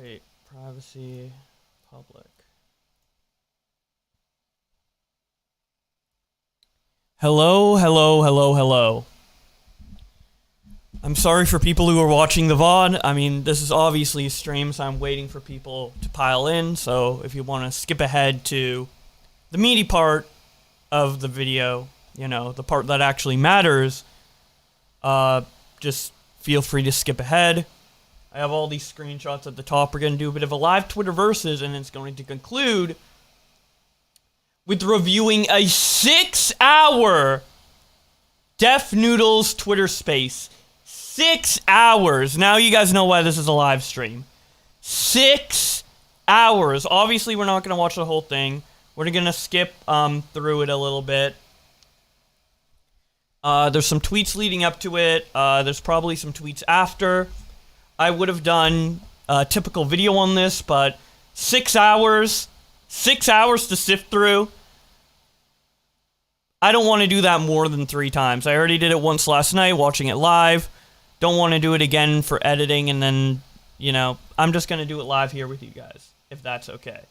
Wait, privacy, public. Hello, hello, hello, hello. I'm sorry for people who are watching the VOD. I mean, this is obviously a stream, so I'm waiting for people to pile in. So if you want to skip ahead to the meaty part of the video, you know, the part that actually matters, just feel free to skip ahead. I have all these screenshots at the top. We're going to do a bit of a live Twitter versus, and it's going to conclude with reviewing a 6-hour DefNoodles Twitter space. 6 hours. Now you guys know why this is a live stream. 6 hours. Obviously, we're not going to watch the whole thing. We're going to skip through it a little bit. There's some tweets leading up to it. There's probably some tweets after. I would have done a typical video on this, but 6 hours. 6 hours to sift through. I don't want to do that more than 3 times. I already did it once last night, watching it live. Don't want to do it again for editing, and then, you know, I'm just going to do it live here with you guys, if that's okay.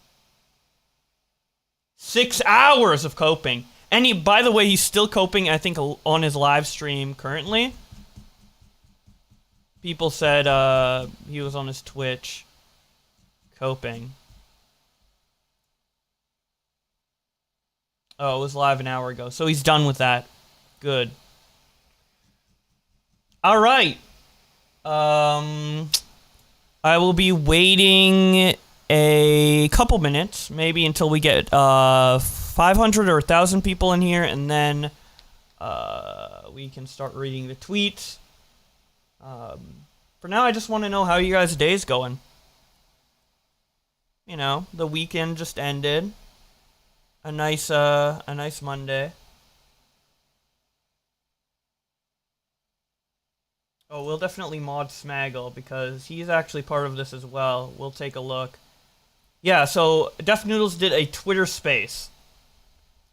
6 hours of coping. And by the way, he's still coping, I think, on his live stream currently. People said he was on his Twitch coping. Oh, it was live an hour ago. So he's done with that. Good. All right. I will be waiting a couple minutes, maybe until we get 500 or 1,000 people in here, and then we can start reading the tweets. For now, I just want to know how you guys' day's going. You know, the weekend just ended. A nice Monday. Oh, we'll definitely mod Smaggle because he's actually part of this as well. We'll take a look. Yeah, so DefNoodles did a Twitter space,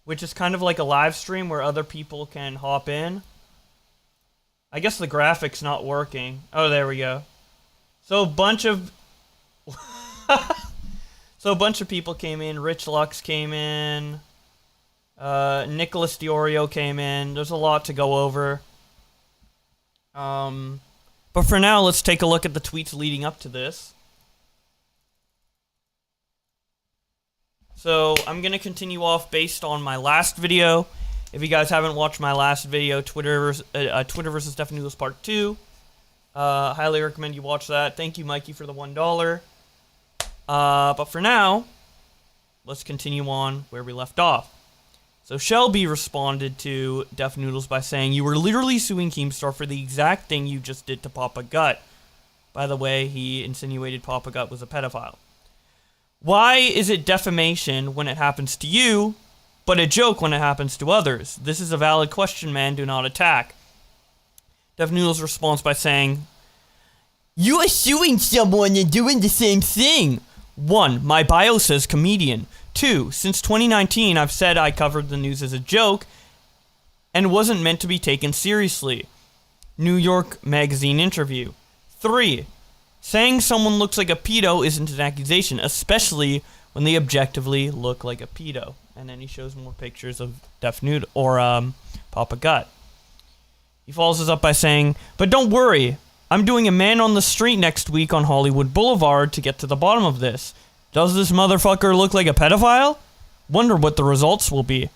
which is kind of like a live stream where other people can hop in. I guess the graphic's not working. Oh, there we go. So a bunch of people came in. Rich Lux came in. Nicholas Diorio came in. There's a lot to go over. But for now, let's take a look at the tweets leading up to this. So I'm going to continue off based on my last video. If you guys haven't watched my last video, Twitter versus DefNoodles Part 2, highly recommend you watch that. Thank you, Mikey, for the $1. But for now, let's continue on where we left off. So Shelby responded to DefNoodles by saying, "You were literally suing Keemstar for the exact thing you just did to Papa Gut." By the way, he insinuated Papa Gut was a pedophile. "Why is it defamation when it happens to you, but a joke when it happens to others? This is a valid question, man. Do not attack." DefNoodles responds by saying, "You are suing someone and doing the same thing. 1. My bio says comedian. 2. Since 2019, I've said I covered the news as a joke and wasn't meant to be taken seriously. New York Magazine interview. 3. Saying someone looks like a pedo isn't an accusation, especially when they objectively look like a pedo." And then he shows more pictures of DefNoodles or Papa Gut. He follows this up by saying, "But don't worry, I'm doing a man on the street next week on Hollywood Boulevard to get to the bottom of this. Does this motherfucker look like a pedophile? Wonder what the results will be.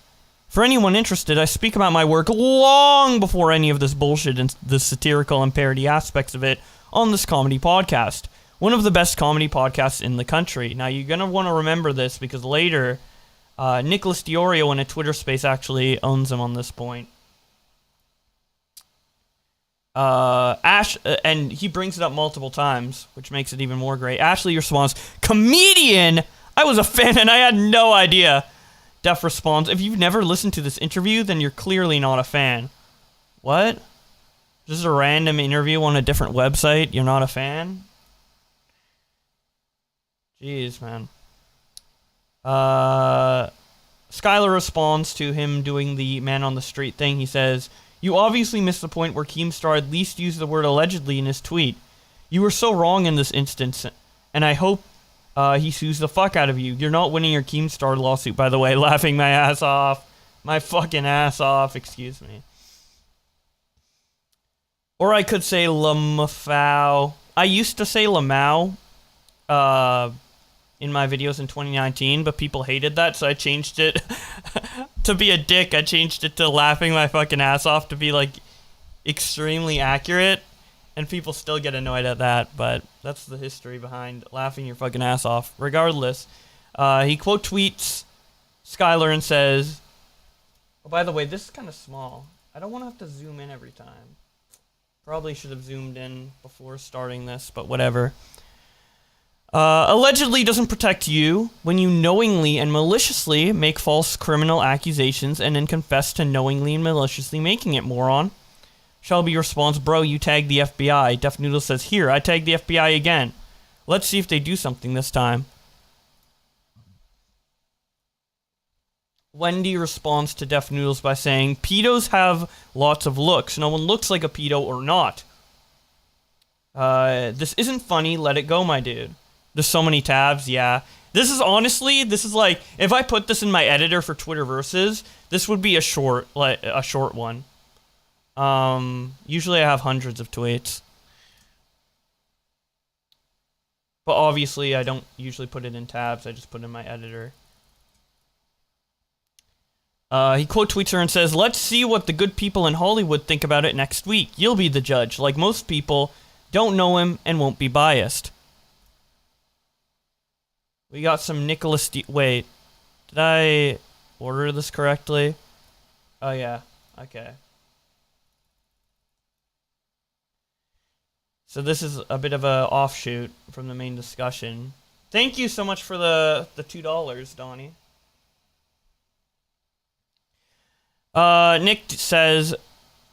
For anyone interested, I speak about my work long before any of this bullshit and the satirical and parody aspects of it on this comedy podcast. One of the best comedy podcasts in the country." Now, you're going to want to remember this because later, Nicholas Diorio in a Twitter space actually owns him on this point. And he brings it up multiple times, which makes it even more great. Ashley responds, "Comedian! I was a fan and I had no idea." Def responds, "If you've never listened to this interview, then you're clearly not a fan." What? Just a random interview on a different website? You're not a fan? Jeez, man. Skylar responds to him doing the man on the street thing. He says, "You obviously missed the point where Keemstar at least used the word allegedly in his tweet. You were so wrong in this instance, and I hope he sues the fuck out of you. You're not winning your Keemstar lawsuit, by the way. Laughing my ass off. My fucking ass off, excuse me. Or I could say Lamafau. I used to say Lamau in my videos in 2019, but people hated that, so I changed it to be a dick. I changed it to laughing my fucking ass off to be, like, extremely accurate, and people still get annoyed at that, but that's the history behind laughing your fucking ass off. Regardless, he quote tweets Skylar and says, oh, by the way, this is kind of small. I don't want to have to zoom in every time. Probably should have zoomed in before starting this, but whatever. Allegedly doesn't protect you when you knowingly and maliciously make false criminal accusations and then confess to knowingly and maliciously making it, moron. Shelby responds, bro, you tagged the FBI. DefNoodles says, here, I tagged the FBI again. Let's see if they do something this time. Wendy responds to DefNoodles by saying, pedos have lots of looks. No one looks like a pedo or not. This isn't funny. Let it go, my dude. There's so many tabs. Yeah. This is honestly, this is like, if I put this in my editor for Twitter Versus, this would be a short one. Usually I have hundreds of tweets. But obviously I don't usually put it in tabs. I just put it in my editor. He quote tweets her and says, let's see what the good people in Hollywood think about it next week. You'll be the judge. Like most people, don't know him and won't be biased. We got some Nicholas wait, did I order this correctly? Oh yeah, okay. So this is a bit of a offshoot from the main discussion. Thank you so much for the $2, Donnie. Nick says,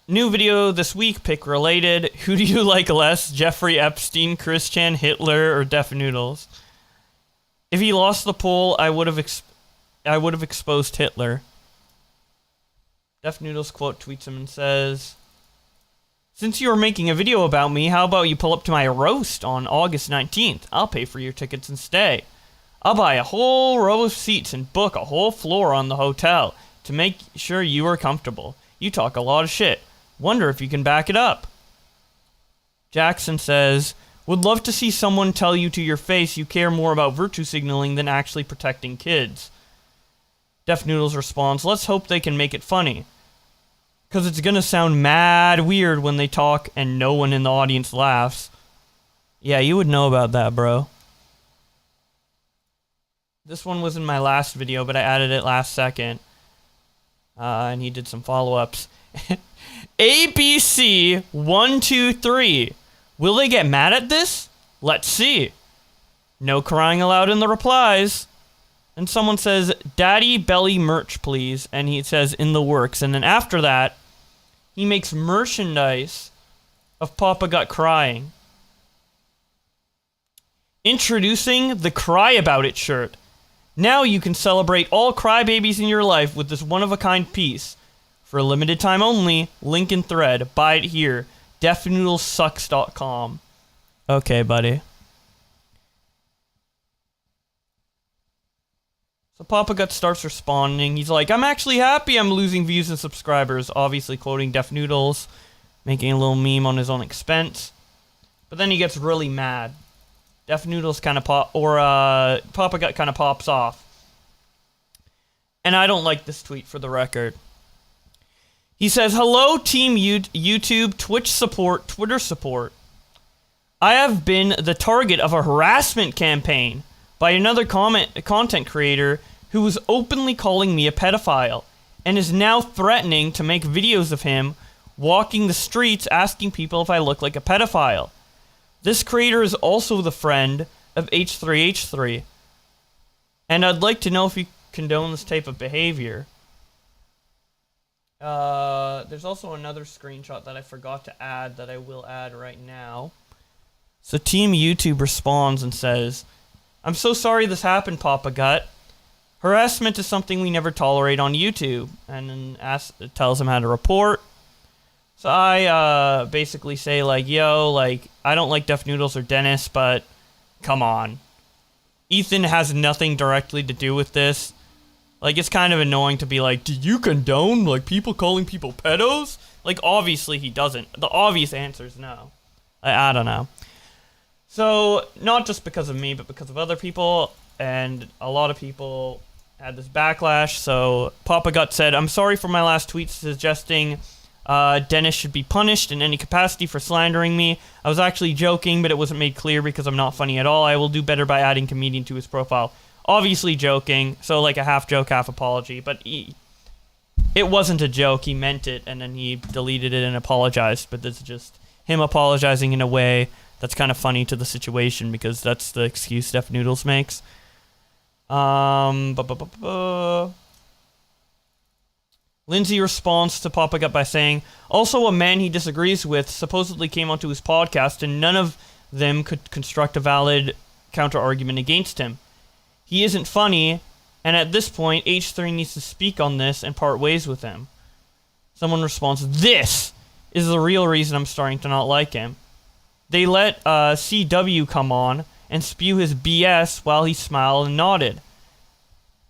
new video this week, pick related. Who do you like less, Jeffrey Epstein, Christian, Hitler, or DefNoodles? If he lost the poll, I would have exposed Hitler. DefNoodles quote tweets him and says, since you are making a video about me, how about you pull up to my roast on August 19th? I'll pay for your tickets and stay. I'll buy a whole row of seats and book a whole floor on the hotel to make sure you are comfortable. You talk a lot of shit. Wonder if you can back it up. Jackson says, would love to see someone tell you to your face you care more about virtue signaling than actually protecting kids. DefNoodles responds, let's hope they can make it funny. Because it's gonna sound mad weird when they talk and no one in the audience laughs. Yeah, you would know about that, bro. This one was in my last video, but I added it last second. And he did some follow-ups. ABC123. Will they get mad at this? Let's see. No crying aloud in the replies. And someone says, Daddy Belly merch, please. And he says, in the works. And then after that, he makes merchandise of Papa Gut crying. Introducing the Cry About It shirt. Now you can celebrate all crybabies in your life with this one-of-a-kind piece. For a limited time only, link in thread. Buy it here. DefNoodlesSucks.com. Okay, buddy. So Papa Gut starts responding. He's like, I'm actually happy I'm losing views and subscribers. Obviously quoting DefNoodles, making a little meme on his own expense. But then he gets really mad. DefNoodles kind of Papa Gut kind of pops off. And I don't like this tweet for the record. He says, hello team YouTube, Twitch support, Twitter support. I have been the target of a harassment campaign by another content creator who was openly calling me a pedophile and is now threatening to make videos of him walking the streets asking people if I look like a pedophile. This creator is also the friend of H3H3. And I'd like to know if you condone this type of behavior. There's also another screenshot that I forgot to add that I will add right now. So Team YouTube responds and says, I'm so sorry this happened, Papa Gut. Harassment is something we never tolerate on YouTube. And then tells him how to report. So I basically say, like, yo, like, I don't like DefNoodles or Dennis, but come on. Ethan has nothing directly to do with this. Like, it's kind of annoying to be like, do you condone, like, people calling people pedos? Like, obviously he doesn't. The obvious answer is no. I don't know. So, not just because of me, but because of other people, and a lot of people had this backlash. So, Papa Gut said, I'm sorry for my last tweet suggesting Dennis should be punished in any capacity for slandering me. I was actually joking, but it wasn't made clear because I'm not funny at all. I will do better by adding comedian to his profile. Obviously joking, so like a half joke, half apology, but it wasn't a joke, he meant it, and then he deleted it and apologized, but this is just him apologizing in a way that's kind of funny to the situation, because that's the excuse DefNoodles makes. Lindsay responds to Papa Gut by saying, also a man he disagrees with supposedly came onto his podcast, and none of them could construct a valid counter-argument against him. He isn't funny, and at this point, H3 needs to speak on this and part ways with him. Someone responds, this is the real reason I'm starting to not like him. They let CW come on and spew his BS while he smiled and nodded.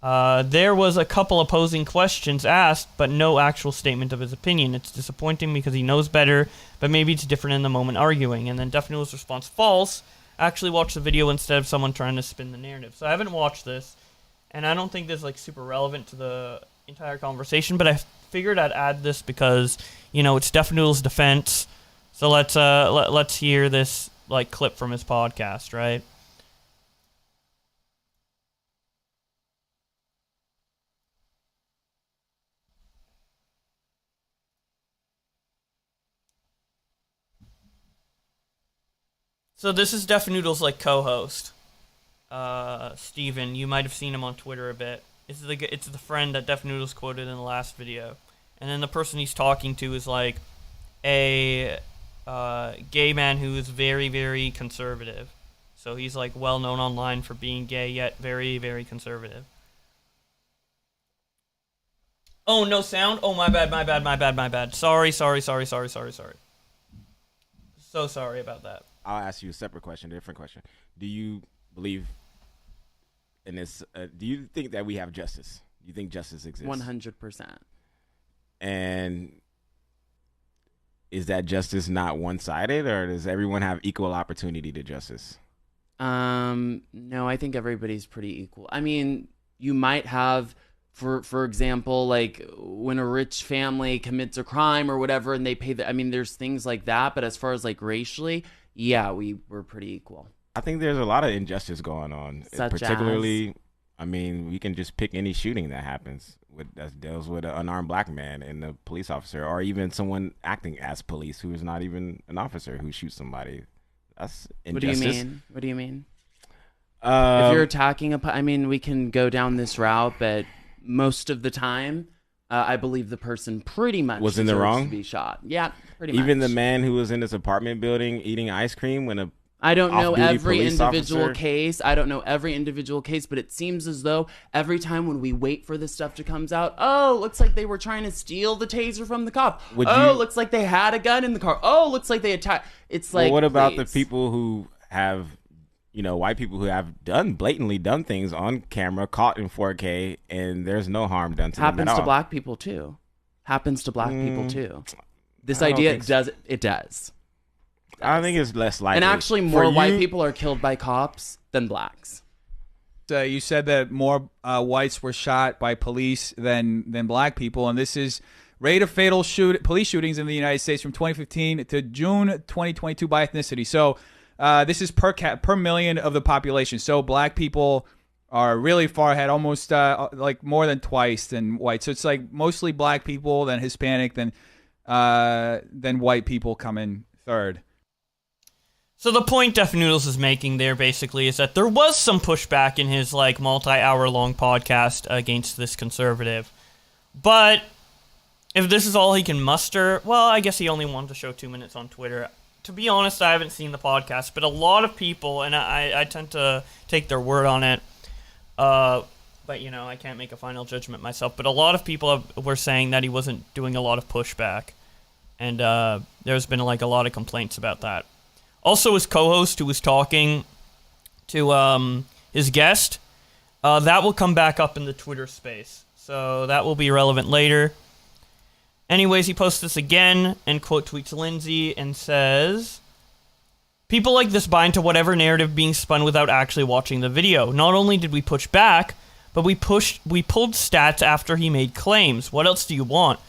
There was a couple opposing questions asked, but no actual statement of his opinion. It's disappointing because he knows better, but maybe it's different in the moment arguing. And then DefNoodles response, false. Actually watch the video instead of someone trying to spin the narrative. So I haven't watched this, and I don't think this is like super relevant to the entire conversation, but I figured I'd add this because, you know, it's DefNoodles' defense. So let's hear this like clip from his podcast, right? So this is DefNoodles' like co-host, Steven. You might have seen him on Twitter a bit. It's the friend that DefNoodles quoted in the last video, and then the person he's talking to is like a gay man who is very, very conservative. So he's like well known online for being gay, yet very, very conservative. Oh, no sound? Oh, my bad. Sorry. So sorry about that. I'll ask you a separate question, a different question. Do you believe in this? Do you think that we have justice? Do you think justice exists? 100%. And is that justice not one-sided, or does everyone have equal opportunity to justice? No, I think everybody's pretty equal. I mean, you might have, for example, like when a rich family commits a crime or whatever, and they pay I mean, there's things like that. But as far as like racially, yeah, we're pretty equal. I think there's a lot of injustice going on, particularly. I mean, we can just pick any shooting that happens that deals with an unarmed black man and a police officer, or even someone acting as police who is not even an officer who shoots somebody. That's injustice. What do you mean? If you're attacking I mean, we can go down this route, but most of the time, I believe the person pretty much was in the wrong to be shot. Yeah, pretty much. Even the man who was in this apartment building eating ice cream when I don't know every individual case. I don't know every individual case, but it seems as though every time when we wait for this stuff to come out, oh, looks like they were trying to steal the taser from the cop. Looks like they had a gun in the car. Oh, looks like they attacked. It's like, what about the people who have, white people who have blatantly done things on camera, caught in 4K, and there's no harm done to them at all? Happens to black people too. This idea does. I think it's less likely. And actually, more white people are killed by cops than blacks. You said that more whites were shot by police than black people, and this is rate of fatal police shootings in the United States from 2015 to June 2022 by ethnicity. So this is per million of the population. So black people are really far ahead, almost like more than twice than white. So it's like mostly black people, then Hispanic, then white people come in third. So the point DefNoodles is making there basically is that there was some pushback in his like multi-hour long podcast against this conservative. But if this is all he can muster, well, I guess he only wanted to show 2 minutes on Twitter. To be honest, I haven't seen the podcast, but a lot of people, and I tend to take their word on it, but I can't make a final judgment myself, but a lot of people were saying that he wasn't doing a lot of pushback, and there's been like a lot of complaints about that. Also, his co-host who was talking to his guest, that will come back up in the Twitter space. So that will be relevant later. Anyways, he posts this again and quote tweets Lindsay and says, "People like this buy into whatever narrative being spun without actually watching the video. Not only did we push back, but we pulled stats after he made claims. What else do you want?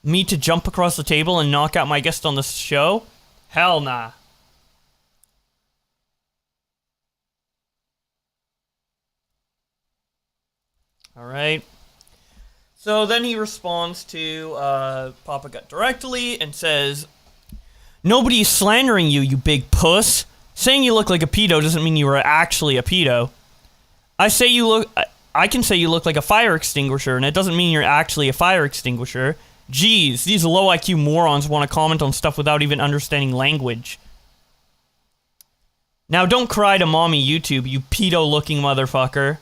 Me to jump across the table and knock out my guest on the show? Hell nah." All right. So then he responds to Papa Gut directly and says, "Nobody is slandering you, you big puss. Saying you look like a pedo doesn't mean you are actually a pedo. I can say you look like a fire extinguisher, and it doesn't mean you're actually a fire extinguisher. Geez, these low IQ morons want to comment on stuff without even understanding language. Now don't cry to mommy YouTube, you pedo-looking motherfucker."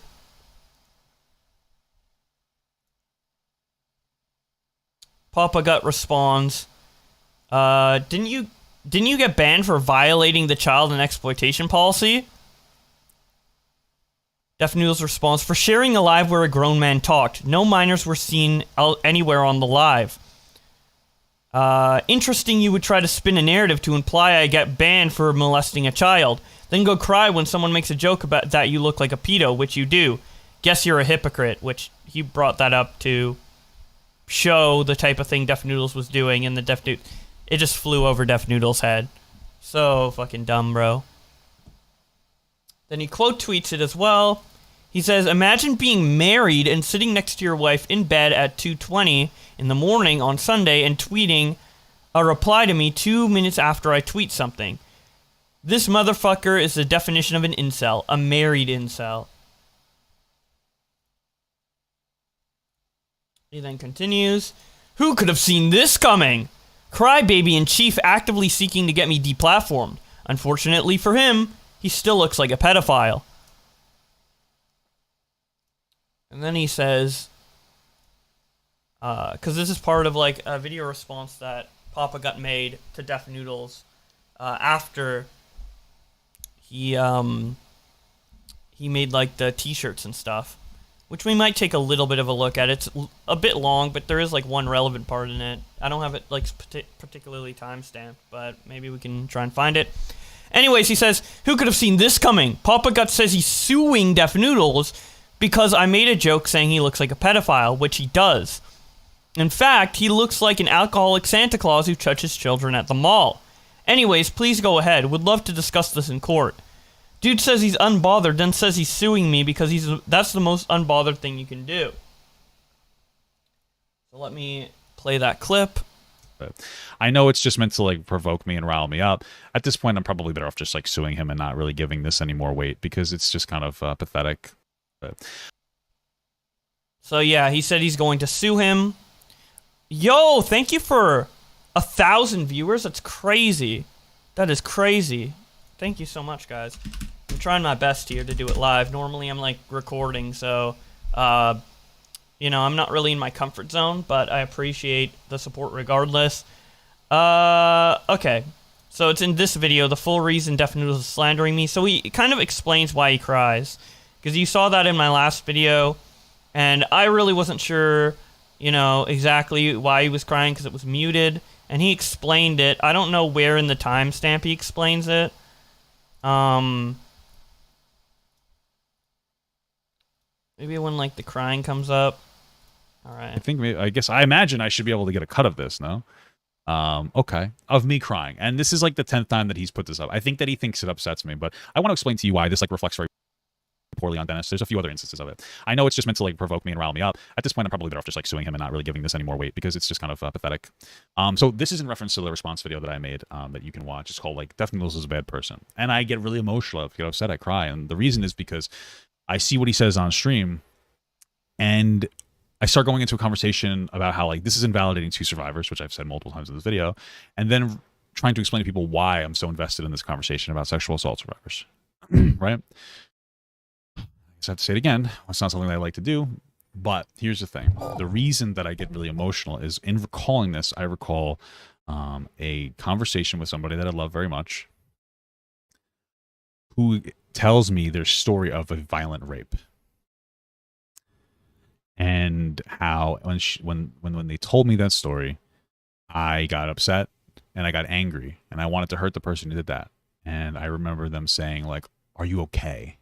Papa Gut responds, Didn't you get banned for violating the child and exploitation policy?" DefNoodles responds, "For sharing a live where a grown man talked. No minors were seen anywhere on the live. Interesting you would try to spin a narrative to imply I get banned for molesting a child. Then go cry when someone makes a joke about that you look like a pedo, which you do. Guess you're a hypocrite," which he brought that up to show the type of thing DefNoodles was doing, and it just flew over DefNoodles' head. So fucking dumb, bro. Then he quote tweets it as well. He says, "Imagine being married and sitting next to your wife in bed at 2:20 in the morning on Sunday and tweeting a reply to me 2 minutes after I tweet something. This motherfucker is the definition of an incel, a married incel." He then continues, "Who could have seen this coming? Crybaby in chief actively seeking to get me deplatformed. Unfortunately for him, he still looks like a pedophile." And then he says, because this is part of like a video response that Papa Gut made to DefNoodles after he made like the t-shirts and stuff, which we might take a little bit of a look at. It's a bit long, but there is like one relevant part in it. I don't have it like particularly timestamped, but maybe we can try and find it. Anyways, he says, "Who could have seen this coming? Papa Gut says he's suing DefNoodles because I made a joke saying he looks like a pedophile, which he does. In fact, he looks like an alcoholic Santa Claus who touches children at the mall. Anyways, please go ahead. Would love to discuss this in court. Dude says he's unbothered, then says he's suing me because that's the most unbothered thing you can do." So let me play that clip. I know it's just meant to like provoke me and rile me up. At this point, I'm probably better off just like suing him and not really giving this any more weight because it's just kind of pathetic. So yeah, he said he's going to sue him. Yo, thank you for 1,000 viewers. That's crazy. That is crazy. Thank you so much, guys. I'm trying my best here to do it live. Normally I'm like recording, so I'm not really in my comfort zone, but I appreciate the support regardless. Okay. So it's in this video, the full reason DefNoodles is slandering me. So he kind of explains why he cries, because you saw that in my last video, and I really wasn't sure, exactly why he was crying because it was muted, and he explained it. I don't know where in the timestamp he explains it. Maybe when like the crying comes up. All right. I imagine I should be able to get a cut of this, no? Okay. Of me crying. And this is like the 10th time that he's put this up. I think that he thinks it upsets me, but I want to explain to you why this like reflects very poorly on Dennis. There's a few other instances of it. I know it's just meant to like provoke me and rile me up. At this point, I'm probably better off just like suing him and not really giving this any more weight because it's just kind of pathetic. So this is in reference to the response video that I made that you can watch. It's called like DefNoodles is a bad person. And I get really emotional. I get upset. I cry. And the reason is because I see what he says on stream and I start going into a conversation about how like this is invalidating two survivors, which I've said multiple times in this video, and then trying to explain to people why I'm so invested in this conversation about sexual assault survivors. Right? I guess I have to say it again. It's not something that I like to do, but here's the thing. The reason that I get really emotional is in recalling this, I recall a conversation with somebody that I love very much who tells me their story of a violent rape. And how when they told me that story, I got upset and I got angry and I wanted to hurt the person who did that. And I remember them saying like, "Are you okay?"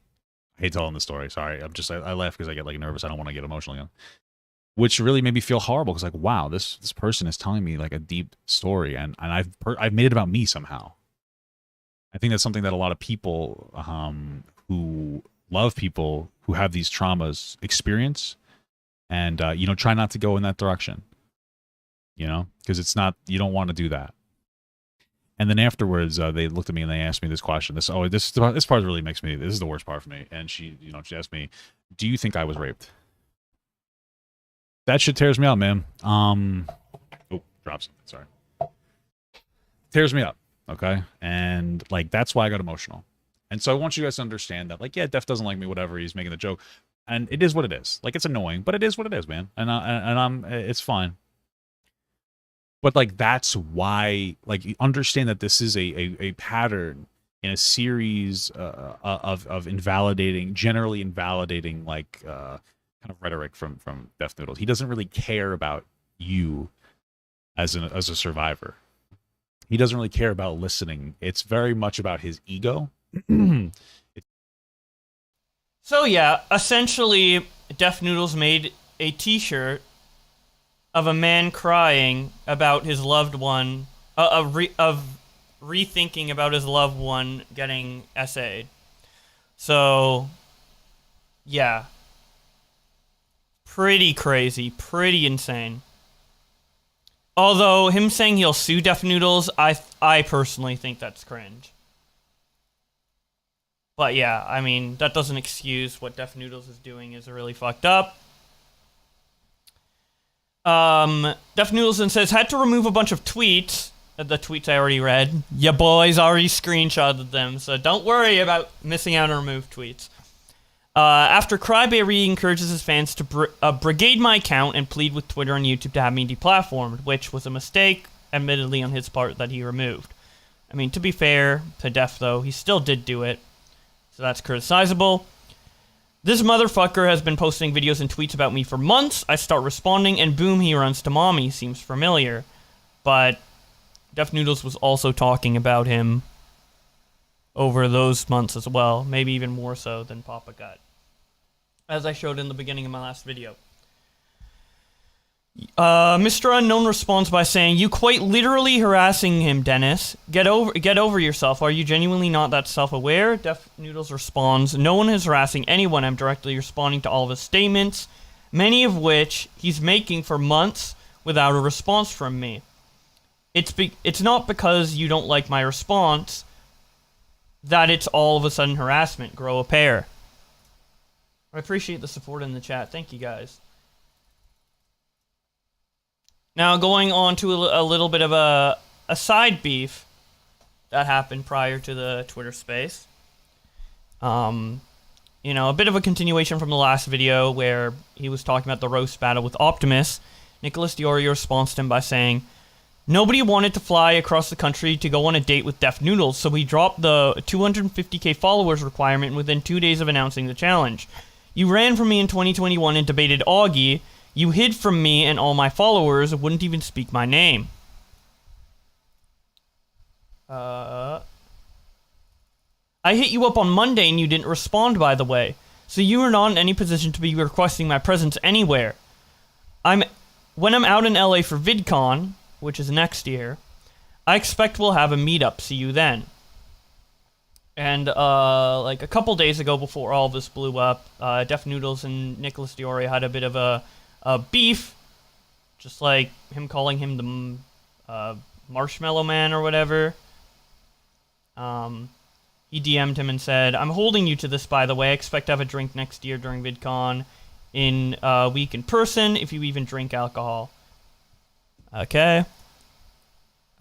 I hate telling the story. Sorry, I laugh because I get like nervous. I don't want to get emotional again. Which really made me feel horrible because like, wow, this person is telling me like a deep story, and I've made it about me somehow. I think that's something that a lot of people who love people who have these traumas experience. And, try not to go in that direction, because it's not, you don't want to do that. And then afterwards, they looked at me and they asked me this question. This part really makes me, this is the worst part for me. And she asked me, "Do you think I was raped?" That shit tears me up, man. Drops something, sorry. Tears me up, okay? And, like, that's why I got emotional. And so I want you guys to understand that, like, yeah, Def doesn't like me, whatever, he's making the joke. And it is what it is. Like, it's annoying, but it is what it is, man. And it's fine. But, like, that's why, like, you understand that this is a pattern in a series of generally invalidating, like, kind of rhetoric from DefNoodles. He doesn't really care about you as a survivor. He doesn't really care about listening. It's very much about his ego. So yeah, essentially, DefNoodles made a T-shirt of a man crying about his loved one, of rethinking about his loved one getting SA'd. So, yeah, pretty crazy, pretty insane. Although him saying he'll sue DefNoodles, I personally think that's cringe. But yeah, I mean, that doesn't excuse what DefNoodles is doing is really fucked up. DefNoodles then says, had to remove a bunch of tweets. The tweets I already read. Ya boys already screenshotted them, so don't worry about missing out on removed tweets. After Cryberry encourages his fans to brigade my account and plead with Twitter and YouTube to have me deplatformed, which was a mistake, admittedly, on his part that he removed. I mean, to be fair to Def, though, he still did do it. So that's criticizable. This motherfucker has been posting videos and tweets about me for months. I start responding, and boom, he runs to mommy. Seems familiar. But DefNoodles was also talking about him over those months as well. Maybe even more so than Papa Gut, as I showed in the beginning of my last video. Mr. Unknown responds by saying, "You quite literally harassing him, Dennis. Get over yourself. Are you genuinely not that self-aware?" DefNoodles responds, "No one is harassing anyone. I'm directly responding to all of his statements, many of which he's making for months without a response from me. It's not because you don't like my response that it's all of a sudden harassment. Grow a pair." I appreciate the support in the chat. Thank you, guys. Now, going on to a little bit of a side beef that happened prior to the Twitter space. A bit of a continuation from the last video where he was talking about the roast battle with Optimus. Nicholas Diorio responds to him by saying, "Nobody wanted to fly across the country to go on a date with DefNoodles, so he dropped the 250k followers requirement within 2 days of announcing the challenge. You ran from me in 2021 and debated Augie. You hid from me and all my followers wouldn't even speak my name." I hit you up on Monday and you didn't respond, by the way. So you are not in any position to be requesting my presence anywhere. When I'm out in LA for VidCon, which is next year, I expect we'll have a meetup. See you then. And, like a couple days ago before all this blew up, DefNoodles and Nicholas Diorio had a bit of a beef, just like him calling him the Marshmallow Man or whatever. He DM'd him and said, "I'm holding you to this, by the way. I expect to have a drink next year during VidCon in a week in person, if you even drink alcohol." Okay.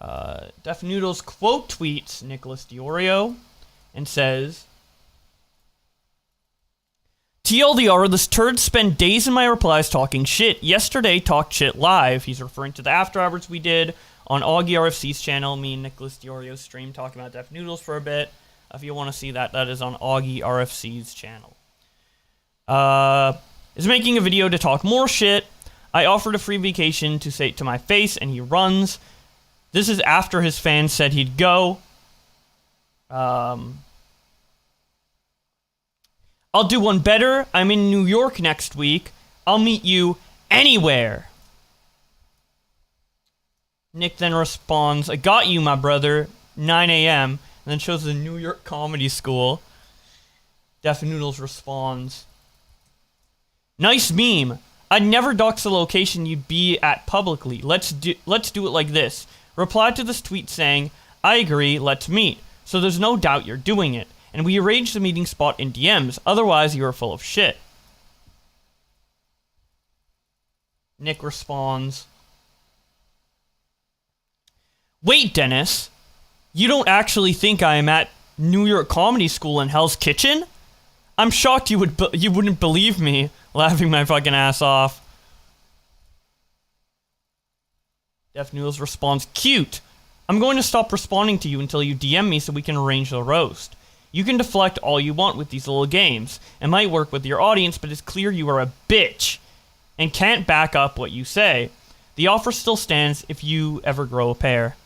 DefNoodles quote tweets Nicholas Diorio and says, "TLDR, this turd spent days in my replies talking shit. Yesterday, talked shit live." He's referring to the after hours we did on Augie RFC's channel. Me and Nicholas Diorio's stream talking about DefNoodles for a bit. If you want to see that, that is on Augie RFC's channel. Is making a video to talk more shit. I offered a free vacation to say to my face, and he runs. This is after his fans said he'd go. I'll do one better. I'm in New York next week. I'll meet you anywhere. Nick then responds, I got you, my brother. 9 a.m. And then shows the New York Comedy School. DefNoodles responds, nice meme. I'd never dox the location you'd be at publicly. Let's do it like this. Reply to this tweet saying, I agree, let's meet. So there's no doubt you're doing it. And we arranged the meeting spot in DMs. Otherwise, you are full of shit. Nick responds, wait, Dennis. You don't actually think I am at New York Comedy School in Hell's Kitchen? I'm shocked you wouldn't believe me, laughing my fucking ass off. DefNoodles responds, cute. I'm going to stop responding to you until you DM me so we can arrange the roast. You can deflect all you want with these little games. It might work with your audience, but it's clear you are a bitch and can't back up what you say. The offer still stands if you ever grow a pair.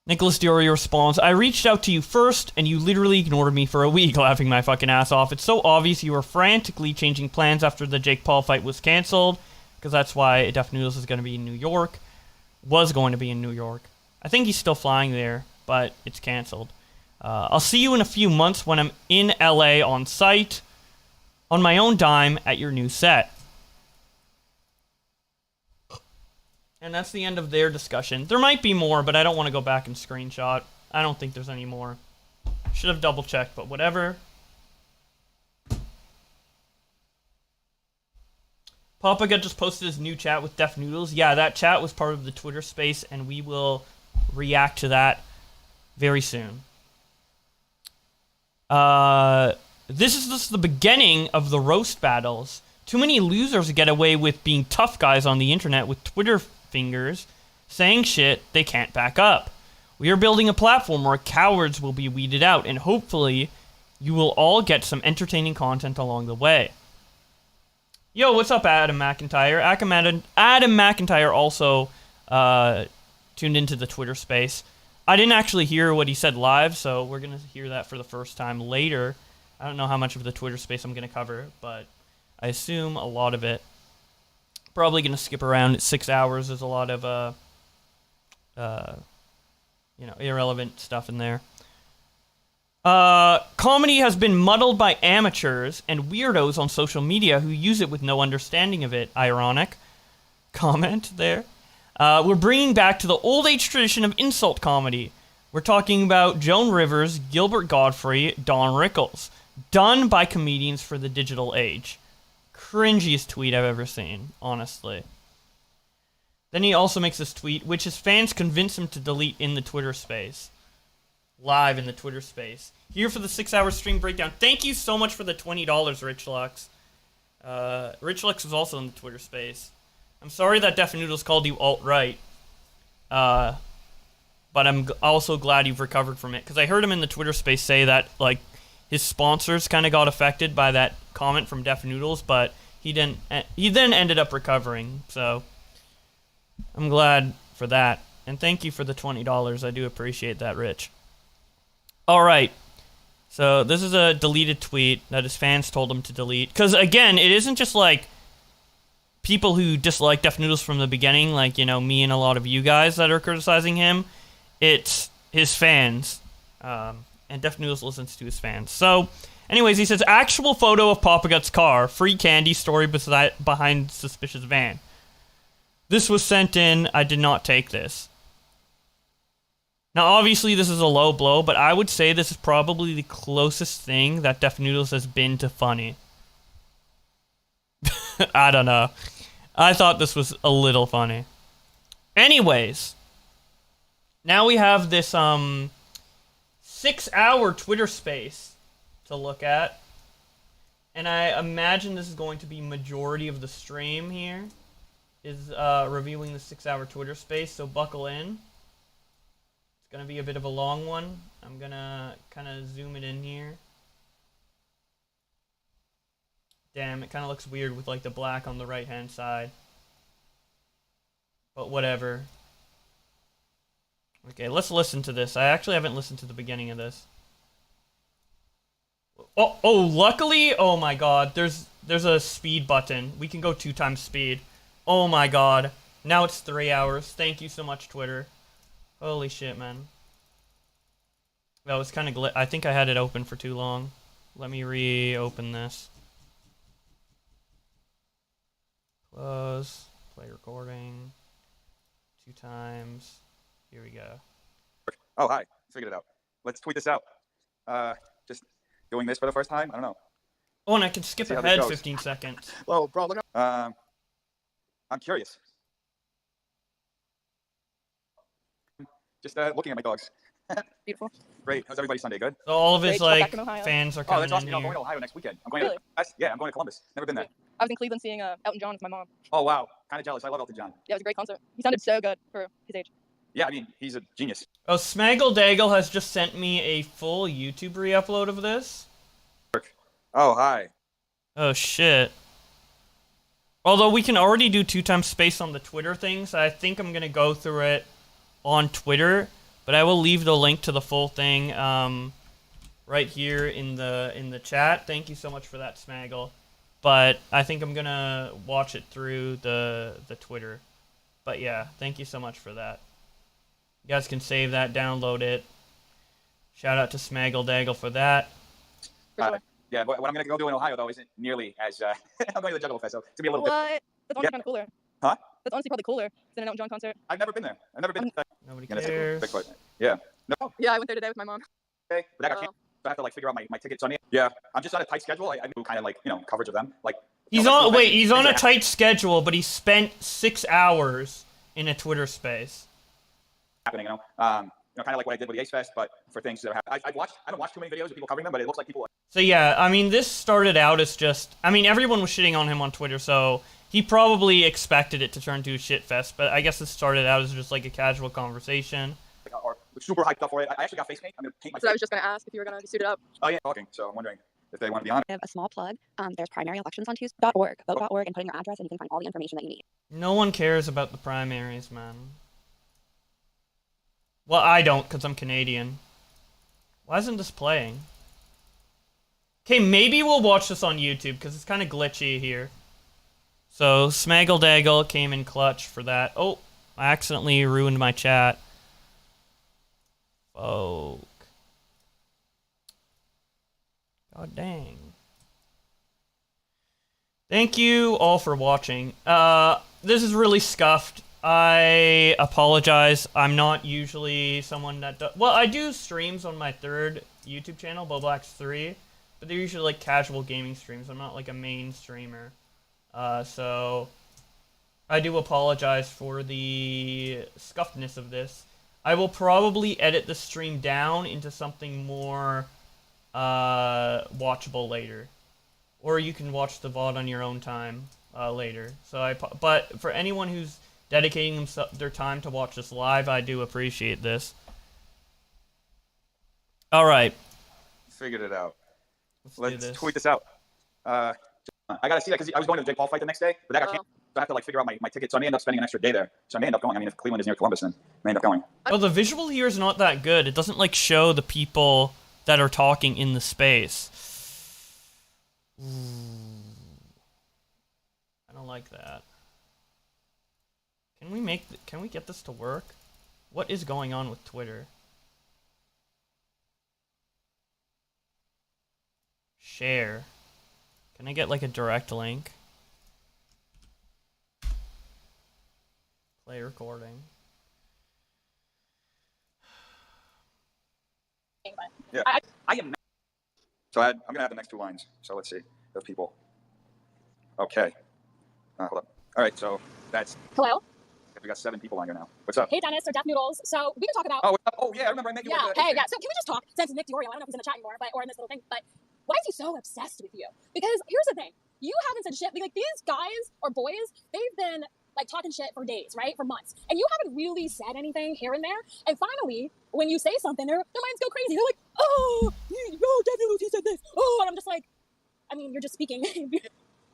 Nicholas Diorio responds, I reached out to you first, and you literally ignored me for a week, laughing my fucking ass off. It's so obvious you were frantically changing plans after the Jake Paul fight was canceled, because that's why DefNoodles is going to be in New York. Was going to be in New York. I think he's still flying there, but it's canceled. I'll see you in a few months when I'm in LA on site, on my own dime, at your new set. And that's the end of their discussion. There might be more, but I don't want to go back and screenshot. I don't think there's any more. Should have double checked, but whatever. Papa Gut just posted his new chat with DefNoodles. Yeah, that chat was part of the Twitter space, and we will react to that very soon. This is just the beginning of the roast battles. Too many losers get away with being tough guys on the internet with Twitter fingers, saying shit they can't back up. We are building a platform where cowards will be weeded out, and hopefully you will all get some entertaining content along the way. Yo, what's up, Adam McIntyre? Adam McIntyre also tuned into the Twitter space. I didn't actually hear what he said live, so we're going to hear that for the first time later. I don't know how much of the Twitter space I'm going to cover, but I assume a lot of it. Probably going to skip around at 6 hours. There's a lot of, irrelevant stuff in there. Comedy has been muddled by amateurs and weirdos on social media who use it with no understanding of it. Ironic comment there. We're bringing back to the old age tradition of insult comedy. We're talking about Joan Rivers, Gilbert Gottfried, Don Rickles. Done by comedians for the digital age. Cringiest tweet I've ever seen, honestly. Then he also makes this tweet, which his fans convince him to delete in the Twitter space. Live in the Twitter space. Here for the 6-hour stream breakdown. Thank you so much for the $20, Rich Lux. Rich Lux was also in the Twitter space. I'm sorry that DefNoodles called you alt-right. But I'm also glad you've recovered from it. Because I heard him in the Twitter space say that, like, his sponsors kind of got affected by that comment from DefNoodles, but he then ended up recovering. So I'm glad for that. And thank you for the $20. I do appreciate that, Rich. All right. So this is a deleted tweet that his fans told him to delete. Because, again, it isn't just, like, people who dislike DefNoodles from the beginning, like, you know, me and a lot of you guys that are criticizing him. It's his fans. And DefNoodles listens to his fans. So, anyways, he says, actual photo of Papa Gut's car. Free candy story behind suspicious van. This was sent in. I did not take this. Now, obviously, this is a low blow, but I would say this is probably the closest thing that DefNoodles has been to funny. I don't know. I thought this was a little funny. Anyways. Now we have this, 6-hour Twitter space to look at. And I imagine this is going to be majority of the stream here. is reviewing the 6-hour Twitter space, so buckle in. It's gonna be a bit of a long one. I'm gonna kind of zoom it in here. Damn, it kind of looks weird with like the black on the right-hand side. But whatever. Okay, let's listen to this. I actually haven't listened to the beginning of this. Oh, luckily, oh my god, there's a speed button. We can go 2 times speed. Oh my god. Now it's 3 hours. Thank you so much, Twitter. Holy shit, man. That was kind of I think I had it open for too long. Let me reopen this. Close. Play recording. 2 times. Here we go. Oh, hi. Figured it out. Let's tweet this out. Just doing this for the first time? I don't know. Oh, and I can skip ahead 15 seconds. Whoa, bro, look up. I'm curious. Just looking at my dogs. Beautiful. Great. How's everybody's Sunday? Good? So all of his, Great. like, Back in Ohio. fans are Oh, coming that's awesome. in You know, I'm here. going to Ohio next weekend. I'm going Really? I'm going to Columbus. Never been there. I was in Cleveland seeing Elton John with my mom. Oh, wow. Kind of jealous. I love Elton John. Yeah, it was a great concert. He sounded so good for his age. Yeah, I mean, he's a genius. Oh, Smaggle Daggle has just sent me a full YouTube re-upload of this. Oh, hi. Oh, shit. Although we can already do 2 times space on the Twitter thing, so I think I'm going to go through it on Twitter. But I will leave the link to the full thing right here in the chat. Thank you so much for that, Smaggle. But I think I'm going to watch it through the Twitter. But yeah, thank you so much for that. You guys can save that, download it. Shout out to Smaggle Daggle for that. For sure. Yeah, what I'm going to go do in Ohio, though, isn't nearly as... I'm going to the Juggle Fest, so it's going to be a little bit... What? That's honestly kind of cooler. Huh? That's honestly probably cooler than an Elton John concert. I've never been there. I've never been... Nobody Yeah, that's a cares. big part. Yeah. No. Yeah, I went there today with my mom. Okay. But that got canceled. So I have to, like, figure out my tickets on it. Yeah. I'm just on a tight schedule. I do kind of, like, you know, coverage of them. Like... He's on. Wait, he's on a tight schedule, but he spent 6 hours in a Twitter space. Happening, you know, kind of like what I did with the Ace Fest, but for things that are happening. I haven't watched too many videos of people covering them, but it looks like people. So yeah, I mean, this started out as just. I mean, everyone was shitting on him on Twitter, so he probably expected it to turn to a shit fest. But I guess this started out as just like a casual conversation. Or super hyped up for it. I actually got face paint. I'm gonna paint my. So I was just gonna ask if you were gonna be suited up. Oh yeah, talking. So I'm wondering if they want to be on it. I have a small plug. There's primary elections on Tuesday.org, vote.org, and put in your address, and you can find all the information that you need. No one cares about the primaries, man. Well, I don't, because I'm Canadian. Why isn't this playing? Okay, maybe we'll watch this on YouTube, because it's kind of glitchy here. So, Smaggle Daggle came in clutch for that. Oh, I accidentally ruined my chat. Folk. God dang. Thank you all for watching. This is really scuffed. I apologize. I'm not usually someone that does... Well, I do streams on my 3rd YouTube channel, Boblax3, but they're usually like casual gaming streams. I'm not like a main streamer. So I do apologize for the scuffedness of this. I will probably edit the stream down into something more watchable later. Or you can watch the VOD on your own time later. But for anyone who's dedicating their time to watch this live, I do appreciate this. All right. Figured it out. Let's tweet this out. I gotta see that because I was going to the Jake Paul fight the next day, but that got canceled. So I have to like figure out my tickets. So I may end up spending an extra day there. So I may end up going. I mean, if Cleveland is near Columbus, then I may end up going. Oh, the visual here is not that good. It doesn't like show the people that are talking in the space. I don't like that. Can we get this to work? What is going on with Twitter? Share. Can I get like a direct link? Play recording. Yeah, I am. So I'm gonna have the next 2 lines. So let's see those people. Okay. Hold up. All right. So that's. Hello. We got 7 people on here now. What's up? Hey, Dennis, or DefNoodles. So we can talk about. Oh yeah, I remember I met you. Yeah. With the, Hey, yeah. So can we just talk? Since Nick Diorio, I don't know if he's in the chat anymore, or in this little thing, but why is he so obsessed with you? Because here's the thing: you haven't said shit. Like these guys or boys, they've been like talking shit for days, right? For months. And you haven't really said anything here and there. And finally, when you say something, their minds go crazy. They're like, oh, DefNoodles, he said this. Oh, and I'm just like, I mean, you're just speaking.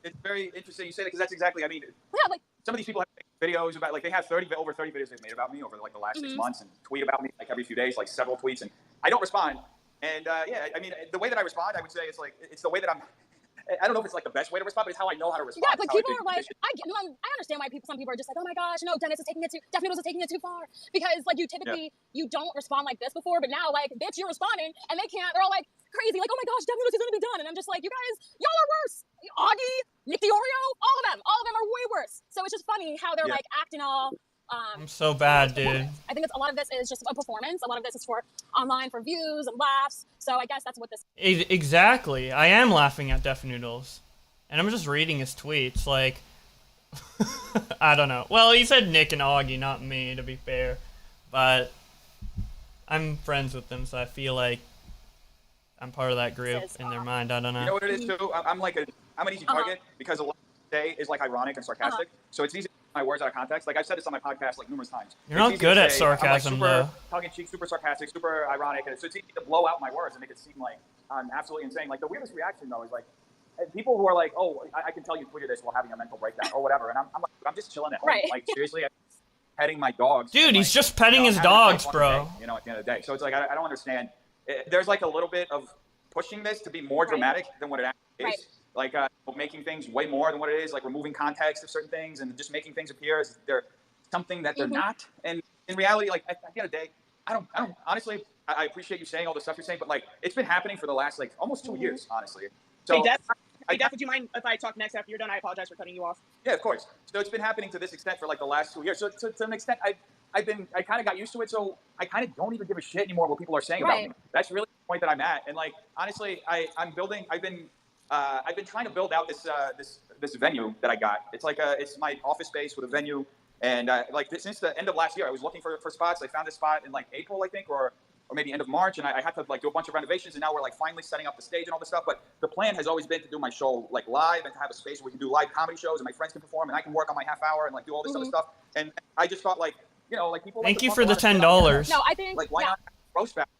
It's very interesting you say that because that's exactly, I mean, Yeah, like, some of these people have videos about, like, they have over 30 videos they've made about me over like the last 6 months and tweet about me like every few days, like several tweets, and I don't respond. And yeah, I mean, the way that I respond, I would say it's like, it's the way that I don't know if it's like the best way to respond, but it's how I know how to respond. yeah, like people are like, I understand why some people are just like, oh my gosh, no, DefNoodles is taking it too far, because like you typically you don't respond like this before, but now like bitch, you're responding, and they're all like crazy, like, oh my gosh, DefNoodles is gonna be done, and I'm just like, you guys, y'all are worse. Augie, Nick the Oreo, all of them are way worse. So it's just funny how they're like acting all. I'm so bad, dude. I think a lot of this is just a performance. A lot of this is for online for views and laughs. So I guess that's what this. Exactly. I am laughing at DefNoodles, and I'm just reading his tweets. Like, I don't know. Well, he said Nick and Augie, not me, to be fair. But I'm friends with them, so I feel like I'm part of that group in their mind. I don't know. You know what it is too? I'm an easy target because a lot of say is like ironic and sarcastic. So it's easy to take my words out of context. Like I've said this on my podcast like numerous times. You're not good at sarcasm, I'm like super tongue-in-cheek, super sarcastic, super ironic, and so it's easy to blow out my words and make it seem like I'm absolutely insane. Like the weirdest reaction though is like people who are like, "Oh, I can tell you tweeted this while having a mental breakdown or whatever," and I'm like, I'm just chilling at home. Right. Like seriously, I'm petting my dogs. Dude, and, he's like, just petting his having a dogs, fun bro. day, at the end of the day. So it's like I don't understand. There's like a little bit of pushing this to be more dramatic than what it actually is. Like making things way more than what it is, like removing context of certain things and just making things appear as they're something that they're not. And in reality, like at the end of the day, I don't honestly, I appreciate you saying all the stuff you're saying, but like it's been happening for the last like almost 2 years, honestly. So Hey, Def, would you mind if I talk next after you're done? I apologize for cutting you off. Yeah, of course. So it's been happening to this extent for like the last 2 years. So to an extent, I kind of got used to it. So I kind of don't even give a shit anymore what people are saying about me. That's really the point that I'm at. And like honestly, I've been trying to build out this venue that I got. It's like it's my office space with a venue, and like since the end of last year, I was looking for spots. I found this spot in like April, I think, or maybe end of March, and I had to like do a bunch of renovations, and now we're like finally setting up the stage and all this stuff. But the plan has always been to do my show like live and to have a space where we can do live comedy shows and my friends can perform and I can work on my half hour and like do all this other stuff. And I just thought like, you know, like people. Thank like you for the $10. No, I think like why not roast battle?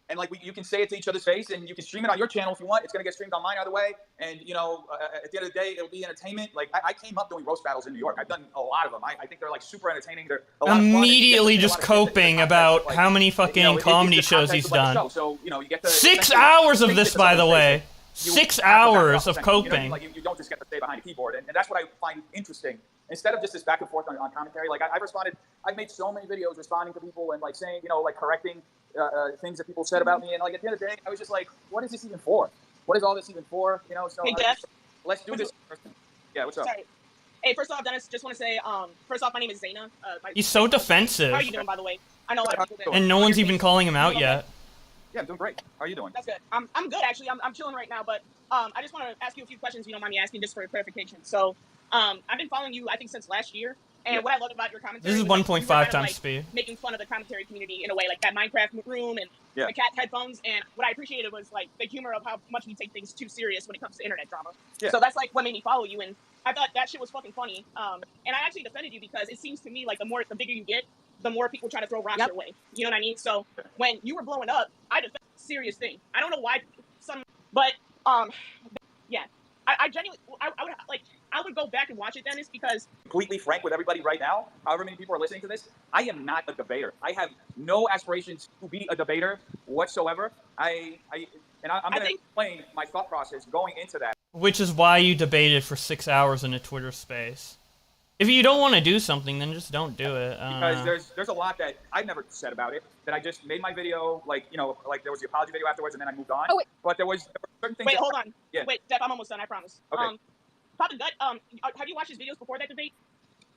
And like you can say it to each other's face, and you can stream it on your channel if you want. It's gonna get streamed on mine either way. And you know, at the end of the day, it'll be entertainment. Like I came up doing roast battles in New York. I've done a lot of them. I think they're like super entertaining. They're a lot of fun. Immediately just coping about how many fucking comedy shows he's done. So you know, you get to 6 hours of this, by the way. 6 hours of coping. Like you don't just get to stay behind a keyboard, and that's what I find interesting. Instead of just this back and forth on commentary, like I've made so many videos responding to people and like saying, you know, like correcting things that people said about me, and like at the end of the day, I was just like, what is this even for? What is all this even for? You know, so Hey, Jeff. Let's do this. Yeah, what's up? Sorry. Hey, first off, Dennis, just want to say, first off, my name is Zaina. He's so defensive. How are you doing, by the way? I know a lot of people that. And no one's even calling him out yet. Yeah, I'm doing great. How are you doing? That's good. I'm good, actually. I'm chilling right now, but I just want to ask you a few questions if you don't mind me asking, just for clarification. So, I've been following you, I think, since last year. And what I loved about your commentary. This is was, like, 1.5 you were kind of, times like, speed. making fun of the commentary community in a way, like that Minecraft room and the cat headphones. And what I appreciated was like the humor of how much we take things too serious when it comes to internet drama. Yeah. So that's like what made me follow you. And I thought that shit was fucking funny. And I actually defended you because it seems to me like the bigger you get, the more people try to throw rocks your way. You know what I mean? So when you were blowing up, I defended serious thing. I don't know why but yeah. I genuinely, I would go back and watch it, Dennis, because completely frank with everybody right now, however many people are listening to this, I am not a debater. I have no aspirations to be a debater whatsoever. I'm going to explain my thought process going into that. Which is why you debated for 6 hours in a Twitter space. If you don't want to do something, then just don't do it. Because there's a lot that I've never said about it, that I just made my video, like, you know, like there was the apology video afterwards, and then I moved on. Oh, wait. But there were certain things. Wait, hold on. Yeah. Wait, Def, I'm almost done, I promise. Okay. Papa Gut, have you watched his videos before that debate?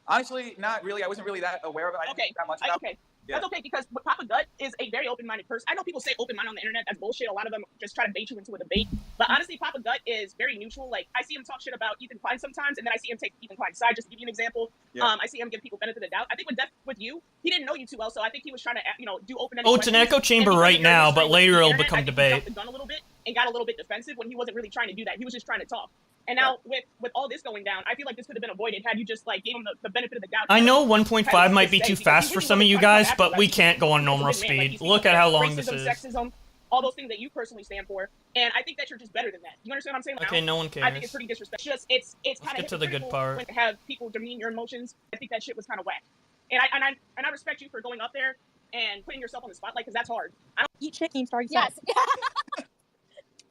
Honestly, not really. I wasn't really that aware of it. I didn't think that much about it. Okay. Yeah. That's okay, because Papa Gut is a very open-minded person. I know people say open-minded on the internet. That's bullshit. A lot of them just try to bait you into a debate. But honestly, Papa Gut is very neutral. Like, I see him talk shit about Ethan Klein sometimes, and then I see him take Ethan Klein's side. Just to give you an example, I see him give people benefit of the doubt. I think with you, he didn't know you too well, so I think he was trying to, you know, do open-ended Oh, it's an echo chamber right now, but later it'll become debate. He jumped the gun a little bit and got a little bit defensive when he wasn't really trying to do that. He was just trying to talk. And now with all this going down, I feel like this could have been avoided had you just like gave him the benefit of the doubt. I know 1.5 might be too fast for some of you guys, but we can't go on normal speed. Look at how long this is. Sexism, all those things that you personally stand for, and I think that you're just better than that. You understand what I'm saying? Okay, no one cares. I think it's pretty disrespectful. It's kind of get to the good part. When have people demean your emotions. I think that shit was kind of whack. And I respect you for going up there and putting yourself on the spotlight because that's hard. I don't Eat shit, Keemstar. Yes.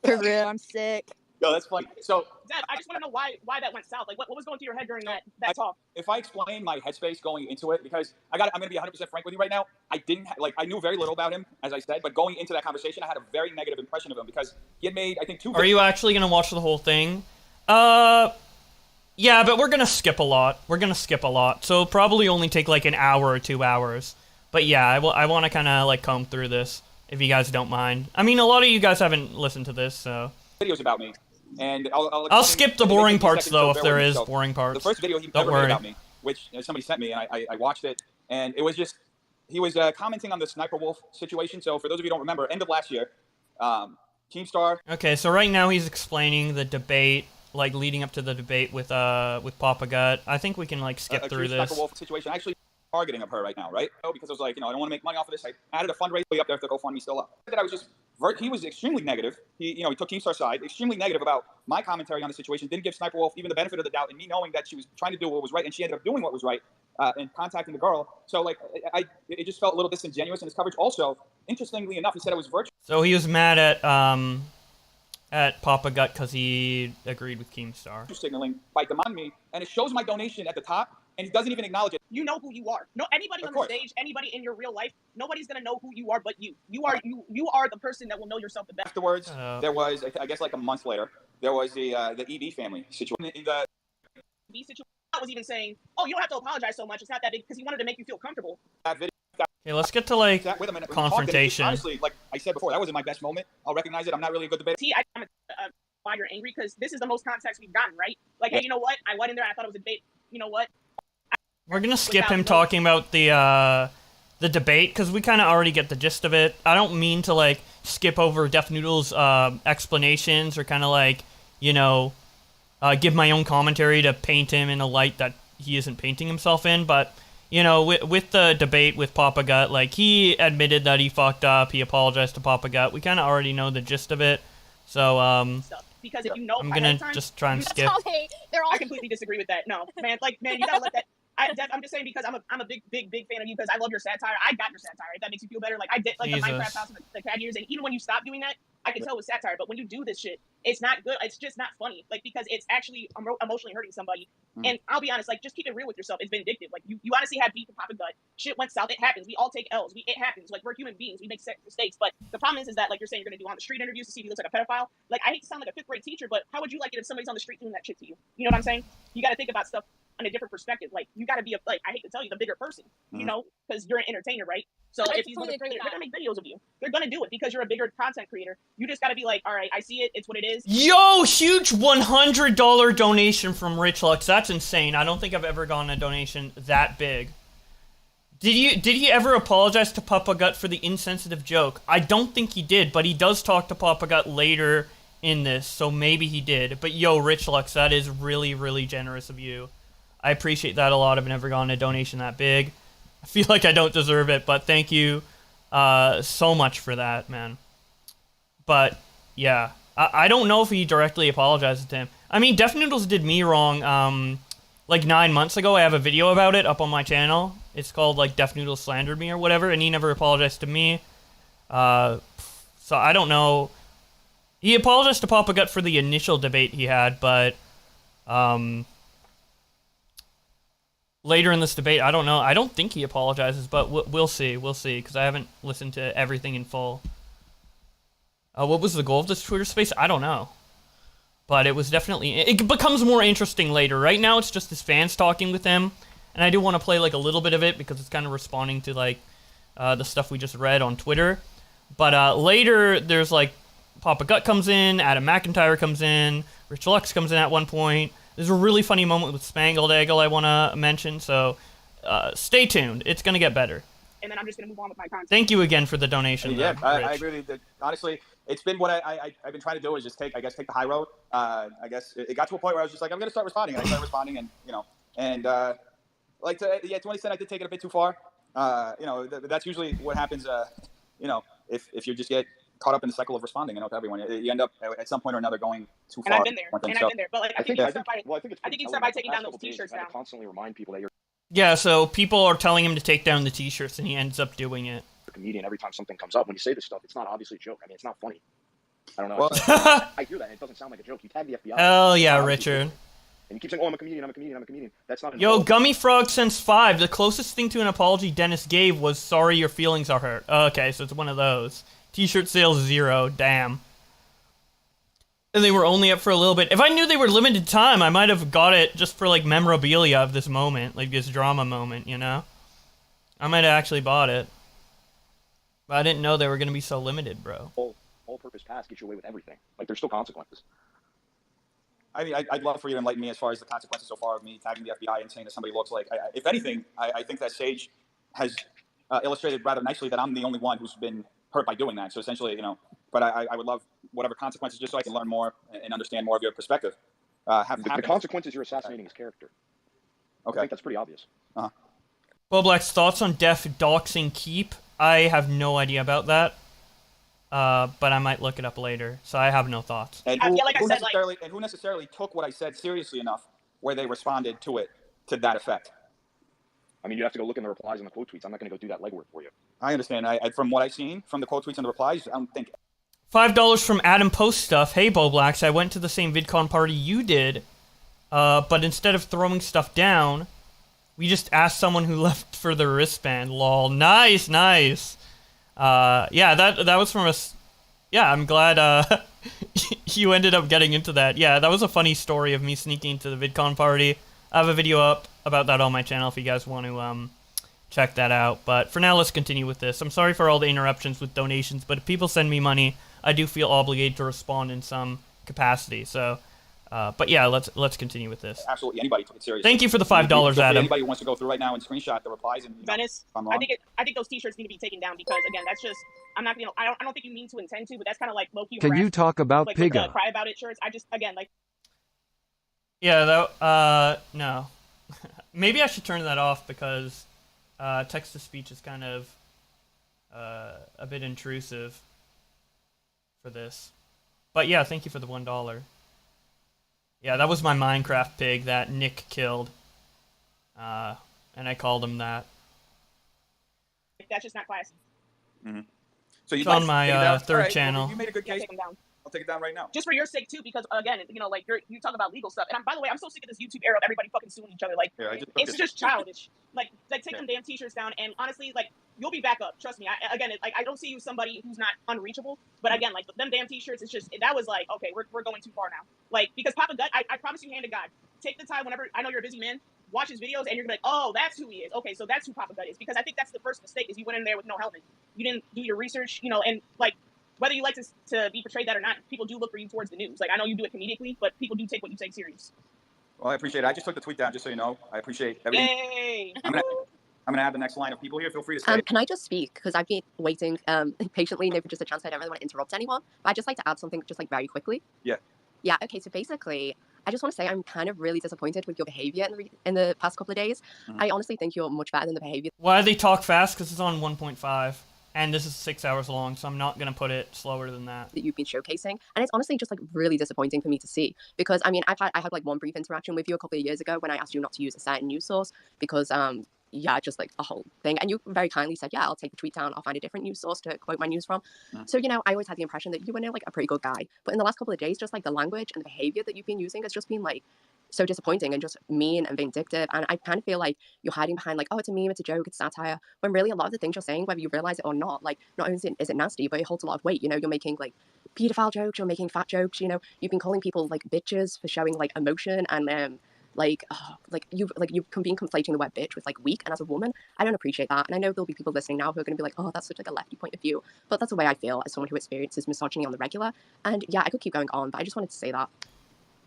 For real, I'm sick. Yo, that's funny. So, Deb, I just want to know why that went south. Like, what was going through your head during that talk? if I explain my headspace going into it, because I'm going to be 100% frank with you right now. I knew very little about him, as I said, but going into that conversation, I had a very negative impression of him because he had made, I think, 2 Are you actually going to watch the whole thing? Yeah, but we're going to skip a lot. So it'll probably only take like an hour or 2 hours. But yeah, I want to kind of like comb through this, if you guys don't mind. I mean, a lot of you guys haven't listened to this, so... videos about me. And I'll skip the boring parts, though, if there is boring parts. The first video he ever made about me, which somebody sent me, and I watched it, and it was just, he was commenting on the Sniper Wolf situation. So for those of you who don't remember, end of last year, Keemstar... Okay, so right now he's explaining the debate, like leading up to the debate with Papa Gut. I think we can like skip through this. Sniper Wolf situation, actually targeting of her right now, right? Because I was like, I don't want to make money off of this. I added a fundraiser up there if the GoFundMe still up. That I was just... He was extremely negative. He took Keemstar's side, extremely negative about my commentary on the situation. Didn't give Sniper Wolf even the benefit of the doubt, and me knowing that she was trying to do what was right, and she ended up doing what was right, and contacting the girl. So like, it just felt a little disingenuous in his coverage. Also, interestingly enough, he said it was virtual. So he was mad at Papa Gut because he agreed with Keemstar. Signaling by demanding me, and it shows my donation at the top. And he doesn't even acknowledge it. You know who you are. No, anybody on the stage, anybody in your real life, nobody's gonna know who you are but you. You are the person that will know yourself the best. Afterwards, there was, I guess, like a month later, there was the EB family situation. In the EB situation, I was even saying, "Oh, you don't have to apologize so much. It's not that big," because he wanted to make you feel comfortable. That video. Okay, let's get to like confrontation. Honestly, like I said before, that wasn't my best moment. I'll recognize it. I'm not really a good debater. I'm why you're angry because this is the most context we've gotten, right? Like, hey, you know what? I went in there. I thought it was a debate. You know what? We're gonna skip him talking about the debate because we kind of already get the gist of it. I don't mean to like skip over DefNoodles' explanations or kind of like give my own commentary to paint him in a light that he isn't painting himself in. But with the debate with Papa Gut, like he admitted that he fucked up. He apologized to Papa Gut. We kind of already know the gist of it. So because if you know, I'm gonna just try and skip. I completely disagree with that. No, man, you gotta let that. I'm just saying because I'm a big fan of you because I love your satire. I got your satire. If that makes you feel better, like I did, like the Minecraft house and the cat years, and even when you stop doing that, I can tell it was satire. But when you do this shit, it's not good. It's just not funny. Like because it's actually emotionally hurting somebody. Mm-hmm. And I'll be honest, like just keep it real with yourself. It's vindictive. Like you honestly have beef with Papa Gut. Shit went south. It happens. We all take L's. It happens. Like we're human beings. We make mistakes. But the problem is that like you're saying you're gonna do on the street interviews to see if he looks like a pedophile. Like I hate to sound like a 5th grade teacher, but how would you like it if somebody's on the street doing that shit to you? You know what I'm saying? You got to think about stuff on a different perspective. Like you got to be I hate to tell you, the bigger person, because you're an entertainer, right? So if he's they're gonna make videos of you. They're gonna do it because you're a bigger content creator. You just got to be like, all right, I see it. It's what it is. Yo, huge $100 donation from Rich Lux. That's insane. I don't think I've ever gotten a donation that big. Did he ever apologize to Papa Gut for the insensitive joke? I don't think he did, but he does talk to Papa Gut later in this, so maybe he did. But yo, Rich Lux, that is really, really generous of you. I appreciate that a lot. I've never gotten a donation that big. I feel like I don't deserve it, but thank you so much for that, man. But yeah, I don't know if he directly apologizes to him. I mean, DefNoodles did me wrong like 9 months ago. I have a video about it up on my channel. It's called like DefNoodles slandered me or whatever, and he never apologized to me. So I don't know. He apologized to Papa Gut for the initial debate he had, but later in this debate, I don't know. I don't think he apologizes, but we'll see. We'll see, because I haven't listened to everything in full. What was the goal of this Twitter space? I don't know. But it was definitely... It becomes more interesting later. Right now, it's just his fans talking with him. And I do want to play like a little bit of it, because it's kind of responding to like the stuff we just read on Twitter. But later, there's like... Papa Gut comes in, Adam McIntyre comes in, Rich Lux comes in at one point. There's a really funny moment with Spangled Eggle I want to mention, so stay tuned. It's going to get better. and then I'm just gonna move on with my content. Thank you again for the donation. Yeah, though, I Rich. agree with you. Honestly, it's been what I've been trying to do is just take the high road. I guess it got to a point where I was just like, I'm gonna start responding, and I started responding, and to an extent, I did take it a bit too far. That's usually what happens. If you just get caught up in the cycle of responding, to everyone, you end up at some point or another going too far. And I've been there. But like, I think you start by taking down those T-shirts down. Constantly remind people that you're Yeah, so people are telling him to take down the T-shirts, and he ends up doing it. a comedian. Every time something comes up, when you say this stuff, it's not obviously a joke. I mean, it's not funny. I don't know. Well, I hear that. It doesn't sound like a joke. You tag the FBI. Hell yeah, Richard. And you keep saying, "Oh, I'm a comedian. I'm a comedian. I'm a comedian." That's not. Yo, Gummy Frog since 5. The closest thing to an apology Dennis gave was "Sorry, your feelings are hurt." Okay, so it's one of those. T-shirt sales 0. Damn. And they were only up for a little bit. If I knew they were limited time, I might have got it just for like memorabilia of this moment, like this drama moment. I might have actually bought it, but I didn't know they were gonna be so limited, bro. All-purpose pass gets you away with everything. Like, there's still consequences. I mean, I'd love for you to enlighten me as far as the consequences so far of me tagging the FBI and saying that somebody looks like. If anything, I think that Sage has illustrated rather nicely that I'm the only one who's been hurt by doing that. So essentially, but I would love whatever consequences just so I can learn more and understand more of your perspective. The consequences you're assassinating his character. Okay. I think that's pretty obvious. Boblack's thoughts on Def doxing Keep? I have no idea about that. But I might look it up later, so I have no thoughts. And who necessarily took what I said seriously enough where they responded to it to that effect? I mean, you have to go look in the replies and the quote tweets. I'm not going to go do that legwork for you. I understand. From what I've seen from the quote tweets and the replies, I don't think. $5 from Adam Post Stuff. Hey, Boblacks, I went to the same VidCon party you did, but instead of throwing stuff down, we just asked someone who left for the wristband. Lol. Nice. Yeah, that was from us. Yeah, I'm glad you ended up getting into that. Yeah, that was a funny story of me sneaking into the VidCon party. I have a video up about that on my channel if you guys want to check that out. But for now, let's continue with this. I'm sorry for all the interruptions with donations, but if people send me money, I do feel obligated to respond in some capacity. So, but yeah, let's continue with this. Absolutely, anybody took it seriously. Thank you for the $5, Adam. Anybody who wants to go through right now and screenshot the replies and Venice, I think those T-shirts need to be taken down because again, that's just I'm not I don't think you mean to intend to, but that's kind of like low key. Can you talk about like, Piga? Cry about it shirts. I just again like. Yeah, that no. Maybe I should turn that off because text to speech is kind of a bit intrusive for this. But yeah, thank you for the $1. Yeah, that was my Minecraft pig that Nick killed. And I called him that. That's just not classy. Mm-hmm. So it's on my third channel. You made a good case. Take him down. I'll take it down right now. Just for your sake too, because again, like you talk about legal stuff, and by the way, I'm so sick of this YouTube era of everybody fucking suing each other. Like, it's just childish. Like take them damn T-shirts down, and honestly, like you'll be back up. Trust me. I don't see you as somebody who's not unreachable, but again, like them damn T-shirts, it's just that was like okay, we're going too far now. Like because Papa Gut, I promise you, hand to God, take the time whenever I know you're a busy man. Watch his videos and you're gonna be like, oh, that's who he is. Okay, so that's who Papa Gut is. Because I think that's the first mistake is you went in there with no helmet. You didn't do your research, and like whether you like to be portrayed that or not, people do look for you towards the news. Like I know you do it comedically, but people do take what you say serious. Well, I appreciate it. I just took the tweet down just so you know. I appreciate everything. Yay! I'm gonna add the next line of people here. Feel free to stay. Can I just speak? Because I've been waiting patiently, never just a chance. I don't really want to interrupt anyone. But I'd just like to add something just like very quickly. Yeah. Yeah, okay, so basically, I just want to say I'm kind of really disappointed with your behavior in the past couple of days. Mm-hmm. I honestly think you're much better than the behavior. Why do they talk fast? Because it's on 1.5. And this is 6 hours long, so I'm not going to put it slower than that. That you've been showcasing. And it's honestly just like really disappointing for me to see. Because, I mean, I had like one brief interaction with you a couple of years ago when I asked you not to use a certain news source because, yeah, just like the whole thing. And you very kindly said, yeah, I'll take the tweet down. I'll find a different news source to quote my news from. Mm. So, I always had the impression that you were like a pretty good guy. But in the last couple of days, just like the language and the behavior that you've been using has just been like so disappointing and just mean and vindictive. And I kind of feel like you're hiding behind like, oh, it's a meme, it's a joke, it's satire. When really a lot of the things you're saying, whether you realize it or not, like not only is it nasty, but it holds a lot of weight. You're making like pedophile jokes, you're making fat jokes, you've been calling people like bitches for showing like emotion and you've been conflating the word bitch with like weak, and as a woman I don't appreciate that. And I know there'll be people listening now who are going to be like, oh, that's such like a lefty point of view, but that's the way I feel as someone who experiences misogyny on the regular. And yeah, I could keep going on, but I just wanted to say that.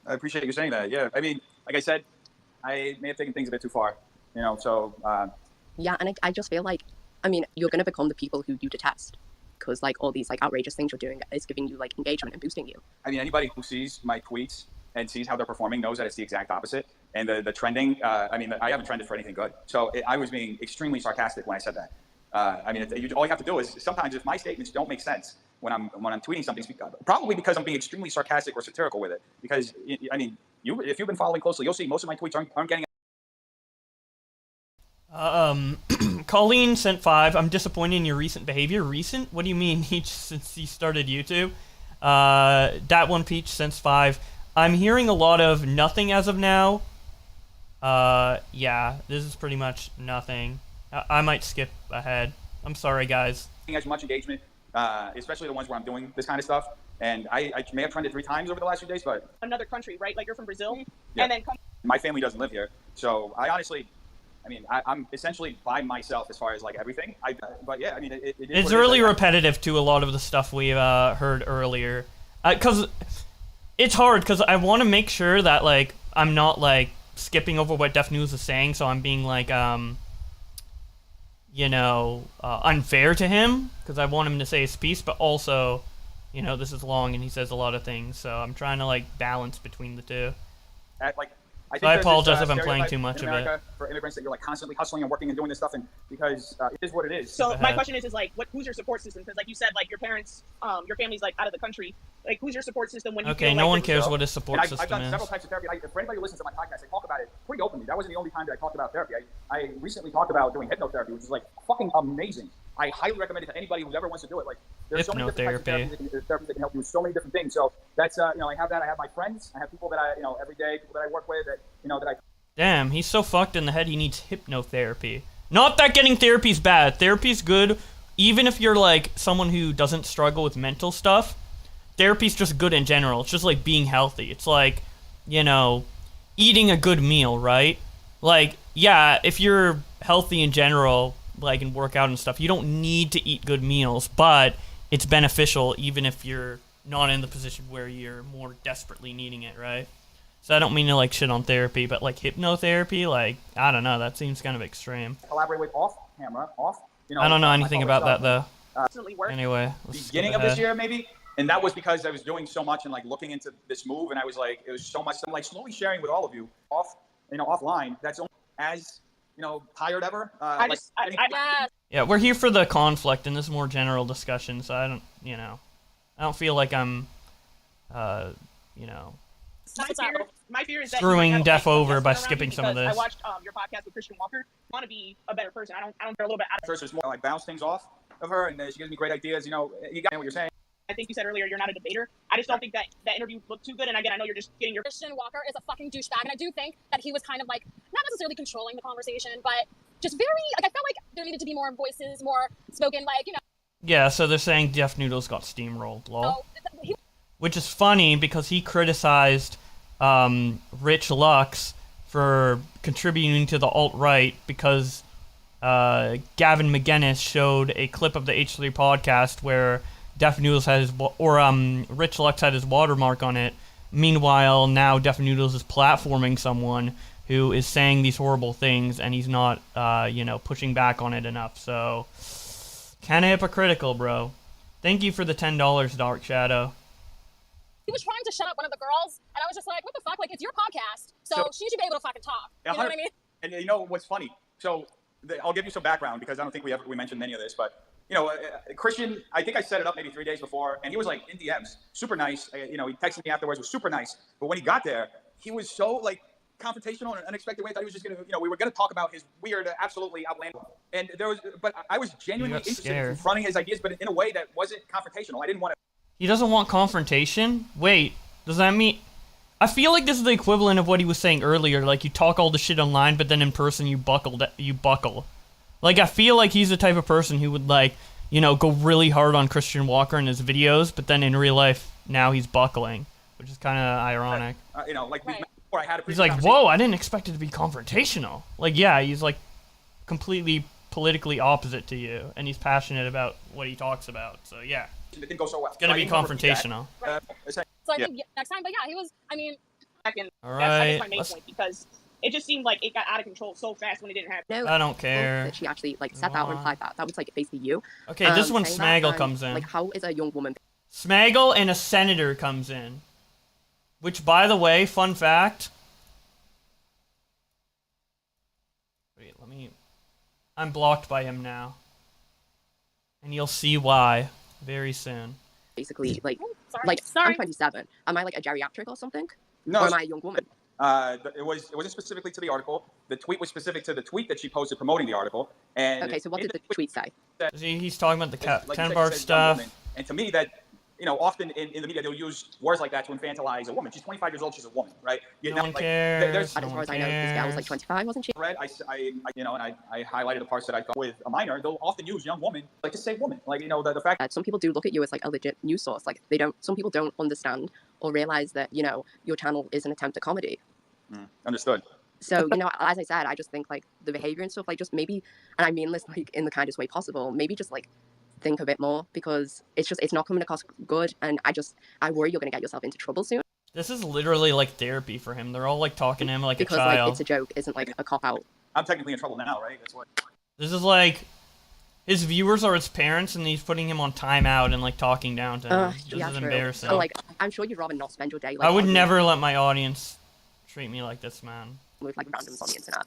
I appreciate you saying that. Yeah, I mean, like I said, I may have taken things a bit too far, so yeah, and I just feel like I mean, you're going to become the people who you detest, because like all these like outrageous things you're doing is giving you like engagement and boosting you. I mean, anybody who sees my tweets and sees how they're performing knows that it's the exact opposite. And the trending, I mean, I haven't trended for anything good. So I was being extremely sarcastic when I said that. I mean, all you have to do is sometimes if my statements don't make sense when I'm tweeting something, probably because I'm being extremely sarcastic or satirical with it. Because I mean, if you've been following closely, you'll see most of my tweets aren't getting. Colleen sent 5. I'm disappointed in your recent behavior. Recent? What do you mean? Since he started YouTube. Dat One Peach sent 5. I'm hearing a lot of nothing as of now. Yeah, this is pretty much nothing. I might skip ahead. I'm sorry, guys. As much engagement, especially the ones where I'm doing this kind of stuff. And I may have trended 3 times over the last few days, but Another country, right? Like you're from Brazil, yeah. and then My family doesn't live here, so I honestly, I mean, I'm essentially by myself as far as like everything. But yeah, I mean, it's really repetitive to a lot of the stuff we heard earlier, because it's hard because I want to make sure that like I'm not like skipping over what DefNoodles is saying, so I'm being like you know, unfair to him because I want him to say his piece, but also, you know, this is long and he says a lot of things, so I'm trying to like balance between the two. I apologize if I'm playing too much of it. For immigrants, that you're like constantly hustling and working and doing this stuff, and because it is what it is. So my question is like, who's your support system? Because like you said, like your parents, your family's like out of the country. Like, who's your support system when you feel no like one cares what his support system is. I've done several types of therapy. For anybody who listens to my podcast, I talk about it pretty openly. That wasn't the only time that I talked about therapy. I recently talked about doing hypnotherapy, which is like fucking amazing. I highly recommend it to anybody who ever wants to do it. Like, there's so many different types of therapy that can help you with so many different things. So that's you know, I have that. I have my friends. I have people that I every day, people that I work with that that I. Damn, he's so fucked in the head he needs hypnotherapy. Not that getting therapy's bad. Therapy's good, even if you're like someone who doesn't struggle with mental stuff. Therapy's just good in general. It's just like being healthy. It's like, you know, eating a good meal, right? Like, yeah, if you're healthy in general, like and work out and stuff, you don't need to eat good meals, but it's beneficial even if you're not in the position where you're more desperately needing it, right? So I don't mean to like shit on therapy, but like hypnotherapy, like, I don't know, that seems kind of extreme. Collaborate with off camera, I don't know anything about that though. Anyway, beginning of this year maybe, and that was because I was doing so much and like looking into this move, and I was like, it was so much. I'm like slowly sharing with all of you offline. That's only as tired ever. Yeah, we're here for the conflict, and this is more general discussion. So I don't feel like I'm, My fear is that screwing Def over by skipping some of this. I watched your podcast with Christian Walker. I want to be a better person. I don't care a little bit. First, it's more like bounce things off of her, and she gives me great ideas. You got what you're saying. I think you said earlier you're not a debater. I just don't think that interview looked too good. And again, I know you're just getting your. Christian Walker is a fucking douchebag, and I do think that he was kind of like not necessarily controlling the conversation, but just very like I felt like there needed to be more voices, more spoken, like Yeah, so they're saying DefNoodles got steamrolled, lol. Which is funny because he criticized Rich Lux for contributing to the alt-right because Gavin McGinnis showed a clip of the H3 podcast where DefNoodles had his, Rich Lux had his watermark on it. Meanwhile, now DefNoodles is platforming someone who is saying these horrible things, and he's not, pushing back on it enough. So, kind of hypocritical, bro. Thank you for the $10, Dark Shadow. He was trying to shut up one of the girls, and I was just like, what the fuck? Like, it's your podcast, so she should be able to fucking talk. You know what I mean? And you know what's funfunny? So, I'll give you some background, because I don't think we mentioned any of this, but, Christian, I think I set it up maybe 3 days before, and he was like in DMs, super nice. He texted me afterwards, was super nice. But when he got there, he was so like confrontational in an unexpected way. I thought he was just gonna, we were gonna talk about his weird, absolutely outlandish. And but I was genuinely interested in confronting his ideas, but in a way that wasn't confrontational. I didn't want to. He doesn't want confrontation? Wait, does that mean? I feel like this is the equivalent of what he was saying earlier. Like, you talk all the shit online, but then in person you buckle. Like, I feel like he's the type of person who would, like, go really hard on Christian Walker in his videos, but then in real life, now he's buckling, which is kind of ironic. Before I had a he's like, whoa, I didn't expect it to be confrontational. Like, yeah, he's, like, completely politically opposite to you, and he's passionate about what he talks about, so yeah. It didn't go so well. It's going to be confrontational. So I think next time, but yeah, he was, All right. That's my main point, because it just seemed like it got out of control so fast when it didn't happen. No, I don't care. that she actually like said that or implied that. That was like basically you. Okay, this is when saying that, Smaggle and, comes in. Like, how is a young woman? Smaggle and a senator comes in. Which, by the way, fun fact. Wait, I'm blocked by him now. And you'll see why very soon. Basically, like, Sorry. I'm 27. Am I like a geriatric or something? No. Or am I a young woman? It wasn't specifically to the article. The tweet was specific to the tweet that she posted promoting the article. And Okay, so what did the tweet say? See, he's talking about the like 10 you said, bar she said young stuff. woman. And to me, that, you know, often in the media they'll use words like that to infantilize a woman. She's 25 years old. She's a woman, right? No one cares. There's, As far as I know, this gal was like 25, wasn't she? read, you know, and I highlighted the parts that I thought with a minor, they'll often use young woman, like to say woman. Like, you know, the fact Some people do look at you as like a legit news source. Like some people don't understand or realize that, you know, your channel is an attempt at comedy. Understood. So, you know, as I said, I just think like the behavior and stuff, like just maybe, and I mean this like in the kindest way possible, maybe just like think a bit more, because it's not coming across good, and I worry you're going to get yourself into trouble soon. This is literally like therapy for him. They're all like talking to him like because, a child. Like, it's a joke, isn't like a cop out. I'm technically in trouble now, right? That's what. This is like his viewers are his parents, and he's putting him on timeout and like talking down to him. This yeah, is true. embarrassing. So like, I'm sure you'd rather not spend your day. Like, I would never let my audience treat me like this, man. With like randoms on the internet.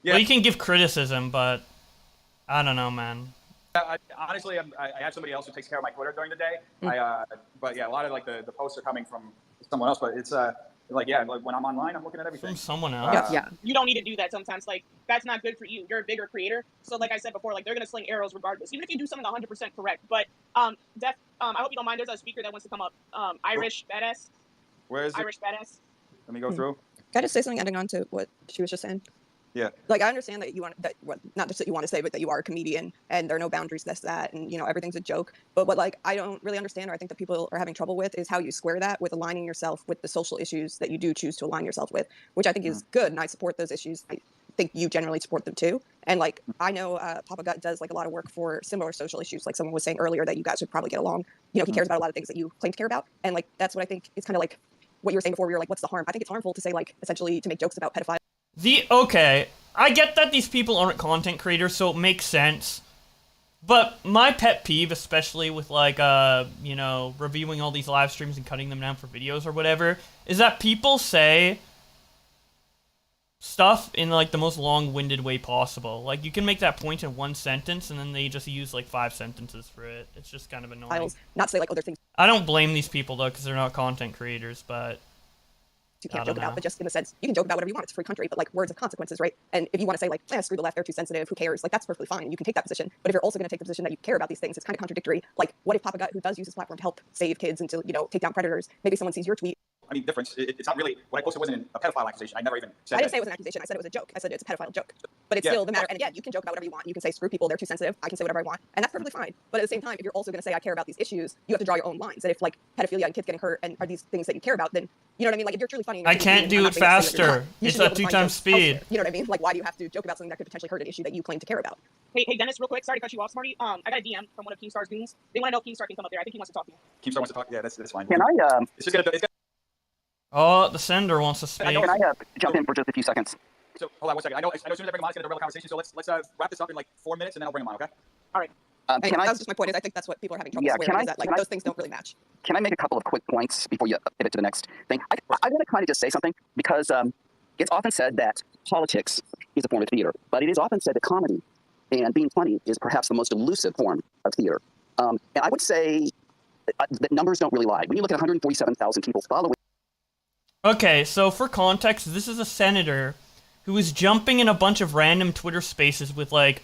Yeah. Well, you can give criticism, but I don't know, man. Honestly, I have somebody else who takes care of my Twitter during the day. But yeah, a lot of like the posts are coming from someone else. But it's like when I'm online, I'm looking at everything. From someone else. Yeah. You don't need to do that sometimes. Like, that's not good for you. You're a bigger creator. So like I said before, like they're gonna sling arrows regardless, even if you do something 100% correct. But I hope you don't mind. There's a speaker that wants to come up. Irish Badass. Where is it? Irish Badass. Let me go through. Can I just say something adding on to what she was just saying? Yeah. Like, I understand that not just that you want to say, but that you are a comedian and there are no boundaries, this, that, and, you know, everything's a joke. But what, like, I don't really understand, or I think that people are having trouble with, is how you square that with aligning yourself with the social issues that you do choose to align yourself with, which I think is good, and I support those issues. I think you generally support them too. And, like, I know Papa Gut does, like, a lot of work for similar social issues. Like someone was saying earlier that you guys would probably get along. You know, he cares about a lot of things that you claim to care about. And, like, that's what I think is kind of like what you were saying before, where you're like, what's the harm? I think it's harmful to say, like, essentially to make jokes about pedophiles. Okay, I get that these people aren't content creators, so it makes sense. But my pet peeve, especially with like, you know, reviewing all these live streams and cutting them down for videos or whatever, is that people say stuff in like the most long-winded way possible. Like, you can make that point in one sentence, and then they just use like 5 sentences for it. It's just kind of annoying. Not to say like other things I don't blame these people though, because they're not content creators, but you can't joke about, but just in the sense, you can joke about whatever you want. It's a free country, but like words have consequences, right? And if you want to say like, screw the left, they're too sensitive, who cares? Like, that's perfectly fine. You can take that position. But if you're also going to take the position that you care about these things, it's kind of contradictory. Like, what if Papa Gut, who does use his platform to help save kids and to, you know, take down predators, maybe someone sees your tweet. I mean, difference. It's not really what I posted wasn't a pedophile accusation. I never even said. I didn't say it was an accusation. I said it was a joke. I said it's a pedophile joke. But it's still the matter. And again, you can joke about whatever you want. You can say screw people, they're too sensitive. I can say whatever I want, and that's perfectly fine. But at the same time, if you're also going to say I care about these issues, you have to draw your own lines. And if like pedophilia and kids getting hurt and are these things that you care about, then you know what I mean. Like, if you're truly funny, and I can't do it faster. It's at 2 times speed. You know what I mean? Like, why do you have to joke about something that could potentially hurt an issue that you claim to care about? Hey Dennis, real quick. Sorry to cut you off, Smarty. I got a DM from one of Keemstar's goons. They want to know if Keemstar can come up there. I think he wants to talk to you. Keemstar wants to talk. Yeah, that's fine. Can I It's just gonna. Oh, the sender wants to speak. can I jump in for just a few seconds? So hold on 1 second. I know as soon as I bring him on, it's gonna derail the conversation. So let's wrap this up in like 4 minutes, and then I'll bring him on. Okay. All right. That was just my point. Is I think that's what people are having trouble squaring. Is that like those things don't really match. Can I make a couple of quick points before you pivot to the next thing? I want to kind of just say something because it's often said that politics is a form of theater, but it is often said that comedy and being funny is perhaps the most elusive form of theater. And I would say that numbers don't really lie. When you look at 147,000 people following. Okay, so for context, this is a senator who is jumping in a bunch of random Twitter spaces with like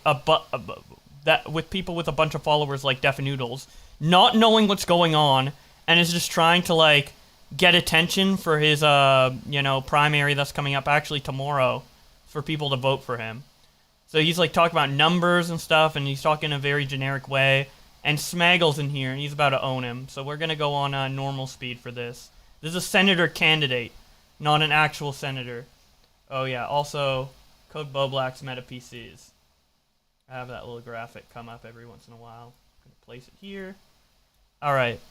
with people with a bunch of followers like DefNoodles, not knowing what's going on, and is just trying to like get attention for his you know, primary that's coming up actually tomorrow for people to vote for him. So he's like talking about numbers and stuff, and he's talking in a very generic way. And Smaggle's in here, and he's about to own him. So we're gonna go on normal speed for this. This is a senator candidate, not an actual senator. Oh yeah, also, Code Boblack's meta PCs. I have that little graphic come up every once in a while. I'm gonna place it here. Alright.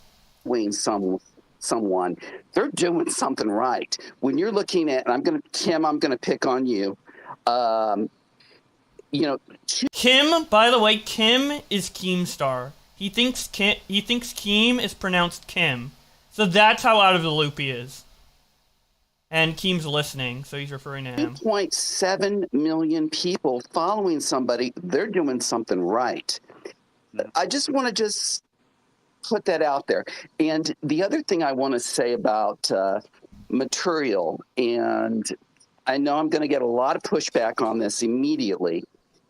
Some someone, they're doing something right. When you're looking at, and I'm going to pick on you. Kim, by the way, Kim is Keemstar. He thinks Keem is pronounced Kim. So that's how out of the loop he is. And Keem's listening, so he's referring to him. 2.7 million people following somebody, they're doing something right. I just want to put that out there. And the other thing I want to say about material, and I know I'm going to get a lot of pushback on this immediately,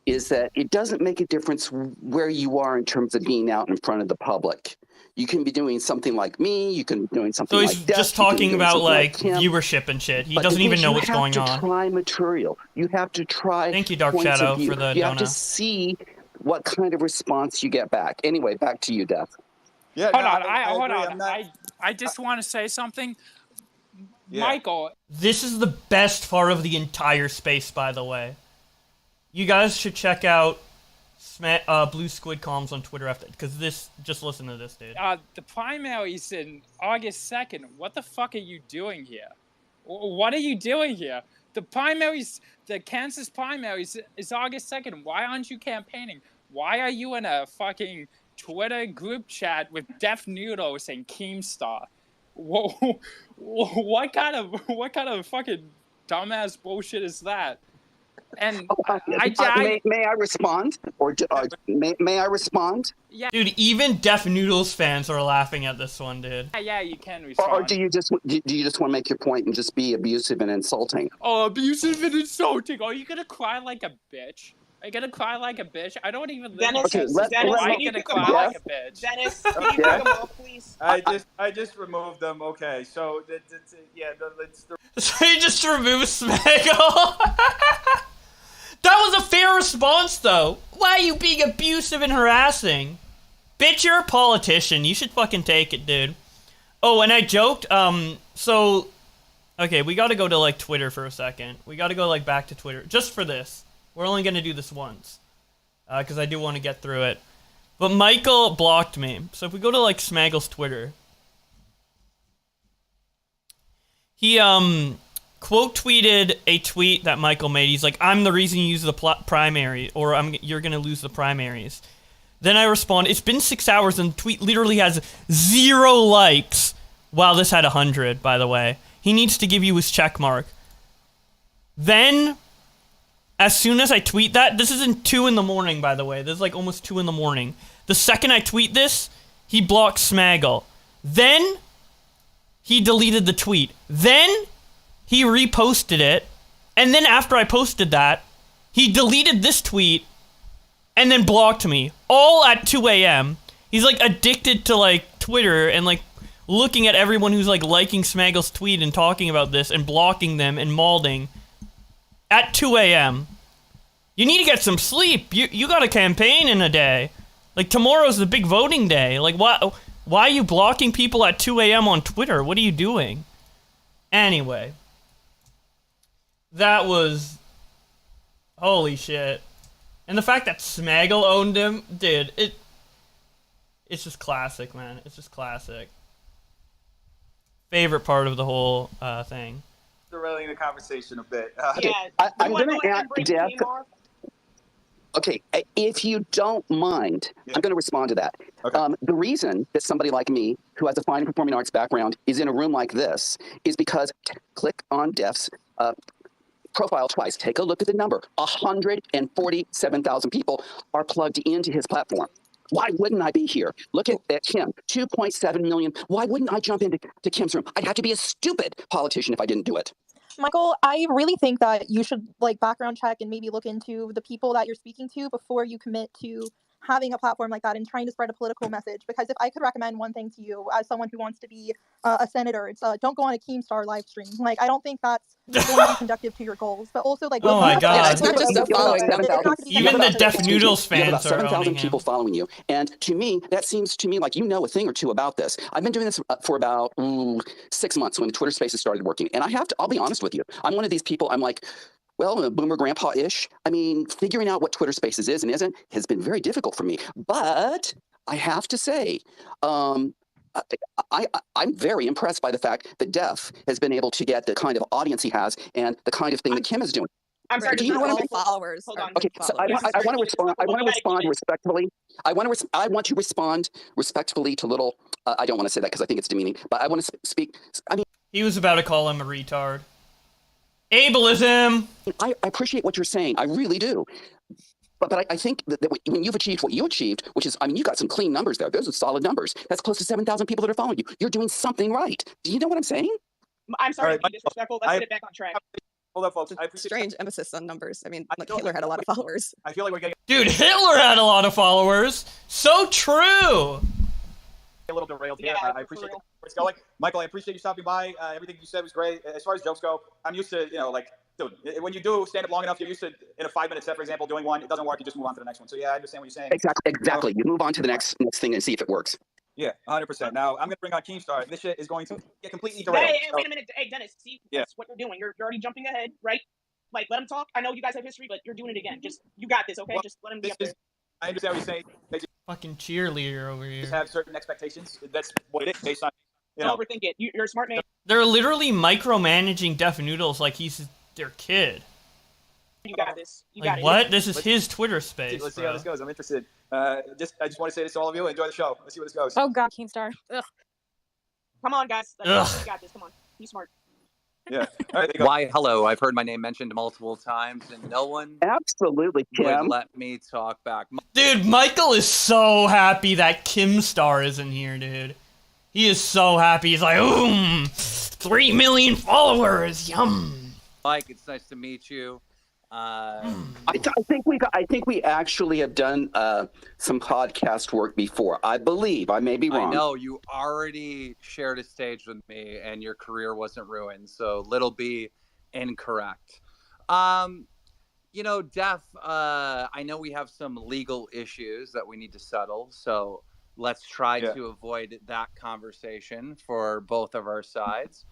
is that it doesn't make a difference where you are in terms of being out in front of the public. You can be doing something like me. You can be doing something like So he's just talking about like viewership and shit. He doesn't even know what's going on. You have to try material. You have to try. Thank you, Dark Shadow, for the donut. You have to see what kind of response you get back. Anyway, back to you, Def. Yeah, hold on. I just want to say something. Yeah. Michael. This is the best part of the entire space, by the way. You guys should check out Blue Squid Comms on Twitter after, because just listen to this, dude. The primaries in August 2nd. What the fuck are you doing here? What are you doing here? The primaries, the Kansas primaries is August 2nd. Why aren't you campaigning? Why are you in a fucking Twitter group chat with DefNoodles and Keemstar? What kind of fucking dumbass bullshit is that? And may I respond? Or may I respond? Yeah. Dude, even DefNoodles fans are laughing at this one, dude. Yeah, you can respond. Or do you just want to make your point and just be abusive and insulting? Oh, abusive and insulting. Are you gonna cry like a bitch? Are you gonna cry like a bitch? I don't even live in Texas. Why are you gonna cry like a bitch? Dennis, can you pick them up, please? I just removed them. Okay, so So you just removed Smaggle? That was a fair response, though. Why are you being abusive and harassing? Bitch, you're a politician. You should fucking take it, dude. Oh, and I joked, so... Okay, we gotta go to, like, Twitter for a second. We gotta go, like, back to Twitter. Just for this. We're only gonna do this once. Because I do want to get through it. But Michael blocked me. So if we go to, like, Smaggle's Twitter... He, quote tweeted a tweet that Michael made. He's like, I'm the reason you use the primary, or you're gonna lose the primaries. Then I respond, it's been 6 hours and the tweet literally has 0 likes. Wow, this had 100, by the way. He needs to give you his check mark. Then, as soon as I tweet that, this is in 2 in the morning, by the way. This is like almost 2 in the morning. The second I tweet this, he blocks Smaggle. Then, he deleted the tweet. Then, he reposted it, and then after I posted that, he deleted this tweet, and then blocked me, all at 2 a.m. He's, like, addicted to, like, Twitter, and, like, looking at everyone who's, like, liking Smaggle's tweet and talking about this, and blocking them, and malding, at 2 a.m. You need to get some sleep. You got a campaign in a day. Like, tomorrow's the big voting day. Like, why are you blocking people at 2 a.m. on Twitter? What are you doing? Anyway. That was... Holy shit. And the fact that Smaggle owned him, dude, it's just classic, man. It's just classic. Favorite part of the whole thing. Derailing the conversation a bit. I'm going to add, Def. Okay, if you don't mind, I'm going to respond to that. Okay. The reason that somebody like me, who has a fine performing arts background, is in a room like this is because click on Def's profile twice. Take a look at the number. 147,000 people are plugged into his platform. Why wouldn't I be here? Look at Kim, 2.7 million. Why wouldn't I jump into Kim's room? I'd have to be a stupid politician if I didn't do it. Michael, I really think that you should background check and maybe look into the people that you're speaking to before you commit to having a platform like that and trying to spread a political message. Because if I could recommend one thing to you as someone who wants to be a senator, it's don't go on a Keemstar live stream. Like, I don't think that's going to be conductive to your goals. But also, like, oh my god, it's not just following them. Even the DefNoodles fans about 7,000 are people following you, and to me, that seems to me like you know a thing or two about this. I've been doing this for about 6 months when the Twitter Spaces started working, and I'll be honest with you. I'm one of these people. I'm like, well, boomer grandpa-ish. I mean, figuring out what Twitter Spaces is and isn't has been very difficult for me. But I have to say, I'm very impressed by the fact that Def has been able to get the kind of audience he has and the kind of thing that Kim is doing. I'm sorry. Do you know what I mean? Followers. Hold on. Okay, so I want to respond. I want to respond respectfully. I want to respond respectfully to little. I don't want to say that because I think it's demeaning. But I want to speak. I mean, he was about to call him a retard. Ableism. I appreciate what you're saying. I really do. But I think that when you've achieved what you achieved, which is, I mean, you got some clean numbers there. Those are solid numbers. That's close to 7,000 people that are following you. You're doing something right. Do you know what I'm saying? I'm sorry to be disrespectful. Let's get it back on track. Hold up, folks. Strange emphasis on numbers. I mean, like Hitler had a lot of followers. I feel like we're getting Dude, Hitler had a lot of followers. So true. a little derailed here. I appreciate where it's going. Michael, I appreciate you stopping by. Everything you said was great. As far as jokes go, I'm used to, like, dude, when you do stand up long enough, you're used to, in a 5-minute set, for example, doing one. It doesn't work. You just move on to the next one. So, yeah, I understand what you're saying. Exactly. You move on to the next thing and see if it works. Yeah, 100%. Now, I'm going to bring on Keemstar. This shit is going to get completely derailed. Hey, wait a minute. Hey, Dennis, see, that's what you're doing. You're already jumping ahead, right? Like, let him talk. I know you guys have history, but you're doing it again. Just, you got this, okay? Just let him be up there. I understand what you're saying. Fucking cheerleader over here. Just have certain expectations. That's what it is based on, Don't overthink it. You're a smart man. They're literally micromanaging DefNoodles like he's their kid. You got this. You like, got what? it. This is his Twitter space. Let's see how this goes. I'm interested. I just want to say this to all of you. Enjoy the show. Let's see where this goes. Oh, God, Keemstar. Ugh. Come on, guys. You got this. Come on. Be smart. Yeah. All right, Why, hello. I've heard my name mentioned multiple times, and no one absolutely would let me talk back. Dude, Michael is so happy that Keemstar isn't here, dude. He is so happy. He's like, 3 million followers. Yum. Mike, it's nice to meet you. I think we actually have done some podcast work before. I believe. I may be wrong. I know you already shared a stage with me, and your career wasn't ruined. So little B, incorrect. Def. I know we have some legal issues that we need to settle. So let's try to avoid that conversation for both of our sides.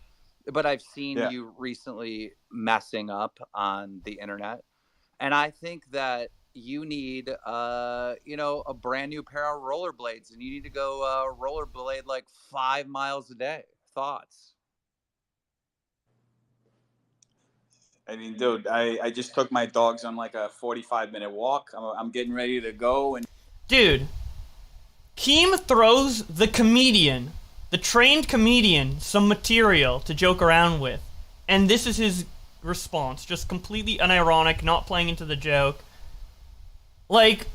But I've seen you recently messing up on the internet. And I think that you need, a brand new pair of rollerblades. And you need to go rollerblade like 5 miles a day. Thoughts? I mean, dude, I just took my dogs on like a 45-minute walk. I'm getting ready to go. And dude, Keem throws the comedian, the trained comedian, some material to joke around with. And this is his response. Just completely unironic, not playing into the joke. Like,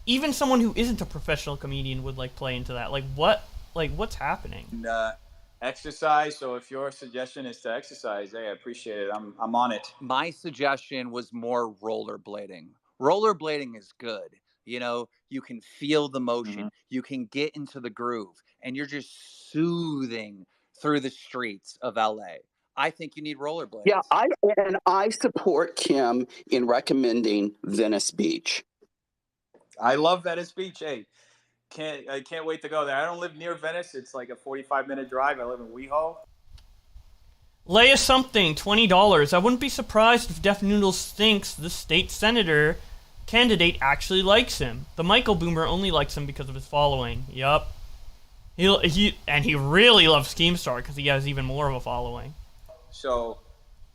even someone who isn't a professional comedian would, like, play into that. Like, what's happening? Exercise. So if your suggestion is to exercise, hey, I appreciate it. I'm on it. My suggestion was more rollerblading. Rollerblading is good. You can feel the motion. You can get into the groove. And you're just soothing through the streets of LA. I think you need rollerblades. Yeah, I support Kim in recommending Venice Beach. I love Venice Beach. Hey, I can't wait to go there. I don't live near Venice. It's like a 45-minute drive. I live in WeHo. Leia something, $20. I wouldn't be surprised if DefNoodles thinks the state senator candidate actually likes him. The Michael Boomer only likes him because of his following. Yup. He really loves Keemstar because he has even more of a following. So,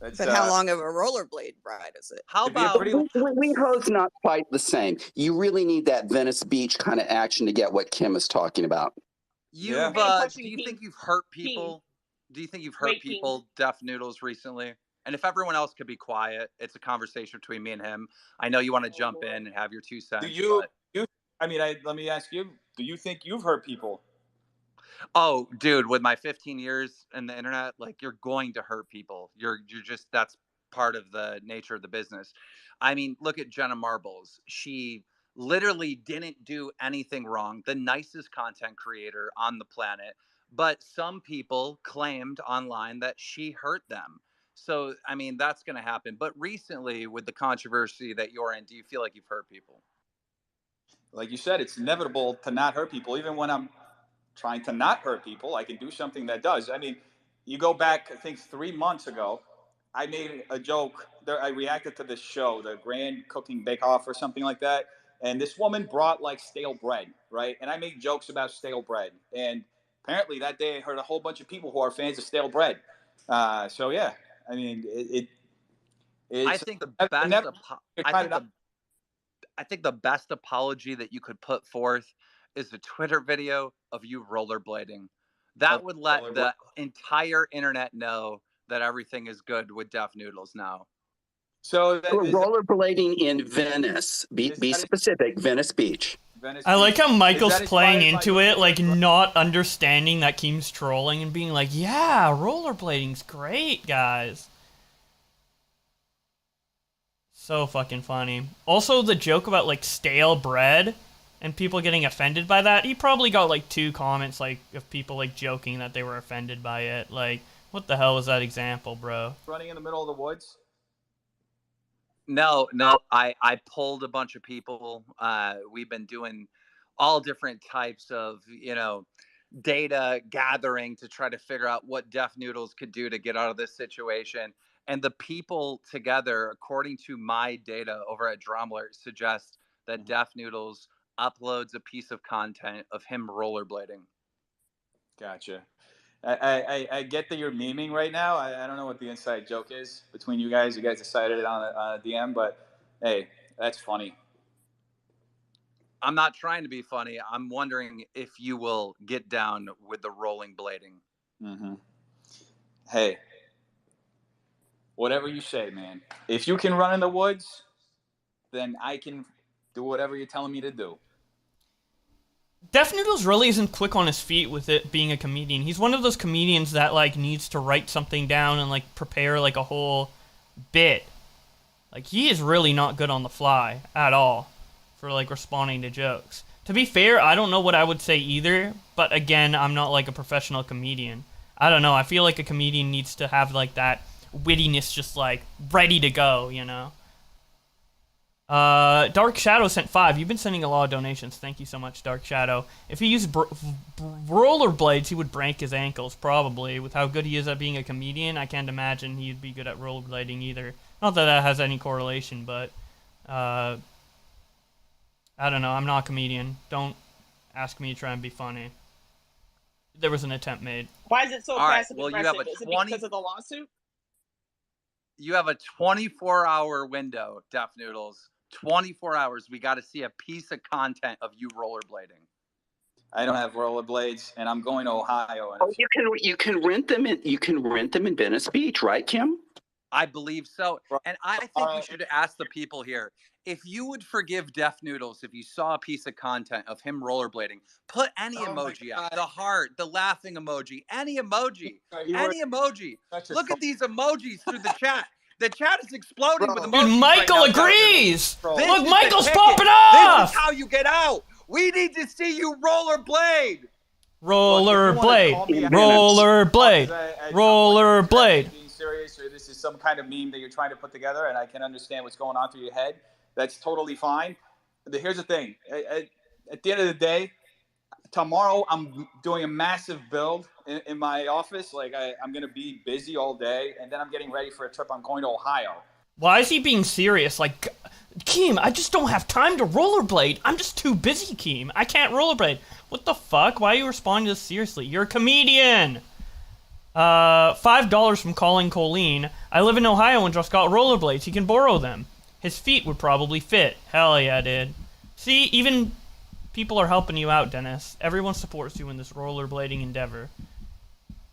but how long of a rollerblade ride is it? How about WeHo's not quite the same. You really need that Venice Beach kind of action to get what Kim is talking about. Do you think you've hurt people? Do you think you've hurt people, DefNoodles, recently? And if everyone else could be quiet, it's a conversation between me and him. I know you want to jump in and have your 2 cents. Let me ask you, do you think you've hurt people? Oh, dude, with my 15 years in the internet, like, you're going to hurt people. You're just, that's part of the nature of the business. I mean, look at Jenna Marbles. She literally didn't do anything wrong. The nicest content creator on the planet. But some people claimed online that she hurt them. So, I mean, that's going to happen. But recently, with the controversy that you're in, do you feel like you've hurt people? Like you said, it's inevitable to not hurt people. Even when I'm trying to not hurt people, I can do something that does. I mean, you go back, I think 3 months ago, I made a joke. I reacted to this show, the Grand Cooking Bake Off or something like that. And this woman brought like stale bread, right? And I made jokes about stale bread. And apparently that day I heard a whole bunch of people who are fans of stale bread. So yeah, I mean, I think the best. I think the best apology that you could put forth is a Twitter video of you rollerblading. That would let the entire internet know that everything is good with DefNoodles now. So rollerblading in Venice. Be specific. Venice Beach. I like how Michael's playing into it, like not understanding that Keem's trolling and being like, yeah, rollerblading's great, guys. So fucking funny. Also, the joke about, like, stale bread and people getting offended by that, he probably got, like, 2 comments, like, of people, like, joking that they were offended by it. Like, what the hell was that example, bro? Running in the middle of the woods? No, I pulled a bunch of people. We've been doing all different types of, data gathering to try to figure out what DefNoodles could do to get out of this situation. And the people together, according to my data over at Drumler, suggest that DefNoodles uploads a piece of content of him rollerblading. Gotcha. I get that you're memeing right now. I don't know what the inside joke is between you guys. You guys decided it on a DM, but hey, that's funny. I'm not trying to be funny. I'm wondering if you will get down with the rolling blading. Mm-hmm. Hey, whatever you say, man. If you can run in the woods, then I can do whatever you're telling me to do. DefNoodles really isn't quick on his feet with it being a comedian. He's one of those comedians that, like, needs to write something down and, like, prepare, like, a whole bit. Like, he is really not good on the fly at all for, like, responding to jokes. To be fair, I don't know what I would say either, but again, I'm not, like, a professional comedian. I don't know, I feel like a comedian needs to have, like, that wittiness just, like, ready to go, you know? Dark Shadow sent 5. You've been sending a lot of donations. Thank you so much, Dark Shadow. If he used rollerblades, he would break his ankles, probably. With how good he is at being a comedian, I can't imagine he'd be good at rollerblading either. Not that that has any correlation, but, I don't know. I'm not a comedian. Don't ask me to try and be funny. There was an attempt made. Why is it so passive aggressive? You have Is it because of the lawsuit? You have a 24-hour window, DefNoodles. 24 hours. We got to see a piece of content of you rollerblading. I don't have rollerblades, and I'm going to Ohio. And you can rent them in Venice Beach, right, Kim? I believe so. And I think you should ask the people here, if you would forgive DefNoodles if you saw a piece of content of him rollerblading, put any emoji out. The heart, the laughing emoji, any emoji. Any emoji. Look at these emojis through the chat. The chat is exploding with emojis. Dude, Michael right now, agrees! Look, This Michael's is the popping ticket. off! This is how you get out. We need to see you rollerblade. Rollerblade. Rollerblade. Rollerblade. Being serious, or this is some kind of meme that you're trying to put together, and I can understand what's going on through your head. That's totally fine. But here's the thing. At the end of the day, tomorrow I'm doing a massive build in my office. Like, I'm going to be busy all day, and then I'm getting ready for a trip. I'm going to Ohio. Why is he being serious? Like, Keem, I just don't have time to rollerblade. I'm just too busy, Keem. I can't rollerblade. What the fuck? Why are you responding to this seriously? You're a comedian. $5 from Colin Colleen. I live in Ohio and just got rollerblades. He can borrow them. His feet would probably fit. Hell yeah, dude. See, even people are helping you out, Dennis. Everyone supports you in this rollerblading endeavor.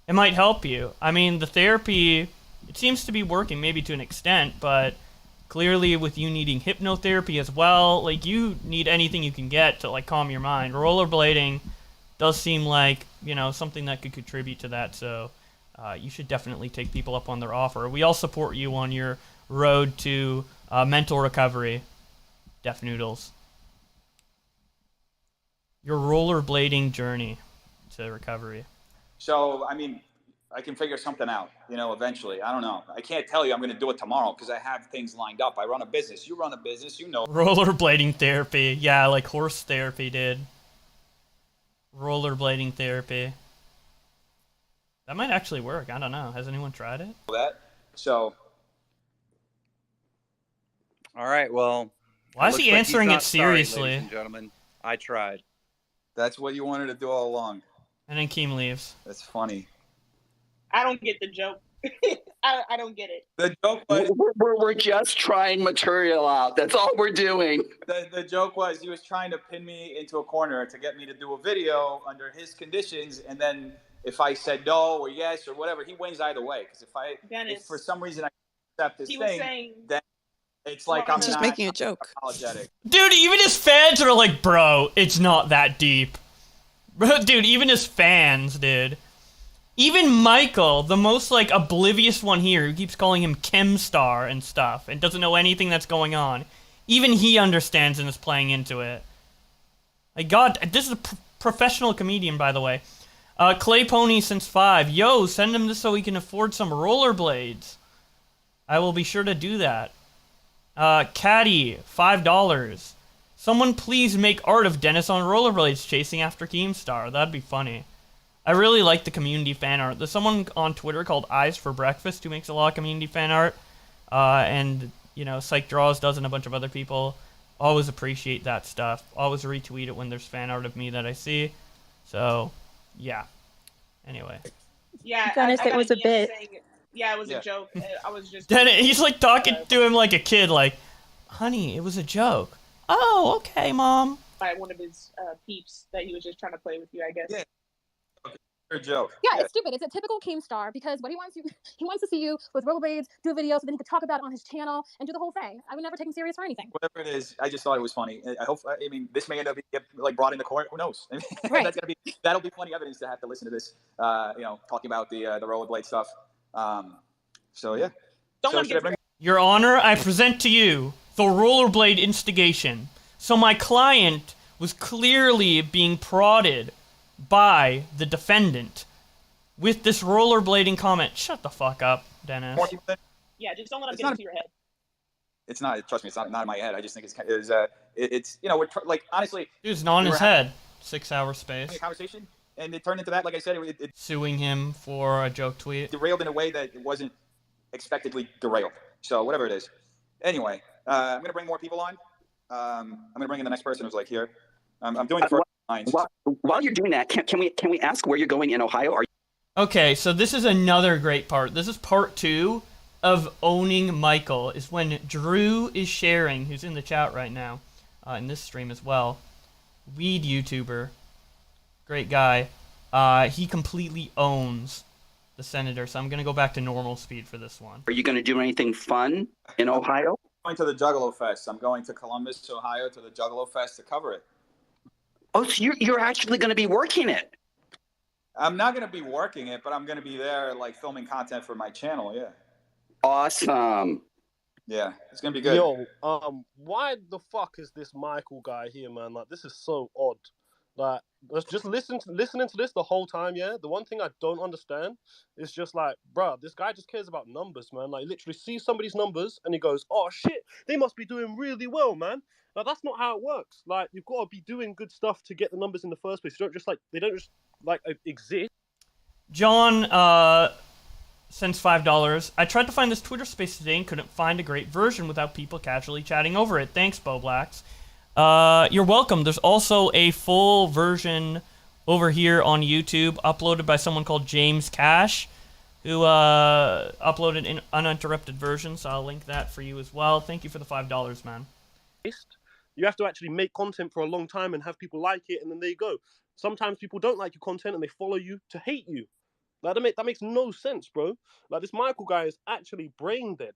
It might help you. I mean, the therapy, it seems to be working maybe to an extent, but clearly with you needing hypnotherapy as well, like, you need anything you can get to, like, calm your mind. Rollerblading does seem like, you know, something that could contribute to that, so you should definitely take people up on their offer. We all support you on your road to mental recovery, DefNoodles. Your rollerblading journey to recovery. So, I mean, I can figure something out, you know, eventually. I don't know. I can't tell you I'm going to do it tomorrow because I have things lined up. I run a business. You run a business, you know. Rollerblading therapy. Yeah, like horse therapy, dude. Rollerblading therapy. That might actually work. I don't know. Has anyone tried it? So. All right, well. Why is he answering it seriously? Sorry, ladies and gentlemen. I tried. That's what you wanted to do all along. And then Keem leaves. That's funny. I don't get the joke. I don't get it. The joke was we're just trying material out. That's all we're doing. the joke was he was trying to pin me into a corner to get me to do a video under his conditions, and then if I said no or yes or whatever, he wins either way. Because if for some reason I accept this thing, then it's like I'm just making a joke. Apologetic. Dude, even his fans are like, bro, it's not that deep. Dude, even his fans, dude. Even Michael, the most, like, oblivious one here, who keeps calling him Chemstar and stuff, and doesn't know anything that's going on, even he understands and is playing into it. Like, God, this is a professional comedian, by the way. Clay Pony since 5. Yo, send him this so he can afford some rollerblades. I will be sure to do that. Caddy, $5. Someone please make art of Dennis on rollerblades chasing after Keemstar. That'd be funny. I really like the community fan art. There's someone on Twitter called Eyes for Breakfast who makes a lot of community fan art. And, you know, Psych Draws does and a bunch of other people. Always appreciate that stuff. Always retweet it when there's fan art of me that I see. So, yeah. Anyway. Yeah, Dennis, it was a bit. Yeah, it was a joke. I was just... Dennis, he's like talking to him like a kid, like, honey, it was a joke. Oh, okay, Mom. By one of his peeps that he was just trying to play with you, I guess. Yeah. Joke. Yeah, it's stupid. It's a typical Keemstar because what he wants to see you with rollerblades, do a video so then he could talk about it on his channel and do the whole thing. I would never take him serious for anything. Whatever it is, I just thought it was funny. I mean, this may end up get like brought into court. Who knows? I mean, right. that'll be funny evidence to have to listen to this. You know, talking about the rollerblade stuff. So yeah. Your Honor, I present to you the rollerblade instigation. So my client was clearly being prodded by the defendant with this rollerblading comment. Shut the fuck up, Dennis. Yeah, just don't let him get into your head. It's not. Trust me, it's not in my head. I just think it's you know, we're like honestly. It's not in his head. 6 hour space. Conversation, and it turned into that. Like I said, it suing him for a joke tweet. Derailed in a way that it wasn't expectedly derailed. So whatever it is. Anyway, I'm gonna bring more people on. I'm gonna bring in the next person who's like here. I'm doing the first lines. While you're doing that, can we ask where you're going in Ohio? Okay, so this is another great part. This is part 2 of owning Michael. Is when Drew is sharing, who's in the chat right now, in this stream as well. Weed YouTuber, great guy. He completely owns the senator. So I'm gonna go back to normal speed for this one. Are you gonna do anything fun in Ohio? I'm going to the Juggalo Fest. I'm going to Columbus, Ohio, to the Juggalo Fest to cover it. Oh, so you're actually going to be working it? I'm not going to be working it, but I'm going to be there, like, filming content for my channel, yeah. Awesome. Yeah, it's going to be good. Yo, why the fuck is this Michael guy here, man? Like, this is so odd. Like, just listening to this the whole time, yeah? The one thing I don't understand is just like, bruh, this guy just cares about numbers, man. Like, literally sees somebody's numbers and he goes, oh, shit, they must be doing really well, man. Like, that's not how it works. Like, you've got to be doing good stuff to get the numbers in the first place. They don't just exist. John sends $5. I tried to find this Twitter space today and couldn't find a great version without people casually chatting over it. Thanks, Bo Blacks. You're welcome. There's also a full version over here on YouTube uploaded by someone called James Cash, who uploaded an uninterrupted version, so I'll link that for you as well. Thank you for the $5, man. You have to actually make content for a long time and have people like it, and then there you go. Sometimes people don't like your content and they follow you to hate you. Like, that makes no sense, bro. Like, this Michael guy is actually brain dead.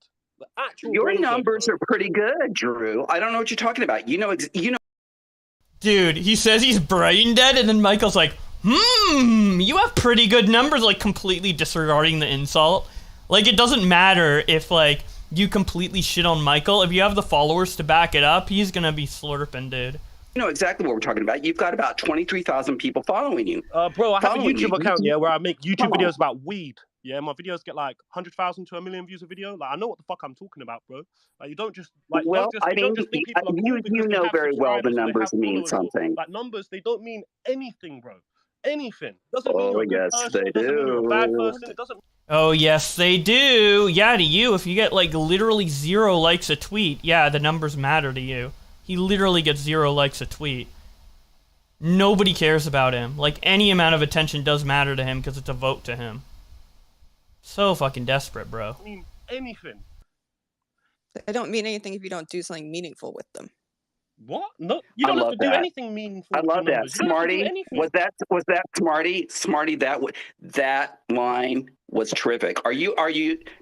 Your numbers are pretty good, Drew. I don't know what you're talking about. You know. Dude, he says he's brain dead, and then Michael's like, you have pretty good numbers, like, completely disregarding the insult. Like, it doesn't matter if, like, you completely shit on Michael. If you have the followers to back it up, he's gonna be slurping, dude. You know exactly what we're talking about. You've got about 23,000 people following you. Bro, I have a YouTube account, yeah, where I make YouTube videos about weed. Yeah, my videos get like 100,000 to 1 million views a video. Like, I know what the fuck I'm talking about, bro. Like, you don't just like. Well, I mean, you know very well the numbers mean something. Like, numbers, they don't mean anything, bro. Anything. Doesn't mean you're a good person, they do. Doesn't mean you're a bad person. It doesn't. Oh yes, they do. Yeah, to you, if you get like literally 0 likes a tweet, yeah, the numbers matter to you. He literally gets 0 likes a tweet. Nobody cares about him. Like, any amount of attention does matter to him because it's a vote to him. So fucking desperate, bro. I mean, anything. They don't mean anything if you don't do something meaningful with them. What? No, you I don't have love to do that. anything meaningful. I with your love that. numbers. You don't have to do Smarty, anything. was that Smarty? That line was terrific. Are you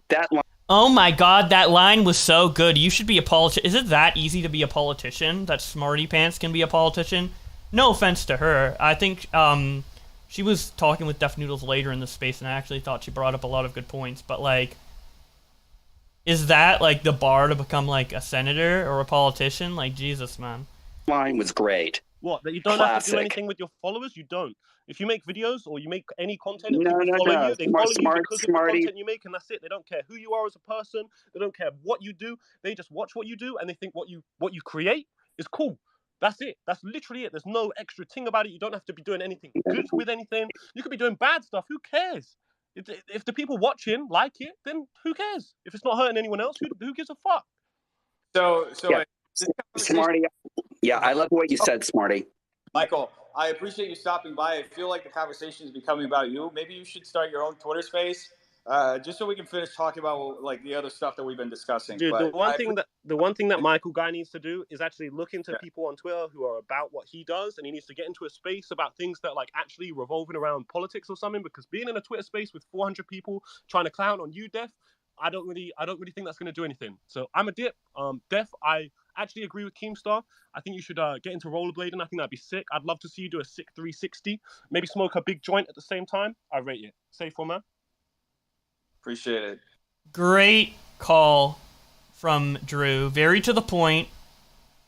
that line? Oh my god, that line was so good. You should be a politician. Is it that easy to be a politician? That Smarty Pants can be a politician? No offense to her. I think she was talking with DefNoodles later in the space, and I actually thought she brought up a lot of good points. But, like, is that, like, the bar to become, like, a senator or a politician? Like, Jesus, man. Line was great. What? That you don't have to do Classic. anything with your followers? You don't. If you make videos or you make any content and No, people no, follow no. you, they follow you because of the Smarty. content you make, and that's it. They don't care who you are as a person. They don't care what you do. They just watch what you do, and they think what you create is cool. That's it. That's literally it. There's no extra thing about it. You don't have to be doing anything good with anything. You could be doing bad stuff. Who cares? If the people watching like it, then who cares? If it's not hurting anyone else, who gives a fuck? So Yeah. Smarty. Yeah, I love what you said, Smarty. Michael, I appreciate you stopping by. I feel like the conversation is becoming about you. Maybe you should start your own Twitter space, just so we can finish talking about like the other stuff that we've been discussing. Dude, But the one thing that Michael Guy needs to do is actually look into people on Twitter who are about what he does, and he needs to get into a space about things that like actually revolving around politics or something. Because being in a Twitter space with 400 people trying to clown on you, Def, I don't really think that's going to do anything. So I'm a dip. Def, I actually agree with Keemstar. I think you should get into rollerblading. I think that'd be sick. I'd love to see you do a sick 360. Maybe smoke a big joint at the same time. I rate it. Safe for man. appreciate it. Great call from Drew. Very to the point.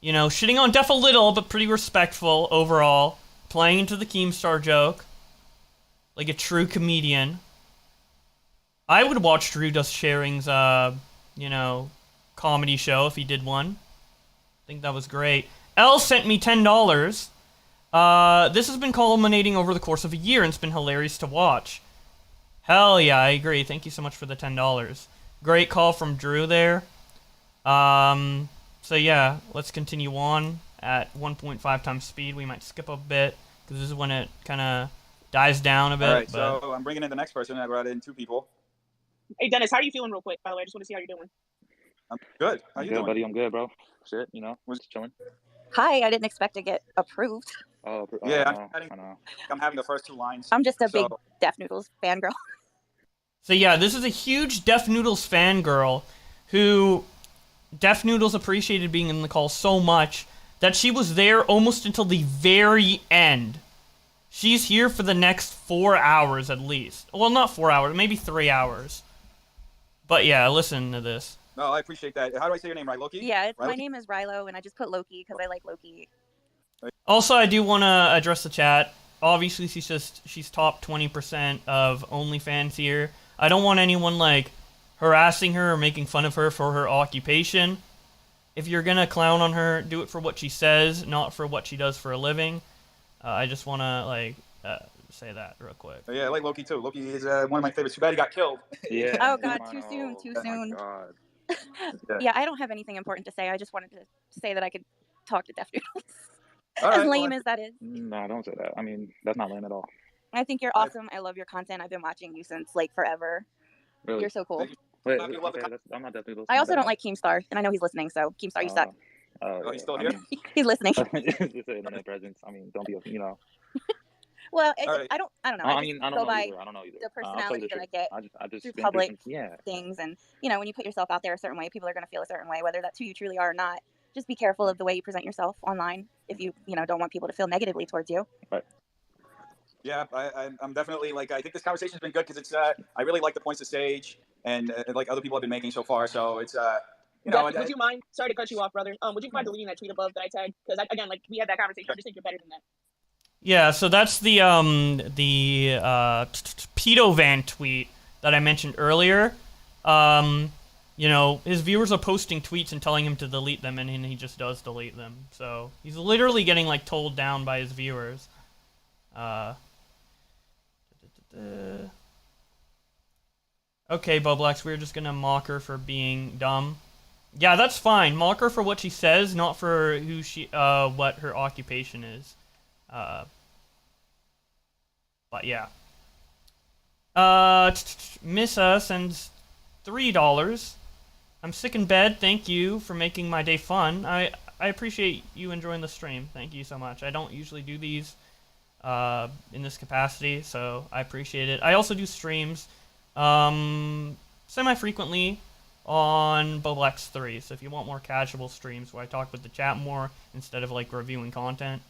You know, shitting on Def a little, but pretty respectful overall. Playing into the Keemstar joke. Like a true comedian. I would watch Drew Does Sharing's, comedy show if he did one. I think that was great. L sent me $10. This has been culminating over the course of a year and it's been hilarious to watch. Hell yeah, I agree. Thank you so much for the $10. Great call from Drew there. So yeah, let's continue on at 1.5 times speed. We might skip a bit because this is when it kind of dies down a bit. All right, but... so I'm bringing in the next person. I brought in two people. Hey, Dennis, how are you feeling real quick, by the way? I just want to see how you're doing. I'm good. How you good, doing? buddy? I'm good, bro. Shit, just chilling. Hi, I didn't expect to get approved. Yeah, I'm having the first two lines. I'm just a big DefNoodles fangirl. So yeah, this is a huge DefNoodles fangirl who DefNoodles appreciated being in the call so much that she was there almost until the very end. She's here for the next 4 hours at least. Well, not 4 hours, maybe 3 hours. But yeah, listen to this. No, I appreciate that. How do I say your name right, Loki? Yeah, my Loki? name is Rilo, and I just put Loki because I like Loki. Also, I do want to address the chat. Obviously, she's top 20% of OnlyFans here. I don't want anyone, like, harassing her or making fun of her for her occupation. If you're gonna clown on her, do it for what she says, not for what she does for a living. I just want to, say that real quick. Yeah, I like Loki, too. Loki is one of my favorites. Too bad he got killed. Yeah. Oh, God, too soon, too soon. God. Yeah, I don't have anything important to say. I just wanted to say that I could talk to DefNoodles. All As right, lame as that is. No, don't say that. I mean, that's not lame at all. I think you're awesome. I love your content. I've been watching you since, like, forever. Really? You're so cool. Wait, okay, I'm not DefNoodles. I also don't like Keemstar, and I know he's listening, so Keemstar, you suck. Oh, he's still here? He's listening. Just an internet presence. I mean, don't be, Well, right. I don't know. I I mean, just I go don't know by either. I don't know either. the I'll tell you personality the that I truth. get I just through been public yeah. things, and when you put yourself out there a certain way, people are going to feel a certain way, whether that's who you truly are or not. Just be careful of the way you present yourself online if you don't want people to feel negatively towards you. Right. Yeah, I'm definitely, I think this conversation's been good because it's, I really like the points of stage and, other people have been making so far, so it's, Would you mind? Sorry to cut you off, brother. Would you mind deleting that tweet above that I tagged? Because again, we had that conversation. I just think you're better than that. Yeah, so that's the pedo van tweet that I mentioned earlier. His viewers are posting tweets and telling him to delete them, and he just does delete them. So he's literally getting told down by his viewers. Okay, Boblex, we're just gonna mock her for being dumb. Yeah, that's fine. Mock her for what she says, not for who what her occupation is. But yeah. Missa sends $3. I'm sick in bed. Thank you for making my day fun. I appreciate you enjoying the stream. Thank you so much. I don't usually do these in this capacity, so I appreciate it. I also do streams semi-frequently on Boblex 3, so if you want more casual streams where I talk with the chat more instead of like reviewing content,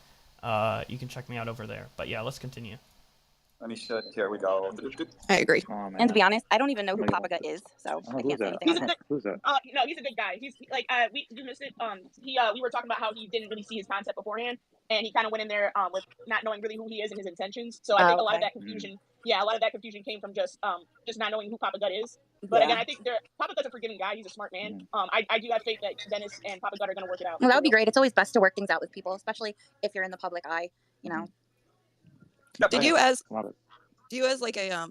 you can check me out over there. But yeah, let's continue. Let me show. Here we go. I agree. Oh, And to be honest, I don't even know who Papa Gut is, so I can't say anything He's on a it. good, Who's that? no, he's a good guy. He's like, you missed it. We were talking about how he didn't really see his concept beforehand, and he kind of went in there with not knowing really who he is and his intentions. So I think a lot of that confusion, a lot of that confusion came from just not knowing who Papa Gut is. But again, I think Papa Gut's a forgiving guy. He's a smart man. I do have faith that Dennis and Papa Gut are going to work it out. Well, that would be great. It's always best to work things out with people, especially if you're in the public eye, you know. Do you as like a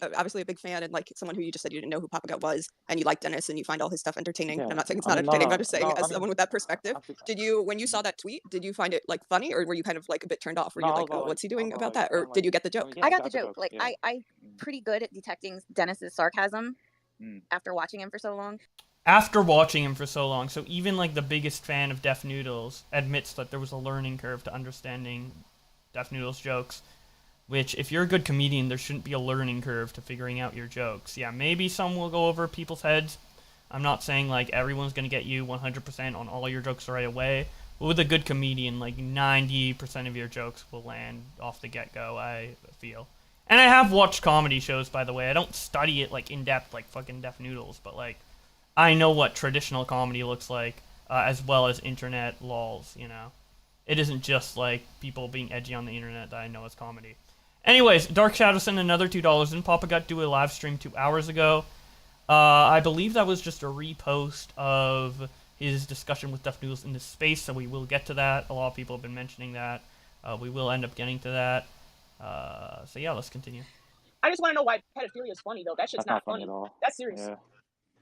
obviously a big fan and like someone who you just said you didn't know who Papa Gut was and you like Dennis and you find all his stuff entertaining. I'm not saying it's not entertaining, I'm just saying as someone with that perspective. Did you, when you saw that tweet, did you find it like funny, or were you kind of like a bit turned off? Were you like, oh, what's he doing about that? Or did you get the joke? I got the joke. Like I pretty good at detecting Dennis's sarcasm after watching him for so long. After watching him for so long, so even like the biggest fan of DefNoodles admits that there was a learning curve to understanding DefNoodles jokes. Which, if you're a good comedian, there shouldn't be a learning curve to figuring out your jokes. Yeah, maybe some will go over people's heads. I'm not saying, like, everyone's going to get you 100% on all your jokes right away. But with a good comedian, like, 90% of your jokes will land off the get-go, I feel. And I have watched comedy shows, by the way. I don't study it, like, in-depth, like fucking DefNoodles. But, like, I know what traditional comedy looks like, as well as internet lols, you know. It isn't just, like, people being edgy on the internet that I know as comedy. Anyways, Dark Shadow sent another $2. Didn't Papa Gut do a live stream 2 hours ago? I believe that was just a repost of his discussion with DefNoodles in this space, so we will get to that. A lot of people have been mentioning that. We will end up getting to that. So yeah, let's continue. I just want to know why pedophilia is funny, though. That shit's not funny. At all. That's serious. Yeah.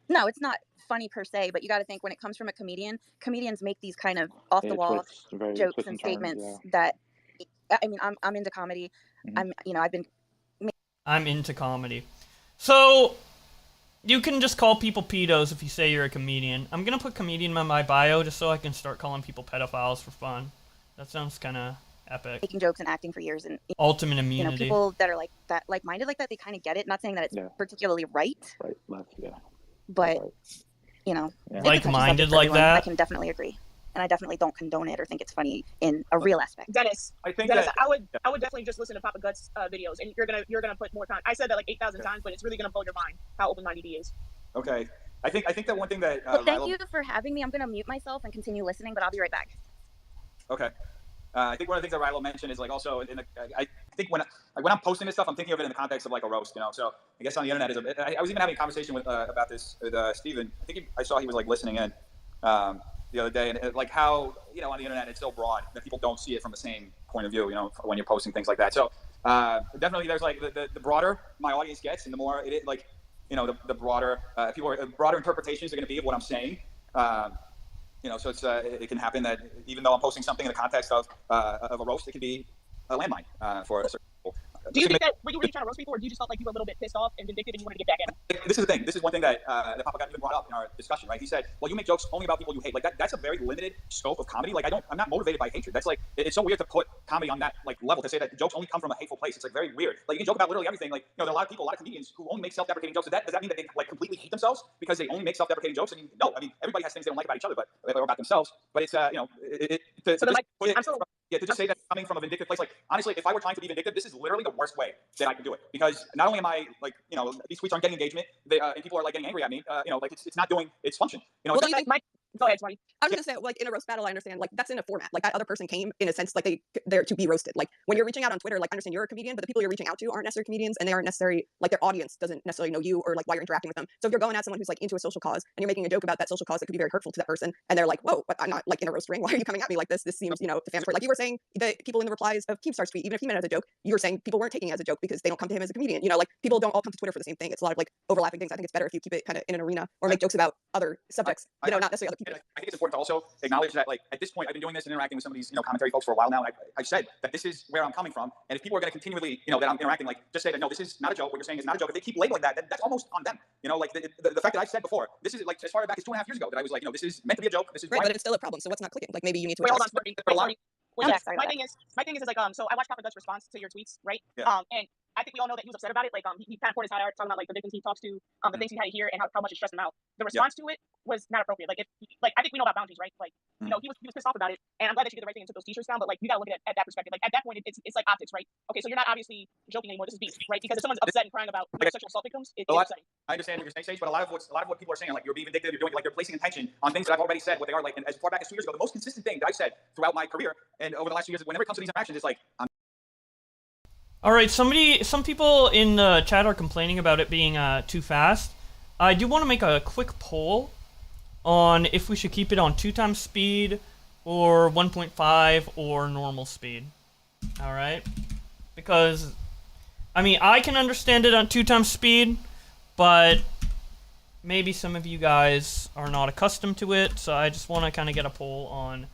No, it's not funny per se, but you got to think when it comes from a comedian, comedians make these kind of off-the-wall jokes and statements that, I mean, I'm into comedy. I'm into comedy. So, you can just call people pedos if you say you're a comedian. I'm gonna put comedian in my bio just so I can start calling people pedophiles for fun. That sounds kind of epic. Making jokes and acting for years and ultimate immunity. People that are like that, like-minded like that, they kind of get it. Not saying that it's particularly right. Right, left, but like-minded like that. I can definitely agree. And I definitely don't condone it or think it's funny in a real aspect. Dennis, I would definitely just listen to Papa Gut's videos, and you're gonna put more time. I said that like 8,000 times, but it's really gonna blow your mind how open-minded he is. Okay, I think that one thing that. Well, thank you for having me. I'm gonna mute myself and continue listening, but I'll be right back. Okay, I think one of the things that Rilo mentioned is like also I think when I'm posting this stuff, I'm thinking of it in the context of like a roast, you know. So I guess on the internet I was even having a conversation with about this with Steven. I think I saw he was like listening in. The other day, and like how, you know, on the internet it's so broad that people don't see it from the same point of view, you know, when you're posting things like that. So definitely there's like the broader my audience gets, and the more it like, you know, the broader broader interpretations are going to be of what I'm saying. You know, so it's it can happen that even though I'm posting something in the context of a roast, it can be a landmine for a certain people. Do you think that were you really trying to roast people, or do you just felt like you were a little bit pissed off and vindictive and you wanted to get back in? This is the thing. This is one thing that Papa Gut even brought up in our discussion, right? He said, "Well, you make jokes only about people you hate." Like that's a very limited scope of comedy. Like I'm not motivated by hatred. That's like it's so weird to put comedy on that like level, to say that jokes only come from a hateful place. It's like very weird. Like you can joke about literally everything. Like, you know, there are a lot of people, a lot of comedians who only make self-deprecating jokes. Does that mean that they like completely hate themselves because they only make self-deprecating jokes? And no, I mean everybody has things they don't like about each other, but or about themselves. But it's you know, to just say that coming from a vindictive place, like honestly, if I were trying to be vindictive, this is literally the worst way that I can do it, because not only am I like, you know, these tweets aren't getting engagement, and people are like getting angry at me, you know, like it's not doing its function. You know, well, do you think go ahead, Tony. I was gonna say, like, in a roast battle, I understand, like, that's in a format. Like, that other person came in a sense, like, they're to be roasted. Like, when you're reaching out on Twitter, like, I understand you're a comedian, but the people you're reaching out to aren't necessarily comedians, and they aren't necessarily, like, their audience doesn't necessarily know you or, like, why you're interacting with them. So if you're going at someone who's, like, into a social cause, and you're making a joke about that social cause that could be very hurtful to that person, and they're like, whoa, but I'm not, like, in a roast ring. Why are you coming at me like this? This seems, you know, defamatory. Like, you were saying, the people in the replies of Keemstar's tweet, even if he meant it as a joke, you were saying people weren't taking it as a joke because they don't come to him as a comedian. You know, like, people don't all come to Twitter for the same thing. It's a lot of, like, overlapping things. I think it's better if you keep it kind of in an arena or make jokes about other subjects, you know, not necessarily other I think it's important to also acknowledge that, like, at this point, I've been doing this and interacting with some of these, commentary folks for a while now. And I've said that this is where I'm coming from. And if people are going to continually, that I'm interacting, like, just say that, no, this is not a joke. What you're saying is not a joke. If they keep labeling that, then that's almost on them. Like the fact that I've said before, this is like as far back as 2.5 years ago that I was like, this is meant to be a joke. This is right, but it's still a problem. So what's not clicking? Like maybe you need to. Wait, hold on, adjust. My thing is like, so I watched Papa Dutch's response to your tweets, right? Yeah. And I think we all know that he was upset about it. Like, he kind of poured his heart out talking about like the victims he talks to, the things he had to hear, and how much it stressed him out. The response to it was not appropriate. Like, I think we know about boundaries, right? Like, he was pissed off about it, and I'm glad that you did the right thing and took those t-shirts down. But like, you gotta look at it at that perspective. Like, at that point, it's like optics, right? Okay, so you're not obviously joking anymore. This is beef, right? Because if someone's upset and crying about sexual assault victims, it's upsetting. I understand what you're saying, Sage, but a lot of what people are saying, like, you're being vindictive, you're doing, like, you're placing attention on things that I've already said what they are. Like, and as far back as 2 years ago, the most consistent thing that I've said throughout my career and over the last 2 years, whenever it comes to these interactions, it's like, All right, some people in the chat are complaining about it being too fast. I do want to make a quick poll on if we should keep it on 2x speed or 1.5 or normal speed. All right, because I mean I can understand it on 2x speed, but maybe some of you guys are not accustomed to it, so I just want to kind of get a poll on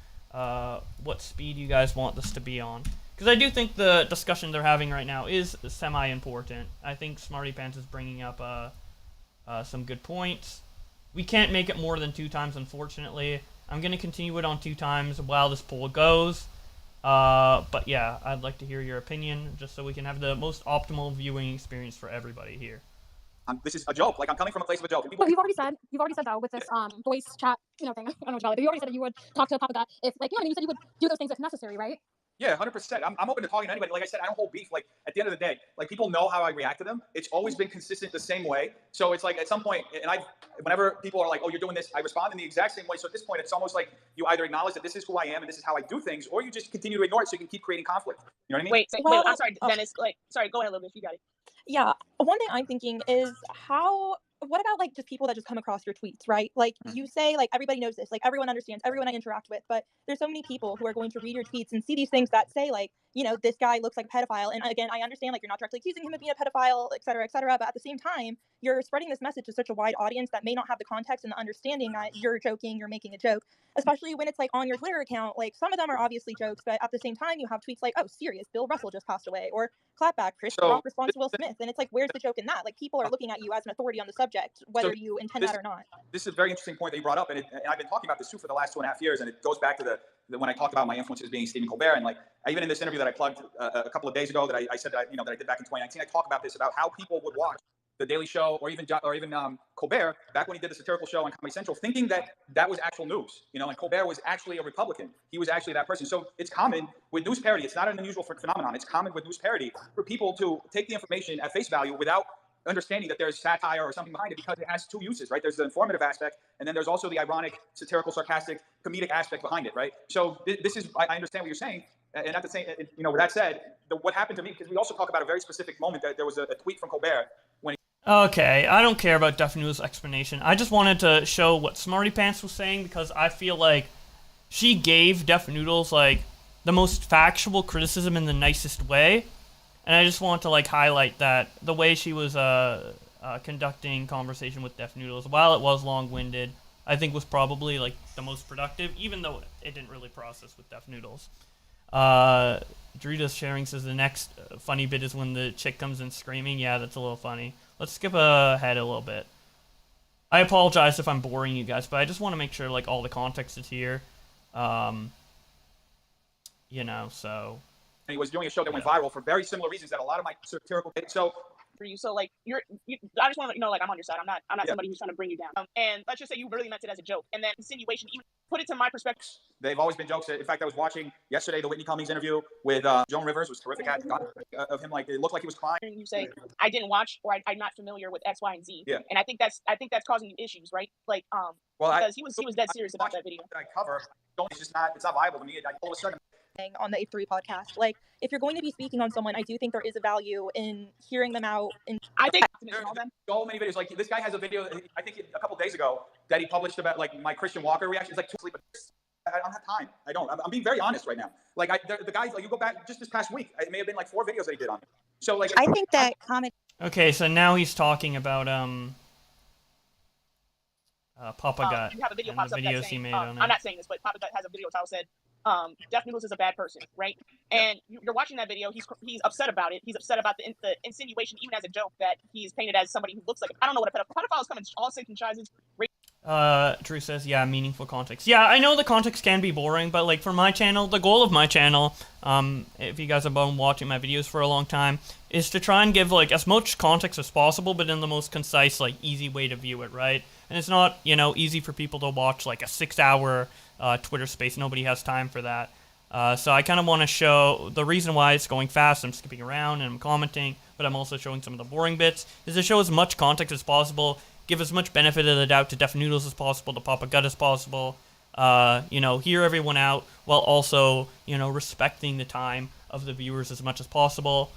what speed you guys want this to be on. Because I do think the discussion they're having right now is semi-important. I think Smarty Pants is bringing up some good points. We can't make it more than 2x, unfortunately. I'm going to continue it on 2x while this poll goes. But yeah, I'd like to hear your opinion, just so we can have the most optimal viewing experience for everybody here. This is a joke. Like, I'm coming from a place of a joke. But you've already said though with this voice chat thing. I don't know what you call it. But you already said that you would talk to Papa if, like, you said you would do those things if necessary, right? Yeah, 100%. I'm open to talking to anybody. Like I said, I don't hold beef. Like, at the end of the day, like, people know how I react to them. It's always been consistent the same way. So it's like at some point, and whenever people are like, oh, you're doing this, I respond in the exact same way. So at this point, it's almost like you either acknowledge that this is who I am and this is how I do things, or you just continue to ignore it so you can keep creating conflict. You know what I mean? Wait, I'm sorry, Dennis. Sorry, go ahead a little bit. You got it. Yeah, one thing I'm thinking is what about like just people that just come across your tweets, right? Like you say, like, everybody knows this, like everyone understands, everyone I interact with, but there's so many people who are going to read your tweets and see these things that say, like, this guy looks like a pedophile. And again, I understand, like, you're not directly accusing him of being a pedophile, et cetera, but at the same time, you're spreading this message to such a wide audience that may not have the context and the understanding that you're joking, you're making a joke, especially when it's like on your Twitter account. Like, some of them are obviously jokes, but at the same time, you have tweets like, oh, serious, Bill Russell just passed away, or clapback, Chris Rock responds to Will Smith. And it's like, where's the joke in that? Like, people are looking at you as an authority on the subject, whether you intend that or not. This is a very interesting point that you brought up, and I've been talking about this too for the last 2.5 years, and it goes back to the when I talked about my influences being Stephen Colbert, and like even in this interview that I plugged a couple of days ago that I said that that I did back in 2019, I talk about this, about how people would watch The Daily Show or even Colbert back when he did the satirical show on Comedy Central, thinking that was actual news, and Colbert was actually a Republican. He was actually that person. So it's common with news parody. It's not an unusual phenomenon. It's common with news parody for people to take the information at face value without understanding that there's satire or something behind it, because it has two uses, right? There's the informative aspect, and then there's also the ironic, satirical, sarcastic, comedic aspect behind it, right? So this is, I understand what you're saying, and at the same, with that said, what happened to me, because we also talk about a very specific moment, that there was a tweet from Colbert when Okay, I don't care about DefNoodles' explanation. I just wanted to show what Smarty Pants was saying, because I feel like she gave DefNoodles, like, the most factual criticism in the nicest way. And I just want to, like, highlight that the way she was conducting conversation with DefNoodles, while it was long-winded, I think was probably, like, the most productive, even though it didn't really process with DefNoodles. Drita's sharing says the next funny bit is when the chick comes in screaming. Yeah, that's a little funny. Let's skip ahead a little bit. I apologize if I'm boring you guys, but I just want to make sure, like, all the context is here. So... And he was doing a show that went viral for very similar reasons that a lot of my satirical. So for you, so like I just want to let you know, like, I'm on your side. I'm not somebody who's trying to bring you down. And let's just say you really meant it as a joke, and then insinuation. Even put it to my perspective. They've always been jokes. In fact, I was watching yesterday the Whitney Cummings interview with Joan Rivers. It was terrific. Of him, like, it looked like he was crying. You say I didn't watch, or I'm not familiar with X, Y, and Z. Yeah. And I think that's causing you issues, right? Like because he was dead serious about that video. That I cover. It's just not viable to me. All of a sudden. On the A3 podcast, like, if you're going to be speaking on someone, I do think there is a value in hearing them out. And I think there's so many videos. Like, this guy has a video, I think a couple days ago, that he published about, like, my Christian Walker reaction. It's like, too sleep. I don't have time. I don't. I'm being very honest right now. Like, the guys, like, you go back just this past week, it may have been like 4 videos that he did on it. So, like, I think that comment. Okay, so now he's talking about Papa Gut you have a video and pops the up videos that's he saying, made on I'm it. not saying this, but Papa Gut has a video title said, DefNoodles is a bad person, right? And you're watching that video. He's upset about it. He's upset about the insinuation, even as a joke, that he's painted as somebody who looks like I don't know what a pedophile. Pedophiles come in all shapes and sizes. Drew says, yeah, meaningful context. Yeah, I know the context can be boring, but like for my channel, the goal of my channel, if you guys have been watching my videos for a long time, is to try and give like as much context as possible, but in the most concise, like easy way to view it, right? And it's not, you know, easy for people to watch like a 6-hour Twitter space. Nobody has time for that. So I kind of want to show the reason why it's going fast. I'm skipping around and I'm commenting, but I'm also showing some of the boring bits, is to show as much context as possible, give as much benefit of the doubt to DefNoodles as possible, to Papa Gut as possible, you know, hear everyone out, while also, you know, respecting the time of the viewers as much as possible.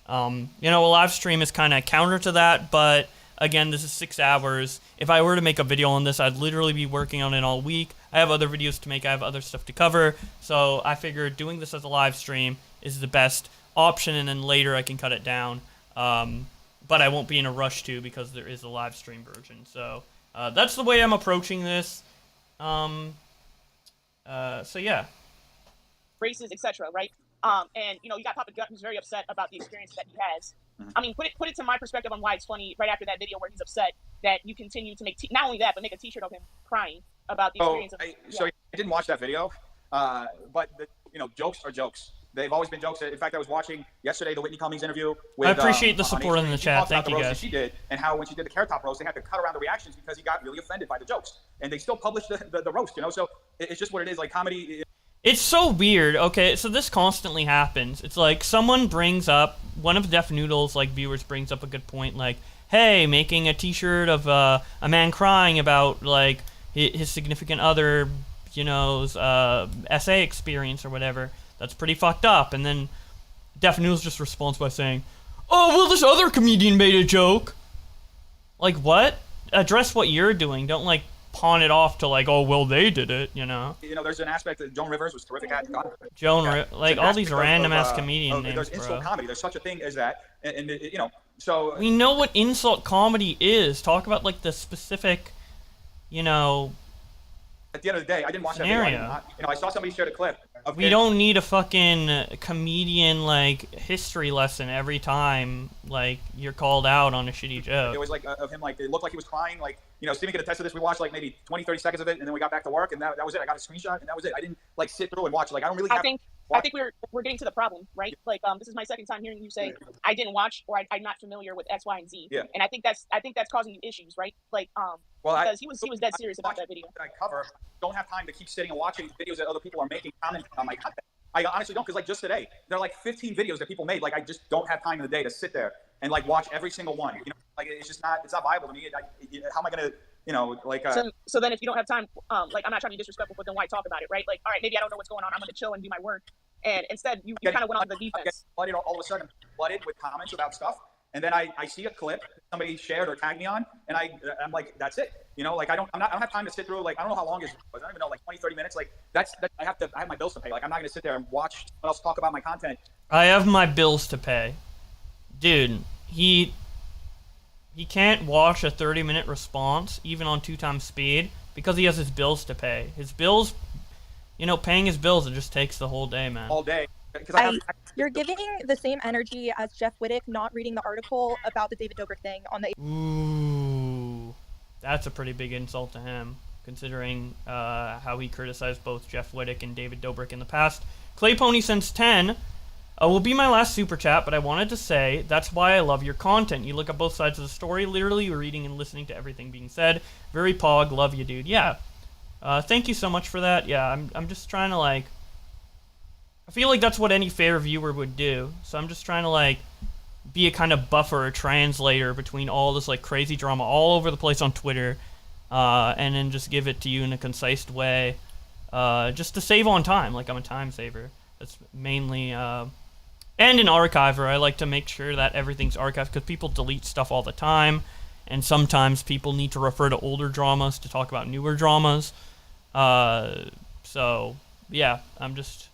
You know, a live stream is kind of counter to that, but again, this is 6 hours. If I were to make a video on this, I'd literally be working on it all week. I have other videos to make, I have other stuff to cover, so I figured doing this as a live stream is the best option, and then later I can cut it down. But I won't be in a rush to, because there is a live stream version. So that's the way I'm approaching this. So yeah. Races, etc. Right? And you know, you got Papa Gut, who's very upset about the experience that he has. I mean, put it to my perspective on why it's funny. Right after that video where he's upset that you continue to make not only that, but make a T-shirt of him crying about the experience. So I didn't watch that video, but you know, jokes are jokes. They've always been jokes. In fact, I was watching yesterday the Whitney Cummings interview with. I appreciate the support in the chat. Thank you, guys. She did, and how when she did the Carrot Top roast, they had to cut around the reactions because he got really offended by the jokes, and they still published the roast. You know, so it's just what it is. Like comedy. It's so weird. Okay, so this constantly happens. It's like someone brings up, one of DefNoodles like viewers brings up a good point, like, hey, making a T-shirt of a man crying about like his significant other, you know's SA experience or whatever. That's pretty fucked up. And then DefNoodles just responds by saying, oh, well, this other comedian made a joke. Like, what? Address what you're doing. Don't, like, pawn it off to, like, oh, well, they did it, you know? You know, there's an aspect that Joan Rivers was terrific at. Like, all these random-ass comedian names, there's insult comedy. There's such a thing as that. And you know, so... We know what insult comedy is. Talk about, like, the specific, you know... At the end of the day, I didn't watch scenario. That video. You know, I saw somebody share a clip. We don't need a fucking comedian, like, history lesson every time, like, you're called out on a shitty joke. It was, like, of him, like, it looked like he was crying, like, you know, Steven could attest to this. We watched, like, maybe 20, 30 seconds of it, and then we got back to work, and that was it. I got a screenshot, and that was it. I didn't, like, sit through and watch. Like, I don't really have... I think we're getting to the problem, right? Like, this is my second time hearing you say, I didn't watch, or I'm not familiar with X, Y, and Z. Yeah. And I think that's causing you issues, right? Like, because he was dead serious about that video. I cover, don't have time to keep sitting and watching videos that other people are making, commenting on my content. I honestly don't, because like just today, there are like 15 videos that people made. Like I just don't have time in the day to sit there and like watch every single one. You know, like it's just not viable to me. How am I gonna, you know, like? So then if you don't have time, like I'm not trying to be disrespectful, but then why talk about it, right? Like, all right, maybe I don't know what's going on. I'm gonna chill and do my work. And instead, you kind of went on the defense. Flooded all of a sudden, flooded with comments about stuff. And then I see a clip somebody shared or tagged me on, and I'm like, that's it. You know, like I don't have time to sit through. Like I don't know how long it was. I don't even know, like 20, 30 minutes. Like I have my bills to pay. Like I'm not gonna sit there and watch someone else talk about my content. I have my bills to pay, dude. He can't watch a 30-minute response even on 2x speed because he has his bills to pay. His bills, you know, paying his bills, it just takes the whole day, man. All day. You're giving the same energy as Jeff Wittick not reading the article about the David Dobrik thing on the... Ooh, that's a pretty big insult to him, considering how he criticized both Jeff Wittick and David Dobrik in the past. Clay Pony sends 10. Will be my last super chat, but I wanted to say that's why I love your content. You look at both sides of the story, literally reading and listening to everything being said. Very pog, love you, dude. Yeah. Thank you so much for that. Yeah, I'm just trying to, like... I feel like that's what any fair viewer would do. So I'm just trying to, like, be a kind of buffer or translator between all this, like, crazy drama all over the place on Twitter, and then just give it to you in a concise way, just to save on time. Like, I'm a time saver. That's mainly, and an archiver. I like to make sure that everything's archived, because people delete stuff all the time, and sometimes people need to refer to older dramas to talk about newer dramas. So, yeah, I'm just...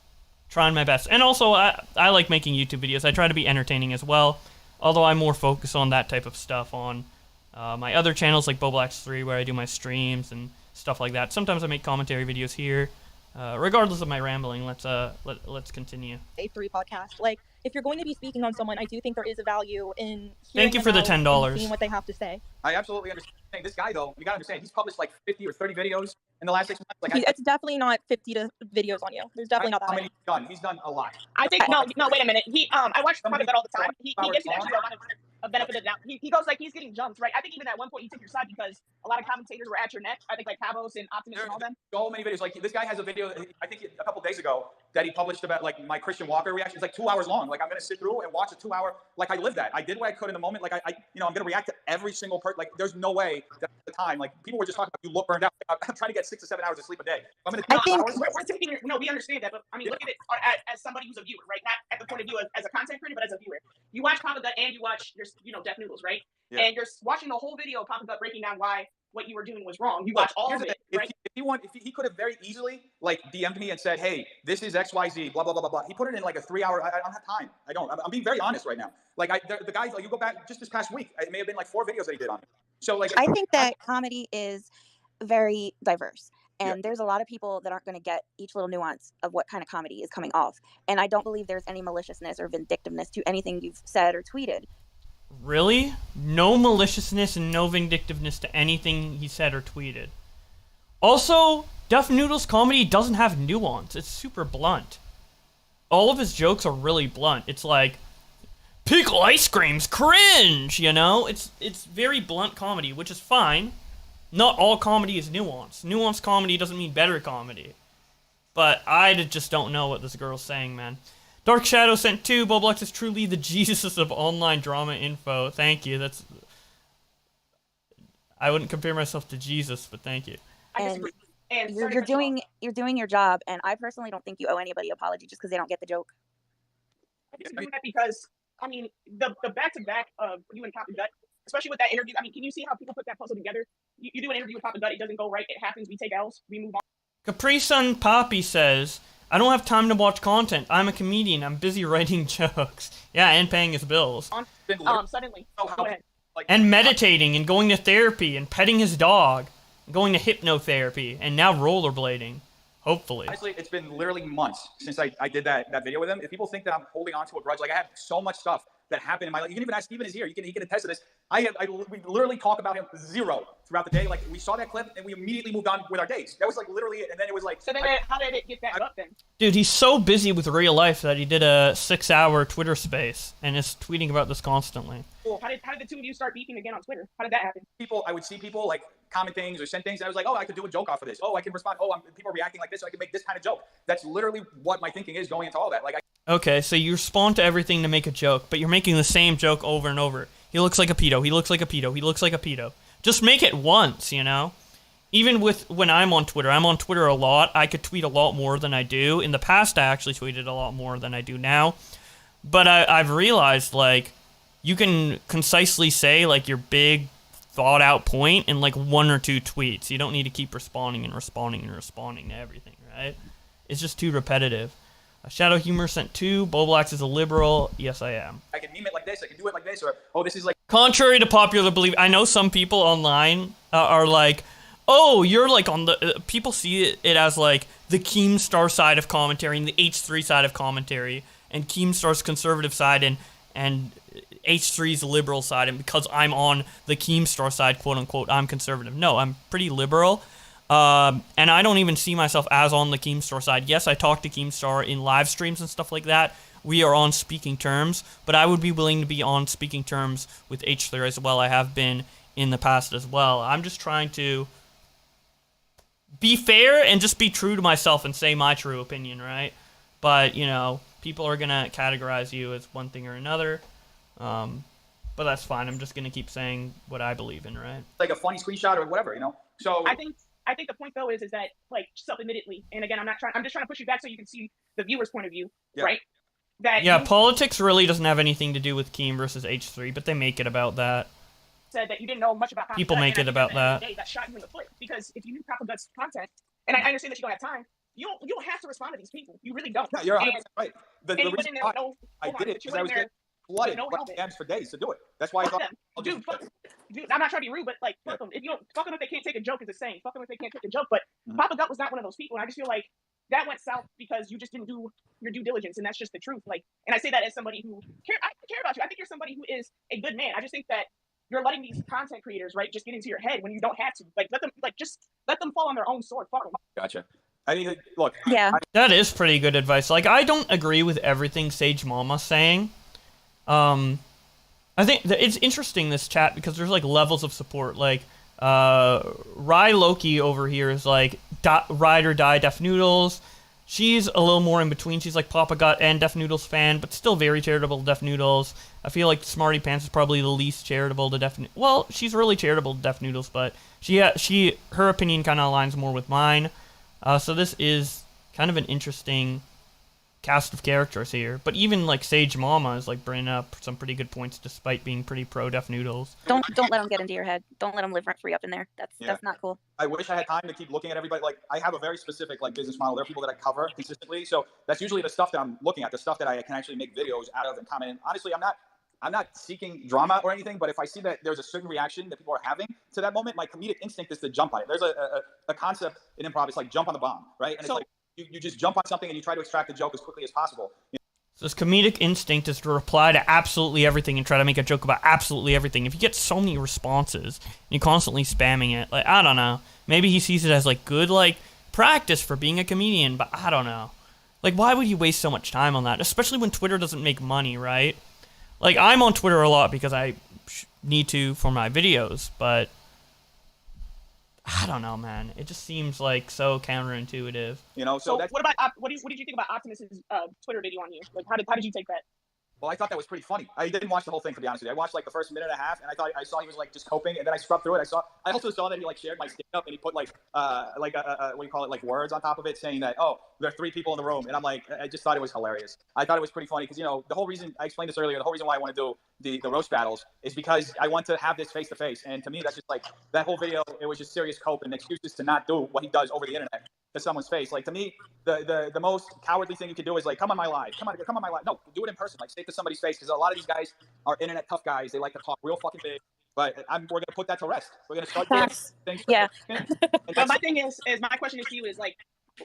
trying my best. And also, I like making YouTube videos. I try to be entertaining as well, although I more focus on that type of stuff on My other channels like Boblax3, where I do my streams and stuff like that. Sometimes I make commentary videos here. Regardless of my rambling, let's continue. A3 podcast. Like, if you're going to be speaking on someone, I do think there is a value in hearing Thank you for them the out and $10. seeing what they have to say. I absolutely understand. This guy, though, you gotta understand, he's published like 50 or 30 videos in the last 6 months. Like, It's definitely not 50 videos on you. There's definitely not that how many. many he's done a lot. I think no, wait a minute. I watch Prophet all the time. He gives you actually a lot of benefit of doubt. He goes like he's getting jumped, right? I think even at one point he took your side because a lot of commentators were at your neck. I think like Cabos and Optimus and all them. So many videos. Like this guy has a video, I think a couple days ago, that he published about like my Christian Walker reaction. It's like 2 hours long. Like I'm gonna sit through and watch a 2 hour. Like I lived that. I did what I could in the moment. Like I'm gonna react to every single part. Like there's no way that at the time, like people were just talking about you look burned out. Like, I'm trying to get 6 to 7 hours of sleep a day. I'm gonna. I think we're taking. No, we understand that, but I mean, look at it as somebody who's a viewer, right? Not at the point of view as a content creator, but as a viewer. You watch Papa Gut and you watch your, DefNoodles, right? Yeah. And you're watching the whole video of Papa Gut breaking down why what you were doing was wrong. You watch all of it, right? If he could have very easily like DM'd me and said, "Hey, this is XYZ, blah blah blah blah blah." He put it in like a 3 hour. I don't have time. I don't. I'm being very honest right now. Like the guy, like you go back just this past week, it may have been like 4 videos that he did on it. So like I think that comedy is very diverse. And there's a lot of people that aren't going to get each little nuance of what kind of comedy is coming off. And I don't believe there's any maliciousness or vindictiveness to anything you've said or tweeted. Really? No maliciousness and no vindictiveness to anything he said or tweeted. Also, DefNoodles comedy doesn't have nuance. It's super blunt. All of his jokes are really blunt. It's like, pickle ice cream's cringe, you know? It's very blunt comedy, which is fine. Not all comedy is nuanced. Nuanced comedy doesn't mean better comedy. But I just don't know what this girl's saying, man. Dark Shadow sent 2. Boblex is truly the Jesus of online drama info. Thank you. I wouldn't compare myself to Jesus, but thank you. And you're doing your job, and I personally don't think you owe anybody an apology just because they don't get the joke. I disagree with that because I mean the back-to-back of you and Papa Gut, especially with that interview. I mean, can you see how people put that puzzle together? You do an interview with Papa Gut, it doesn't go right. It happens. We take L's. We move on. Capri Sun Poppy says, I don't have time to watch content. I'm a comedian. I'm busy writing jokes. Yeah, and paying his bills. Suddenly. Go ahead. And meditating and going to therapy and petting his dog. And going to hypnotherapy and now rollerblading. Hopefully. Honestly, it's been literally months since I did that video with him. If people think that I'm holding on to a grudge, like I have so much stuff that happened in my life. You can even ask Steven is here. He can attest to this. We literally talk about him zero throughout the day. Like we saw that clip and we immediately moved on with our days. That was like literally it. And then it was like. So then how did it get back up then? Dude, he's so busy with real life that he did a 6-hour Twitter space and is tweeting about this constantly. Cool. How did the two of you start beefing again on Twitter? How did that happen? I would see people like comment things or send things. And I was like, oh, I could do a joke off of this. Oh, I can respond. Oh, people are reacting like this, so I can make this kind of joke. That's literally what my thinking is going into all that. Okay, so you respond to everything to make a joke, but you're making the same joke over and over. He looks like a pedo. He looks like a pedo. He looks like a pedo. Just make it once, you know? Even when I'm on Twitter a lot. I could tweet a lot more than I do. In the past, I actually tweeted a lot more than I do now. But I've realized, like, you can concisely say, like, your big thought-out point in, like, 1 or 2 tweets. You don't need to keep responding and responding and responding to everything, right? It's just too repetitive. Shadow Humor sent 2. Boblax is a liberal. Yes, I am. I can meme it like this. I can do it like this. Or, oh, this is like... Contrary to popular belief, I know some people online are like, oh, you're like on the... people see it as like the Keemstar side of commentary and the H3 side of commentary and Keemstar's conservative side and H3's liberal side. And because I'm on the Keemstar side, quote unquote, I'm conservative. No, I'm pretty liberal. And I don't even see myself as on the Keemstar side. Yes, I talk to Keemstar in live streams and stuff like that. We are on speaking terms, but I would be willing to be on speaking terms with H3 as well. I have been in the past as well. I'm just trying to be fair and just be true to myself and say my true opinion, right? But, you know, people are going to categorize you as one thing or another. But that's fine. I'm just going to keep saying what I believe in, right? Like a funny screenshot or whatever, you know? So I think the point though is that like self-admittedly, and again, I'm just trying to push you back so you can see the viewer's point of view, right? Politics really doesn't have anything to do with Keem versus H3, but they make it about that. Said that you didn't know much about Papa people Gut, make it about that. That shot you in the foot because if you knew Papa Gut's content, and I understand that you don't have time, you don't have to respond to these people. You really don't. Yeah, you're 100% right. I did it because I was getting flooded no helmet. DMs for days to do it. That's why I Fuck thought, them. Dude, I'm not trying to be rude, but like, fuck them. If you don't fuck them if they can't take a joke is a saying. Fuck them if they can't take a joke. But Papa Gut was not one of those people, and I just feel like that went south because you just didn't do your due diligence, and that's just the truth. Like, and I say that as somebody who I care about you. I think you're somebody who is a good man. I just think that you're letting these content creators, right, just get into your head when you don't have to. Like, just let them fall on their own sword. Fuck them. Gotcha. I mean, look. Yeah. That is pretty good advice. Like, I don't agree with everything Sage Mama's saying. I think it's interesting, this chat, because there's like levels of support. Like Rye Loki over here is like ride or die DefNoodles. She's a little more in between. She's like Papa Gut and DefNoodles fan, but still very charitable to DefNoodles. I feel like Smarty Pants is probably the least charitable to DefNoodles. Well, she's really charitable to DefNoodles, but her opinion kind of aligns more with mine. So this is kind of an interesting cast of characters here, but even like Sage Mama is like bringing up some pretty good points despite being pretty pro DefNoodles. Don't let them get into your head. Don't let them live rent free up in there. That's not cool. I wish I had time to keep looking at everybody. Like, I have a very specific like business model. There are people that I cover consistently, so that's usually the stuff that I'm looking at, the stuff that I can actually make videos out of and comment. And honestly, I'm not seeking drama or anything, but if I see that there's a certain reaction that people are having to that moment, my comedic instinct is to jump on it. There's a concept in improv. It's like jump on the bomb, right? And so, it's like you just jump on something and you try to extract the joke as quickly as possible. So this comedic instinct is to reply to absolutely everything and try to make a joke about absolutely everything. If you get so many responses and you're constantly spamming it, like, I don't know. Maybe he sees it as like good like practice for being a comedian, but I don't know. Like, why would you waste so much time on that? Especially when Twitter doesn't make money, right? Like, I'm on Twitter a lot because I need to for my videos, but I don't know, man. It just seems like so counterintuitive. You know, so what about what did you think about Optimus's Twitter video on you? Like, how did you take that? Well, I thought that was pretty funny. I didn't watch the whole thing, to be honest with you. I watched like the first minute and a half, and I saw he was like just coping, and then I scrubbed through it. I also saw that he like shared my stand-up, and he put like what do you call it, like words on top of it, saying that, oh, there are 3 people in the room, and I'm like, I just thought it was hilarious. I thought it was pretty funny because, you know, the whole reason I explained this earlier, the whole reason why I want to do the roast battles is because I want to have this face to face, and to me that's just like that whole video. It was just serious cope and excuses to not do what he does over the internet to someone's face. Like, to me, the most cowardly thing you can do is like, come on my live, come on my live. No, do it in person. Like, say it to somebody's face, because a lot of these guys are internet tough guys. They like to talk real fucking big. But we're gonna put that to rest. We're gonna start doing things. Yeah. But my thing is my question is to you is like,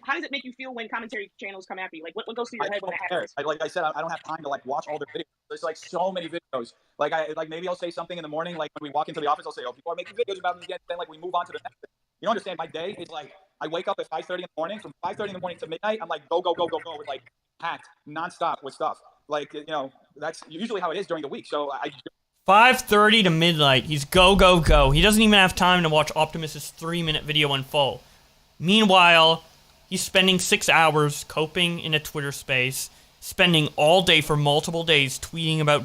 how does it make you feel when commentary channels come after you? Like, what goes through your head when that happens? Like I said, I don't have time to like watch all their videos. There's like so many videos. Like maybe I'll say something in the morning. Like when we walk into the office, I'll say, oh, people are making videos about me again. Then like we move on to the next thing. You don't understand. My day is like, I wake up at 5:30 in the morning. From 5:30 in the morning to midnight, I'm like go with like packed nonstop with stuff. Like, you know, that's usually how it is during the week. So 5:30 to midnight. He's go. He doesn't even have time to watch Optimus's 3-minute video in full. Meanwhile, he's spending 6 hours coping in a Twitter space, spending all day for multiple days tweeting about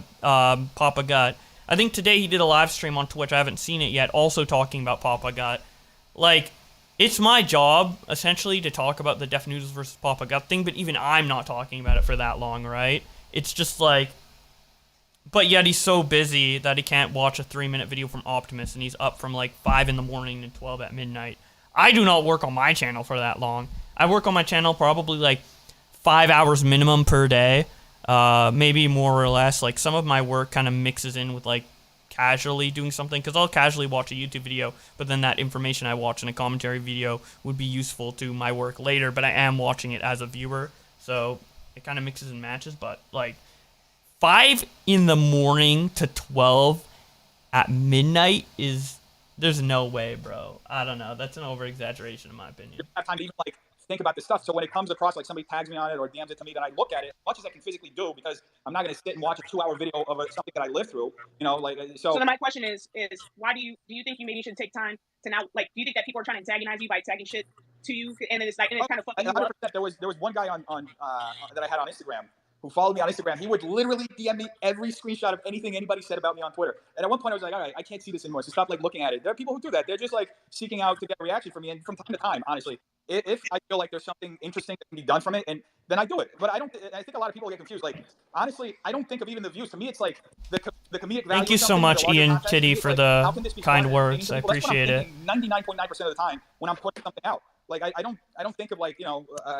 Papa Gut. I think today he did a live stream on Twitch. I haven't seen it yet, also talking about Papa Gut. Like, it's my job, essentially, to talk about the DefNoodles versus Papa Gut thing, but even I'm not talking about it for that long, right? It's just like... But yet he's so busy that he can't watch a 3-minute video from Optimus, and he's up from like 5 in the morning and 12 at midnight. I do not work on my channel for that long. I work on my channel probably like 5 hours minimum per day, maybe more or less. Like, some of my work kind of mixes in with like casually doing something, because I'll casually watch a YouTube video, but then that information I watch in a commentary video would be useful to my work later, but I am watching it as a viewer, so it kind of mixes and matches. But like 5 in the morning to 12 at midnight there's no way, bro. I don't know. That's an over-exaggeration in my opinion. I have time to even like think about this stuff. So when it comes across, like somebody tags me on it or DMs it to me, then I look at it as much as I can physically do, because I'm not going to sit and watch a 2-hour video of something that I lived through. You know, like so. So then my question is why do you think you maybe should take time to now, like, do you think that people are trying to antagonize you by tagging shit to you, and then it's kind of fucking you up? There was one guy on that I had on Instagram who followed me on Instagram. He would literally DM me every screenshot of anything anybody said about me on Twitter. And at one point I was like, all right, I can't see this anymore. So stop like looking at it. There are people who do that. They're just like seeking out to get a reaction from me. And from time to time, honestly, if I feel like there's something interesting that can be done from it, and then I do it. But I think a lot of people get confused. Like, honestly, I don't think of even the views. To me, it's like the comedic value. Thank you so much, Ian Titty, for the kind words. I appreciate it. 99.9% of the time when I'm putting something out. Like I don't think of like,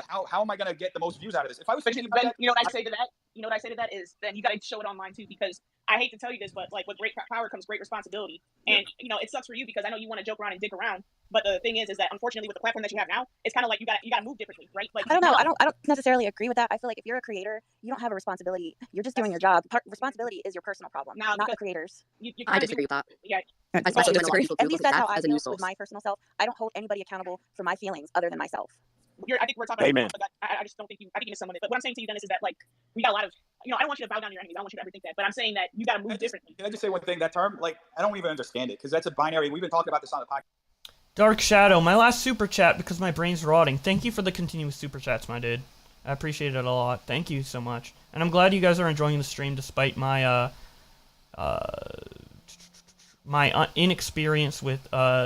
how am I gonna get the most views out of this? If I was thinking But about that, you know what I say to that? You know what I say to that is then you got to show it online too, because I hate to tell you this, but like with great power comes great responsibility. And it sucks for you because I know you want to joke around and dick around, but the thing is that unfortunately with the platform that you have now, it's kind of like you got to move differently, right? Like I don't know. I don't necessarily agree with that. I feel like if you're a creator, you don't have a responsibility. You're just doing your job. Responsibility is your personal problem, not the creators. I disagree with that. Yeah. I also disagree. At least that's how I feel with my personal self. I don't hold anybody accountable for my feelings other than myself. I think we're talking Amen. about I just don't think I think you missed some of it. But what I'm saying to you, Dennis, is that like we got a lot of I don't want you to bow down to your enemies. I don't want you to ever think that. But I'm saying that you got to move differently. Can I just say one thing? That term, like, I don't even understand it because that's a binary. We've been talking about this on the podcast. Dark Shadow, my last super chat because my brain's rotting. Thank you for the continuous super chats, my dude. I appreciate it a lot. Thank you so much. And I'm glad you guys are enjoying the stream despite my my inexperience with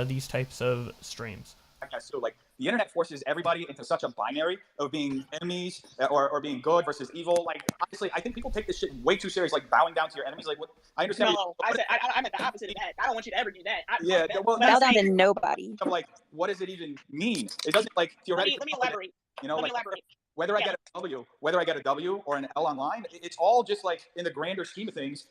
these types of streams. So like the internet forces everybody into such a binary of being enemies or being good versus evil. Like honestly, I think people take this shit way too serious. Like bowing down to your enemies. Like what? I understand. No, I meant the opposite of that. I don't want you to ever do that. Bow down to nobody. I'm like, what does it even mean? It doesn't like theoretically. Let me elaborate. Let me elaborate. Whether I get a W or an L online, it's all just like in the grander scheme of things,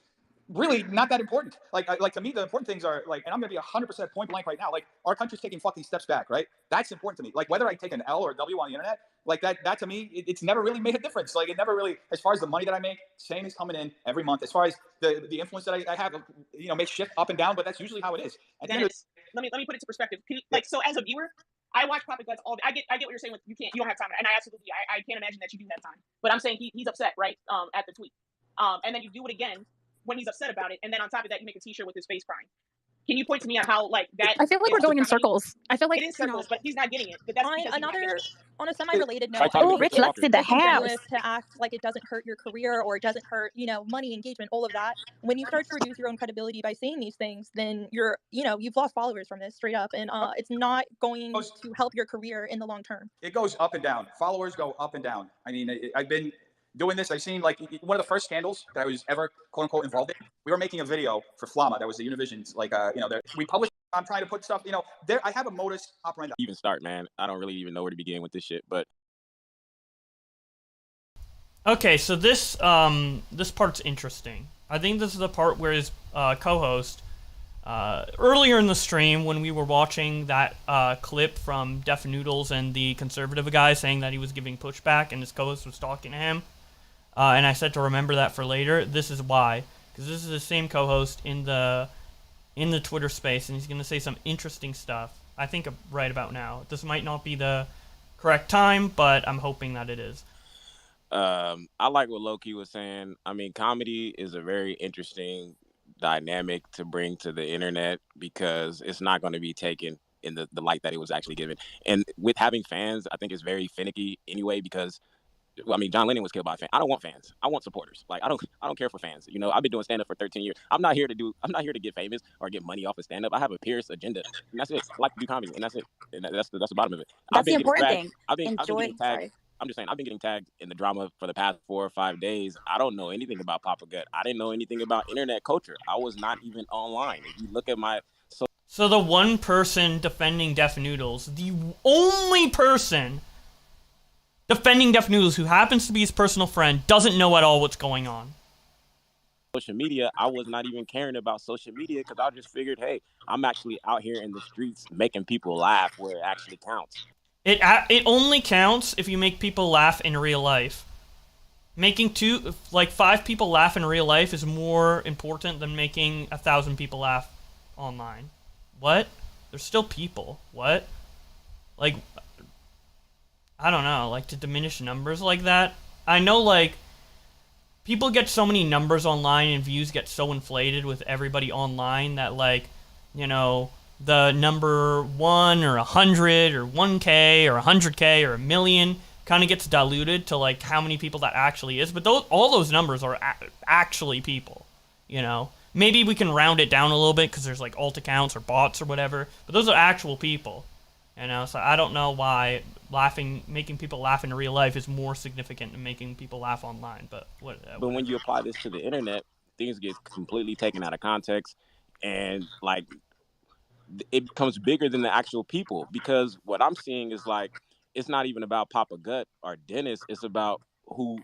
really not that important. Like to me, the important things are like, and I'm gonna be 100% point blank right now. Like our country's taking fucking steps back, right? That's important to me. Like whether I take an L or a W on the internet, like that to me, it's never really made a difference. Like it never really, as far as the money that I make, same is coming in every month. As far as the influence that I have, may shift up and down, but that's usually how it is. Let me put it to perspective. So as a viewer, I watch Papa Guts all day. I get what you're saying with you don't have time, and I absolutely I can't imagine that you do have time. But I'm saying he's upset, right? At the tweet, and then you do it again when he's upset about it, and then on top of that, you make a T-shirt with his face crying. Can you point to me on how like that? I feel like we're going in circles. I feel like it is circles, but he's not getting it. But that's on a semi-related note, Rich left in the house to act like it doesn't hurt your career or it doesn't hurt, money, engagement, all of that. When you start to reduce your own credibility by saying these things, then you've lost followers from this straight up, and it's not going to help your career in the long term. It goes up and down. Followers go up and down. I mean, I've been doing this. I've seen like one of the first scandals that I was ever quote unquote involved in. We were making a video for Flama. That was the Univision's we published. I'm trying to put stuff, there. I have a modus operandi. Even start, man. I don't really even know where to begin with this shit, but. Okay, so this part's interesting. I think this is the part where his co-host, earlier in the stream when we were watching that clip from DefNoodles and the conservative guy saying that he was giving pushback and his co-host was talking to him, and I said to remember that for later. This is why, because this is the same co-host in the Twitter space, and he's going to say some interesting stuff, I think, right about now. This might not be the correct time, but I'm hoping that it is. I like what Loki was saying. I mean, comedy is a very interesting dynamic to bring to the internet because it's not going to be taken in the light that it was actually given. And with having fans, I think it's very finicky anyway because John Lennon was killed by fans. I don't want fans. I want supporters. Like I don't care for fans. I've been doing stand up for 13 years. I'm not here to get famous or get money off of stand up. I have a Pierce agenda. And that's it. I like to do comedy and that's it. And that's the bottom of it. That's the important thing. I've been getting tagged. I'm just saying, I've been getting tagged in the drama for the past 4 or 5 days. I don't know anything about Papa Gut. I didn't know anything about internet culture. I was not even online. If you look at my So the one person defending DefNoodles, the only person defending DefNoodles who happens to be his personal friend, doesn't know at all what's going on. Social media, I was not even caring about social media because I just figured, hey, I'm actually out here in the streets making people laugh where it actually counts. It only counts if you make people laugh in real life. Making 5 people laugh in real life is more important than making 1,000 people laugh online. What? They're still people. What? Like, I don't know, like to diminish numbers like that. I know like people get so many numbers online and views get so inflated with everybody online that like, the number 1 or 100 or 1K or 100K or a million kind of gets diluted to like how many people that actually is. But all those numbers are actually people, Maybe we can round it down a little bit because there's like alt accounts or bots or whatever. But those are actual people, So I don't know why making people laugh in real life is more significant than making people laugh online. But But when you apply this to the internet, things get completely taken out of context, and like it becomes bigger than the actual people, because what I'm seeing is like, it's not even about Papa Gut or Dennis. It's about who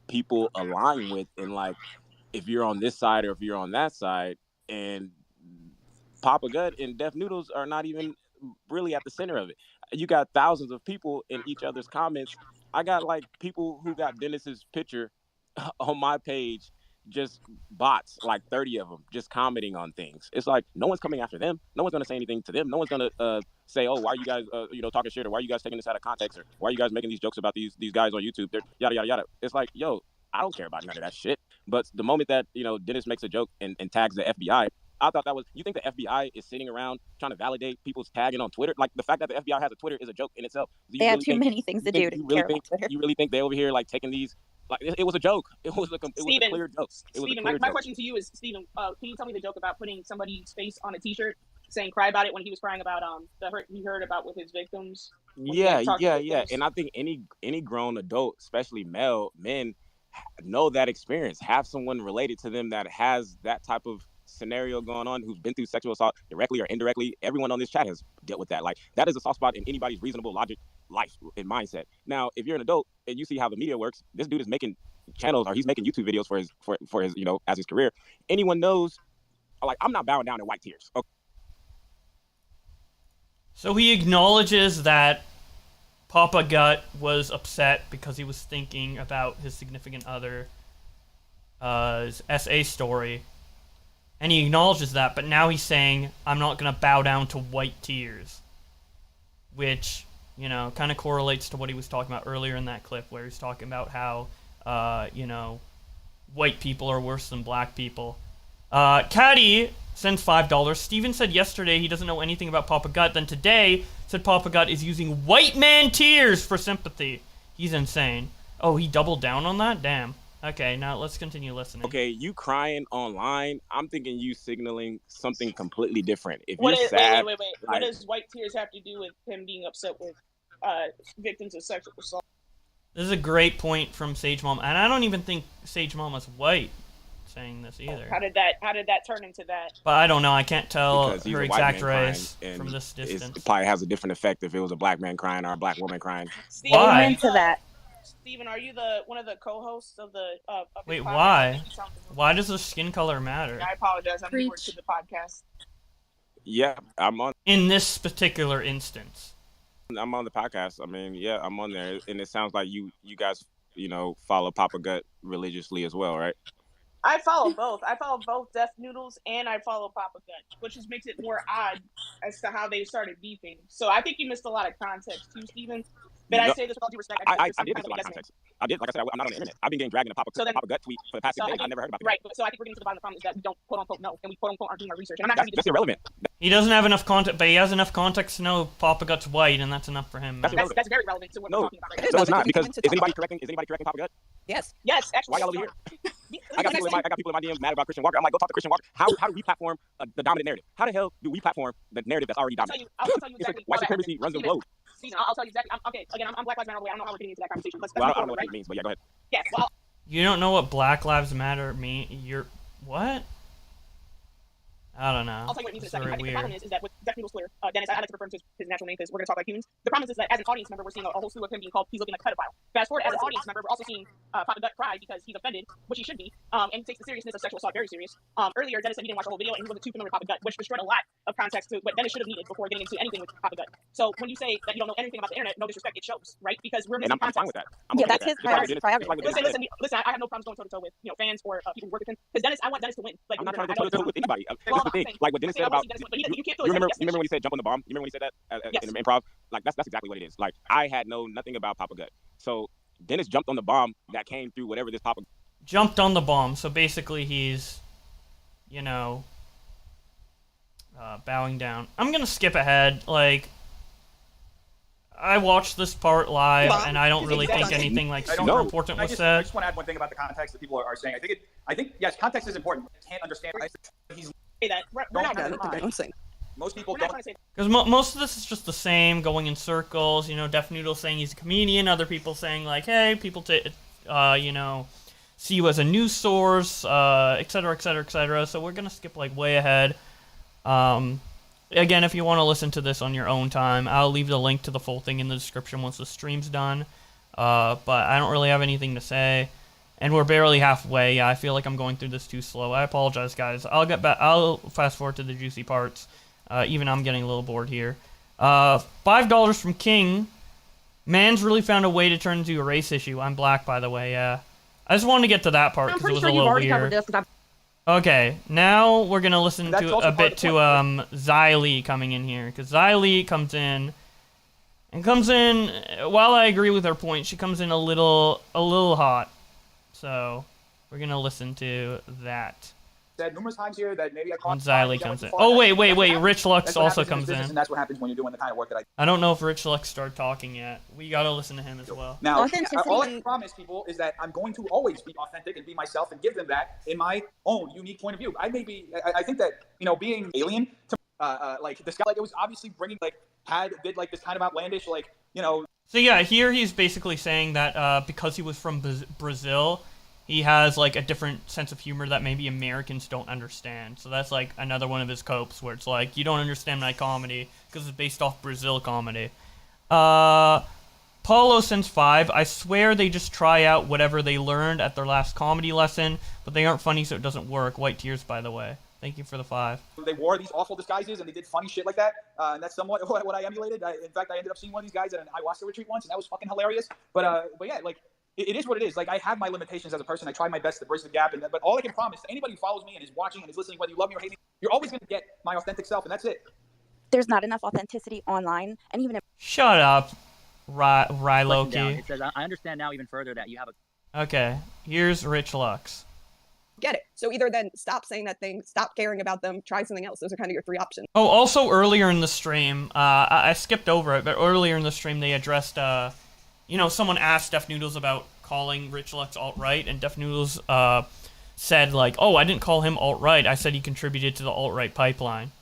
people align with, and like, if you're on this side or if you're on that side. And Papa Gut and DefNoodles are not even really at the center of it. You got thousands of people in each other's comments. I got like people who got Dennis's picture on my page, just bots, like 30 of them, just commenting on things. It's like, no one's coming after them. No one's gonna say anything to them. No one's gonna say, oh, why are you guys talking shit, or why are you guys taking this out of context, or why are you guys making these jokes about these guys on YouTube? They're yada yada yada. It's like, yo, I don't care about none of that shit. But the moment that Dennis makes a joke and tags the FBI, I thought that was, you think the FBI is sitting around trying to validate people's tagging on Twitter? Like, the fact that the FBI has a Twitter is a joke in itself. They have too many things to do to care about Twitter. You really think they over here like taking these? Like, it was a joke. It was a clear joke. Steven, my question to you is, Steven, can you tell me the joke about putting somebody's face on a T-shirt, saying "cry about it" when he was crying about the hurt he heard about with his victims? Yeah. And I think any grown adult, especially male men, know that experience. Have someone related to them that has that type of scenario going on, who's been through sexual assault directly or indirectly. Everyone on this chat has dealt with that. Like, that is a soft spot in anybody's reasonable logic, life, and mindset. Now, if you're an adult and you see how the media works, this dude is making channels, or he's making YouTube videos for his as his career. Anyone knows, like, I'm not bowing down in white tears. Okay. So he acknowledges that Papa Gut was upset because he was thinking about his significant other, his SA story. And he acknowledges that, but now he's saying, I'm not going to bow down to white tears. Which, kind of correlates to what he was talking about earlier in that clip, where he's talking about how, white people are worse than black people. Caddy sends $5. Steven said yesterday he doesn't know anything about Papa Gut, then today said Papa Gut is using white man tears for sympathy. He's insane. Oh, he doubled down on that? Damn. Okay, now let's continue listening. Okay, you crying online, I'm thinking you signaling something completely different. If you're sad... Wait. What does white tears have to do with him being upset with victims of sexual assault? This is a great point from Sage Mom, and I don't even think Sage Mom is white saying this either. How did that turn into that? But I don't know, I can't tell her exact race from this distance. It probably has a different effect if it was a black man crying or a black woman crying. Why? Into that. Steven, are you one of the co-hosts of the? Wait, why? Why does the skin color matter? I apologize. I'm newer to the podcast. Yeah, I'm on. In this particular instance, I'm on the podcast. I mean, yeah, I'm on there, and it sounds like you guys, follow Papa Gut religiously as well, right? I follow both. I follow both DefNoodles and I follow Papa Gut, which just makes it more odd as to how they started beefing. So I think you missed a lot of context too, Steven. But I say this with all due respect. I did miss a lot of context. I did. Like I said, I'm not on the internet. I've been getting dragged in a Papa Gut tweet for the past 6 days. I never heard about it. Right. So I think we're getting to the bottom of the problem is that we don't quote unquote know, and we quote unquote aren't doing our research. And I'm not that's irrelevant. He doesn't have enough context, but he has enough context to know Papa Gut's white, and that's enough for him. That's very relevant to what we're talking about right now. No, it's not, because is anybody correcting Papa Gut? Yes. Yes. Actually, why y'all over here? I got people in my DMs mad about Christian Walker. I'm like, go talk to Christian Walker. How do we platform the dominant narrative? How the hell do we platform the narrative that's already dominant? I'll tell you exactly. White supremacy runs the globe. I'll tell you exactly. I'm Black Lives Matter. I don't know how we're getting into that conversation. I don't know what it means, but yeah, go ahead. Yeah. Well, you don't know what Black Lives Matter mean? You're what? I don't know. I'll tell you what it means in a second. I think the problem is that with DefNoodles Twitter, Dennis, I like to refer him to his natural name because we're going to talk like humans. The problem is that as an audience member, we're seeing a whole slew of him being called, he's looking like a pedophile. Fast forward, as an audience member, we're also seeing Papa Gut cry because he's offended, which he should be, and he takes the seriousness of sexual assault very serious. Earlier, Dennis said he didn't watch the whole video and he wasn't too familiar with Papa Gut, which destroyed a lot of context to what Dennis should have needed before getting into anything with Papa Gut. So when you say that you don't know anything about the internet, no disrespect, it shows, right? Because we're missing context. I'm fine with that. That's his prerogative. Listen, I have no problems going toe to toe with fans or people who work with him because Dennis, I want Dennis to win. Like, I'm not trying to go toe to toe with anybody. That's the thing. Like what Dennis said about. You remember when he said jump on the bomb? You remember when he said that in the improv? Like that's exactly what it is. Like I had nothing about Papa Gut. So Dennis jumped on the bomb that came through whatever this Papa jumped on the bomb. So basically he's, bowing down. I'm gonna skip ahead. Like I watched this part live, and I don't really think anything like super important was said. I just want to add one thing about the context that people are saying. I think yes, context is important. I can't understand. He's that. Most people don't. Because most of this is just the same, going in circles. DefNoodles saying he's a comedian, other people saying like, hey, people see you as a news source, etc., etc., etc. So we're gonna skip like way ahead. again, if you want to listen to this on your own time, I'll leave the link to the full thing in the description once the stream's done. But I don't really have anything to say. And we're barely halfway. Yeah, I feel like I'm going through this too slow. I apologize, guys. I'll get back. I'll fast forward to the juicy parts. Even I'm getting a little bored here. $5 from King. Man's really found a way to turn into a race issue. I'm black, by the way. Yeah. I just wanted to get to that part because it was a little weird. Okay, now we're gonna listen to a bit to Xylee coming in here, because Xylee comes in. While I agree with her point, she comes in a little hot. So, we're gonna listen to that. Said numerous times here that maybe I when Xylee comes in. Oh, wait, Rich Lux also comes in. And that's what happens when you're doing the kind of work that I I don't know if Rich Lux started talking yet. We gotta listen to him as well. Now, all I can promise people is that I'm going to always be authentic and be myself and give them that in my own unique point of view. I think that, being alien to, like, this guy, like, it was obviously bringing, like, did, like, this kind of outlandish, like, So yeah, here he's basically saying that because he was from Brazil, he has, like, a different sense of humor that maybe Americans don't understand. So that's, like, another one of his copes where it's like, you don't understand my comedy because it's based off Brazil comedy. Paulo sends 5. I swear they just try out whatever they learned at their last comedy lesson, but they aren't funny so it doesn't work. White tears, by the way. Thank you for the 5. They wore these awful disguises and they did funny shit like that. And that's somewhat what I emulated. In fact, I ended up seeing one of these guys at an ayahuasca retreat once, and that was fucking hilarious. But yeah, like, it is what it is. Like, I have my limitations as a person. I try my best to bridge the gap. But all I can promise to anybody who follows me and is watching and is listening, whether you love me or hate me, you're always going to get my authentic self, and that's it. There's not enough authenticity online, and even if Shut up, Ryloki. It says, I understand now even further that you have a... Okay, here's Rich Lux. Get it. So either then stop saying that thing, stop caring about them, try something else. Those are kind of your 3 options. Oh, also earlier in the stream, I skipped over it, but earlier in the stream they addressed, someone asked DefNoodles about calling Rich Lux alt-right, and DefNoodles said, like, oh, I didn't call him alt-right, I said he contributed to the alt-right pipeline.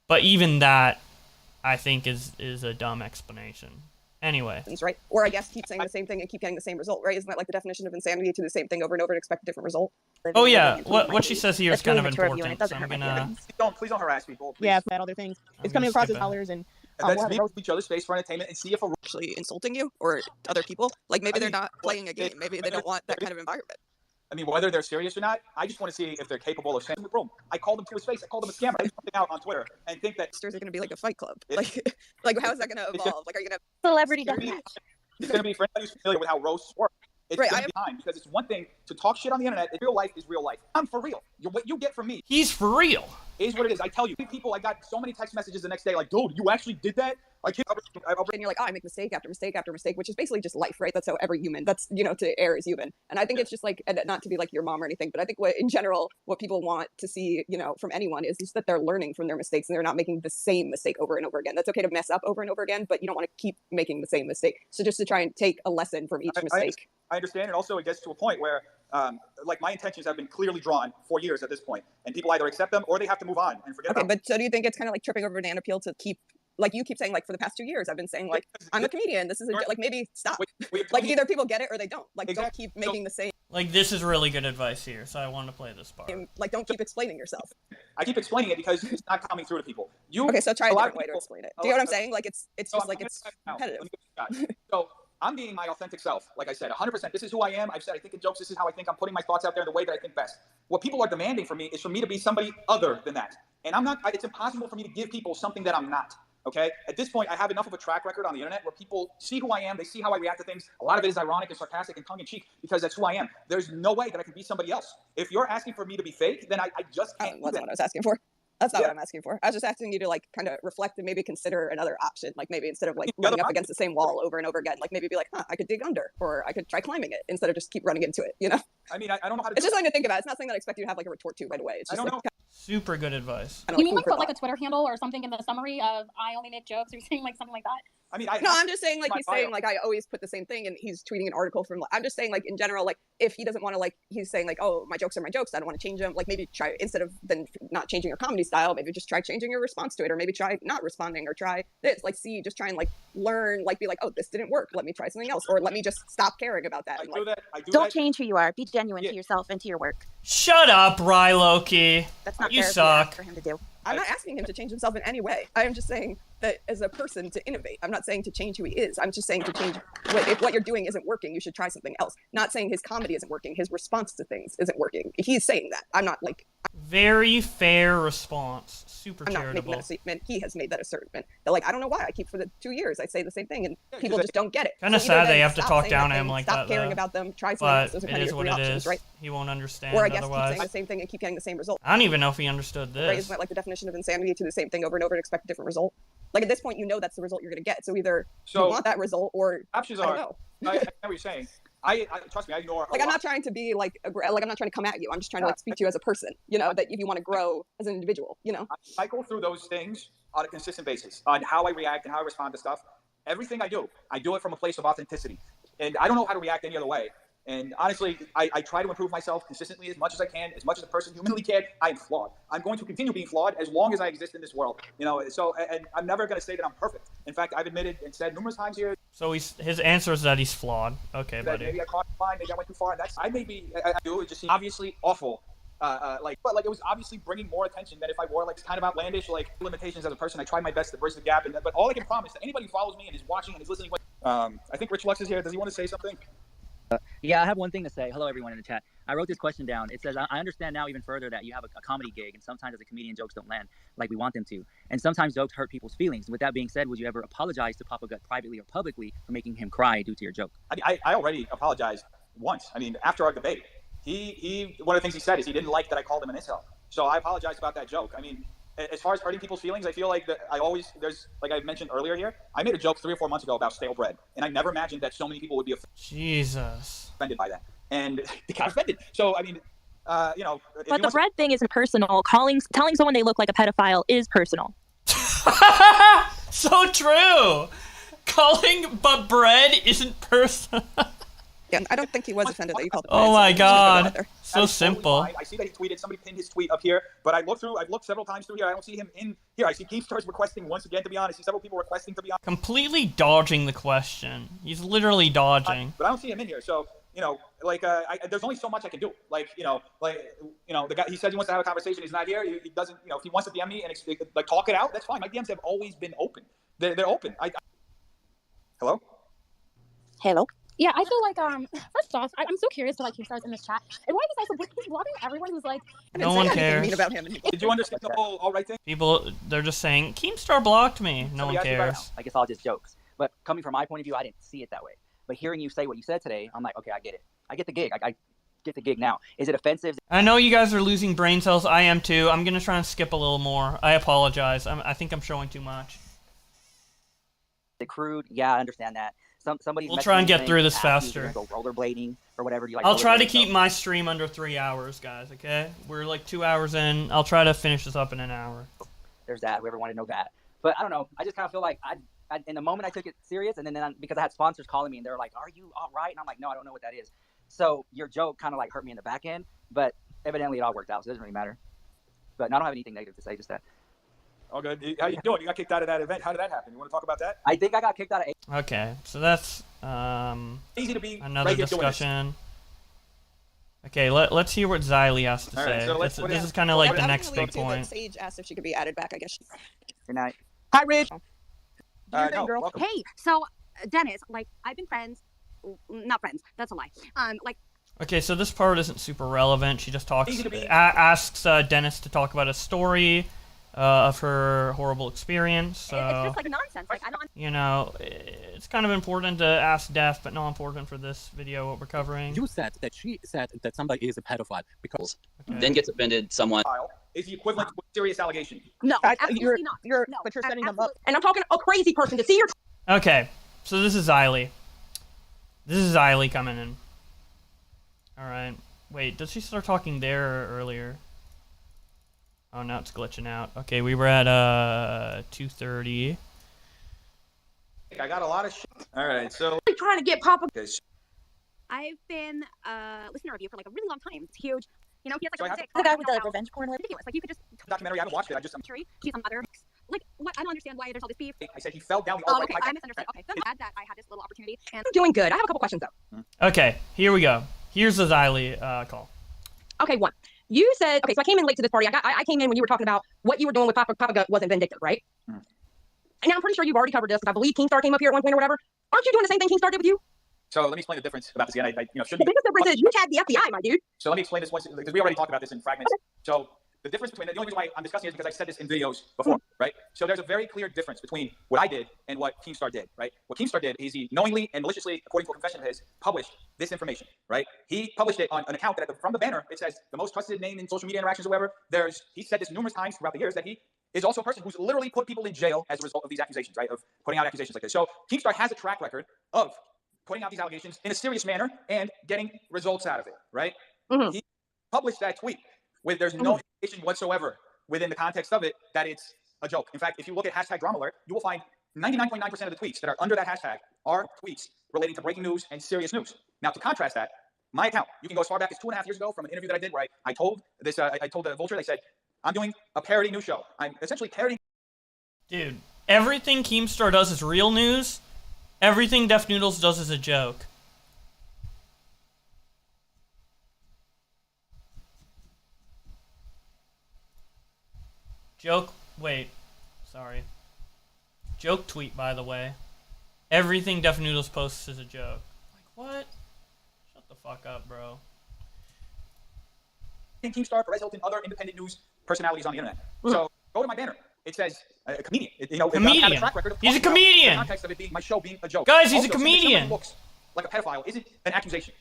But even that, I think, is a dumb explanation. Anyway. Right? Or I guess keep saying the same thing and keep getting the same result, right? Isn't that like the definition of insanity, to do the same thing over and over and expect a different result? Oh yeah, what she says here is kind of important, so I'm gonna... Please don't harass people. Please. Yeah, that other things. It's coming across as dollars and... Let's meet each other's space for entertainment and see if we're actually insulting you or other people. Like, maybe they're not playing a game. Maybe they don't want that kind of environment. I mean, whether they're serious or not, I just want to see if they're capable of saying the room. I called them to his face. I called them a scammer. I put something out on Twitter and think that stars are going to be like a fight club. Like how is that going to evolve? Like, are you going to celebrity deathmatch? It's going to be, for anybody who's familiar with how roasts work, it's going to be behind, because it's one thing to talk shit on the internet. Real life is real life. I'm for real. What you get from me. He's for real. Is what it is. I tell you, people, I got so many text messages the next day, like, dude, you actually did that? Like, and you're like, oh, I make mistake after mistake after mistake, which is basically just life, right? That's how every human, that's, to err is human. And I think it's just like, and not to be like your mom or anything, but I think in general, what people want to see, from anyone is just that they're learning from their mistakes and they're not making the same mistake over and over again. That's okay to mess up over and over again, but you don't want to keep making the same mistake. So just to try and take a lesson from each mistake. I understand. And also it gets to a point where, like, my intentions have been clearly drawn for years at this point, and people either accept them or they have to move on and forget about them. But so do you think it's kind of like tripping over banana peel to keep, like, you keep saying, like, for the past 2 years, I've been saying, like, I'm a comedian. This is like, maybe stop. Like, either people get it or they don't. Like, don't keep making the same. Like, this is really good advice here, so I want to play this part. Like, don't keep explaining yourself. I keep explaining it because it's not coming through to people. Okay, so try a different way to explain it. Do you know what I'm saying? Like, it's just like, it's repetitive. So I'm being my authentic self, like I said, 100%. This is who I am. I've said I think in jokes. This is how I think. I'm putting my thoughts out there in the way that I think best. What people are demanding from me is for me to be somebody other than that. And I'm not. It's impossible for me to give people something that I'm not. Okay? At this point, I have enough of a track record on the internet where people see who I am. They see how I react to things. A lot of it is ironic and sarcastic and tongue-in-cheek because that's who I am. There's no way that I can be somebody else. If you're asking for me to be fake, then I just can't. That's not what I was asking for. That's not what I'm asking for. I was just asking you to, like, kind of reflect and maybe consider another option. Like, maybe instead of, like, running up against the same wall over and over again, like, maybe be like, I could dig under, or I could try climbing it instead of just keep running into it, I mean, I don't know how to It's just something to think about. It's not something that I expect you to have, like, a retort to right away. It's just, Super good advice. You mean, like, put, like, a Twitter handle or something in the summary of I only make jokes, or saying, like, something like that? I mean, no, I'm just saying, like, he's saying, like, I always put the same thing, and he's tweeting an article from, I'm just saying, like, in general, like, if he doesn't want to, like, he's saying, like, oh, my jokes are my jokes, I don't want to change them, like, maybe try, instead of then not changing your comedy style, maybe just try changing your response to it, or maybe try not responding, or try this, like, just try and, like, learn, like, be like, oh, this didn't work, let me try something else, or let me just stop caring about that. Don't change who you are, be genuine to yourself and to your work. Shut up, Ryloki. That's not you fair suck. for him to do. I'm not asking him to change himself in any way. I am just saying that as a person to innovate. I'm not saying to change who he is. I'm just saying to change if what you're doing isn't working, you should try something else. Not saying his comedy isn't working. His response to things isn't working. He's saying that. I'm not like... Very fair response. Super I'm not charitable. making that a statement. He has made that assertion. That like, I don't know why. I keep for the 2 years, I say the same thing and people just don't get it. Kind of sad they have to talk down to him like that, Stop caring about them. Try something else. Those are kind of your three options, right? He won't understand Or I guess otherwise. keep saying the same thing and keep getting the same result. I don't even know if he understood this. Right? Isn't that like the definition of insanity, to do the same thing over and over and expect a different result? Like at this point, you know that's the result you're going to get. So either you want that result or options I don't are. know. I know what you're saying. I trust me. I ignore. Like I'm not trying to be like I'm not trying to come at you. I'm just trying to like speak to you as a person. You know, that if you want to grow as an individual, you know. I go through those things on a consistent basis on how I react and how I respond to stuff. Everything I do it from a place of authenticity, and I don't know how to react any other way. And honestly, I try to improve myself consistently as much as I can, as much as a person humanly can. I am flawed. I'm going to continue being flawed as long as I exist in this world. You know, so and I'm never going to say that I'm perfect. In fact, I've admitted and said numerous times here. So his answer is that he's flawed. Okay, buddy. Maybe I crossed the line. Maybe I went too far. And I do. It just seems obviously awful. But it was obviously bringing more attention than if I wore like kind of outlandish like limitations as a person. I tried my best to bridge the gap, but all I can promise to anybody who follows me and is watching and is listening. I think Rich Lux is here. Does he want to say something? Yeah, I have one thing to say. Hello, everyone in the chat. I wrote this question down. It says, I understand now even further that you have a comedy gig, and sometimes as a comedian, jokes don't land like we want them to. And sometimes jokes hurt people's feelings. With that being said, would you ever apologize to Papa Gut privately or publicly for making him cry due to your joke? I already apologized once. I mean, after our debate, he one of the things he said is he didn't like that I called him an incel. So I apologized about that joke. I mean, as far as hurting people's feelings, I feel like that there's, like I mentioned earlier here, I made a joke 3 or 4 months ago about stale bread, and I never imagined that so many people would be offended by that, and they got offended. So I mean, you know. But the bread thing isn't personal. Telling someone they look like a pedophile is personal. So true. But bread isn't personal. Yeah, I don't think he was offended that you called it. Oh my God. So simple. I see that he tweeted. Somebody pinned his tweet up here, but I've looked several times through here. I don't see him in here. I see Keemstar's requesting once again. To be honest, I see several people requesting to be honest. Completely dodging the question. He's literally dodging. But I don't see him in here. So you know, like there's only so much I can do. The guy, he says he wants to have a conversation. He's not here. He doesn't. You know, if he wants to DM me and like talk it out, that's fine. My DMs have always been open. They're open. Hello. Hello. Yeah, I feel like first off, I'm so curious to like Keemstar's in this chat. And why is also he's blocking everyone who's like no one cares about him. Did you understand the whole all right thing? People, they're just saying Keemstar blocked me. No one cares. I guess all just jokes. But coming from my point of view, I didn't see it that way. But hearing you say what you said today, I'm like, okay, I get it. I get the gig. I get the gig now. Is it offensive? I know you guys are losing brain cells. I am too. I'm gonna try and skip a little more. I apologize. I think I'm showing too much. The crude, yeah, I understand that. We'll try and get through this faster. Go rollerblading or whatever you like. I'll try to keep my stream under 3 hours, guys. Okay, we're like 2 hours in. I'll try to finish this up in an hour. There's that. Whoever wanted to know that. But I don't know. I just kind of feel like I in the moment I took it serious, and then because I had sponsors calling me and they were like, "Are you all right?" And I'm like, "No, I don't know what that is." So your joke kind of like hurt me in the back end, but evidently it all worked out, so it doesn't really matter. But I don't have anything negative to say. Just that. Oh, good. How you doing? You got kicked out of that event. How did that happen? You want to talk about that? I think I got kicked out of. Okay, so that's easy to be another discussion. Okay, let's hear what Xylee has to say. So this is kind of like the next big point. Sage asked if she could be added back. I guess. Good night. Hi, Rich. No, girl. Hey, so Dennis, like I've been friends, not friends. That's a lie. Okay, so this part isn't super relevant. She just talks, asks Dennis to talk about a story of her horrible experience. So, it's just like nonsense. Like I don't. You know, it's kind of important to ask Def, but not important for this video. What we're covering. You said that she said that somebody is a pedophile because then gets offended someone. Is the equivalent to a serious allegation? No, absolutely not. But you're setting them up. And I'm talking a crazy person to see your. Okay, so this is Xylee. This is Xylee coming in. All right. Wait, did she start talking there or earlier? Oh, now it's glitching out. Okay, we were at 2:30. I got a lot of shit. All right, so I'm trying to get Papa. Okay. I've been listening to you for like a really long time. It's huge. You know, he has So I like have a the guy with the revenge porn. Ridiculous. Like you could just documentary. I haven't watched it. I just. She's on other. Like what? I don't understand why there's all this beef. I said he fell down the. Oh, okay. I misunderstood. Okay, so I'm glad that I had this little opportunity. And I'm doing good. I have a couple questions though. Okay, here we go. Here's the Xylee call. Okay, one. You said, okay, so I came in late to this party. I came in when you were talking about what you were doing with Papa Gut wasn't vindictive, right? And now I'm pretty sure you've already covered this because I believe Keemstar came up here at one point or whatever. Aren't you doing the same thing Keemstar did with you? So let me explain the difference about this again. Shouldn't the biggest difference is you tagged the FBI, my dude. So let me explain this once, because we already talked about this in fragments. So the difference between, the only reason why I'm discussing it is because I said this in videos before, right? So there's a very clear difference between what I did and what Keemstar did, right? What Keemstar did is he knowingly and maliciously, according to a confession of his, published this information, right? He published it on an account that from the banner, it says the most trusted name in social media interactions or whatever. He said this numerous times throughout the years that he is also a person who's literally put people in jail as a result of these accusations, right? Of putting out accusations like this. So Keemstar has a track record of putting out these allegations in a serious manner and getting results out of it, right? He published that tweet with there's no indication whatsoever within the context of it that it's a joke. In fact, if you look at hashtag drama alert, you will find 99.9% of the tweets that are under that hashtag are tweets relating to breaking news and serious news. Now, to contrast that, my account, you can go as far back as 2.5 years ago from an interview that I did where I told this, I told the Vulture, they said, I'm doing a parody news show. I'm essentially parodying. Dude, everything Keemstar does is real news. Everything DefNoodles does is a joke. Joke tweet, by the way. Everything DefNoodles posts is a joke. Like, what? Shut the fuck up, bro. Keemstar, Perez Hilton, other independent news personalities on the internet. So go to my banner. It says a comedian. Comedian. A track record of He's a comedian. The context of it being my show being a joke. Guys, he's also, a comedian. Somebody looks like a pedophile isn't an accusation.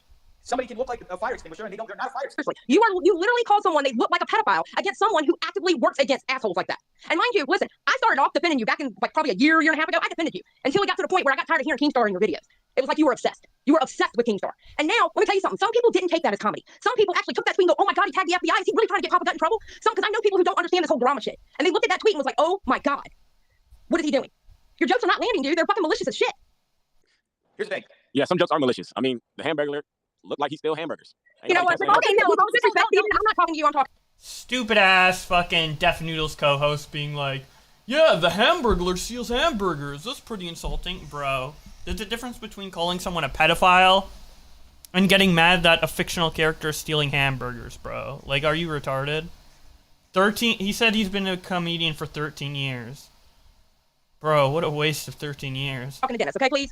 Somebody can look like a fire extinguisher and they're not a fire extinguisher. You literally called someone they look like a pedophile against someone who actively works against assholes like that. And mind you, listen, I started off defending you back in like probably a year and a half ago. I defended you until we got to the point where I got tired of hearing Keemstar in your videos. It was like you were obsessed. You were obsessed with Keemstar. And now, let me tell you something. Some people didn't take that as comedy. Some people actually took that tweet and go, oh my God, he tagged the FBI. Is he really trying to get Papa Gut in trouble? Because I know people who don't understand this whole drama shit. And they looked at that tweet and was like, oh my God, what is he doing? Your jokes are not landing, dude. They're fucking malicious as shit. Here's the thing. Yeah, some jokes are malicious. I mean, the hamburger looked like he steals hamburgers. You know what? Okay, no, with all disrespect, Steven, I'm not talking to you. I'm talking. Stupid ass fucking DefNoodles co-host being like, yeah, the Hamburglar steals hamburgers. That's pretty insulting, bro. There's a difference between calling someone a pedophile and getting mad that a fictional character is stealing hamburgers, bro. Like, are you retarded? He said he's been a comedian for 13 years. Bro, what a waste of 13 years. Talking to Dennis, okay, please?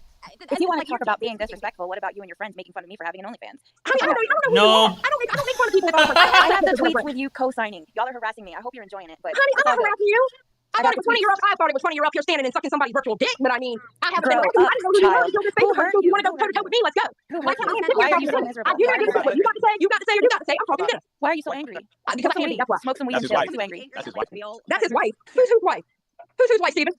If you want to talk about being disrespectful, what about you and your friends making fun of me for having an OnlyFans? I don't know. I don't make fun of people. I have the tweets with you co-signing. Y'all are harassing me. I hope you're enjoying it. But honey, I'm not harassing you. I thought it was funny you're up here standing and sucking somebody's virtual dick, but I mean, I haven't been harassing you. I didn't know who you were until this Facebook. So you want to go toe-to-toe with me? Let's go. Why are you so miserable? You got to say, you got to say. I'm talking to Dennis. Why are you so angry? Because I'm angry, that's why. Smoke some weed and chill. Who's angry? That's his wife. That's his wife. Who's whose wife? Who's whose wife, Steven?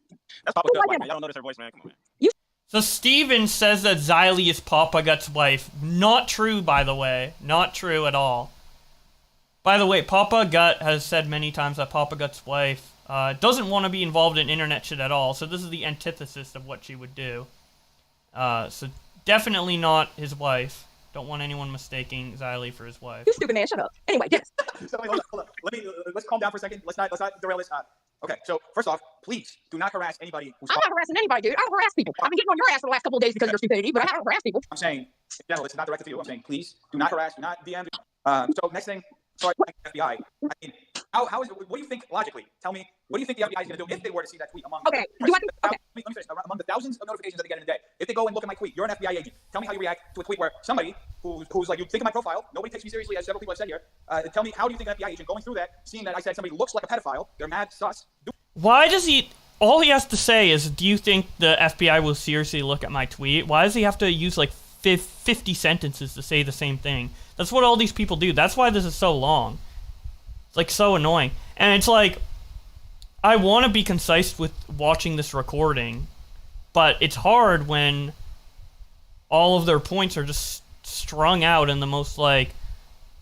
That's Papa Gut's wife, man. Y'all don't notice her voice, man. Come on, man. So Steven says that Xylee is Papa Gut's wife. Not true, by the way. Not true at all. By the way, Papa Gut has said many times that Papa Gut's wife doesn't want to be involved in internet shit at all. So this is the antithesis of what she would do. So definitely not his wife. Don't want anyone mistaking Xylee for his wife. You stupid man, shut up. Anyway, Dennis. Hold on. Let's calm down for a second. Let's not derail this. Okay, so first off, please do not harass anybody who's. I'm not harassing anybody, dude. I don't harass people. I've been getting on your ass for the last couple of days because of your stupidity, but I don't harass people. I'm saying, in general, it's not directed to you. I'm saying, please do not harass, do not DM. So next thing, sorry, FBI. I mean, how is it? What do you think logically? Tell me, what do you think the FBI is going to do if they were to see that tweet among? Okay. Let me finish. Among the thousands of notifications that they get in a day, if they go and look at my tweet, you're an FBI agent. Tell me how you react to a tweet where somebody who's like, you think of my profile, nobody takes me seriously, as several people have said here. Tell me, how do you think an FBI agent going through that, seeing that I said somebody looks like a pedophile, they're mad, sus. Why does he... All he has to say is, do you think the FBI will seriously look at my tweet? Why does he have to use like 50 sentences to say the same thing? That's what all these people do. That's why this is so long. It's like so annoying. And it's like, I want to be concise with watching this recording, but it's hard when all of their points are just strung out in the most like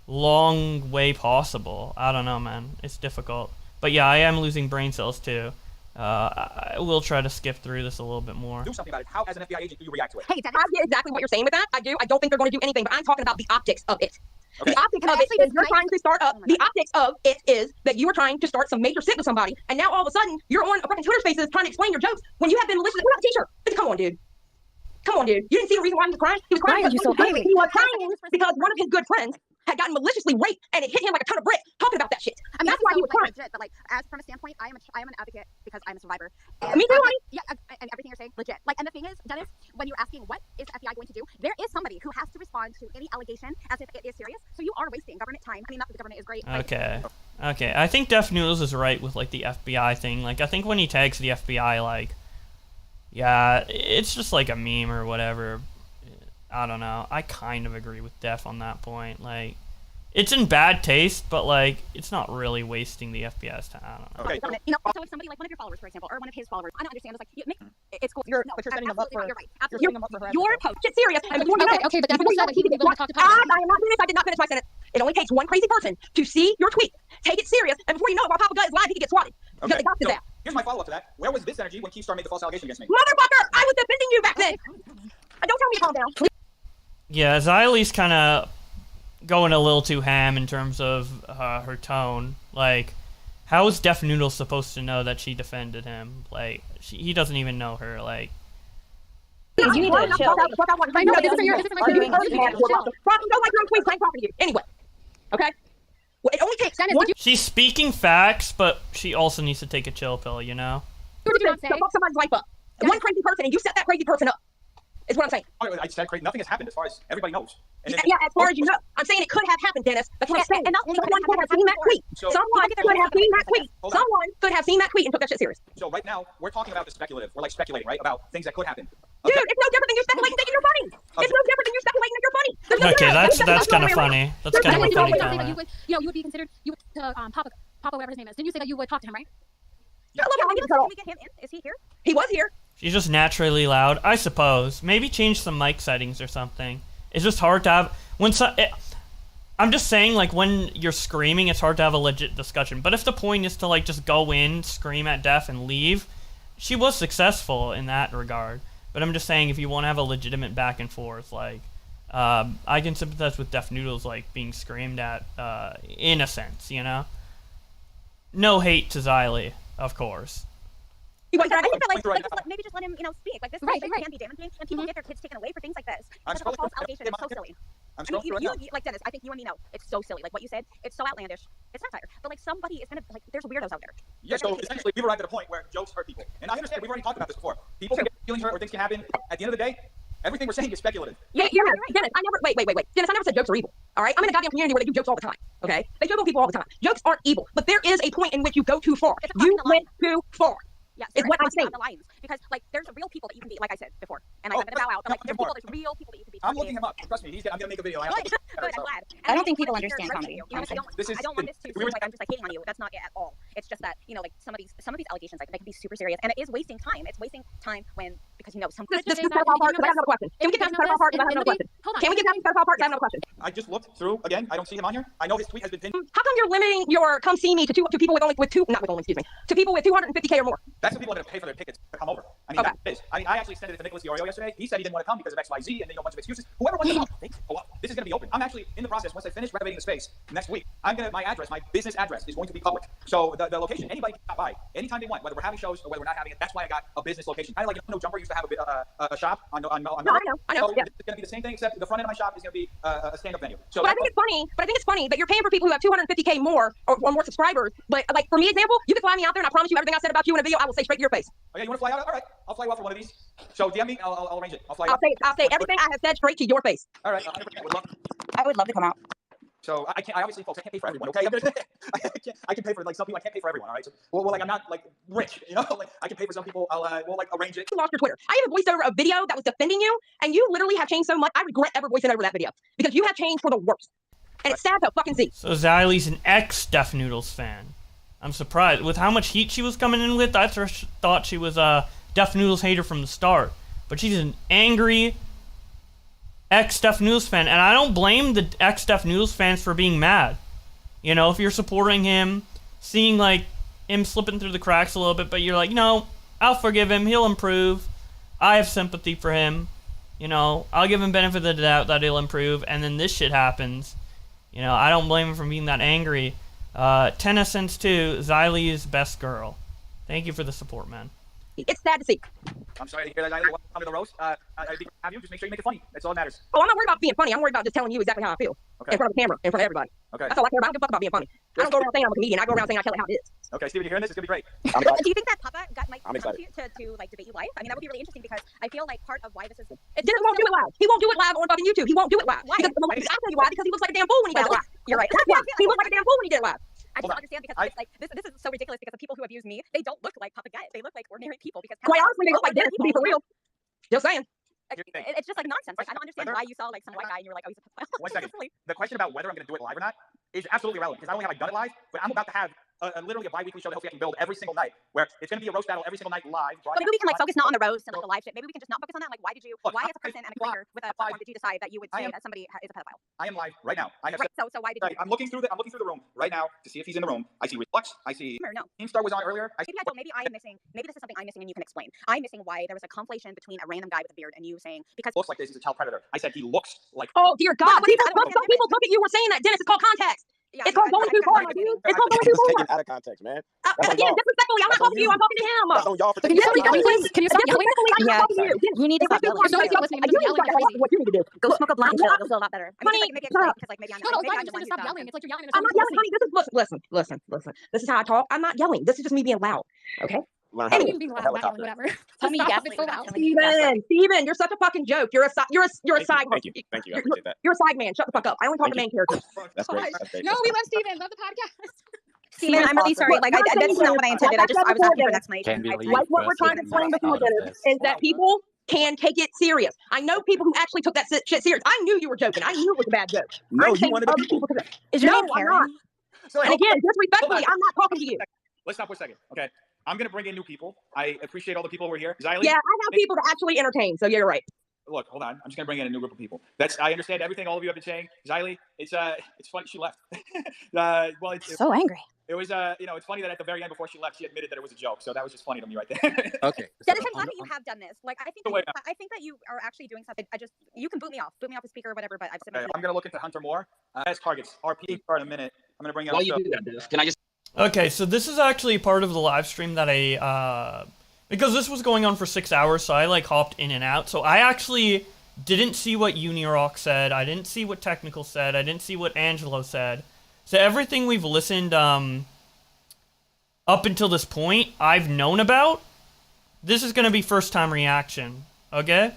long way possible. I don't know, man. It's difficult. But yeah, I am losing brain cells too. I will try to skip through this a little bit more. Do something about it. How, as an FBI agent, do you react to it? Hey, I get exactly what you're saying with that. I do. I don't think they're going to do anything, but I'm talking about the optics of it. Okay. The optics of it is you're trying to start up. The optics of it is that you are trying to start some major shit with somebody, and now all of a sudden you're on a fucking Twitter Spaces trying to explain your jokes when you have been malicious. What about the T-shirt? Come on, dude. Come on, dude. You didn't see the reason why he was crying? He was crying. Why are you so angry? He was crying because one of his good friends had gotten maliciously raped, and it hit him like a ton of bricks talking about that shit. I mean, That's why he was crying. legit, but like, as from a standpoint, I am an advocate because I'm a survivor. Me too, honey. Yeah, and everything you're saying, legit. Like, and the thing is, Dennis, when you're asking what is the FBI going to do, there is somebody who has to respond to any allegation as if it is serious. So you are wasting government time. I mean, not that the government is great. Okay. Okay. I think DefNoodles is right with like the FBI thing. Like, I think when he tags the FBI, like, yeah, it's just like a meme or whatever. I don't know. I kind of agree with Def on that point. Like, it's in bad taste, but like, it's not really wasting the FBI's time. I don't know. Okay. You know, so if somebody like one of your followers, for example, or one of his followers, I don't understand. It's like, it's cool. But you're setting him up for her. You're right. You're setting him up for her. Your post. Get serious. And before you know Okay, but DefNoodles said that he would be willing to talk to I am not finished. I did not finish my sentence. It only takes one crazy person to see your tweet, take it serious, and before you know it, while Papa Gut is live, he can get swatted. Because Okay. they got to So, that. here's my follow-up to that. Where was this energy when Keystar made the false allegation against me? Motherfucker, I was defending you back then. Don't tell me to calm down. Yeah, Xylie's kind of going a little too ham in terms of her tone. Like, how is DefNoodles supposed to know that she defended him? Like, he doesn't even know her. Like, You need to chill. I know, this is your Don't like your own tweets, I'm talking to you. Anyway, okay? Well, it only takes one. she's speaking facts, but she also needs to take a chill pill, you know? To fuck somebody's life up. One crazy person, and you set that crazy person up. Is what I'm saying. I said nothing has happened as far as everybody knows. And Yeah, as far as you know. I'm saying it could have happened, Dennis. That's what I'm saying. Someone could have seen that tweet. So- Someone could have seen that tweet. Hold on. Someone could have seen that tweet and took that shit serious. So right now, we're talking about the speculative. We're like speculating, right? About things that could happen. Dude, it's no different than you speculating thinking you're funny. It's no different than you speculating that you're funny. There's no Okay, difference. that's kind of funny. That's kind of a funny you comment. would, you would be considered, you would, Papa, whatever his name is. Didn't you say that you would talk to him, right? Yeah, look, can we get him in? Is he here? He was here. She's just naturally loud, I suppose. Maybe change some mic settings or something. It's just hard to have I'm just saying, like, when you're screaming, it's hard to have a legit discussion. But if the point is to like just go in, scream at Def, and leave, she was successful in that regard. But I'm just saying, if you want to have a legitimate back and forth, like, I can sympathize with DefNoodles like being screamed at, in a sense, you know. No hate to Xylie, of course. I think that maybe just let him, speak. Like this can be damaging, and people get their kids taken away for things like this. Because of a false allegation, it's so silly. I'm I mean, scrolling you, through it like Dennis, I think you and me know it's so silly. Like what you said, it's so outlandish. It's satire, but like somebody is gonna like. There's weirdos out there. Yeah, so essentially we've arrived at a point where jokes hurt people. And I understand, we've already talked about this before. People can get feelings hurt or things can happen. At the end of the day, everything we're saying is speculative. Yeah, you're right. Dennis, wait. Dennis, I never said jokes are evil. All right? I'm in a goddamn community where they do jokes all the time. Okay? They joke on people all the time. Jokes aren't evil, but there is a point in which you go too far. You went too far. Yes, is what I'm saying. The lines, because like there's real people that you can be, like I said before, and I'm gonna bow out. But like there's real people that you can be. I'm looking him up. Trust me, I'm gonna make a video. Good, I'm glad. I don't think people understand comedy. I don't want this to seem like I'm just like hating on you. That's not it at all. It's just that like some of these allegations like they can be super serious, and it is wasting time. It's wasting time because some. This is pedophile part. I have another question. Can we get past the pedophile part? I have another question. Can we get past the pedophile part? I have another question. I just looked through again. I don't see him on here. I know his tweet has been pinned. How come you're limiting your come see me to people to people with 250K or more? That's the people that are gonna pay for their tickets to come over. I mean, that is. I actually extended it to Nicholas Diorio yesterday. He said he didn't want to come because of XYZ and a bunch of excuses. Whoever wants to come, this is going to be open. I'm actually in the process. Once I finish renovating the space next week, my address, my business address, is going to be public. So the location, anybody can stop by anytime they want, whether we're having shows or whether we're not having it. That's why I got a business location. Kind of like Jumper used to have a shop on. No, I know. So Yeah. it's going to be the same thing, except the front end of my shop is going to be a stand-up venue. So But I think it's funny that you're paying for people who have 250K more or more subscribers. But like for me, example, you can fly me out there, and I promise you, everything I said about you in a video, I will say straight to your face. Okay, you want to fly out? All right, I'll fly you out for one of these. So DM me, I'll arrange it. I'll fly you I'll out. say everything I have said straight to your face. All right, I would love to come out. So I can't. I obviously, folks, I can't pay for everyone. Okay, I can pay for some people. I can't pay for everyone. All right. So, well, like I'm not like rich, Like I can pay for some people. We'll like arrange it. You lost your Twitter. I even voiced over a video that was defending you, and you literally have changed so much. I regret ever voicing over that video because you have changed for the worst, and it's sad to fucking see. So Xylie's an ex-DefNoodles fan. I'm surprised with how much heat she was coming in with. I first thought she was a DefNoodles hater from the start, but she's an angry ex-DefNoodles fan, and I don't blame the ex-DefNoodles fans for being mad. If you're supporting him, seeing like him slipping through the cracks a little bit, but you're like, I'll forgive him. He'll improve. I have sympathy for him. I'll give him benefit of the doubt that he'll improve, and then this shit happens. I don't blame him for being that angry. 10 cents too. Xylie's best girl. Thank you for the support, man. It's sad to see. I'm sorry to hear that. I welcome to the roast. I think have you. Just make sure you make it funny. That's all that matters. Oh, I'm not worried about being funny. I'm worried about just telling you exactly how I feel in front of the camera, in front of everybody. Okay. That's all I care about. I don't give a fuck about being funny. I don't go around saying I'm a comedian. I go around saying I tell it how it is. Okay, Steven, you hearing this? It's gonna be great. Do you think that Papa might I'm come excited. to like debate you live? I mean, that would be really interesting because I feel like part of why this is. Dennis won't do it live. He won't do it live on fucking YouTube. He won't do it live. Why? Because, I'll tell you why. Because he looks like a damn fool when he does it live. You're right. That's why. He looks like a damn fool when he did it live. I just don't understand because it's like this is so ridiculous because the people who abuse me, they don't look like Papa Gut. They look like ordinary people because Quite honestly, they look like Dennis, to be for real. Just saying. It's just like nonsense. Like I don't understand why you saw like some white guy and you were like, oh, he's a pedophile. 1 second. The question about whether I'm going to do it live or not is absolutely irrelevant because not only have I done it live, but I'm about to have literally a bi-weekly show that hopefully I can build every single night, where it's going to be a roast battle every single night live. But maybe we can like focus not on the roast and like the live shit. Maybe we can just not focus on that. Like, why as a person and a creator with a platform did you decide that you would say that somebody is a pedophile? I am live right now. I have right. So why did you? I'm looking through the room right now to see if he's in the room. I see Reflux. I see Keemstar was on earlier. Maybe I am missing. Maybe this is something I'm missing and you can explain. I'm missing why there was a conflation between a random guy with a beard and you saying because looks like this is a child predator. I said he looks like. Oh dear God! Some people took it. You were saying that, Dennis. It's called context. Yeah, it's called going too far, my dude. It's called going too far. Taken out of context, man. Again, disrespectfully, I'm not talking to you. I'm talking to him. That's on y'all for Can you stop yelling? Yeah, you need to stop yelling. What you need to do? Go smoke a blunt. You'll feel a lot better. I mean, like, make it because like maybe I'm the one who's stop yelling. It's like you're yelling. I'm not yelling, honey. Listen. This is how I talk. I'm not yelling. This is just me being loud. Okay. Learn how to being loud, not yelling, whatever. Tell me yes, it's so loud. Steven, you're such a fucking joke. You're a side. Thank you. I appreciate that. You're a side man. Shut the fuck up. I only talk to main characters. That's great. That's great. No, we love Steven. Love the podcast. Steven, I'm really sorry. Like, that's not what I intended. I was asking for an explanation. Like what we're trying to explain before Dennis is that people can take it serious. I know people who actually took that shit serious. I knew you were joking. I knew it was a bad joke. No, you wanted the people. Is your name Karen? And again, disrespectfully, I'm not talking to you. Let's stop for a second. Okay. I'm going to bring in new people. I appreciate all the people who are here. Xylee? Yeah, I have people to actually entertain, so you're right. Look, hold on. I'm just going to bring in a new group of people. I understand everything all of you have been saying. Xylee, it's funny she left. So angry. It was it's funny that at the very end before she left, she admitted that it was a joke. So that was just funny to me right there. Okay. Dennis, I'm glad that you have done this. Like, I think that you are actually doing something. You can boot me off the speaker or whatever. But I'm going to look into Hunter more as targets. RP for in a minute. I'm going to bring it up. While you do that, Def, can I just? Okay, so this is actually part of the live stream that because this was going on for 6 hours, so I hopped in and out. So I actually didn't see what Unirock said. I didn't see what Technical said. I didn't see what Angelo said. So everything we've listened up until this point, I've known about. This is going to be first time reaction, okay?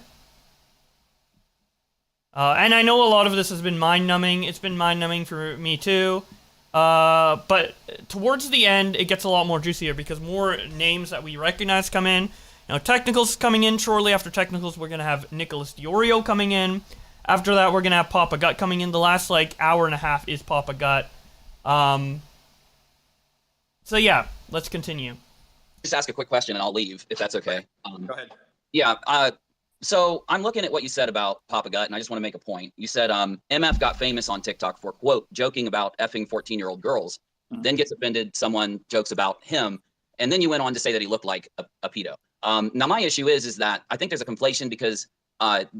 And I know a lot of this has been mind-numbing. It's been mind-numbing for me too. But towards the end, it gets a lot more juicier because more names that we recognize come in. Technicals coming in shortly. After Technicals, we're going to have Nicholas Diorio coming in. After that, we're going to have Papa Gut coming in. The last, hour and a half is Papa Gut. So, yeah, let's continue. Just ask a quick question and I'll leave, if that's okay. Go ahead. Yeah, so I'm looking at what you said about Papa Gut, and I just want to make a point. You said MF got famous on TikTok for, quote, joking about effing 14-year-old girls, then gets offended, someone jokes about him, and then you went on to say that he looked like a pedo. Now, my issue is that I think there's a conflation because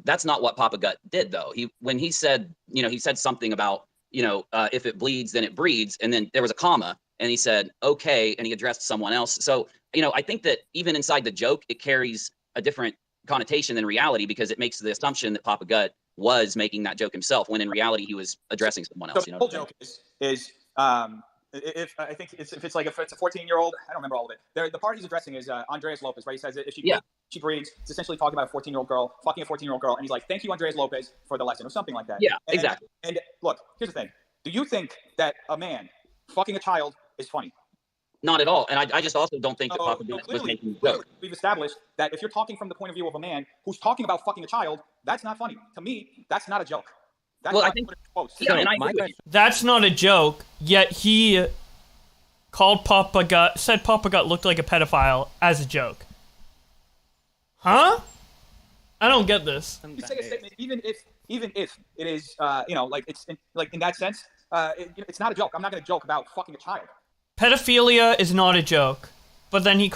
that's not what Papa Gut did, though. When he said, he said something about, if it bleeds, then it breeds, and then there was a comma, and he said, okay, and he addressed someone else. So, I think that even inside the joke, it carries a different connotation than reality because it makes the assumption that Papa Gut was making that joke himself when in reality he was addressing someone else. So the whole joke is if it's a 14-year-old, I don't remember all of it. The part he's addressing is Andreas Lopez, right? He says that if she breeds, it's essentially talking about a 14-year-old girl fucking a 14-year-old girl, and he's like, "Thank you, Andreas Lopez, for the lesson," or something like that. Yeah, exactly. And look, here's the thing: do you think that a man fucking a child is funny? Not at all. And I just also don't think that Papa Gut was making a joke. We've established that if you're talking from the point of view of a man who's talking about fucking a child, that's not funny. To me, that's not a joke. That's I think that's not a joke, yet he called said Papa Gut looked like a pedophile as a joke. Huh? I don't get this. You say a statement, even if it is, in that sense, it's not a joke. I'm not going to joke about fucking a child. Pedophilia is not a joke, but then he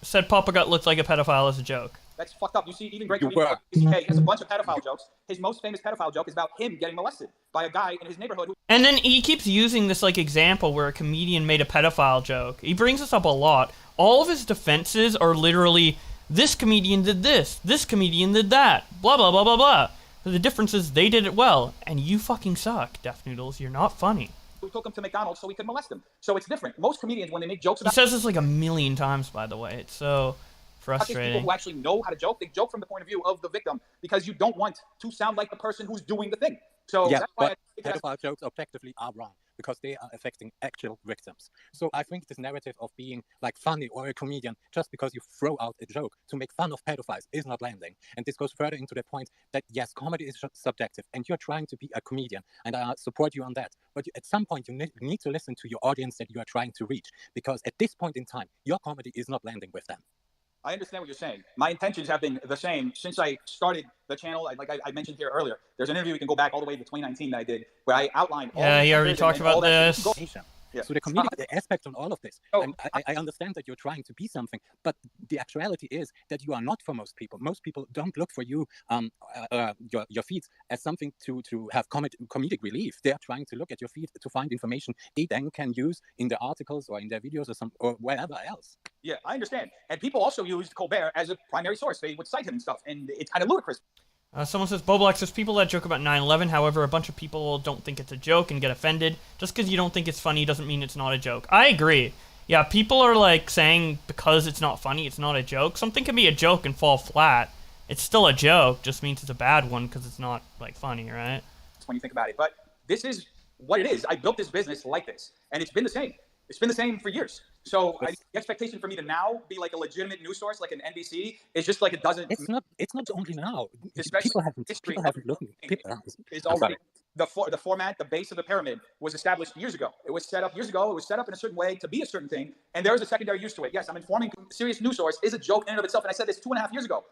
said Papa Gut looked like a pedophile as a joke. That's fucked up. You see, even great You comedian were. he has a bunch of pedophile jokes. His most famous pedophile joke is about him getting molested by a guy in his neighborhood. And then he keeps using this like example where a comedian made a pedophile joke. He brings this up a lot. All of his defenses are literally, this comedian did this comedian did that, blah blah blah blah blah. The difference is they did it well, and you fucking suck, DefNoodles. You're not funny. We took him to McDonald's so we could molest him. So it's different. Most comedians, when they make jokes He about says this like a million times, by the way. It's so people frustrating. who actually know how to joke, they joke from the point of view of the victim because you don't want to sound like the person who's doing the thing. So Yeah, that's why I but think that's pedophile jokes objectively are wrong because they are affecting actual victims. So I think this narrative of being like funny or a comedian just because you throw out a joke to make fun of pedophiles is not landing. And this goes further into the point that yes, comedy is subjective and you're trying to be a comedian and I support you on that. But at some point you need to listen to your audience that you are trying to reach because at this point in time, your comedy is not landing with them. I understand what you're saying. My intentions have been the same since I started the channel. Like I mentioned here earlier, there's an interview we can go back all the way to 2019 that I did where I outlined all Yeah, he already talked about this. Yeah. So the comedic aspect on all of this, and I understand that you're trying to be something, but the actuality is that you are not for most people. Most people don't look for you, your feed as something to have comedic relief. They are trying to look at your feed to find information they then can use in their articles or in their videos or wherever else. Yeah, I understand. And people also used Colbert as a primary source. They would cite him and stuff, and it's kind of ludicrous. Someone says, Boblack says, people that joke about 9/11, however, a bunch of people don't think it's a joke and get offended. Just because you don't think it's funny doesn't mean it's not a joke. I agree. Yeah, people are like saying because it's not funny, it's not a joke. Something can be a joke and fall flat. It's still a joke, just means it's a bad one because it's not like funny, right? When you think about it. But this is what it is. I built this business like this, and it's been the same. It's been the same for years. So the expectation for me to now be like a legitimate news source, like an NBC, is just like it doesn't. It's not only now. Especially People haven't looked. Is already the format, the base of the pyramid was established years ago. It was set up years ago. It was set up in a certain way to be a certain thing, and there is a secondary use to it. Yes, I'm informing. Serious news source is a joke in and of itself, and I said this 2.5 years ago.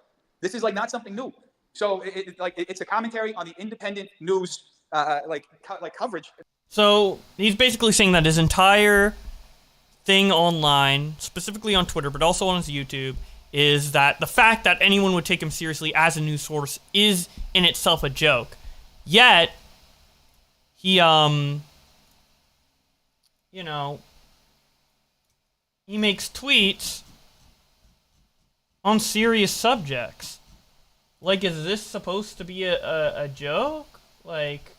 This is like not something new. So it's a commentary on the independent news like coverage. So he's basically saying that his entire thing online, specifically on Twitter, but also on his YouTube, is that the fact that anyone would take him seriously as a news source is in itself a joke. Yet, he, he makes tweets on serious subjects. Like, is this supposed to be a joke? Like,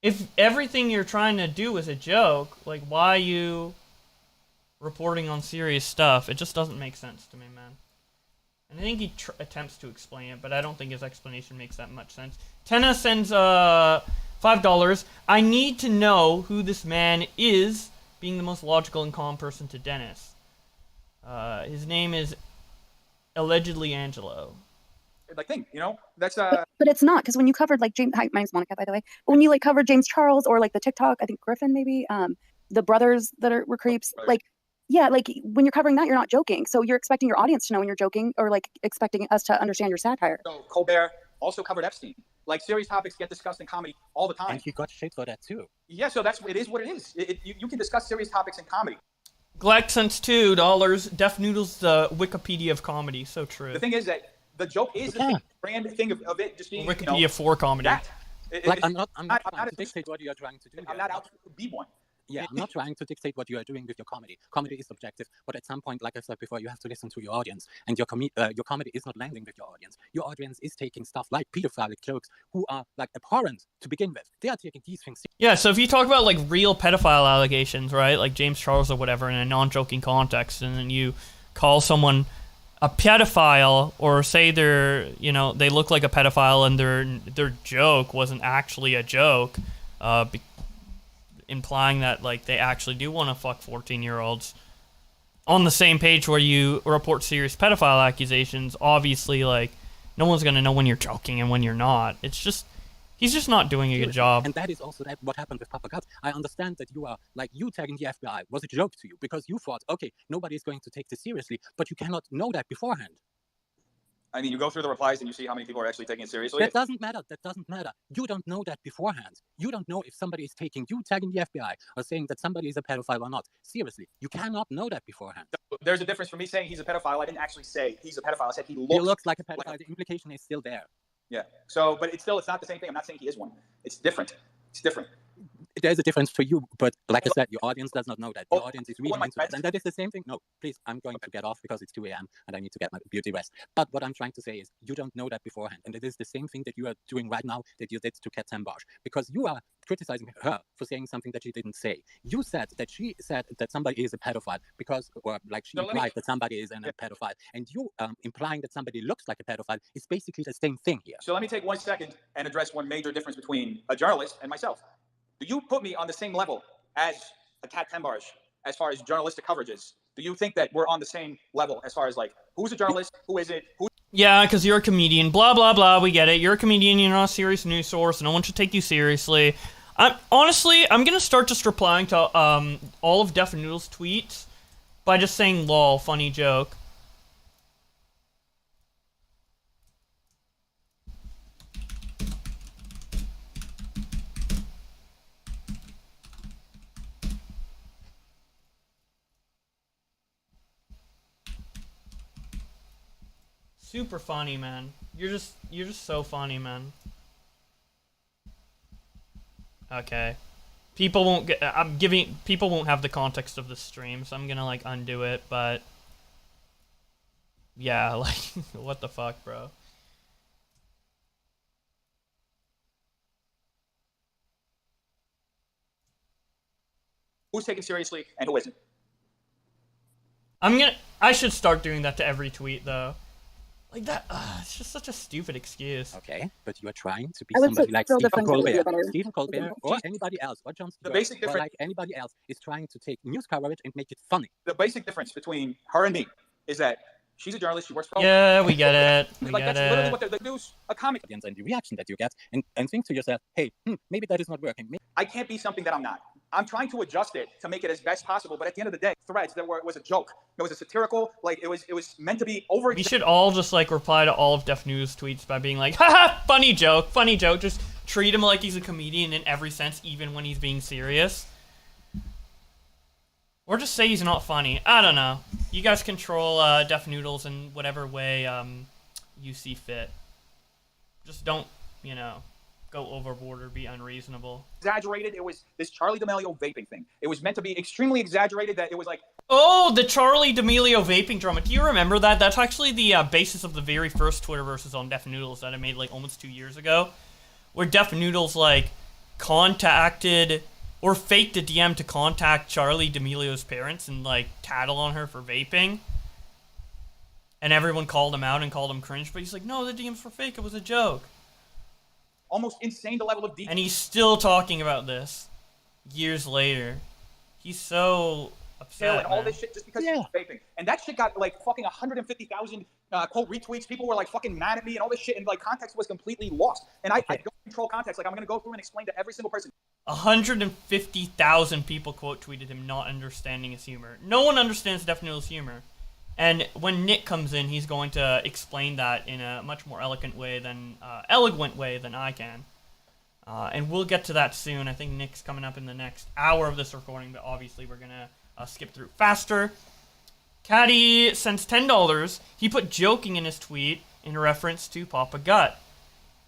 if everything you're trying to do is a joke, like, why are you reporting on serious stuff? It just doesn't make sense to me, man. And I think he attempts to explain it, but I don't think his explanation makes that much sense. Tenna sends $5. I need to know who this man is, being the most logical and calm person to Dennis. His name is allegedly Angelo. Like thing, that's But it's not, because when you covered like James, hi, my name's Monica, by the way. But when you like covered James Charles or like the TikTok, I think Griffin maybe, the brothers that were creeps, like, yeah, like when you're covering that, you're not joking. So you're expecting your audience to know when you're joking, or like expecting us to understand your satire. So Colbert also covered Epstein. Like serious topics get discussed in comedy all the time. And he got shit for that too. Yeah, so it is what it is. You can discuss serious topics in comedy. Gleck sends $2. DefNoodles, the Wikipedia of comedy. So true. The thing is that the joke is the brand thing of it just being Wikipedia for comedy. I'm not trying to dictate what you are trying to do. I'm not out to be one. Yeah, I'm not trying to dictate what you are doing with your comedy. Comedy is subjective, but at some point, like I said before, you have to listen to your audience, and your comedy is not landing with your audience. Your audience is taking stuff like pedophilic jokes, who are like abhorrent to begin with. They are taking these things. Yeah, so if you talk about like real pedophile allegations, right, like James Charles or whatever, in a non-joking context, and then you call someone a pedophile, or say they look like a pedophile and their joke wasn't actually a joke, implying that like they actually do want to fuck 14-year-olds on the same page where you report serious pedophile accusations, obviously like no one's going to know when you're joking and when you're not. It's just he's just not doing a good job. And that is also what happened with Papa Gut. I understand that you tagging the FBI was a joke to you because you thought, okay, nobody is going to take this seriously, but you cannot know that beforehand. I mean, you go through the replies and you see how many people are actually taking it seriously. That doesn't matter. That doesn't matter. You don't know that beforehand. You don't know if somebody is taking you, tagging the FBI, or saying that somebody is a pedophile or not. Seriously, you cannot know that beforehand. There's a difference for me saying he's a pedophile. I didn't actually say he's a pedophile. I said he looks like a pedophile. The implication is still there. Yeah. So, but it's not the same thing. I'm not saying he is one. It's different. It's different. There's a difference for you, but like I said, your audience does not know that. Your audience is reading into that, and that is the same thing. No, please, I'm going to get off because it's 2 a.m. and I need to get my beauty rest. But what I'm trying to say is, you don't know that beforehand, and it is the same thing that you are doing right now that you did to Kat Tambosh, because you are criticizing her for saying something that she didn't say. You said that she said that somebody is a pedophile because, or like she implied that somebody is a pedophile, and you implying that somebody looks like a pedophile is basically the same thing here. So let me take 1 second and address one major difference between a journalist and myself. Do you put me on the same level as a Kat Tambosh as far as journalistic coverage is? Do you think that we're on the same level as far as like who's a journalist, who is it? Yeah, because you're a comedian. Blah blah blah. We get it. You're a comedian. You're not a serious news source. No one should take you seriously. Honestly, I'm gonna start just replying to all of DefNoodles' tweets by just saying "lol," funny joke. Super funny, man. You're just so funny, man. Okay. People won't get people won't have the context of the stream, so I'm gonna like undo it, but yeah, like what the fuck, bro? Who's taken seriously and who isn't? I should start doing that to every tweet though. Like that, it's just such a stupid excuse. Okay, but you are trying to be somebody like Stephen Colbert, or anybody else, or Jon Stewart, or like anybody else is trying to take news coverage and make it funny. The basic difference between her and me is that she's a journalist. She works for. Yeah, we get it. We like get that's literally what the news, a comic. And the reaction that you get, and think to yourself, hey, maybe that is not working. I can't be something that I'm not. I'm trying to adjust it to make it as best possible, but at the end of the day, threads it was a joke. It was a satirical, like it was meant to be over. We should all just like reply to all of DefNoodles' tweets by being like, haha, funny joke. Just treat him like he's a comedian in every sense, even when he's being serious. Or just say he's not funny. I don't know. You guys control DefNoodles in whatever way you see fit. Just don't, go overboard or be unreasonable. Exaggerated. It was this Charlie D'Amelio vaping thing. It was meant to be extremely exaggerated that it was like... Oh, the Charlie D'Amelio vaping drama. Do you remember that? That's actually the basis of the very first Twitterverses on DefNoodles that I made like almost 2 years ago. Where DefNoodles like contacted or faked a DM to contact Charlie D'Amelio's parents and like tattle on her for vaping. And everyone called him out and called him cringe, but he's like, no, the DMs were fake. It was a joke. Almost insane the level of detail. And he's still talking about this years later. He's so upset. And all this shit just because he was vaping. And that shit got like fucking 150,000 quote retweets. People were like fucking mad at me and all this shit. And like context was completely lost. And I don't control context. Like I'm going to go through and explain to every single person. 150,000 people quote tweeted him not understanding his humor. No one understands DefNoodles' humor. And when Nick comes in, he's going to explain that in a much more eloquent way than I can. And we'll get to that soon. I think Nick's coming up in the next hour of this recording, but obviously we're going to skip through faster. Caddy sends $10. He put joking in his tweet in reference to Papa Gut.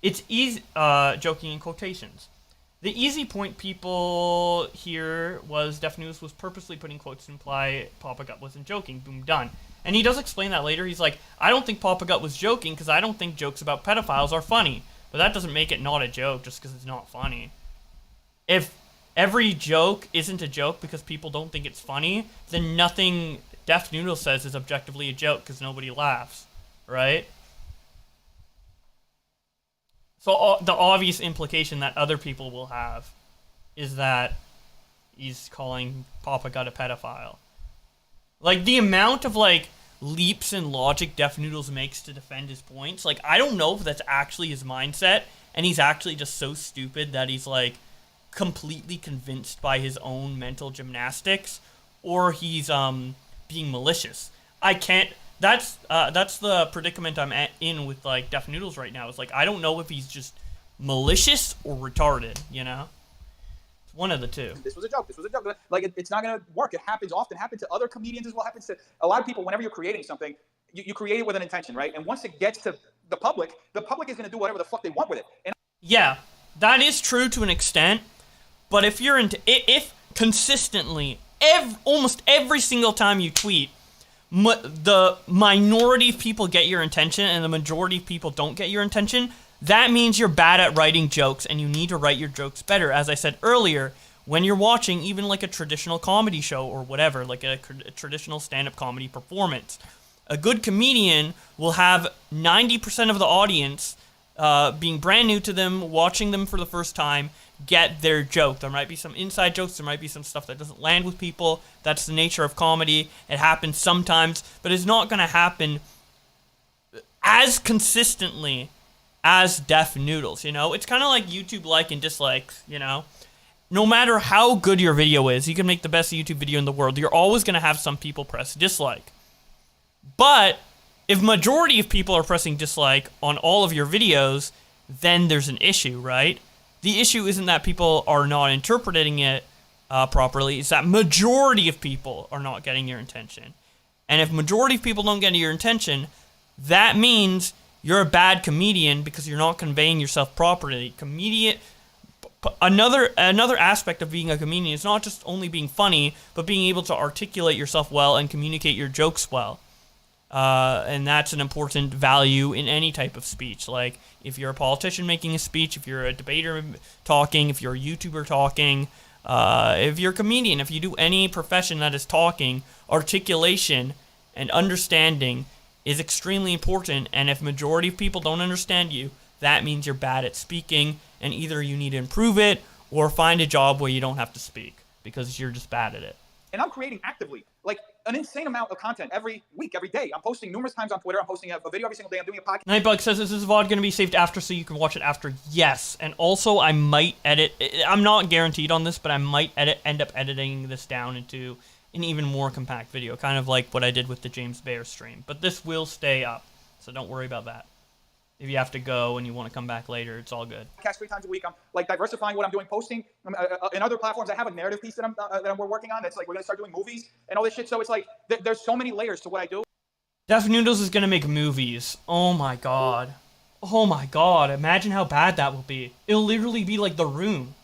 It's easy, joking in quotations. The easy point people here was DefNoodles was purposely putting quotes to imply Papa Gut wasn't joking. Boom, done. And he does explain that later. He's like, I don't think Papa Gut was joking because I don't think jokes about pedophiles are funny. But that doesn't make it not a joke just because it's not funny. If every joke isn't a joke because people don't think it's funny, then nothing DefNoodles says is objectively a joke because nobody laughs, right? So the obvious implication that other people will have is that he's calling Papa Gut a pedophile. Like, the amount of, like, leaps in logic DefNoodles makes to defend his points, like, I don't know if that's actually his mindset, and he's actually just so stupid that he's, like, completely convinced by his own mental gymnastics, or he's, being malicious. I can't that's the predicament I'm in with like DefNoodles right now. It's like I don't know if he's just malicious or retarded. You know, it's one of the two. This was a joke. This was a joke. Like it's not gonna work. It happens often. Happens to other comedians as well. Happens to a lot of people. Whenever you're creating something, you create it with an intention, right? And once it gets to the public is gonna do whatever the fuck they want with it. And yeah, that is true to an extent. But if you're if consistently, almost every single time you tweet, the minority of people get your attention and the majority of people don't get your attention, that means you're bad at writing jokes and you need to write your jokes better. As I said earlier, when you're watching even like a traditional comedy show or whatever, like a traditional stand-up comedy performance, a good comedian will have 90% of the audience being brand new to them, watching them for the first time, get their joke. There might be some inside jokes, there might be some stuff that doesn't land with people. That's the nature of comedy. It happens sometimes, but it's not going to happen as consistently as DefNoodles, you know? It's kind of like YouTube like and dislikes, you know? No matter how good your video is, you can make the best YouTube video in the world, you're always going to have some people press dislike. But if majority of people are pressing dislike on all of your videos, then there's an issue, right? The issue isn't that people are not interpreting it properly, it's that majority of people are not getting your intention. And if majority of people don't get your intention, that means you're a bad comedian because you're not conveying yourself properly. Another aspect of being a comedian is not just only being funny, but being able to articulate yourself well and communicate your jokes well. And that's an important value in any type of speech. Like, if you're a politician making a speech, if you're a debater talking, if you're a YouTuber talking, if you're a comedian, if you do any profession that is talking, articulation and understanding is extremely important. And if majority of people don't understand you, that means you're bad at speaking, and either you need to improve it or find a job where you don't have to speak because you're just bad at it. And I'm creating actively, like an insane amount of content every week, every day. I'm posting numerous times on Twitter. I'm posting a video every single day. I'm doing a podcast. Nightbug says, is this VOD going to be saved after so you can watch it after? Yes. And also, I might edit. I'm not guaranteed on this, but I might end up editing this down into an even more compact video, kind of like what I did with the James Baer stream. But this will stay up, so don't worry about that. If you have to go and you want to come back later, it's all good. Podcast 3 times a week. I'm like diversifying what I'm doing, posting in other platforms. I have a narrative piece that we're working on. That's like we're gonna start doing movies and all this shit. So it's like there's so many layers to what I do. DefNoodles is gonna make movies. Oh my god. Oh my god. Imagine how bad that will be. It'll literally be like The Room.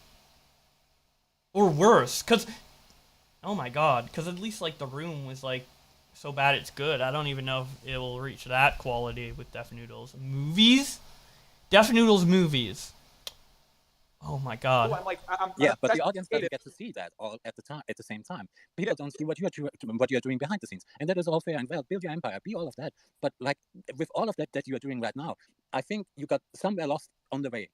Or worse. Cause oh my god. Cause at least like The Room was like so bad it's good. I don't even know if it will reach that quality with DefNoodles. Movies? DefNoodles movies. Oh my god. Yeah, but the audience doesn't get to see that all at the same time. People don't see what you're doing behind the scenes, and that is all fair and well. Build your empire, be all of that. But like with all of that you are doing right now, I think you got somewhere lost on the way.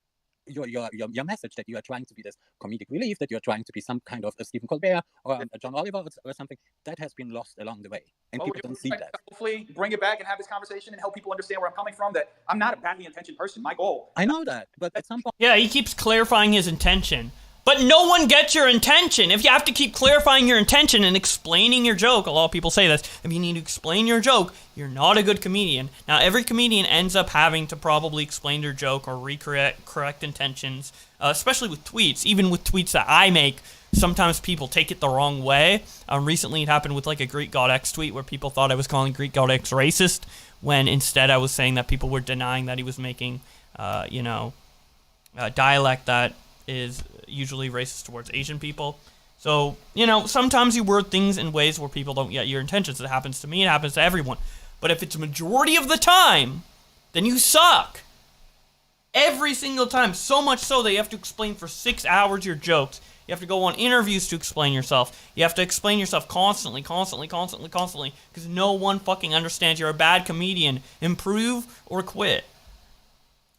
Your message that you are trying to be this comedic relief, that you're trying to be some kind of a Stephen Colbert or a John Oliver or something, that has been lost along the way, and people don't see that. Hopefully, bring it back and have this conversation and help people understand where I'm coming from. That I'm not a badly intentioned person. My goal. I know that, but at some point. Yeah, he keeps clarifying his intention. But no one gets your intention. If you have to keep clarifying your intention and explaining your joke, a lot of people say this, if you need to explain your joke, you're not a good comedian. Now, every comedian ends up having to probably explain their joke or correct intentions, especially with tweets. Even with tweets that I make, sometimes people take it the wrong way. Recently, it happened with like a Greek God X tweet where people thought I was calling Greek God X racist, when instead I was saying that people were denying that he was making, dialect that is usually racist towards Asian people. So, sometimes you word things in ways where people don't get your intentions. It happens to me, it happens to everyone. But if it's a majority of the time, then you suck. Every single time. So much so that you have to explain for 6 hours your jokes. You have to go on interviews to explain yourself. You have to explain yourself constantly, because no one fucking understands you're a bad comedian. Improve or quit.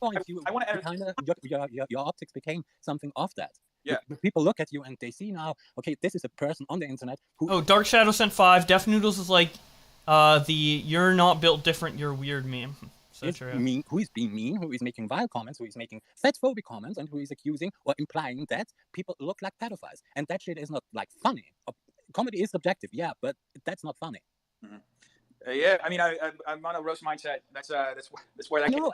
I want to your optics became something of that. Yeah. People look at you and they see now, okay, this is a person on the internet who... Oh, Dark Shadow sent 5. DefNoodles is like you're not built different, you're weird meme. So true. Who is being mean, who is making vile comments, who is making fatphobic comments, and who is accusing or implying that people look like pedophiles. And that shit is not like funny. Comedy is subjective, yeah, but that's not funny. Mm-hmm. Yeah, I mean, I'm on a roast mindset. That's where that. No,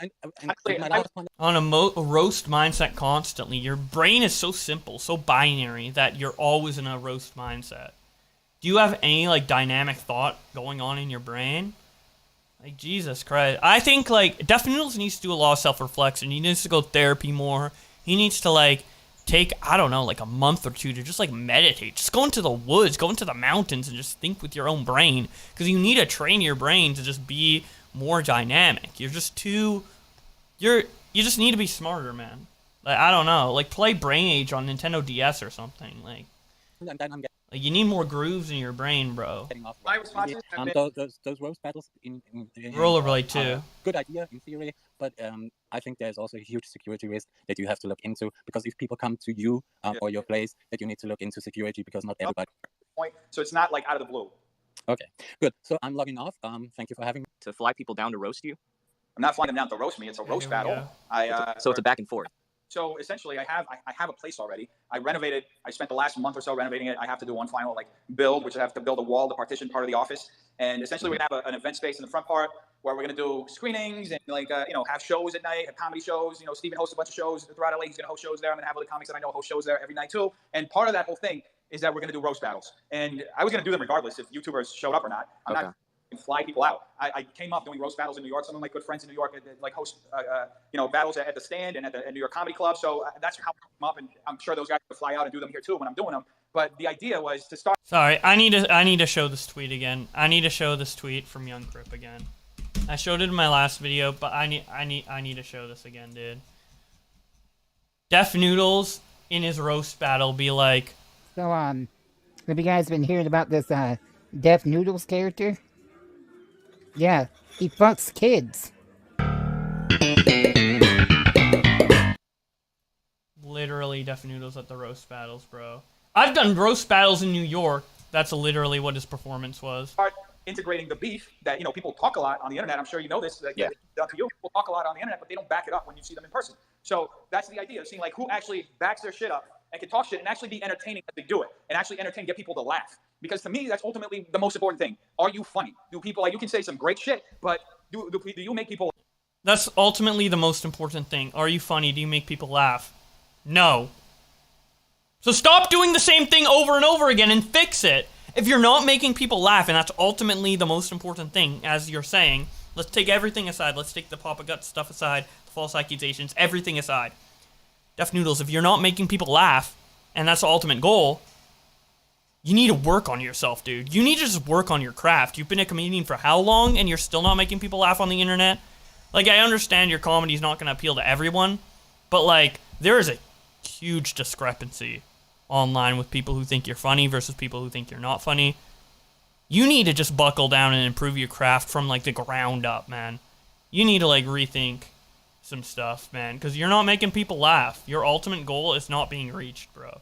on a roast mindset constantly. Your brain is so simple, so binary that you're always in a roast mindset. Do you have any like dynamic thought going on in your brain? Like Jesus Christ, I think like DefNoodles needs to do a lot of self-reflection. He needs to go therapy more. He needs to like take, I don't know, like a month or two to just like meditate. Just go into the woods, go into the mountains and just think with your own brain. Because you need to train your brain to just be more dynamic. You're just too, you just need to be smarter, man. Like, I don't know, like play Brain Age on Nintendo DS or something. Like you need more grooves in your brain, bro. My responses have been, those roast battles in Rollerblade too. Good idea in theory, but I think there's also a huge security risk that you have to look into, because if people come to you or your place, that you need to look into security, because not everybody. point. So it's not like out of the blue. Okay, good. So I'm logging off. Thank you for having me. To fly people down to roast you? I'm not flying them down to roast me. It's a roast battle. So it's a back and forth. So essentially, I have a place already. I renovated. I spent the last month or so renovating it. I have to do one final like build, which I have to build a wall to partition part of the office. And essentially, we're gonna have an event space in the front part where we're gonna do screenings and like have shows at night, have comedy shows. Steven hosts a bunch of shows throughout LA. He's gonna host shows there. I'm gonna have other comics that I know host shows there every night too. And part of that whole thing is that we're gonna do roast battles. And I was gonna do them regardless if YouTubers showed up or not. I'm not and fly people out. I came up doing roast battles in New York. Some of my good friends in New York like host battles at the Stand and at the New York Comedy Club. So that's how I come up, and I'm sure those guys will fly out and do them here too when I'm doing them. But the idea was to start. Sorry, I need to show this tweet again. I need to show this tweet from Young Crip again. I showed it in my last video, but I need to show this again, dude. DefNoodles in his roast battle be like. So have you guys been hearing about this DefNoodles character? Yeah, he fucks kids. Literally DefNoodles at the roast battles, bro. I've done roast battles in New York. That's literally what his performance was. Start integrating the beef that people talk a lot on the internet. I'm sure you know this. That done to you. People talk a lot on the internet, but they don't back it up when you see them in person. So that's the idea of seeing like who actually backs their shit up and can talk shit and actually be entertaining as they do it, and actually entertain, get people to laugh. Because to me, that's ultimately the most important thing. Are you funny? Do people you can say some great shit, but do you make people? That's ultimately the most important thing. Are you funny? Do you make people laugh? No. So stop doing the same thing over and over again and fix it. If you're not making people laugh, and that's ultimately the most important thing, as you're saying, let's take everything aside. Let's take the Papa Gut stuff aside, the false accusations, everything aside. DefNoodles, if you're not making people laugh, and that's the ultimate goal, you need to work on yourself, dude. You need to just work on your craft. You've been a comedian for how long, and you're still not making people laugh on the internet? Like, I understand your comedy's not going to appeal to everyone, but, like, there is a huge discrepancy online with people who think you're funny versus people who think you're not funny. You need to just buckle down and improve your craft from, like, the ground up, man. You need to, like, rethink some stuff, man, because you're not making people laugh. Your ultimate goal is not being reached, bro.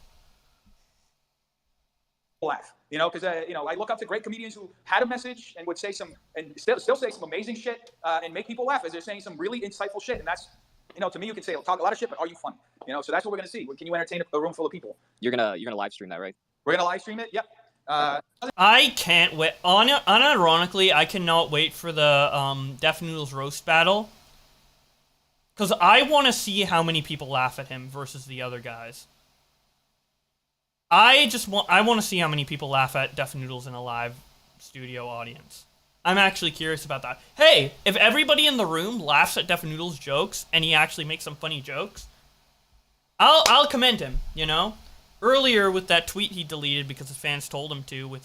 Laugh, because I look up to great comedians who had a message and would say some and still say some amazing shit and make people laugh as they're saying some really insightful shit. And that's, to me, you can talk a lot of shit, but are you funny? So that's what we're gonna see. Can you entertain a room full of people? You're gonna live stream that, right? We're gonna live stream it. Yep. I can't wait. Unironically, I cannot wait for the DefNoodles roast battle, because I want to see how many people laugh at him versus the other guys. I want to see how many people laugh at DefNoodles in a live studio audience. I'm actually curious about that. Hey, if everybody in the room laughs at DefNoodles jokes and he actually makes some funny jokes, I'll commend him, Earlier with that tweet he deleted because his fans told him to, with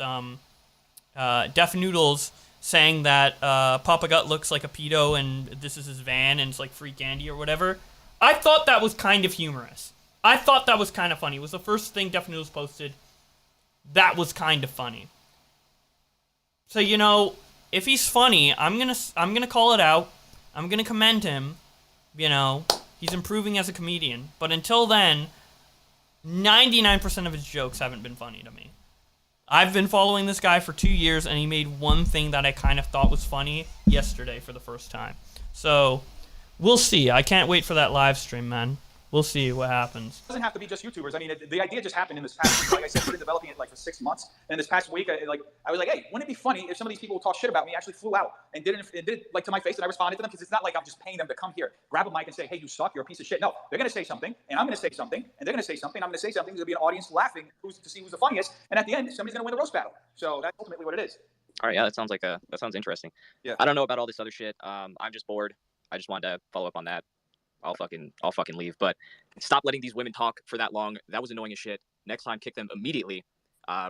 DefNoodles saying that Papa Gut looks like a pedo and this is his van and it's like free candy or whatever. I thought that was kind of humorous. I thought that was kind of funny. It was the first thing DefNoodles posted. That was kind of funny. So, if he's funny, I'm gonna call it out. I'm gonna commend him. He's improving as a comedian. But until then, 99% of his jokes haven't been funny to me. I've been following this guy for 2 years, and he made one thing that I kind of thought was funny yesterday for the first time. So, we'll see. I can't wait for that live stream, man. we'll see what happens. It doesn't have to be just YouTubers. I mean, the idea just happened in this past week. Like I said, we've been developing it like for 6 months. And this past week, I was like, hey, wouldn't it be funny if some of these people who talk shit about me actually flew out and did it like to my face, and I responded to them? Because it's not like I'm just paying them to come here, grab a mic and say, hey, you suck, you're a piece of shit. No, they're going to say something, and I'm going to say something, and they're going to say something, I'm going to say something. There's going to be an audience laughing to see who's the funniest. And at the end, somebody's going to win the roast battle. So that's ultimately what it is. All right, yeah, that sounds interesting. Yeah. I don't know about all this other shit. I'm just bored. I just wanted to follow up on that. I'll fucking leave. But stop letting these women talk for that long. That was annoying as shit. Next time, kick them immediately.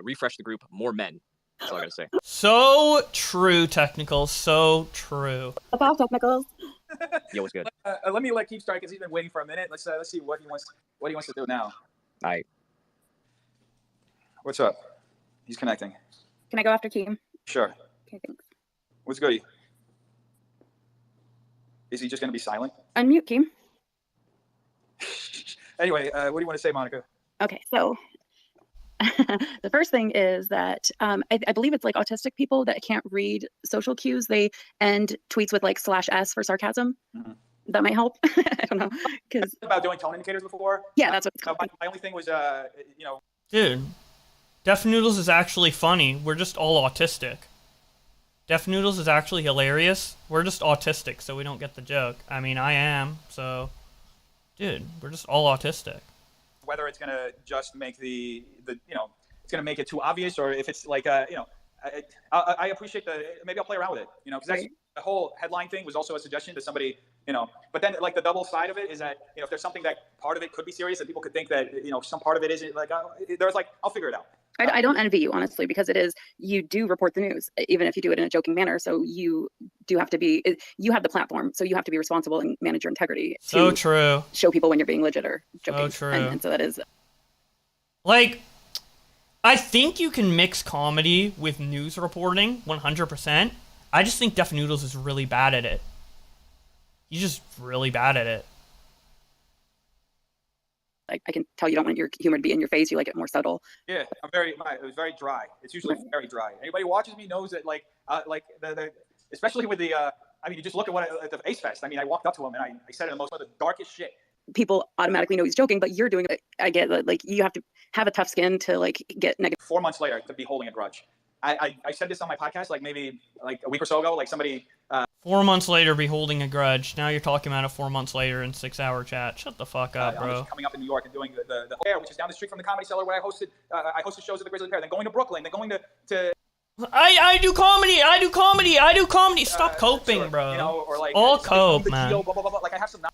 Refresh the group. More men. That's all I gotta say. So true, Technical. So true. About Technicals. Yo, what's good? Let me let Keith start because he's been waiting for a minute. Let's see what he wants to do now. All right. What's up? He's connecting. Can I go after Keem? Sure. Okay, thanks. What's good? Is he just going to be silent? Unmute Keem. Anyway, what do you want to say, Monica? Okay, so the first thing is that I believe it's like autistic people that can't read social cues. They end tweets with like /s for sarcasm. Mm-hmm. That might help. I don't know. Because about doing tone indicators before. Yeah, that's what it's called. My only thing was, Dude, DefNoodles is actually funny. We're just all autistic. DefNoodles is actually hilarious. We're just autistic, so we don't get the joke. I mean, I am, so... Dude, we're just all autistic. Whether it's going to just make it's going to make it too obvious, or if it's like, I appreciate maybe I'll play around with it, because that's the whole headline thing was also a suggestion to somebody, but then like the double side of it is that, if there's something that part of it could be serious and people could think that, some part of it isn't, like, there's like, I'll figure it out. I don't envy you, honestly, because you do report the news, even if you do it in a joking manner. So you do have to you have the platform, so you have to be responsible and manage your integrity. So true. Show people when you're being legit or joking. So true. And so that is. Like, I think you can mix comedy with news reporting 100%. I just think DefNoodles is really bad at it. He's just really bad at it. I can tell you don't want your humor to be in your face. You like it more subtle. Yeah, it was very dry. It's usually very dry. Anybody who watches me knows that, especially with the, you just look at the Ace Fest. I walked up to him and I said one of the darkest shit. People automatically know he's joking, but you're doing it. I get that, you have to have a tough skin to get negative. 4 months later, to be holding a grudge. I said this on my podcast, maybe a week or so ago, somebody. 4 months later, be holding a grudge. Now you're talking about it 4 months later in 6-hour chat. Shut the fuck up, bro. I'm coming up in New York and doing the fair, which is down the street from the Comedy Cellar, where I hosted shows at the Grizzly Pear. Then going to Brooklyn. Then going to. I do comedy. Stop coping, sure, bro. Or all cope, man. Blah, blah, blah, blah. I have some. I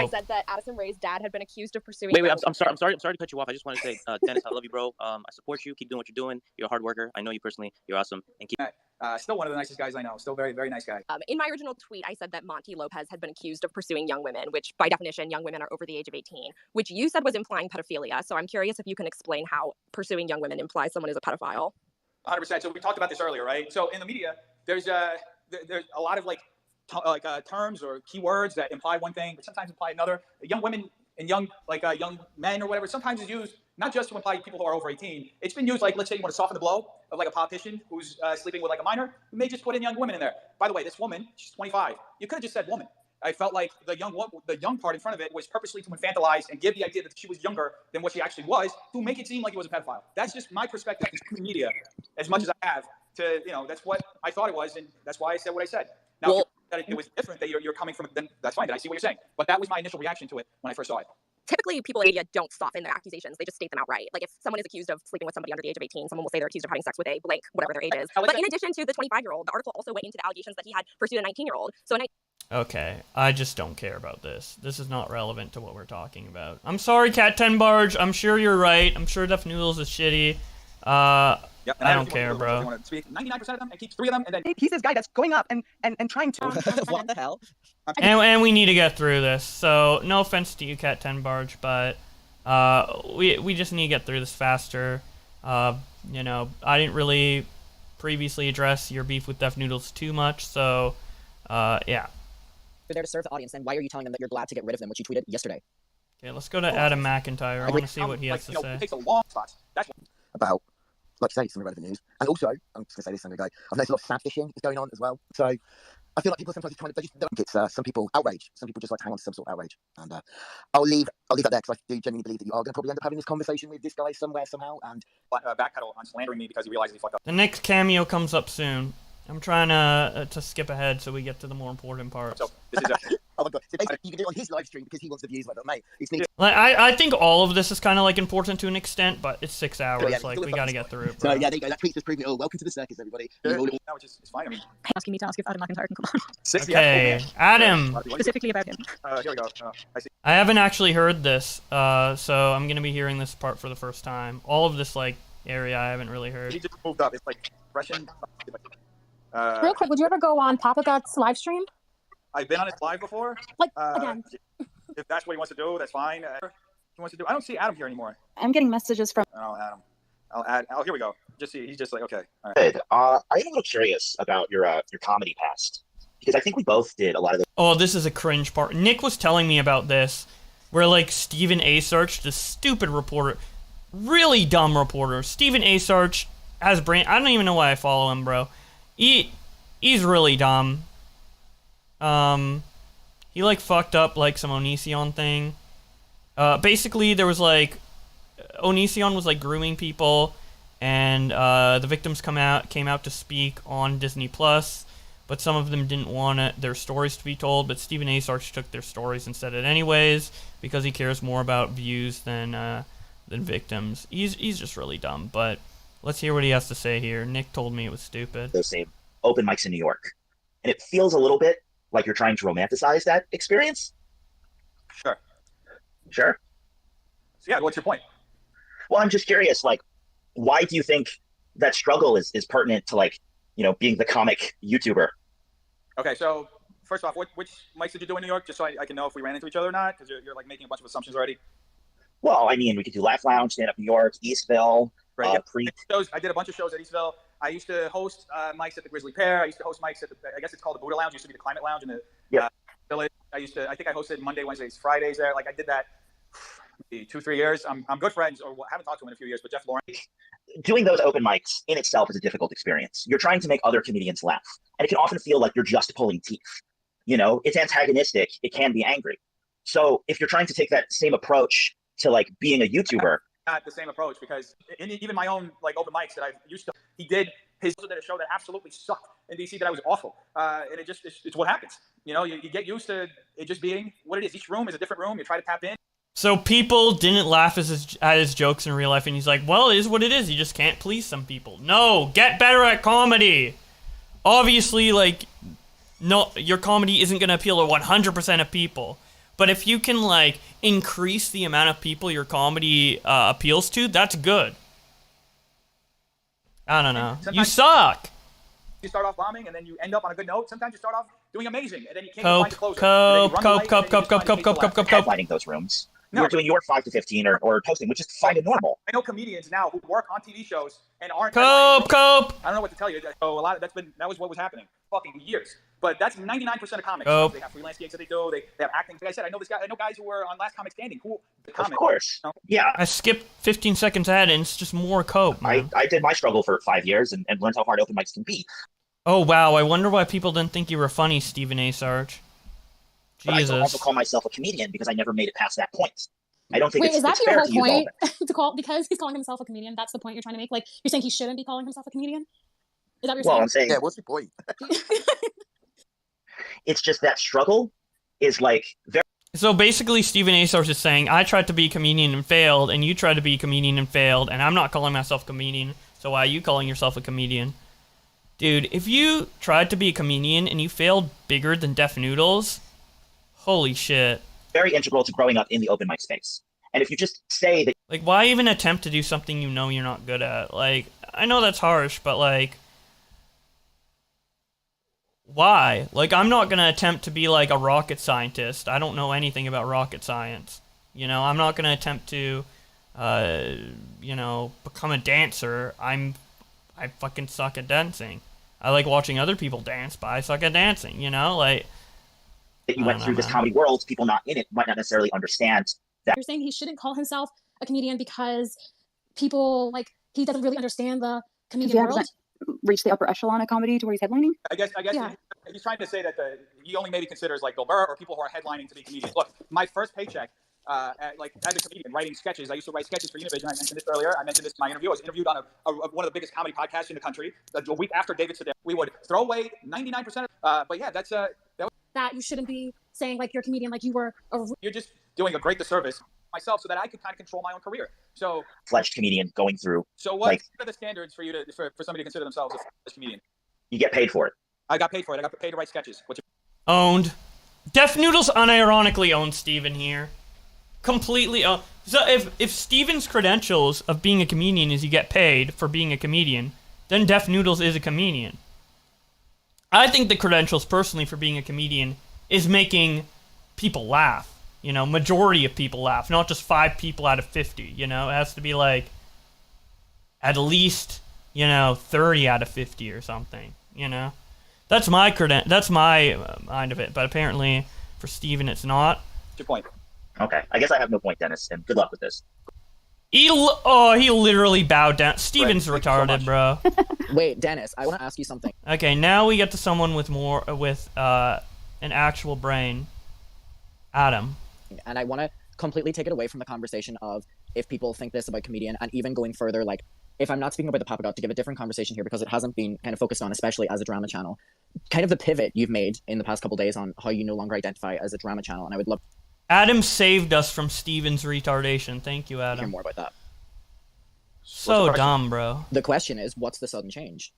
said that Addison Rae's dad had been accused of pursuing. Wait, I'm sorry to cut you off. I just want to say, Dennis, I love you, bro. I support you. Keep doing what you're doing. You're a hard worker. I know you personally. You're awesome. And keep. Still one of the nicest guys I know. Still very, very nice guy. In my original tweet, I said that Monty Lopez had been accused of pursuing young women, which by definition, young women are over the age of 18, which you said was implying pedophilia. So I'm curious if you can explain how pursuing young women implies someone is a pedophile. 100%. So we talked about this earlier, right? So in the media, there's a lot of terms or keywords that imply one thing, but sometimes imply another. Young women and young men or whatever sometimes is used not just to imply people who are over 18. It's been used let's say you want to soften the blow of a politician who's sleeping with a minor. You may just put in young women in there. By the way, this woman, she's 25. You could have just said woman. I felt like the young part in front of it was purposely to infantilize and give the idea that she was younger than what she actually was, to make it seem like he was a pedophile. That's just my perspective in media, as much as I have to, that's what I thought it was, and that's why I said what I said. Now, that it was different, that you're coming from, then that's fine. Then I see what you're saying. But that was my initial reaction to it when I first saw it. Typically, people in media don't soften their accusations. They just state them outright. Like if someone is accused of sleeping with somebody under the age of 18, someone will say they're accused of having sex with a blank, whatever their age is. But in addition to the 25-year-old, the article also went into the allegations that he had pursued a 19-year-old. Okay, I just don't care about this. This is not relevant to what we're talking about. I'm sorry, Cat 10 Barge. I'm sure you're right. I'm sure DefNoodles is shitty. Yep, I don't care, bro. 99% of them, and keeps 3 of them, and then he's this guy that's going up and trying to. What the hell? And we need to get through this. So no offense to you, Cat 10 Barge, but we just need to get through this faster. I didn't really previously address your beef with DefNoodles too much, so yeah. You're there to serve the audience, then why are you telling them that you're glad to get rid of them, which you tweeted yesterday? Okay, let's go to Adam McIntyre. I want to see what he has to say. It takes a long spot. That's about, like you say, some irrelevant news. And also, I'm just going to say this, I'm going to go, I've noticed a lot of sad fishing is going on as well. So I feel like people sometimes they don't think it's some people outrage. Some people just like to hang on to some sort of outrage. And I'll leave that there because I do genuinely believe that you are going to probably end up having this conversation with this guy somewhere somehow. And backpedal on slandering me because he realizes he fucked up. The next cameo comes up soon. I'm trying to skip ahead so we get to the more important parts. So this is oh my god! So basically, you can do it on his live stream because he wants the views, like that, mate. It's me. Like I think all of this is kind of like important to an extent, but it's 6 hours. Yeah, like we gotta get through it. So Bro. yeah, there you go. That tweet's just proving it all. Welcome to the circus, everybody. No, which is fine. I mean, asking me to ask if Adam McIntyre can come on. Okay, Adam. Specifically about him. Here we go. I see. I haven't actually heard this, so I'm gonna be hearing this part for the first time. All of this like area I haven't really heard. He just moved up. It's like Russian. Real quick, would you ever go on Papa God's live stream? I've been on his live before. Like again. If that's what he wants to do, that's fine. He wants to do. I don't see Adam here anymore. I'm getting messages from. Oh, Adam. I'll add. Oh, here we go. Just see. He's just like, okay. All right. Good. I am a little curious about your comedy past because I think we both did a lot of the. Oh, this is a cringe part. Nick was telling me about this, where like Stephen A. Search, the stupid reporter, really dumb reporter. Stephen A. Search has brain. I don't even know why I follow him, bro. He's really dumb. He like fucked up like some Onision thing. Basically there was like Onision was like grooming people, and the victims came out to speak on Disney Plus, but some of them didn't want their stories to be told. But Stephen A. Search took their stories and said it anyways because he cares more about views than victims. He's just really dumb. But let's hear what he has to say here. Nick told me it was stupid. Those same open mics in New York, and it feels a little bit like you're trying to romanticize that experience. Sure. So yeah, what's your point? Well, I'm just curious, like, why do you think that struggle is pertinent to, like, you know, being the comic YouTuber? Okay, so first off, which mics did you do in New York, just so I can know if we ran into each other or not? Because you're like making a bunch of assumptions already. Well, I mean, we could do Laugh Lounge, Stand Up New York, Eastville, right, I did a bunch of shows at Eastville. I used to host mics at the Grizzly Pear. I used to host mics at I guess it's called the Buddha Lounge. It used to be the Climate Lounge in the Village. I think I hosted Monday, Wednesdays, Fridays there. Like I did that maybe 2-3 years. I'm good friends, or haven't talked to him in a few years, but Jeff Lawrence. Doing those open mics in itself is a difficult experience. You're trying to make other comedians laugh, and it can often feel like you're just pulling teeth. You know, it's antagonistic. It can be angry. So if you're trying to take that same approach to like being a YouTuber, not the same approach, because even my own like open mics that I used to, he did a show that absolutely sucked in DC that I was awful, and it's what happens. You know, you get used to it just being what it is. Each room is a different room. You try to tap in. So people didn't laugh at his jokes in real life, and he's like, well, it is what it is. You just can't please some people. No, get better at comedy. Obviously, like, no, your comedy isn't going to appeal to 100% of people. But if you can, like, increase the amount of people your comedy appeals to, that's good. I don't know. Sometimes you suck. You start off bombing, and then you end up on a good note. Sometimes you start off doing amazing, and then you can't find a closer. headlining those rooms. No. You're doing your 5 to 15 or posting, which is fine and normal. I know comedians now who work on TV shows and aren't. Cope. I don't know what to tell you. So a lot of that was what was happening fucking years. But that's 99% of comics. Cope. They have freelance gigs that they do. They have acting. Like I said, I know guys who were on Last Comic Standing. Of course. You know? Yeah. I skipped 15 seconds ahead, and it's just more cope. Man. I did my struggle for 5 years and learned how hard open mics can be. Oh wow! I wonder why people didn't think you were funny, Stephen A. Sarge. But Jesus. I don't also call myself a comedian because I never made it past that point. I don't think Wait, it's, is that it's your fair whole to use all point? that. To call because he's calling himself a comedian. That's the point you're trying to make. Like you're saying he shouldn't be calling himself a comedian. Is that what you're Well, saying? I'm saying, yeah. What's your point? It's just that struggle is like very. So basically, Stephen A. Sarge is saying, I tried to be a comedian and failed, and you tried to be a comedian and failed, and I'm not calling myself a comedian, so why are you calling yourself a comedian? Dude, if you tried to be a comedian and you failed bigger than DefNoodles, holy shit. Very integral to growing up in the open mic space. And if you just say that... Like, why even attempt to do something you know you're not good at? Like, I know that's harsh, but like... Why? Like, I'm not gonna attempt to be like a rocket scientist. I don't know anything about rocket science. You know, I'm not gonna attempt to, you know, become a dancer. I fucking suck at dancing. I like watching other people dance, but I suck at dancing, you know? Like... you went through this comedy world, people not in it might not necessarily understand that. You're saying he shouldn't call himself a comedian because people, like, he doesn't really understand the comedian world? reach the upper echelon of comedy to where he's headlining. I guess Yeah. he's trying to say that he only maybe considers like Bill Burr or people who are headlining to be comedians. Look, my first paycheck, as a comedian, writing sketches. I used to write sketches for Univision. I mentioned this earlier. I mentioned this in my interview. I was interviewed on one of the biggest comedy podcasts in the country. A week after David Sedaris, we would throw away 99%. But yeah, that's that you shouldn't be saying like you're a comedian, like you were you're just doing a great disservice myself, so that I could kind of control my own career. So Fledged comedian going through. So what are the standards for for somebody to consider themselves a fledged comedian? You get paid for it. I got paid for it. I got paid to write sketches. Owned. DefNoodles unironically owns Steven here. Completely owned. So if Steven's credentials of being a comedian is you get paid for being a comedian, then DefNoodles is a comedian. I think the credentials personally for being a comedian is making people laugh. You know, majority of people laugh, not just 5 people out of 50. You know, it has to be like at least 30 out of 50 or something. You know, that's my mind of it. But apparently for Steven, it's not. What's your point? Okay, I guess I have no point, Dennis, and good luck with this. He literally bowed down. Steven's retarded, bro. Wait, Dennis, I want to ask you something. Okay, now we get to someone with an actual brain. Adam. And I want to completely take it away from the conversation of if people think this about comedian, and even going further, like if I'm not speaking about the Papa God, to give a different conversation here because it hasn't been kind of focused on, especially as a drama channel, kind of the pivot you've made in the past couple days on how you no longer identify as a drama channel, and I would love. Adam saved us from Steven's retardation. Thank you, Adam. Hear more about that. So dumb, bro. The question is, what's the sudden change?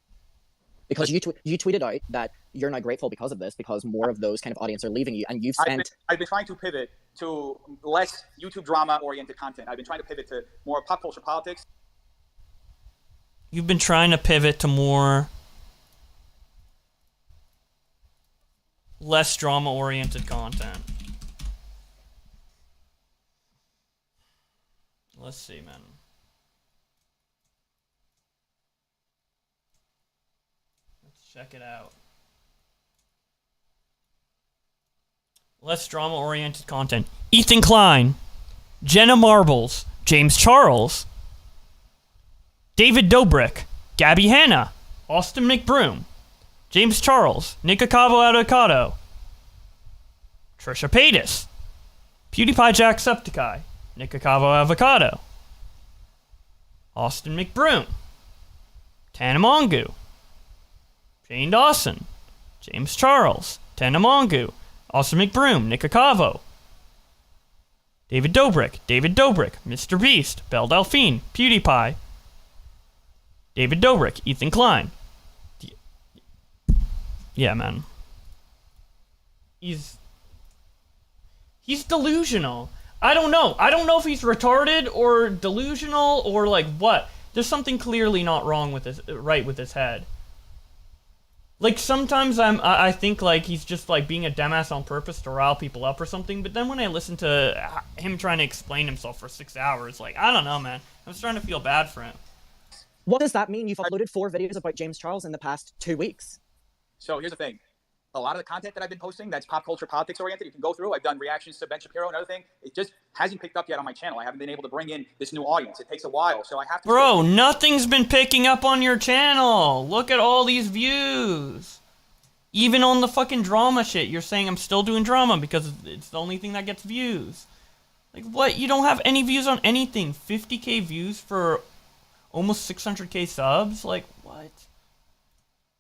Because you tweeted out that you're not grateful because of this, because more of those kind of audience are leaving you, and you've spent. I've been trying to pivot to less YouTube drama-oriented content. I've been trying to pivot to more pop culture politics. You've been trying to pivot to more less drama-oriented content. Let's see, man. Check it out. Less drama-oriented content. Ethan Klein, Jenna Marbles, James Charles, David Dobrik, Gabby Hanna, Austin McBroom, James Charles, Nikocavo Avocado, Trisha Paytas, PewDiePie Jacksepticeye, Nikocavo Avocado, Austin McBroom, Tanamongu, Jane Dawson, James Charles, Tanamongu, Austin McBroom, Nikocavo, David Dobrik, Mr. Beast, Belle Delphine, PewDiePie, David Dobrik, Ethan Klein. Yeah, man. He's delusional. I don't know. I don't know if he's retarded or delusional or like what. There's something clearly not wrong with his head. Like, sometimes I think, like, he's just, like, being a dumbass on purpose to rile people up or something, but then when I listen to him trying to explain himself for 6 hours, like, I don't know, man. I'm starting to feel bad for him. What does that mean? You've uploaded 4 videos about James Charles in the past 2 weeks. So here's the thing. A lot of the content that I've been posting that's pop culture politics oriented, you can go through. I've done reactions to Ben Shapiro and other thing. It just hasn't picked up yet on my channel. I haven't been able to bring in this new audience. It takes a while, so I have to... Bro, nothing's been picking up on your channel. Look at all these views. Even on the fucking drama shit, you're saying I'm still doing drama because it's the only thing that gets views. Like, what? You don't have any views on anything. 50k views for almost 600k subs? Like, what?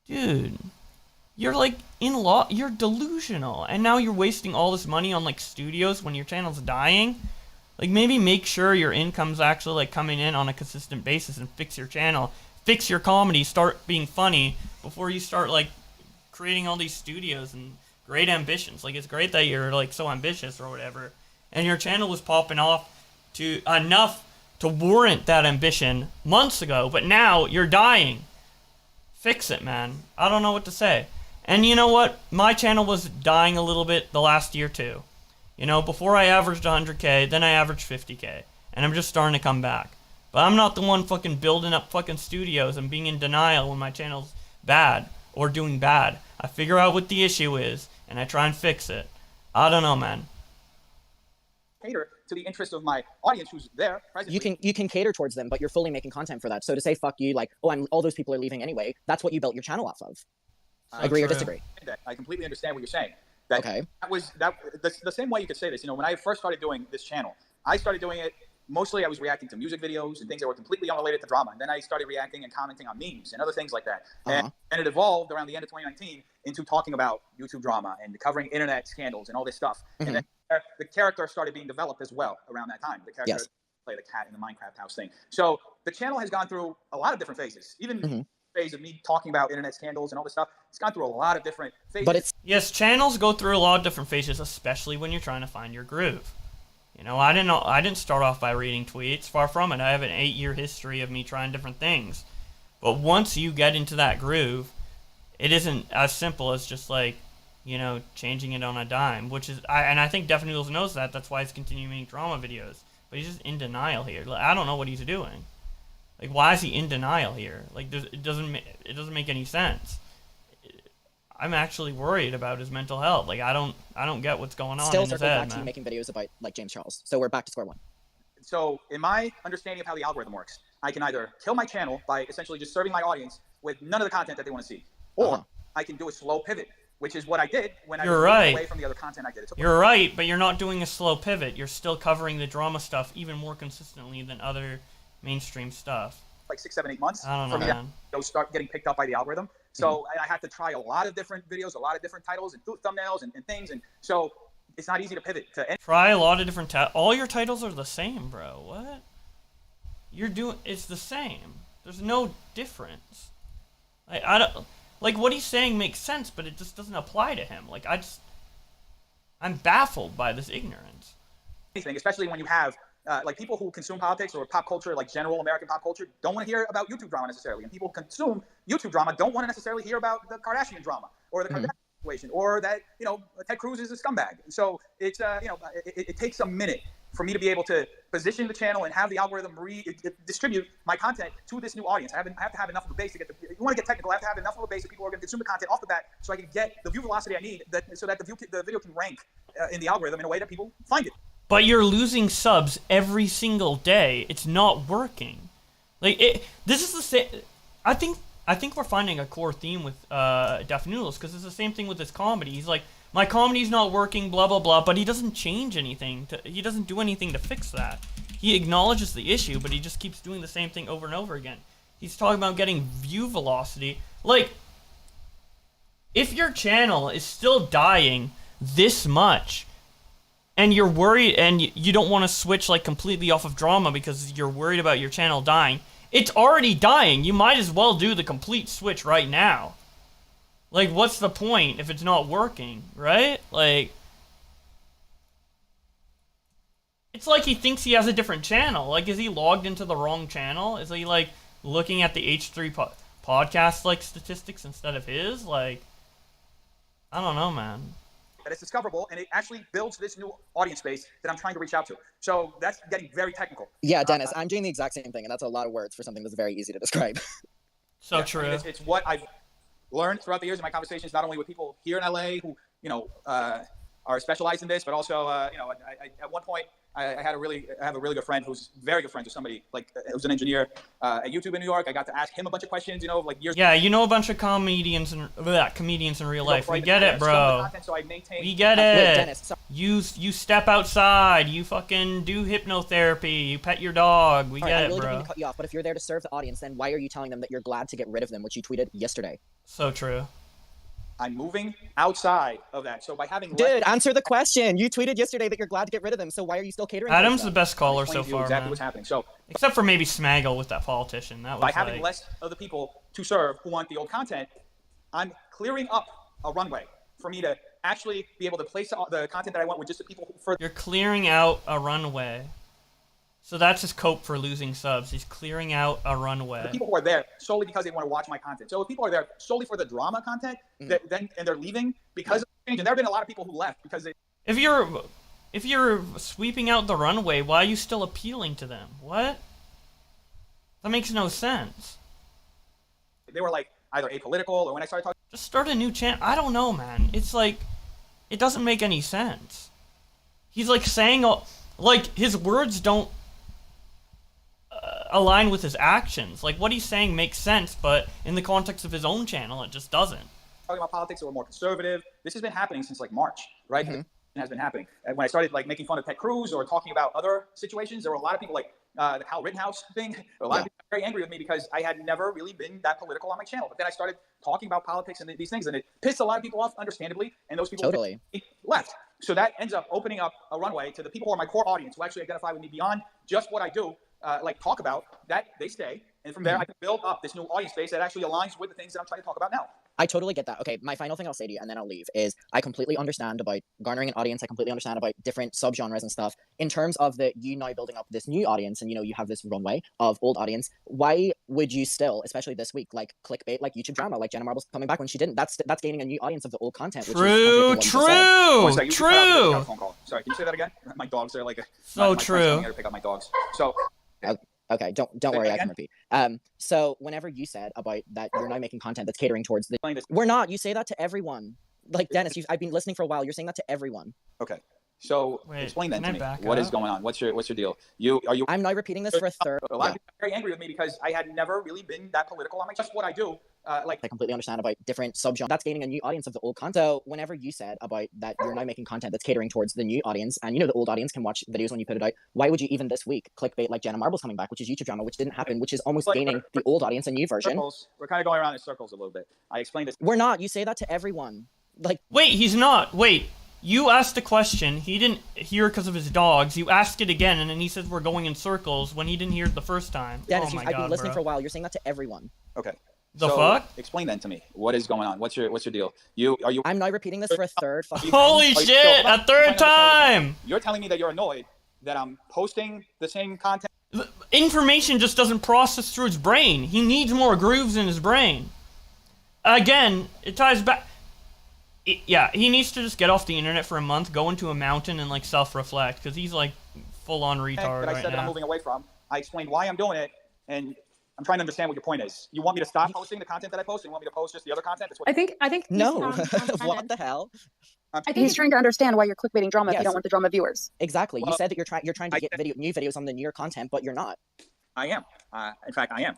Dude. You're, like, you're delusional. And now you're wasting all this money on, like, studios when your channel's dying? Like, maybe make sure your income's actually, like, coming in on a consistent basis and fix your channel. Fix your comedy. Start being funny before you start, like, creating all these studios and great ambitions. Like, it's great that you're, like, so ambitious or whatever. And your channel was popping off to enough to warrant that ambition months ago, but now you're dying. Fix it, man. I don't know what to say. And you know what? My channel was dying a little bit the last year, too. You know, before I averaged 100k, then I averaged 50k. And I'm just starting to come back. But I'm not the one fucking building up fucking studios and being in denial when my channel's bad or doing bad. I figure out what the issue is, and I try and fix it. I don't know, man. Cater to the interest of my audience who's there presently. You can cater towards them, but you're fully making content for that. So to say fuck you, like, oh, all those people are leaving anyway, that's what you built your channel off of. Agree or disagree? I completely understand what you're saying. That the same way you could say this. You know, when I first started doing this channel, I started doing it mostly I was reacting to music videos and things that were completely unrelated to drama. And then I started reacting and commenting on memes and other things like that. And it evolved around the end of 2019 into talking about YouTube drama and covering internet scandals and all this stuff. And then the character started being developed as well around that time. The character play the cat in the Minecraft house thing. So the channel has gone through a lot of different phases. Even phase of me talking about internet scandals and all this stuff, it's gone through a lot of different phases. But yes, channels go through a lot of different phases, especially when you're trying to find your groove. You know, I didn't start off by reading tweets. Far from it. I have an 8-year history of me trying different things. But once you get into that groove, it isn't as simple as just like, you know, changing it on a dime. Which is, I think DefNoodles knows that. That's why he's continuing making drama videos. But he's just in denial here. Like, I don't know what he's doing. Like, why is he in denial here? Like, it doesn't make any sense. I'm actually worried about his mental health. Like, I don't get what's going on Still in his circling head, back to man. you making videos about like James Charles. So we're back to square one. So in my understanding of how the algorithm works, I can either kill my channel by essentially just serving my audience with none of the content that they want to see, or I can do a slow pivot, which is what I did when I was moving away from the other content I did. You're right, but you're not doing a slow pivot. You're still covering the drama stuff even more consistently than other mainstream stuff. Like 6, 7, 8 months I don't know, for me to man. start getting picked up by the algorithm. So I had to try a lot of different videos, a lot of different titles and thumbnails and things. And so it's not easy to pivot to any. Try a lot of different all your titles are the same, bro. What? It's the same. There's no difference. I don't like what he's saying makes sense, but it just doesn't apply to him. Like I'm baffled by this ignorance. Anything, especially when you have like people who consume politics or pop culture, like general American pop culture, don't want to hear about YouTube drama necessarily. And people who consume YouTube drama don't want to necessarily hear about the Kardashian drama or the Kardashian situation or that, you know, Ted Cruz is a scumbag. So it's, you know, it takes a minute for me to be able to position the channel and have the algorithm distribute my content to this new audience. I have to have enough of a base to get you want to get technical, I have to have enough of a base that people are going to consume the content off the bat so I can get the view velocity I need so that the video can rank in the algorithm in a way that people find it. But you're losing subs every single day. It's not working. Like this is the same. I think we're finding a core theme with DefNoodles because it's the same thing with his comedy. He's like, my comedy's not working, blah blah blah, but he doesn't change anything. He doesn't do anything to fix that. He acknowledges the issue, but he just keeps doing the same thing over and over again. He's talking about getting view velocity. Like, if your channel is still dying this much, and you're worried, and you don't want to switch like completely off of drama because you're worried about your channel dying. It's already dying. You might as well do the complete switch right now. Like, what's the point if it's not working, right? Like, it's like he thinks he has a different channel. Like, is he logged into the wrong channel? Is he like looking at the H3 podcast like statistics instead of his? Like, I don't know, man. That it's discoverable, and it actually builds this new audience base that I'm trying to reach out to. So that's getting very technical. Yeah, Dennis, I'm doing the exact same thing, and that's a lot of words for something that's very easy to describe. So true. I mean, it's what I've learned throughout the years in my conversations, not only with people here in LA who, you know, are specialized in this, but also, you know, at one point, I have a really good friend who's very good friends with somebody like who's an engineer at YouTube in New York. I got to ask him a bunch of questions, you know, like years. Yeah, you know a bunch of comedians in real life. We get it, bro. We get it. Dennis, you step outside. You fucking do hypnotherapy. You pet your dog. We get I it, really bro. didn't mean to cut you off, but if you're there to serve the audience, then why are you telling them that you're glad to get rid of them, which you tweeted yesterday? So true. I'm moving outside of that. So by having Dude, answer the question. You tweeted yesterday that you're glad to get rid of them, so why are you still catering? Adam's the best caller so far, exactly man. what's happening. So except for maybe Smaggle with that politician. That was by having like... less of the people to serve who want the old content, I'm clearing up a runway for me to actually be able to place the content that I want with just the people who You're clearing out a runway. So that's his cope for losing subs. He's clearing out a runway. The people who are there solely because they want to watch my content. So if people are there solely for the drama content, and they're leaving because of the change, and there have been a lot of people who left because they. If you're sweeping out the runway, why are you still appealing to them? What? That makes no sense. They were like either apolitical or when I started talking. Just start a new channel. I don't know, man. It's like, it doesn't make any sense. He's like saying, like, his words don't align with his actions. Like, what he's saying makes sense, but in the context of his own channel, it just doesn't. Talking about politics, or more conservative. This has been happening since like March, right? It has been happening. And when I started like making fun of Ted Cruz or talking about other situations, there were a lot of people like the Kyle Rittenhouse thing. A lot of people were very angry with me because I had never really been that political on my channel. But then I started talking about politics and these things, and it pissed a lot of people off, understandably. And those people left. So that ends up opening up a runway to the people who are my core audience, who actually identify with me beyond just what I do, like talk about. That they stay, and from there I can build up this new audience base that actually aligns with the things that I'm trying to talk about now. I totally get that. Okay, my final thing I'll say to you, and then I'll leave, is I completely understand about garnering an audience. I completely understand about different subgenres and stuff. In terms of you now building up this new audience, and you have this runway of old audience, why would you still, especially this week, like clickbait, like YouTube drama, like Jenna Marbles coming back when she didn't? That's gaining a new audience of the old content. Which is true. Sorry, can you say that again? My dogs are like so my true. friends to pick up my dogs. So. Okay, don't worry, I can repeat. So whenever you said about that you're now making content that's catering towards we're not. You say that to everyone. Like Dennis, I've been listening for a while. You're saying that to everyone. Okay. So explain then to me. What is going on? What's your deal? I'm now repeating this for a third. A lot of people are very angry with me because I had never really been that political on my just what I do. I completely understand about different subgenres. That's gaining a new audience of the old content. So whenever you said about that you're now making content that's catering towards the new audience, and the old audience can watch videos when you put it out, why would you even this week clickbait like Jenna Marbles coming back, which is YouTube drama, which didn't happen, which is almost gaining the old audience a new version? We're kind of going around in circles a little bit. I explained this. We're not. You say that to everyone. Wait, he's not. Wait. You asked the question, he didn't hear because of his dogs. You asked it again, and then he says we're going in circles when he didn't hear it the first time. Dennis, I've been listening for a while. You're saying that to everyone. Okay. The fuck? Explain then to me. What is going on? What's your deal? I'm now repeating this for a third fucking Holy shit! A third time! You're telling me that you're annoyed that I'm posting the same content. The information just doesn't process through his brain. He needs more grooves in his brain. Again, it ties back. Yeah, he needs to just get off the internet for a month, go into a mountain, and like self-reflect, because he's like full-on retard I said that I'm moving away from. I explained why I'm doing it, and I'm trying to understand what your point is. You want me to stop posting the content that I post, and you want me to post just the other content? I think no. What the hell? I think he's trying to understand why you're clickbaiting drama if you don't want the drama viewers. Exactly. You said that you're trying to get new videos on the newer content, but you're not. I am. In fact, I am.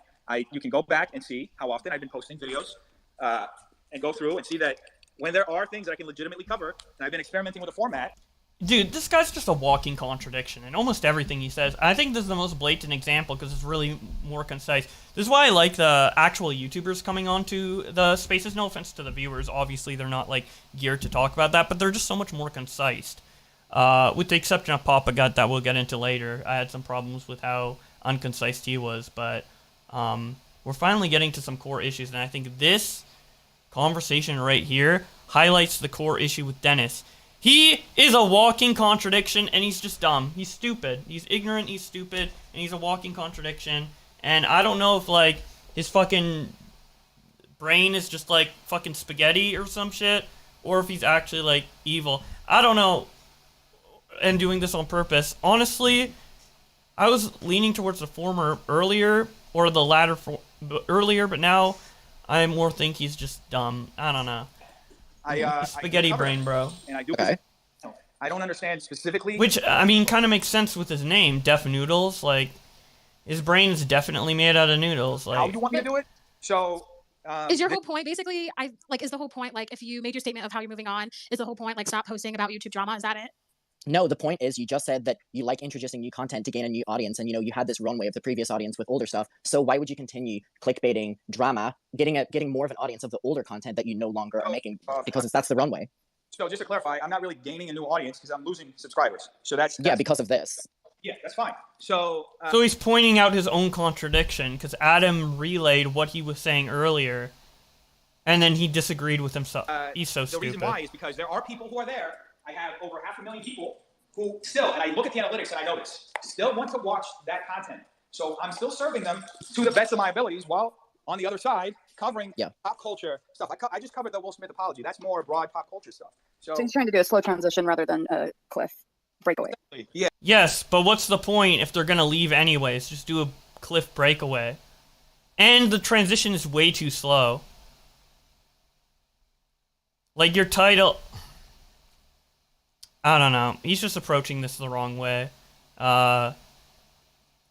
You can go back and see how often I've been posting videos, and go through and see that when there are things that I can legitimately cover, and I've been experimenting with a format. Dude, this guy's just a walking contradiction in almost everything he says. I think this is the most blatant example because it's really more concise. This is why I like the actual YouTubers coming onto the spaces. No offense to the viewers. Obviously, they're not like geared to talk about that, but they're just so much more concise. With the exception of Papa Gut that we'll get into later. I had some problems with how unconcise he was, but we're finally getting to some core issues, and I think this conversation right here highlights the core issue with Dennis. He is a walking contradiction, and he's just dumb. He's stupid. He's ignorant, he's stupid, and he's a walking contradiction. And I don't know if, like, his fucking brain is just, like, fucking spaghetti or some shit, or if he's actually, like, evil. I don't know, and doing this on purpose. Honestly, I was leaning towards the former earlier, or the latter earlier, but now I more think he's just dumb. I don't know. Spaghetti brain, bro. And I do. I don't understand specifically. Which, I mean, kind of makes sense with his name, DefNoodles. Like, his brain is definitely made out of noodles. Like, how do you want me to do it? So. Is your whole point basically? Is the whole point like if you made your statement of how you're moving on? Is the whole point like stop posting about YouTube drama? Is that it? No, the point is you just said that you like introducing new content to gain a new audience, and you had this runway of the previous audience with older stuff. So why would you continue clickbaiting drama, getting more of an audience of the older content that you no longer are making because that's the runway? So just to clarify, I'm not really gaining a new audience because I'm losing subscribers. So that's because of this. Yeah, that's fine. So he's pointing out his own contradiction because Adam relayed what he was saying earlier, and then he disagreed with himself. He's so stupid. The reason why is because there are people who are there. I have over 500,000 people who still, and I look at the analytics and I notice, still want to watch that content. So I'm still serving them to the best of my abilities while on the other side covering pop culture stuff. I just covered the Will Smith apology. That's more broad pop culture stuff. So he's trying to do a slow transition rather than a cliff breakaway. Yeah. Yes, but what's the point if they're going to leave anyways? Just do a cliff breakaway. And the transition is way too slow. Like your title... I don't know. He's just approaching this the wrong way. Uh,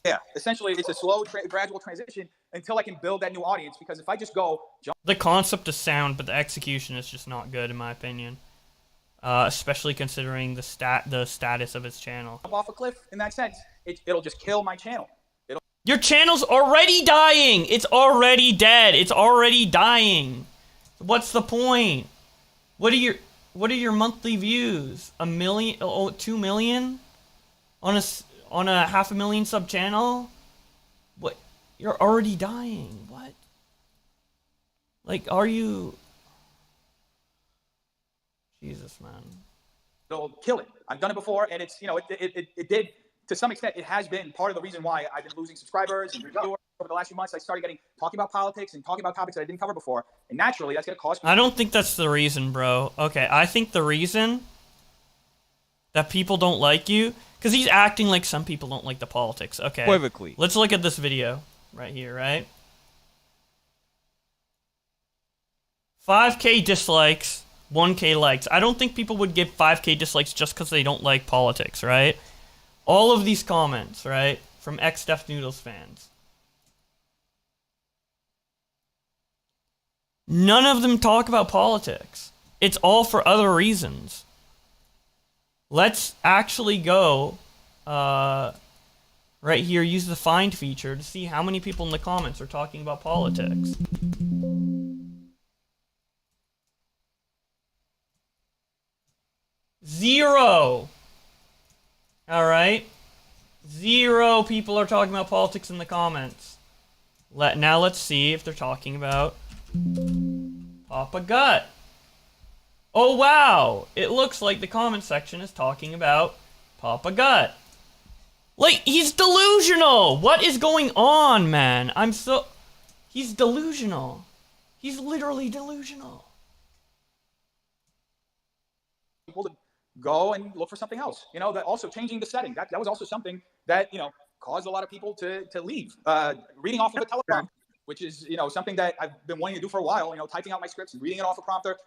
Yeah, essentially, it's a slow, gradual transition until I can build that new audience. Because if I just go jump the concept is sound, but the execution is just not good in my opinion. Especially considering the status of his channel. off a cliff in that sense, it'll just kill my channel. Your channel's already dying. It's already dead. It's already dying. What's the point? What are your monthly views? 1 million? 2 million? On a 500,000 sub channel? What? You're already dying. What? Like, are you? Jesus, man. It'll kill it. I've done it before, and it's, it did, to some extent, it has been part of the reason why I've been losing subscribers and reviewers over the last few months. I started talking about politics and talking about topics that I didn't cover before, and naturally, that's going to cause me. I don't think that's the reason, bro. Okay, I think the reason that people don't like you, because he's acting like some people don't like the politics. Okay. Equivocally. Let's look at this video right here, right? 5K dislikes, 1K likes. I don't think people would give 5K dislikes just because they don't like politics, right? All of these comments, right, from ex-DefNoodles fans. None of them talk about politics. It's all for other reasons. Let's actually go right here, use the find feature to see how many people in the comments are talking about politics. Zero. All right. 0 people are talking about politics in the comments. Now let's see if they're talking about Papa Gut. Oh wow, it looks like the comment section is talking about Papa Gut. Like, he's delusional. What is going on, man? He's delusional. He's literally delusional. People to go and look for something else. That also changing the setting. That was also something that, caused a lot of people to leave. Reading off of a teleprompter, which is, something that I've been wanting to do for a while, typing out my scripts and reading it off a prompter.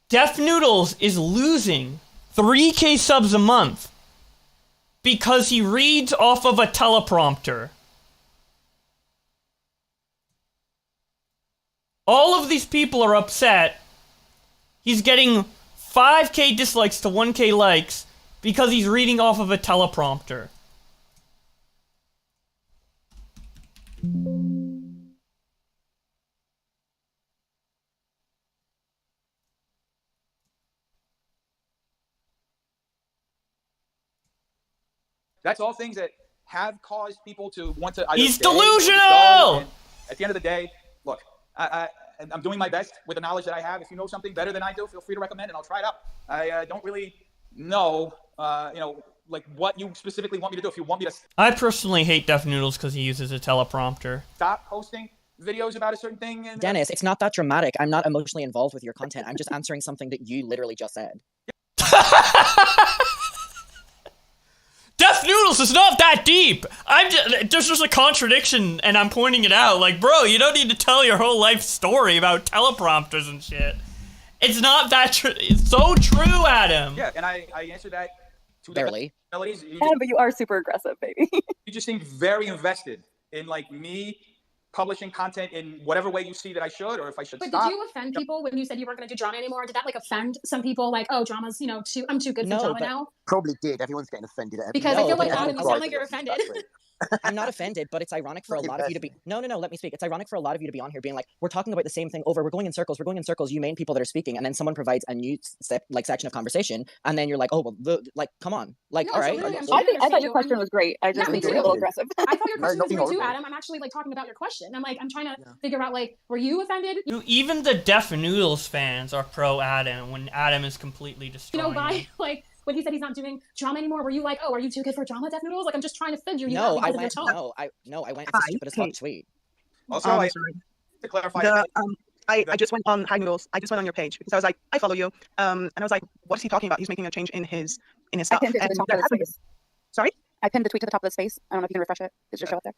DefNoodles is losing 3K subs a month because he reads off of a teleprompter. All of these people are upset. He's getting 5K dislikes to 1K likes because he's reading off of a teleprompter. That's all things that have caused people to want to. He's delusional! At the end of the day, look, I'm doing my best with the knowledge that I have. If you know something better than I do, feel free to recommend and I'll try it out. I don't really know, like what you specifically want me to do. If you want me to I personally hate DefNoodles because he uses a teleprompter. stop posting videos about a certain thing. And Dennis, it's not that dramatic. I'm not emotionally involved with your content. I'm just answering something that you literally just said. DefNoodles is not that deep. There's just a contradiction, and I'm pointing it out. Like, bro, you don't need to tell your whole life story about teleprompters and shit. It's not that true. It's so true, Adam. Yeah, and I answered that to Barely. melodies. Yeah, but you are super aggressive, baby. You just seem very invested in like me publishing content in whatever way you see that I should, or if I should But stop. did you offend people when you said you weren't going to do drama anymore? Did that like offend some people? Like, oh, drama's, I'm too good for drama now? Probably did. Everyone's getting offended at everything. Because I feel like, Everyone's Adam, you sound like you're right. offended. I'm not offended, but it's ironic for a lot of you to be. No, let me speak. It's ironic for a lot of you to be on here being like, we're talking about the same thing over. We're going in circles. You main people that are speaking, and then someone provides a new section of conversation, and then you're like, oh well, come on, like, No, all right. totally, I thought your question was great. I just think you're a little aggressive. I thought your question was nothing great too, horrible. Adam. I'm actually like talking about your question. I'm trying to figure out like, were you offended? Even the DefNoodles fans are pro Adam when Adam is completely destroying By them. like when he said he's not doing drama anymore, were you like, oh, are you too good for drama, DefNoodles? Like, I'm just trying to figure you out No, I because of your went. tone. I went. It's the stupidest fuck tweet. Also, to clarify, I just went on Hi Noodles. I just went on your page because I was like, I follow you. And I was like, what is he talking about? He's making a change in his stuff. I pinned it to the top of the space. Sorry? I pinned the tweet to the top of the space. I don't know if you can refresh it. Does it show up there?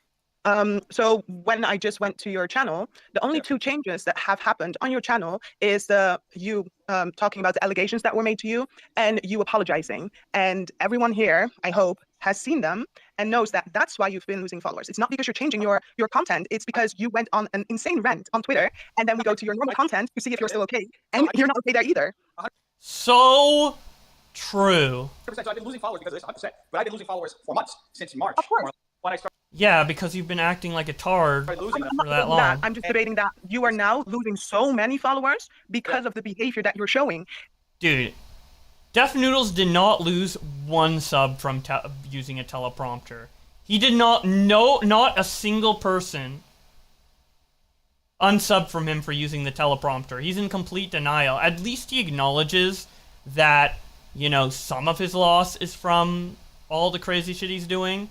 So when I just went to your channel, the only two changes that have happened on your channel is you talking about the allegations that were made to you and you apologizing. And everyone here, I hope, has seen them and knows that that's why you've been losing followers. It's not because you're changing your content. It's because you went on an insane rant on Twitter, and then we go to your normal content to see if you're still okay, and you're not okay there either. So true. 100%. So I've been losing followers because of this, 100%. But I've been losing followers for months, since March. Of course. When I started. Yeah, because you've been acting like a tard for that long. I'm just debating that you are now losing so many followers because of the behavior that you're showing. Dude, DefNoodles did not lose one sub from using a teleprompter. He did not, not a single person unsubbed from him for using the teleprompter. He's in complete denial. At least he acknowledges that, you know, some of his loss is from all the crazy shit he's doing.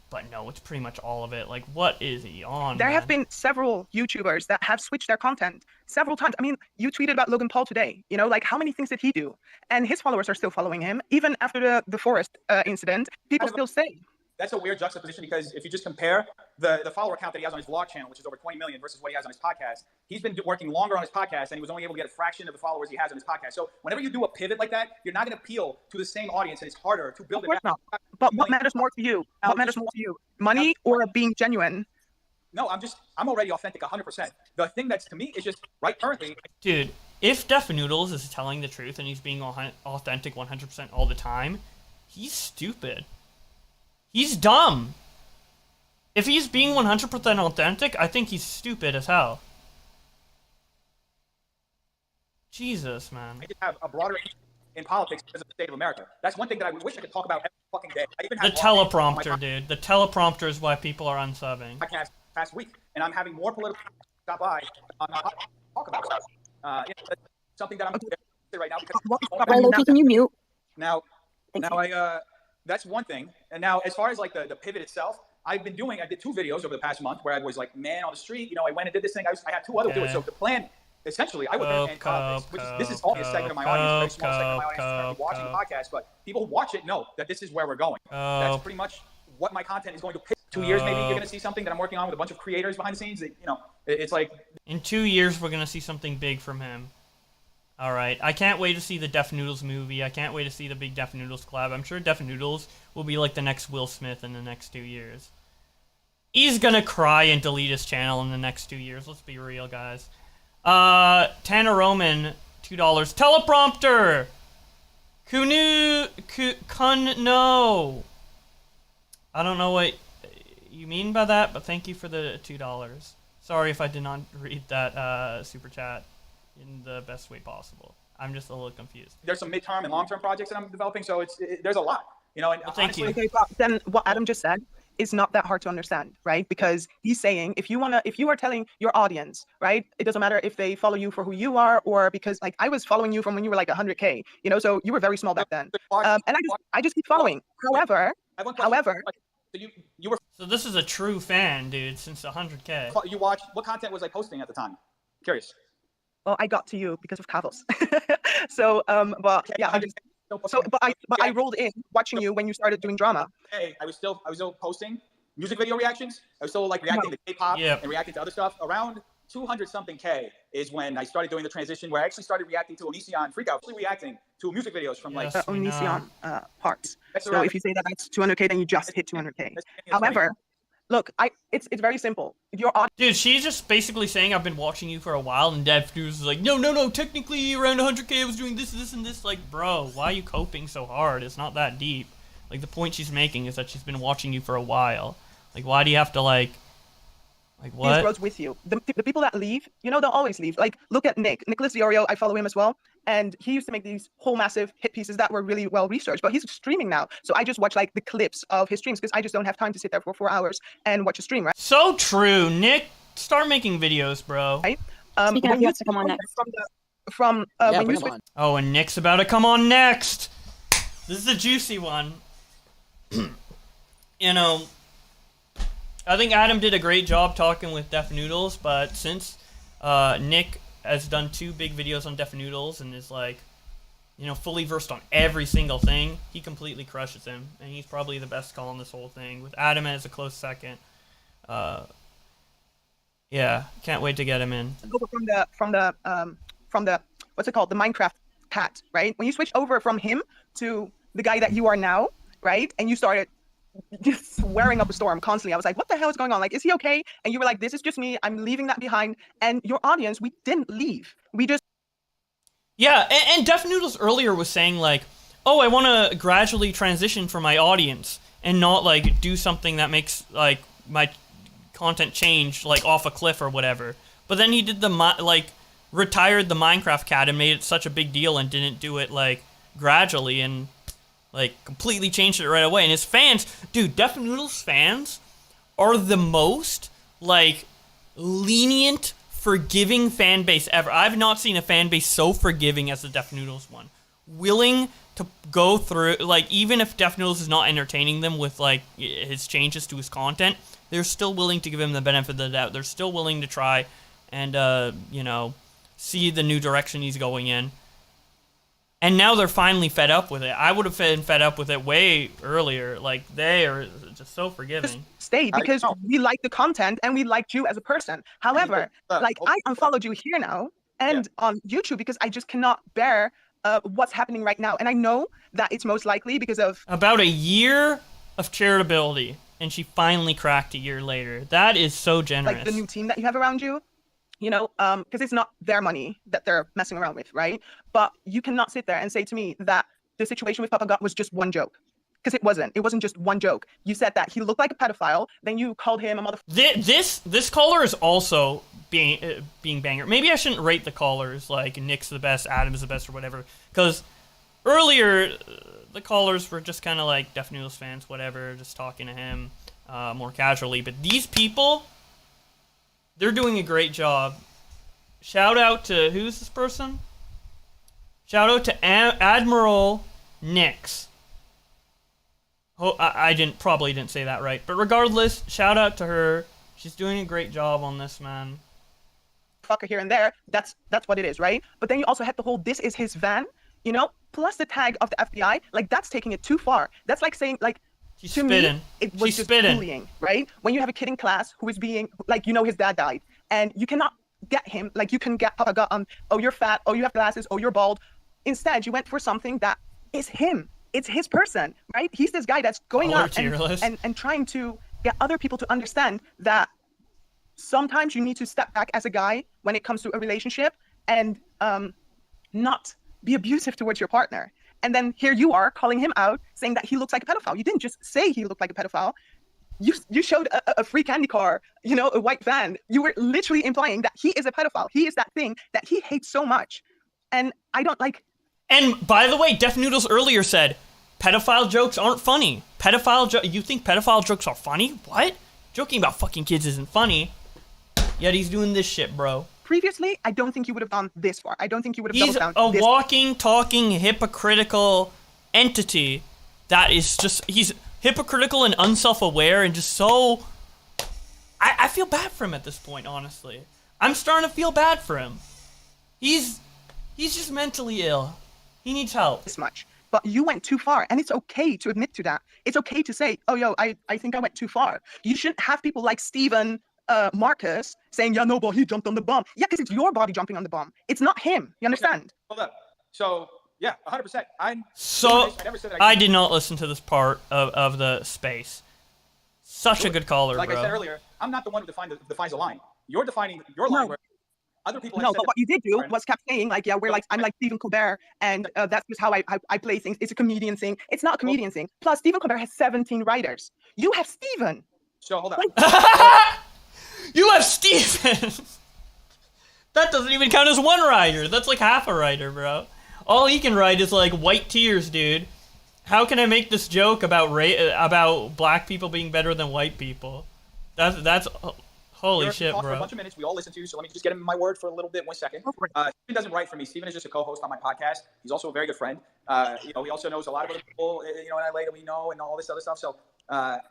But no, it's pretty much all of it. Like, what is he on, There man? have been several YouTubers that have switched their content several times. I mean, you tweeted about Logan Paul today. You know, like, how many things did he do? And his followers are still following him. Even after the forest incident, people still say. That's a weird juxtaposition because if you just compare the follower count that he has on his vlog channel, which is over 20 million, versus what he has on his podcast, he's been working longer on his podcast, and he was only able to get a fraction of the followers he has on his podcast. So whenever you do a pivot like that, you're not going to appeal to the same audience, and it's harder to build it. Of course not. But what matters more to you? What matters more to you? Money or being genuine? No, I'm already authentic 100%. The thing that's to me is just right currently. Dude, if DefNoodles is telling the truth and he's being authentic 100% all the time, he's stupid. He's dumb. If he's being 100% authentic, I think he's stupid as hell. Jesus, man. I just have a broader interest in politics because of the state of America. That's one thing that I wish I could talk about every fucking day. I even The had teleprompter, dude. The teleprompter is why people are unsubbing. podcast past week, and I'm having more political stop by talk about stuff. That's something that I'm doing right now because Loki, can you mute? now that's one thing. And now as far as like the pivot itself, I did 2 videos over the past month where I was like man on the street. You know, I went and did this thing. I had 2 others do it. So the plan, essentially, I would end politics, which is, this is only a segment of my audience, a very small segment of my audience is currently watching the podcast, but people who watch it know that this is where we're going. That's pretty much what my content is going to pick. 2 years, maybe you're going to see something that I'm working on with a bunch of creators behind the scenes. That, you know, it's like in 2 years we're gonna see something big from him. All right, I can't wait to see the DefNoodles movie. I can't wait to see the big DefNoodles collab. I'm sure DefNoodles will be like the next Will Smith in the next 2 years. He's gonna cry and delete his channel in the next 2 years. Let's be real, guys. Tanner Roman, $2. Teleprompter. No. I don't know what you mean by that, but thank you for the $2. Sorry if I did not read that super chat in the best way possible. I'm just a little confused. There's some midterm and long-term projects that I'm developing, so there's a lot, you know. And well, thank you. Okay, but then what Adam just said is not that hard to understand, right? Because he's saying if you are telling your audience, right, it doesn't matter if they follow you for who you are or because like I was following you from when you were like 100K, you know, so you were very small back then, and I just keep following. However. So this is a true fan, dude, since 100K. You watched, what content was I posting at the time? Curious. Well, I got to you because of Kavos. So, but yeah, but I rolled in watching you when you started doing drama. Hey, I was still posting music video reactions. I was still like reacting to K-pop and reacting to other stuff. Around 200 something K is when I started doing the transition where I actually started reacting to Onision Freakout, actually reacting to music videos from like Onision parts. So if you say that that's 200K, then you just hit 200K. However, look, it's very simple. Dude, she's just basically saying I've been watching you for a while, and DefNoodles is like, no, technically around 100K I was doing this, and this. Like, bro, why are you coping so hard? It's not that deep. Like, the point she's making is that she's been watching you for a while. Like, why do you have to, like what? These grows with you. The people that leave, you know, they'll always leave. Like, look at Nicholas Diorio. I follow him as well. And he used to make these whole massive hit pieces that were really well researched. But he's streaming now. So I just watch, like, the clips of his streams because I just don't have time to sit there for 4 hours and watch a stream, right? So true. Nick, start making videos, bro. Right? Speaking of, he has to come on next. When you switch. Oh, and Nick's about to come on next. This is a juicy one. You know, I think Adam did a great job talking with DefNoodles, but since Nick has done 2 big videos on DefNoodles and is like, you know, fully versed on every single thing, he completely crushes him, and he's probably the best call on this whole thing, with Adam as a close second. Yeah, can't wait to get him in. Over from the what's it called, the Minecraft cat, right? When you switch over from him to the guy that you are now, right? And you started just swearing up a storm constantly. I was like, what the hell is going on? Like, is he okay? And you were like, this is just me. I'm leaving that behind. And your audience, we didn't leave. We just. Yeah, and DefNoodles earlier was saying, like, oh, I want to gradually transition for my audience and not, like, do something that makes, like, my content change, like, off a cliff or whatever. But then he did retired the Minecraft cat and made it such a big deal and didn't do it, like, gradually and, like, completely changed it right away. And his fans, dude, DefNoodles fans are the most, like, lenient, forgiving fan base ever. I've not seen a fan base so forgiving as the DefNoodles one. Willing to go through, like, even if DefNoodles is not entertaining them with, like, his changes to his content, they're still willing to give him the benefit of the doubt. They're still willing to try and, you know, see the new direction he's going in. And now they're finally fed up with it. I would have been fed up with it way earlier. Like, they are just so forgiving. Stay because we like the content and we liked you as a person. However, like, I unfollowed you here now and on YouTube because I just cannot bear what's happening right now. And I know that it's most likely because of about a year of charitability, and she finally cracked a year later. That is so generous. Like the new team that you have around you. You know, because it's not their money that they're messing around with, right? But you cannot sit there and say to me that the situation with Papa God was just one joke. Because it wasn't. It wasn't just one joke. You said that he looked like a pedophile, then you called him a motherfucker. This caller is also being banger. Maybe I shouldn't rate the callers like Nick's the best, Adam's the best, or whatever. Because earlier, the callers were just kind of like DefNoodles fans, whatever, just talking to him more casually. But these people, they're doing a great job. Shout out to, who's this person? Shout out to Admiral Nix. Oh, I probably didn't say that right. But regardless, shout out to her. She's doing a great job on this, man. Fucker here and there. That's what it is, right? But then you also had the whole, this is his van, you know? Plus the tag of the FBI. Like, that's taking it too far. That's like saying, like, She's to spitting. me, it was just bullying, right? When you have a kid in class who is being, like, you know, his dad died, and you cannot get him, like, you can get Papa God, oh, you're fat, oh, you have glasses, oh, you're bald. Instead, you went for something that is him. It's his person, right? He's this guy that's going up and trying to get other people to understand that sometimes you need to step back as a guy when it comes to a relationship and not be abusive towards your partner. And then here you are calling him out, saying that he looks like a pedophile. You didn't just say he looked like a pedophile. You showed a free candy car, you know, a white van. You were literally implying that he is a pedophile. He is that thing that he hates so much. And I don't like... And by the way, DefNoodles earlier said, pedophile jokes aren't funny. You think pedophile jokes are funny? What? Joking about fucking kids isn't funny. Yet he's doing this shit, bro. Previously, I don't think you would have gone this far. I don't think you would have He's doubled down a walking, talking, hypocritical entity that is just... He's hypocritical and unself-aware and just so... I feel bad for him at this point, honestly. I'm starting to feel bad for him. He's just mentally ill. He needs help. This much. But you went too far, and it's okay to admit to that. It's okay to say, oh, yo, I think I went too far. You shouldn't have people like Steven Marcus saying, yeah, no, but he jumped on the bomb. Yeah, because it's your body jumping on the bomb. It's not him. You understand? Hold up. So, yeah, 100%. I did not listen to this part of the space. Such a good caller, like bro. I said earlier, I'm not the one who defines a line. You're defining your line. Where other people have no, said but what you did do was kept saying, like, yeah, I'm like Stephen Colbert, and that's just how I play things. It's a comedian thing. It's not a comedian thing. Plus, Stephen Colbert has 17 writers. You have Stephen. So, hold on. You have Stephen. That doesn't even count as one writer. That's like half a writer, bro. All he can write is like white tears, dude. How can I make this joke about black people being better than white people? That's holy shit, bro. For a bunch of minutes, we all listen to you, so let me just get him my word for a little bit. 1 second. Steven doesn't write for me. Steven is just a co-host on my podcast. He's also a very good friend. You know, he also knows a lot of other people, you know, in LA that we know and all this other stuff. So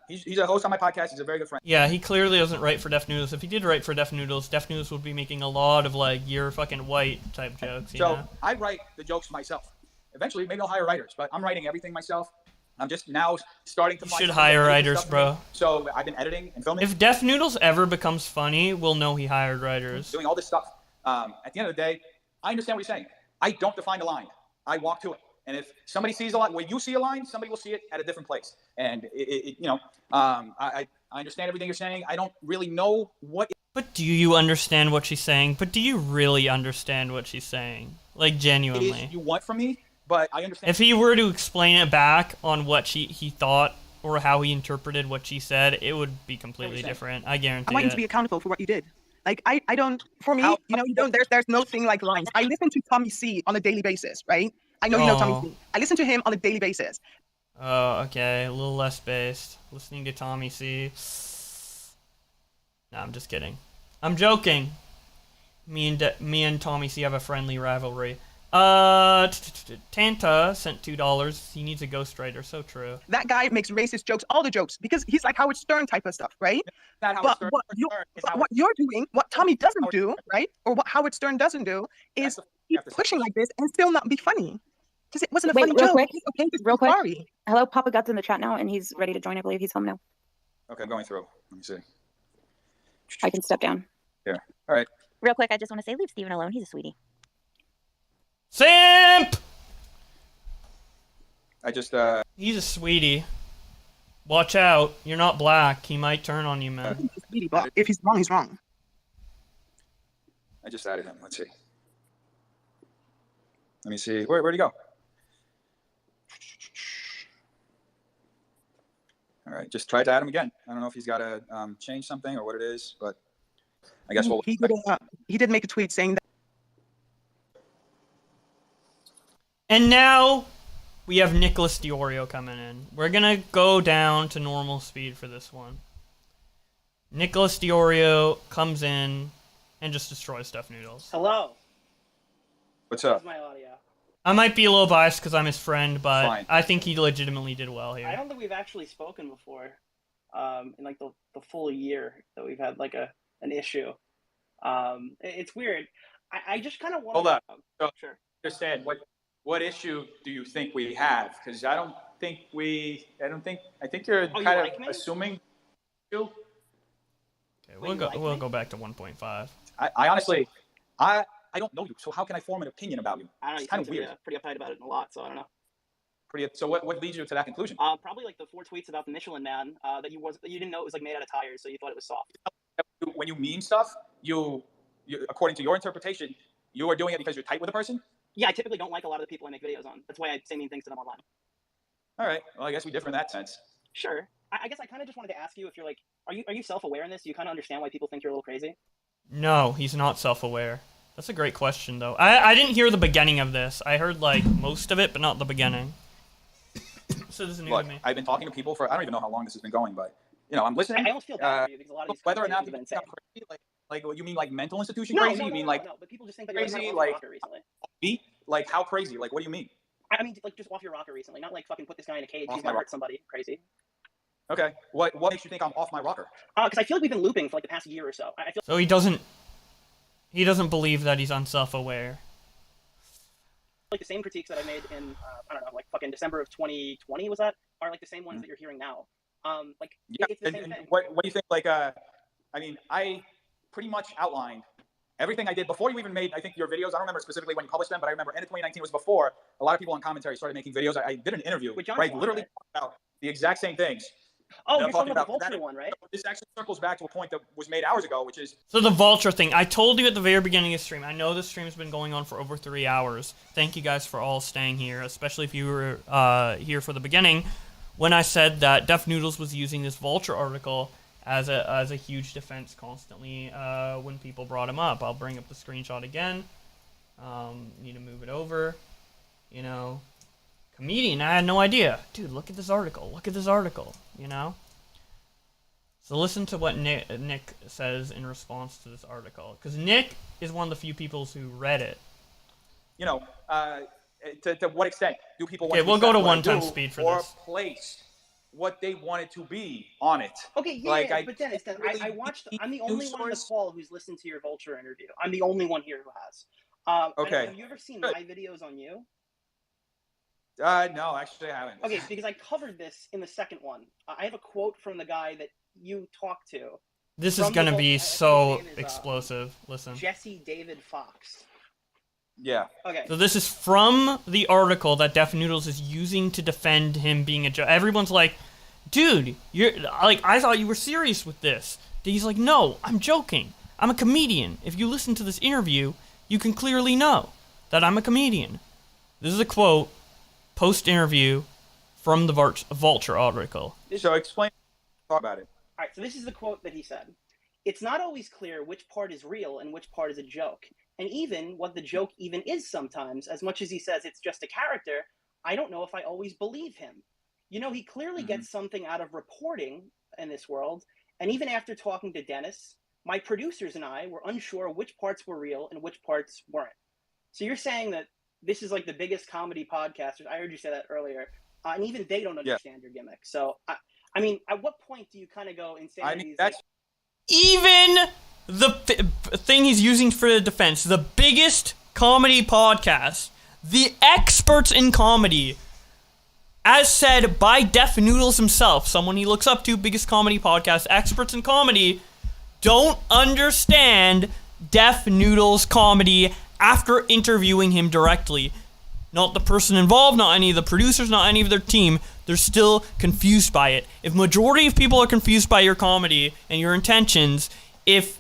he's a host on my podcast. He's a very good friend. Yeah, he clearly doesn't write for DefNoodles. If he did write for DefNoodles, DefNoodles would be making a lot of like "you're fucking white" type jokes. You know? I write the jokes myself. Eventually, maybe I'll hire writers, but I'm writing everything myself. I'm just now starting to You find should some hire editing writers, stuff to bro. do. So I've been editing and filming. If DefNoodles ever becomes funny, we'll know he hired writers. Doing all this stuff. At the end of the day, I understand what you're saying. I don't define the line. I walk to it. And if somebody sees a line, where you see a line, somebody will see it at a different place. And I understand everything you're saying. I don't really know what. But do you understand what she's saying? But do you really understand what she's saying? Like, genuinely. You want from me, but I understand. If he were to explain it back on what he thought or how he interpreted what she said, it would be completely different. I guarantee I want you to it. be accountable for what you did. Like, I don't, for me, there's no thing like lines. I listen to Tommy C on a daily basis, right? I know you know Tommy C. I listen to him on a daily basis. Oh, okay. A little less based. Listening to Tommy C. No, I'm just kidding. I'm joking. Me and Tommy C have a friendly rivalry. Tanta sent $2. He needs a ghostwriter. So true. That guy makes racist jokes, all the jokes, because he's like Howard Stern type of stuff, right? But what you're doing, what Tommy doesn't do, right? Or what Howard Stern doesn't do, is keep pushing like this and still not be funny. Because it wasn't a funny real joke. quick. It's okay to Real be quick. sorry. Hello, Papa Gut's in the chat now, and he's ready to join. I believe he's home now. Okay, I'm going through. Let me see. I can step down. Yeah. All right. Real quick, I just want to say, leave Steven alone. He's a sweetie. Simp! I just, He's a sweetie. Watch out. You're not black. He might turn on you, man. But if he's wrong, he's wrong. I just added him. Let's see. Let me see. Where'd he go? All right. Just tried to add him again. I don't know if he's got to change something or what it is, but I guess we'll. He did make a tweet saying that. And now we have Nicholas Diorio coming in. We're going to go down to normal speed for this one. Nicholas Diorio comes in and just destroys DefNoodles. Hello. What's up? How's my audio? I might be a little biased because I'm his friend, but Fine. I think he legitimately did well here. I don't think we've actually spoken before, in like the full year that we've had like an issue. It's weird. I just kind of want. Hold up. So, Sure. Understand what issue do you think we have? Because I think you're Oh, you kind like of me? assuming. Okay, we'll go back to 1.5. I honestly, I don't know you, so how can I form an opinion about you? I don't know. It's You kind seem of to be weird. pretty uptight about it a lot, so I don't know. So what leads you to that conclusion? Probably like the 4 tweets about the Michelin Man that you didn't know it was like made out of tires, so you thought it was soft. When you mean stuff, you according to your interpretation, you are doing it because you're tight with a person. Yeah, I typically don't like a lot of the people I make videos on. That's why I say mean things to them online. All right. Well, I guess we differ in that sense. Sure. I guess I kind of just wanted to ask you if you're like, are you self-aware in this? Do you kind of understand why people think you're a little crazy? No, he's not self-aware. That's a great question, though. I didn't hear the beginning of this. I heard, like, most of it, but not the beginning. So this is new Look, to me. I've been talking to people for, I don't even know how long this has been going, but, I'm listening. I almost feel bad for you because a lot of these Whether or not conversations people have been think I'm crazy, like, you mean like mental institution No, crazy? no, You no, mean no, like no, but people just think that you're crazy, kind of off like your rocker recently. beat? Like how crazy? Like what do you mean? I mean, like just off your rocker recently, not like fucking put this guy in a cage. Off He's my gonna rocker. hurt somebody. Crazy. Okay. What makes you think I'm off my rocker? Because I feel like we've been looping for like the past year or so. I feel. So he doesn't believe that he's unself-aware. Like the same critiques that I made in I don't know, like fucking December of 2020 was that are like the same ones that you're hearing now. Like Yeah. it's the same thing. What do you think? Like I mean, I pretty much outlined everything I did before you even made, I think, your videos. I don't remember specifically when you published them, but I remember end of 2019 was before a lot of people on commentary started making videos. I did an interview With John where I Swan, literally right? talked about the exact same things. Oh, that I'm you're talking about the that- Vulture one, right? This actually circles back to a point that was made hours ago, which is So the vulture thing, I told you at the very beginning of the stream. I know the stream's been going on for over 3 hours. Thank you guys for all staying here, especially if you were here for the beginning. When I said that DefNoodles was using this vulture article as a huge defense constantly when people brought him up. I'll bring up the screenshot again. Need to move it over. Comedian, I had no idea. Dude, look at this article. Look at this article, So listen to what Nick says in response to this article. Because Nick is one of the few people who read it. to what extent do people want Okay, to we'll go to what I 1 time do speed for or this. place what they want it to be on it? Okay, yeah, Like, but Dennis, I watched. I'm the only one on the call who's listened to your Vulture interview. I'm the only one here who has. Okay. Have you ever seen my videos on you? No, actually I haven't. Okay, because I covered this in the second one. I have a quote from the guy that you talked to. This is from gonna the be I think his so name is, explosive. Listen. Jesse David Fox. Yeah. Okay. So this is from the article that DefNoodles is using to defend him being a joke. Everyone's like, dude, you're like, I thought you were serious with this. He's like, no, I'm joking. I'm a comedian. If you listen to this interview, you can clearly know that I'm a comedian. This is a quote, post-interview, from the Vulture article. So explain, talk about it. All right, so this is the quote that he said. It's not always clear which part is real and which part is a joke. And even what the joke even is sometimes, as much as he says it's just a character, I don't know if I always believe him. You know, he clearly gets something out of reporting in this world. And even after talking to Dennis, my producers and I were unsure which parts were real and which parts weren't. So you're saying that this is like the biggest comedy podcast. I heard you say that earlier. And even they don't understand your gimmick. So, I mean, at what point do you kind of go insanity? I mean, that's Even the thing he's using for the defense, the biggest comedy podcast, the experts in comedy, as said by DefNoodles himself, someone he looks up to, biggest comedy podcast, experts in comedy, don't understand DefNoodles comedy after interviewing him directly. Not the person involved, not any of the producers, not any of their team. They're still confused by it. If majority of people are confused by your comedy and your intentions, if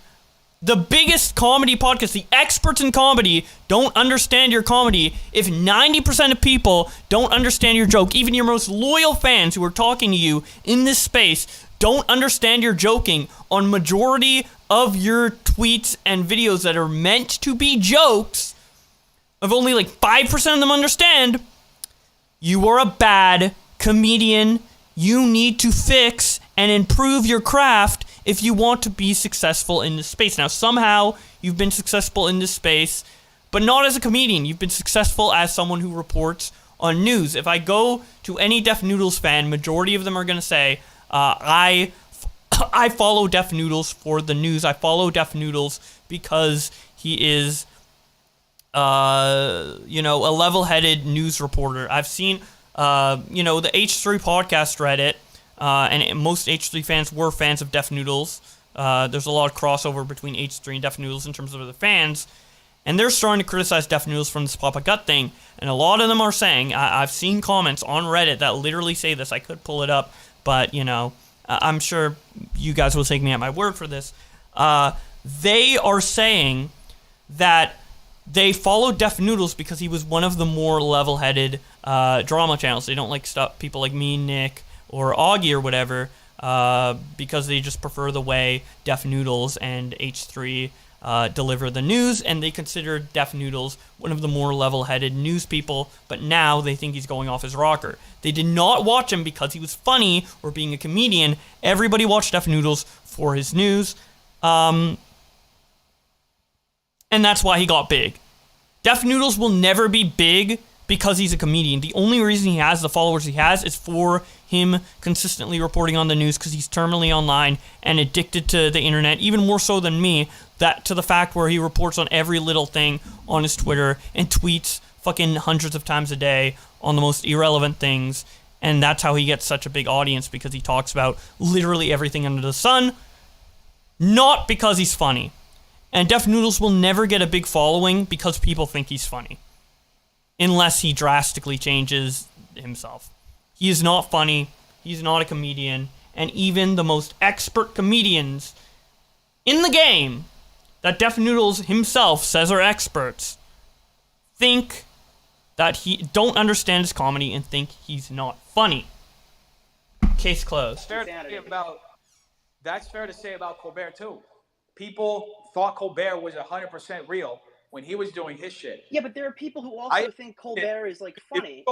the biggest comedy podcast, the experts in comedy, don't understand your comedy, if 90% of people don't understand your joke, even your most loyal fans who are talking to you in this space don't understand your joking on majority of your tweets and videos that are meant to be jokes, if only like 5% of them understand, you are a bad comedian. You need to fix and improve your craft if you want to be successful in this space. Now, somehow you've been successful in this space, but not as a comedian. You've been successful as someone who reports on news. If I go to any DefNoodles fan, majority of them are going to say, I follow DefNoodles for the news. I follow DefNoodles because he is a level-headed news reporter. I've seen, the H3 podcast Reddit, and most H3 fans were fans of DefNoodles. There's a lot of crossover between H3 and DefNoodles in terms of the fans, and they're starting to criticize DefNoodles from this Papa Gut thing, and a lot of them are saying, I've seen comments on Reddit that literally say this. I could pull it up, but, I'm sure you guys will take me at my word for this. They are saying that they followed DefNoodles because he was one of the more level-headed drama channels. They don't like people like me, Nick, or Augie or whatever, because they just prefer the way DefNoodles and H3 deliver the news, and they consider DefNoodles one of the more level-headed news people, but now they think he's going off his rocker. They did not watch him because he was funny or being a comedian. Everybody watched DefNoodles for his news. And that's why he got big. DefNoodles will never be big because he's a comedian. The only reason he has the followers he has is for him consistently reporting on the news because he's terminally online and addicted to the internet, even more so than me, that to the fact where he reports on every little thing on his Twitter and tweets fucking hundreds of times a day on the most irrelevant things. And that's how he gets such a big audience, because he talks about literally everything under the sun, not because he's funny. And DefNoodles will never get a big following because people think he's funny, unless he drastically changes himself. He is not funny, he's not a comedian, and even the most expert comedians in the game that DefNoodles himself says are experts think that he don't understand his comedy and think he's not funny. Case closed. That's fair to say about Colbert too. People thought Colbert was 100% real when he was doing his shit. Yeah, but there are people who also think Colbert is like funny.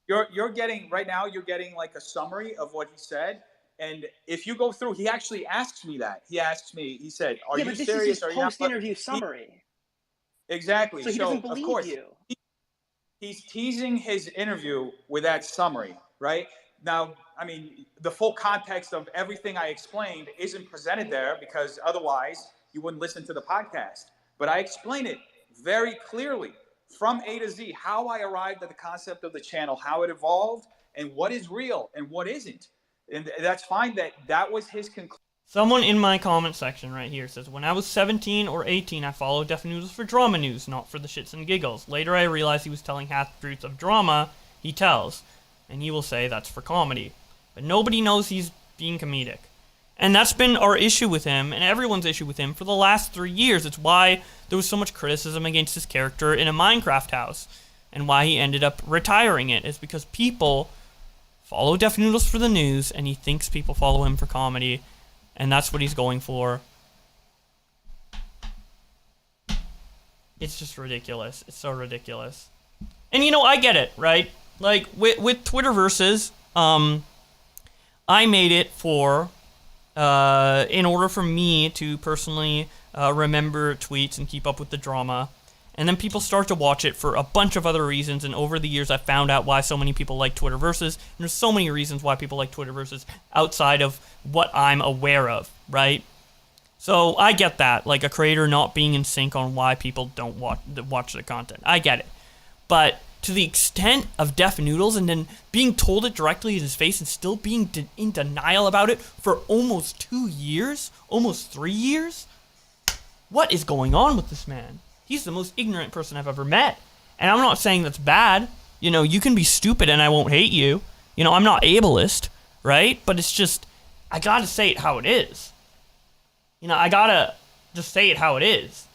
You're getting right now. You're getting like a summary of what he said, and if you go through, he actually asks me that. He asks me. He said, "Are you serious? This is his Are you not?" post-interview summary. Exactly. So he doesn't believe of course, you. He's teasing his interview with that summary, right? Now, I mean, the full context of everything I explained isn't presented there because otherwise you wouldn't listen to the podcast. But I explain it very clearly from A to Z, how I arrived at the concept of the channel, how it evolved, and what is real and what isn't. And that's fine. That was his conclusion. Someone in my comment section right here says, when I was 17 or 18, I followed DefNoodles for drama news, not for the shits and giggles. Later, I realized he was telling half-truths of drama he tells, and he will say that's for comedy. But nobody knows he's being comedic. And that's been our issue with him, and everyone's issue with him for the last 3 years. It's why there was so much criticism against his character in a Minecraft house, and why he ended up retiring it, is because people follow DefNoodles for the news, and he thinks people follow him for comedy. And that's what he's going for. It's just ridiculous. It's so ridiculous. And I get it, right? Like with Twitterverses, I made it for in order for me to personally remember tweets and keep up with the drama. And then people start to watch it for a bunch of other reasons, and over the years I found out why so many people like Twitterverses, and there's so many reasons why people like Twitterverses outside of what I'm aware of, right? So I get that, like a creator not being in sync on why people don't watch the content. I get it. But to the extent of DefNoodles and then being told it directly in his face and still being in denial about it for almost 2 years, almost 3 years, what is going on with this man? He's the most ignorant person I've ever met. And I'm not saying that's bad. You can be stupid and I won't hate you. I'm not ableist, right? But it's just, I gotta say it how it is. I gotta just say it how it is.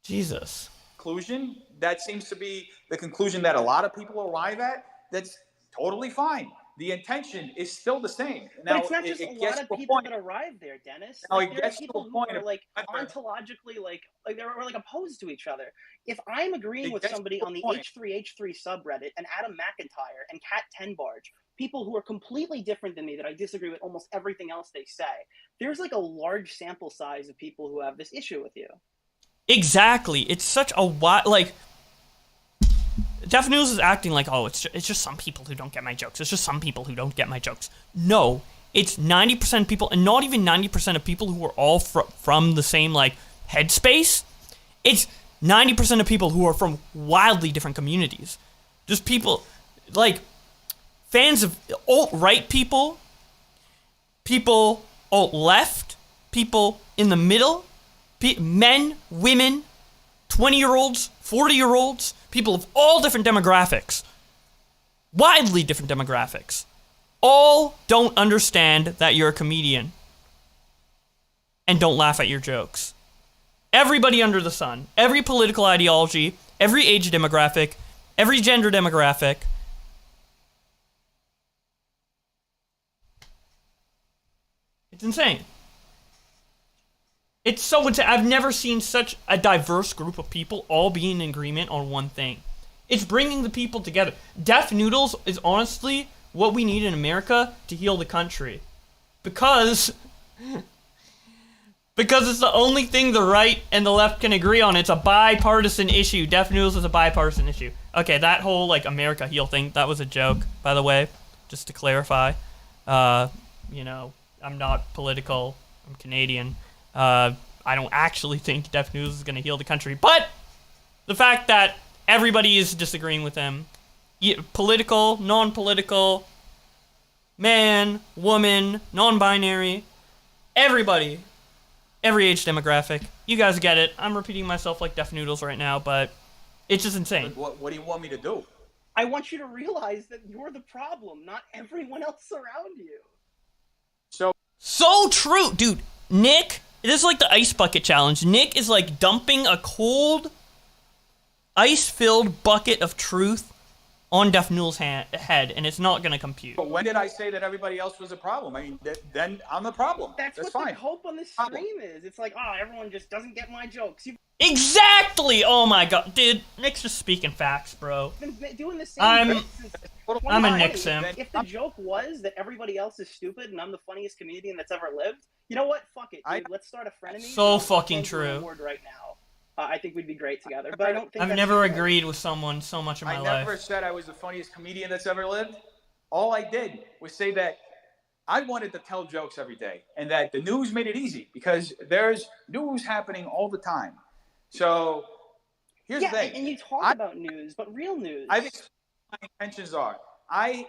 Jesus. Conclusion, that seems to be the conclusion that a lot of people arrive at. That's totally fine. The intention is still the same. Now, but it's not just a lot of people that arrive there, Dennis. Now, there are people who are like ontologically like they're like opposed to each other. If I'm agreeing with somebody on the H3H3 subreddit and Adam McIntyre and Cat 10 Barge, people who are completely different than me that I disagree with almost everything else they say, there's like a large sample size of people who have this issue with you. Exactly. It's such a wide, like, DefNoodles is acting like, oh, it's just some people who don't get my jokes. It's just some people who don't get my jokes. No, it's 90% of people, and not even 90% of people who are all from the same, like, headspace. It's 90% of people who are from wildly different communities. Just people, like, fans of alt-right people, people alt-left, people in the middle, men, women, 20-year-olds, 40-year-olds, people of all different demographics, widely different demographics, all don't understand that you're a comedian and don't laugh at your jokes. Everybody under the sun, every political ideology, every age demographic, every gender demographic. It's insane. It's so insane. I've never seen such a diverse group of people all being in agreement on one thing. It's bringing the people together. DefNoodles is honestly what we need in America to heal the country. Because it's the only thing the right and the left can agree on. It's a bipartisan issue. DefNoodles is a bipartisan issue. Okay, that whole, like, America heal thing, that was a joke, by the way, just to clarify. I'm not political. I'm Canadian. I don't actually think DefNoodles is going to heal the country, but the fact that everybody is disagreeing with him, political, non-political, man, woman, non-binary, everybody, every age demographic, you guys get it. I'm repeating myself like DefNoodles right now, but it's just insane. What do you want me to do? I want you to realize that you're the problem, not everyone else around you. So true, dude. Nick, it is like the ice bucket challenge. Nick is like dumping a cold, ice-filled bucket of truth on DefNoodles' head, and it's not going to compute. But when did I say that everybody else was a problem? I mean, then I'm the problem. That's what fine. the hope on this stream is. It's like, oh, everyone just doesn't get my jokes. Exactly! Oh my god. Dude, Nick's just speaking facts, bro. You've been doing the same I'm a Nick sim. If the joke was that everybody else is stupid and I'm the funniest comedian that's ever lived, you know what? Fuck it, dude. Let's start a frenemy. So fucking true. Right now. I think we'd be great together, but I don't think I've never agreed with someone so much in my life. I never said I was the funniest comedian that's ever lived. All I did was say that I wanted to tell jokes every day, and that the news made it easy because there's news happening all the time. So Here's Yeah, the thing. and you talk I- about news, but real news. I've explained what my intentions are.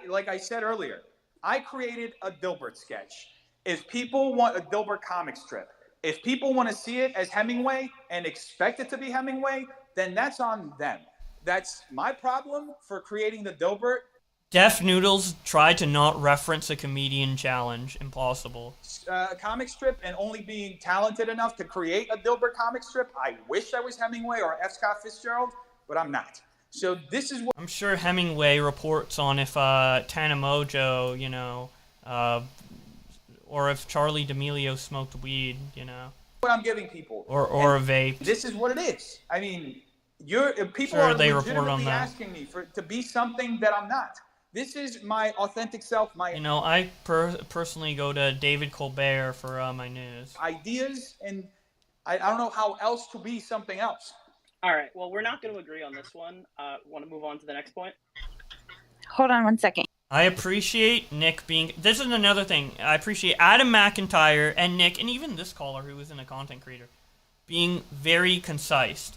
Like I said earlier, I created a Dilbert sketch. If people want a Dilbert comic strip, if people want to see it as Hemingway and expect it to be Hemingway, then that's on them. That's my problem for creating the Dilbert. DefNoodles tried to not reference a comedian challenge. Impossible. Comic strip and only being talented enough to create a Dilbert comic strip. I wish I was Hemingway or F. Scott Fitzgerald, but I'm not. So this is what I'm sure Hemingway reports on if Tana Mojo, or if Charlie D'Amelio smoked weed, what I'm giving people. Or a And vape. This is what it is. I mean, people Sure, are they report on legitimately that. asking me to be something that I'm not. This is my authentic self, my I personally go to David Colbert for my news. ideas, and I don't know how else to be something else. All right. Well, we're not going to agree on this one. Want to move on to the next point? Hold on 1 second. I appreciate Nick being... This is another thing. I appreciate Adam McIntyre and Nick, and even this caller who isn't a content creator, being very concise.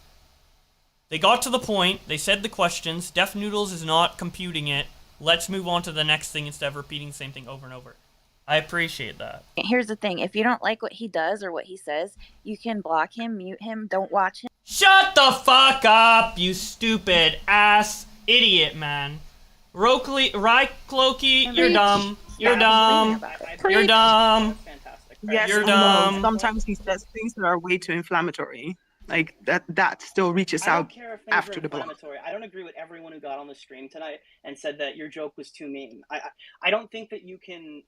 They got to the point. They said the questions. DefNoodles is not computing it. Let's move on to the next thing instead of repeating the same thing over and over. I appreciate that. Here's the thing. If you don't like what he does or what he says, you can block him, mute him, don't watch him. Shut the fuck up, you stupid ass idiot, man. Cloaky, you're dumb. You're dumb. You're dumb. Yes, You're I know. dumb. Sometimes he says things that are way too inflammatory. Like that still reaches I don't out care if things after are the block. inflammatory. I don't agree with everyone who got on the stream tonight and said that your joke was too mean. I don't think that you can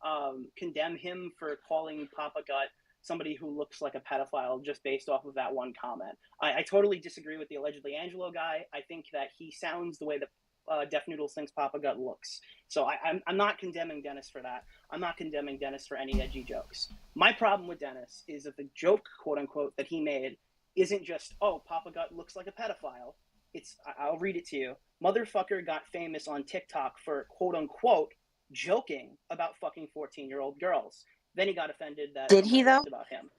condemn him for calling Papa Gut somebody who looks like a pedophile just based off of that one comment. I totally disagree with the allegedly Angelo guy. I think that he sounds the way that DefNoodles thinks Papa Gut looks. So I'm not condemning Dennis for that. I'm not condemning Dennis for any edgy jokes. My problem with Dennis is that the joke, quote unquote, that he made isn't just, oh, Papa Gut looks like a pedophile. I'll read it to you. Motherfucker got famous on TikTok for, quote unquote, joking about fucking 14-year-old girls. Then he got offended that Did he, though? about him.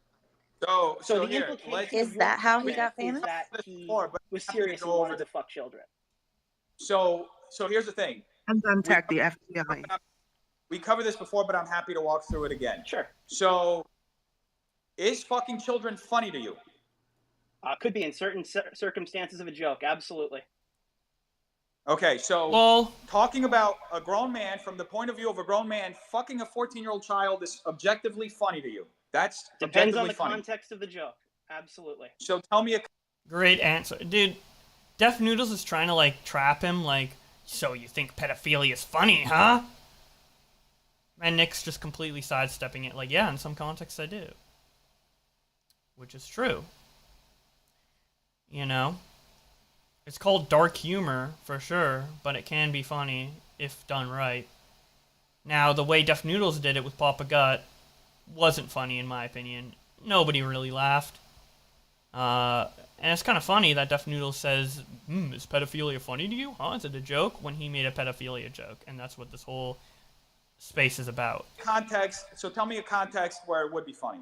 So the here, implication Is that how he got is famous? that he but was happy to serious and go over wanted to fuck children. So here's the thing. And then tag the FBI. We covered this before, but I'm happy to walk through it again. Sure. So, is fucking children funny to you? Could be in certain circumstances of a joke. Absolutely. Okay, so talking about a grown man from the point of view of a grown man fucking a 14-year-old child is objectively funny to you. That's Depends on objectively the funny. context of the joke. Absolutely. So tell me a Great answer. Dude, DefNoodles is trying to, trap him, so you think pedophilia is funny, huh? And Nick's just completely sidestepping it, yeah, in some contexts I do. Which is true. It's called dark humor, for sure, but it can be funny if done right. Now, the way DefNoodles did it with Papa Gut wasn't funny, in my opinion. Nobody really laughed. And it's kind of funny that DefNoodles says, is pedophilia funny to you? Huh? Is it a joke? When he made a pedophilia joke. And that's what this whole space is about. context. So tell me a context where it would be funny.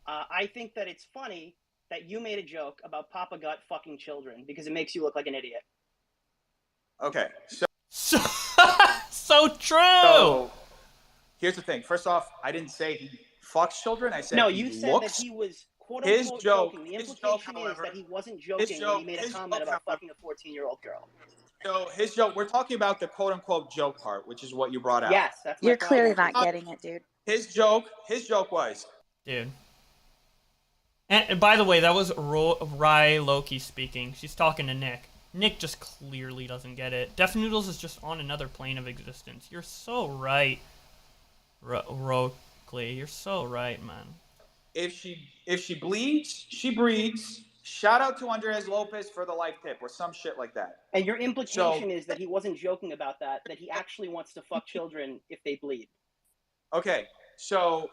I think that it's funny that you made a joke about Papa Gut fucking children because it makes you look like an idiot. Okay, so true. So here's the thing. First off, I didn't say he fucks children. I said No, he you said looks. that he was quote His unquote joke- joking. The his implication joke, is however- that he wasn't joking when he made a his comment joke, about fucking a 14-year-old girl. So his joke. We're talking about the quote unquote joke part, which is what you brought out. Yes, that's my You're clearly problem. not getting it, dude. His joke was. Dude. And by the way, that was Rye Loki speaking. She's talking to Nick. Nick just clearly doesn't get it. DefNoodles is just on another plane of existence. You're so right, Rokley. You're so right, man. If she bleeds, she breeds. Shout out to Andres Lopez for the life tip or some shit like that. And your implication is that he wasn't joking about that he actually wants to fuck children if they bleed. Okay, so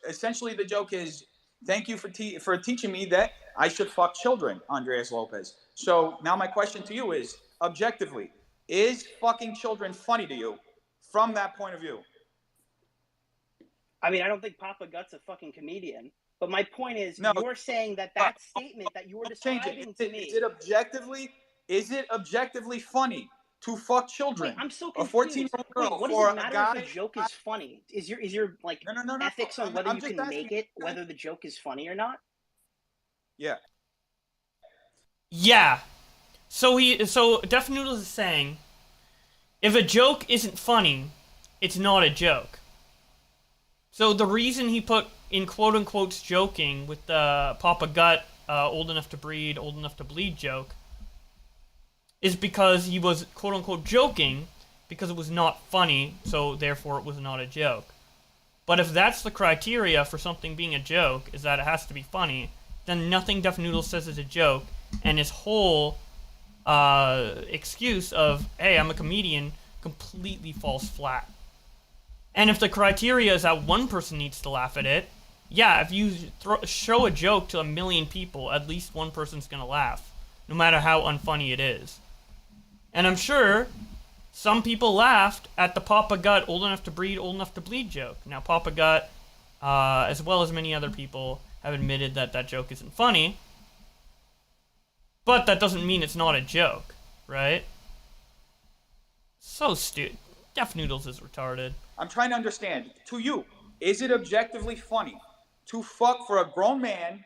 essentially the joke is, thank you for teaching me that I should fuck children, Andreas Lopez. So now my question to you is, objectively, is fucking children funny to you from that point of view? I mean, I don't think Papa Gut's a fucking comedian. But my point is, No. you're saying that that statement that you were Change describing it. to me. Is it objectively funny to fuck children? Wait, I'm so A confused. 14-year-old girl Wait, what does for it matter a guy? if the joke is funny? Is your like No. ethics on whether I'm you just can asking make it, whether the joke is funny or not? Yeah. Yeah. So DefNoodles is saying, if a joke isn't funny, it's not a joke. So the reason he put in quote unquote joking with the Papa Gut old enough to breed, old enough to bleed joke is because he was quote unquote joking because it was not funny, so therefore it was not a joke. But if that's the criteria for something being a joke, is that it has to be funny, then nothing DefNoodles says is a joke, and his whole excuse of, hey, I'm a comedian, completely falls flat. And if the criteria is that one person needs to laugh at it, yeah, if you show a joke to 1 million people, at least one person's gonna laugh, no matter how unfunny it is. And I'm sure some people laughed at the Papa Gut old enough to breed, old enough to bleed joke. Now, Papa Gut, as well as many other people, have admitted that that joke isn't funny, but that doesn't mean it's not a joke, right? So stupid. DefNoodles is retarded. I'm trying to understand. To you, is it objectively funny to fuck for a grown man,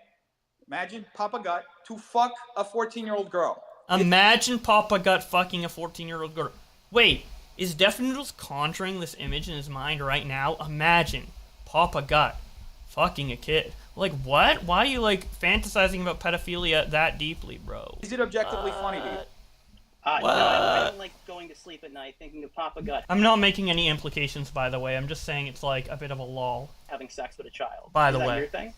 imagine Papa Gut, to fuck a 14-year-old girl? Imagine Papa Gut fucking a 14-year-old girl. Wait, is DefNoodles conjuring this image in his mind right now? Imagine Papa Gut fucking a kid. Like, what? Why are you, like, fantasizing about pedophilia that deeply, bro? Is it objectively funny to you? No, I don't like going to sleep at night thinking of Papa Gut I'm not making any implications, by the way. I'm just saying it's, like, a bit of a lull. having sex with a child. By Is the that way. your thing?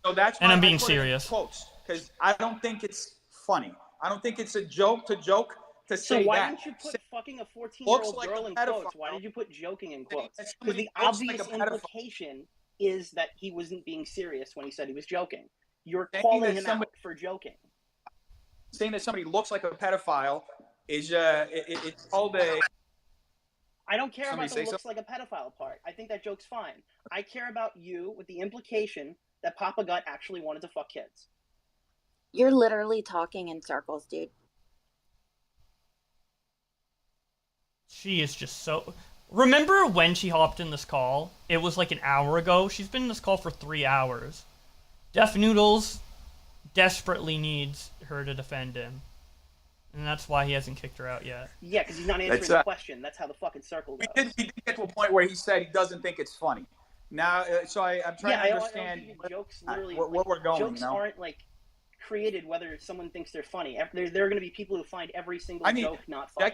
So that's And why I'm I being put it in serious. quotes, because I don't think it's funny. I don't think it's a joke to joke to So say why that. didn't you put fucking a Looks 14-year-old like girl a in pedophile. quotes? Why did you put joking in quotes? Because somebody the looks like obvious a pedophile. implication is that he wasn't being serious when he said he was joking. You're Saying calling that him somebody- out for joking. Saying that somebody looks like a pedophile is it's called a. I don't care Somebody about say the looks like a pedophile part. I think that joke's fine. I care about you with the implication that Papa Gut actually wanted to fuck kids. You're literally talking in circles, dude. She is just so... Remember when she hopped in this call? It was like an hour ago. She's been in this call for 3 hours. DefNoodles desperately needs her to defend him. And that's why he hasn't kicked her out yet. Yeah, because he's not answering the question. That's how the fucking circle goes. We did get to a point where he said he doesn't think it's funny. Now, so I'm trying to understand jokes literally, what we're going. Jokes you know? aren't like created whether someone thinks they're funny. There are going to be people who find every single joke not funny.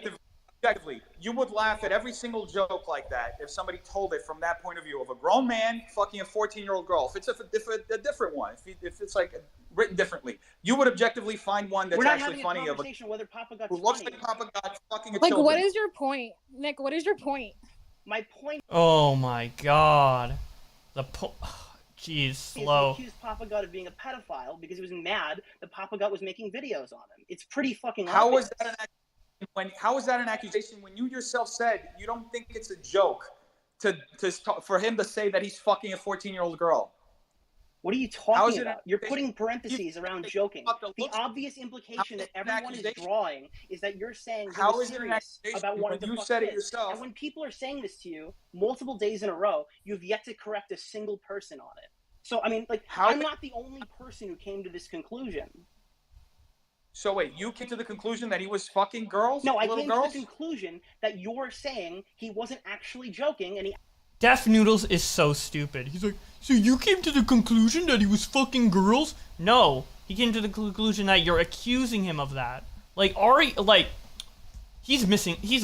Objectively, you would laugh at every single joke like that if somebody told it from that point of view of a grown man fucking a 14-year-old girl. If it's a different one, if it's like written differently, you would objectively find one that's We're not actually having funny a of a conversation whether Papa Gut's who looks funny. like Papa Gut fucking a Like, children. what is your point, Nick? What is your point? My point Oh my god. Jeez, is slow. he accused Papa Gut of being a pedophile because he was mad that Papa Gut was making videos on him. It's pretty fucking How obvious. was that an how is that an accusation when you yourself said you don't think it's a joke for him to say that he's fucking a 14-year-old girl? What are you talking about? You're putting parentheses around joking. The obvious implication that everyone is drawing is that you're saying he was serious about wanting to you fuck said it kids. yourself? And when people are saying this to you multiple days in a row, you've yet to correct a single person on it. So, I mean, like, I'm not the only person who came to this conclusion. So wait, you came to the conclusion that he was fucking girls? No, I little came girls? to the conclusion that you're saying he wasn't actually joking and he... DefNoodles is so stupid. He's like, so you came to the conclusion that he was fucking girls? No, he came to the conclusion that you're accusing him of that. Like, he's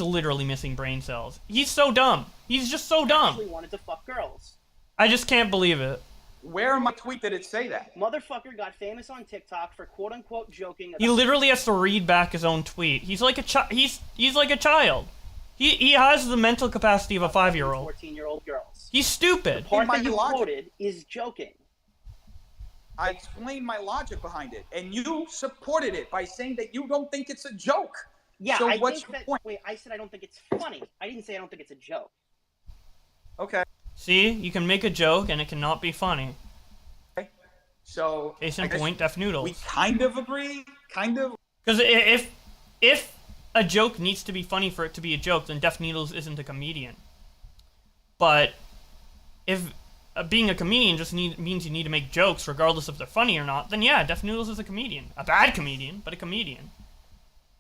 literally missing brain cells. He's so dumb. He's just so dumb. actually wanted to fuck girls. I just can't believe it. Where in my tweet did it say that? Motherfucker got famous on TikTok for quote-unquote joking about... He literally has to read back his own tweet. He's like a he's like a child. He has the mental capacity of a 5-year-old. 14-year-old girls. He's stupid. The part that you quoted is joking. I explained my logic behind it, and you supported it by saying that you don't think it's a joke. Yeah, so I what's think your that... point? Wait, I said I don't think it's funny. I didn't say I don't think it's a joke. Okay. See, you can make a joke and it cannot be funny. So case in point, DefNoodles. We kind of agree, kind of. Because if a joke needs to be funny for it to be a joke, then DefNoodles isn't a comedian. But if being a comedian just means you need to make jokes regardless if they're funny or not, then yeah, DefNoodles is a comedian. A bad comedian, but a comedian.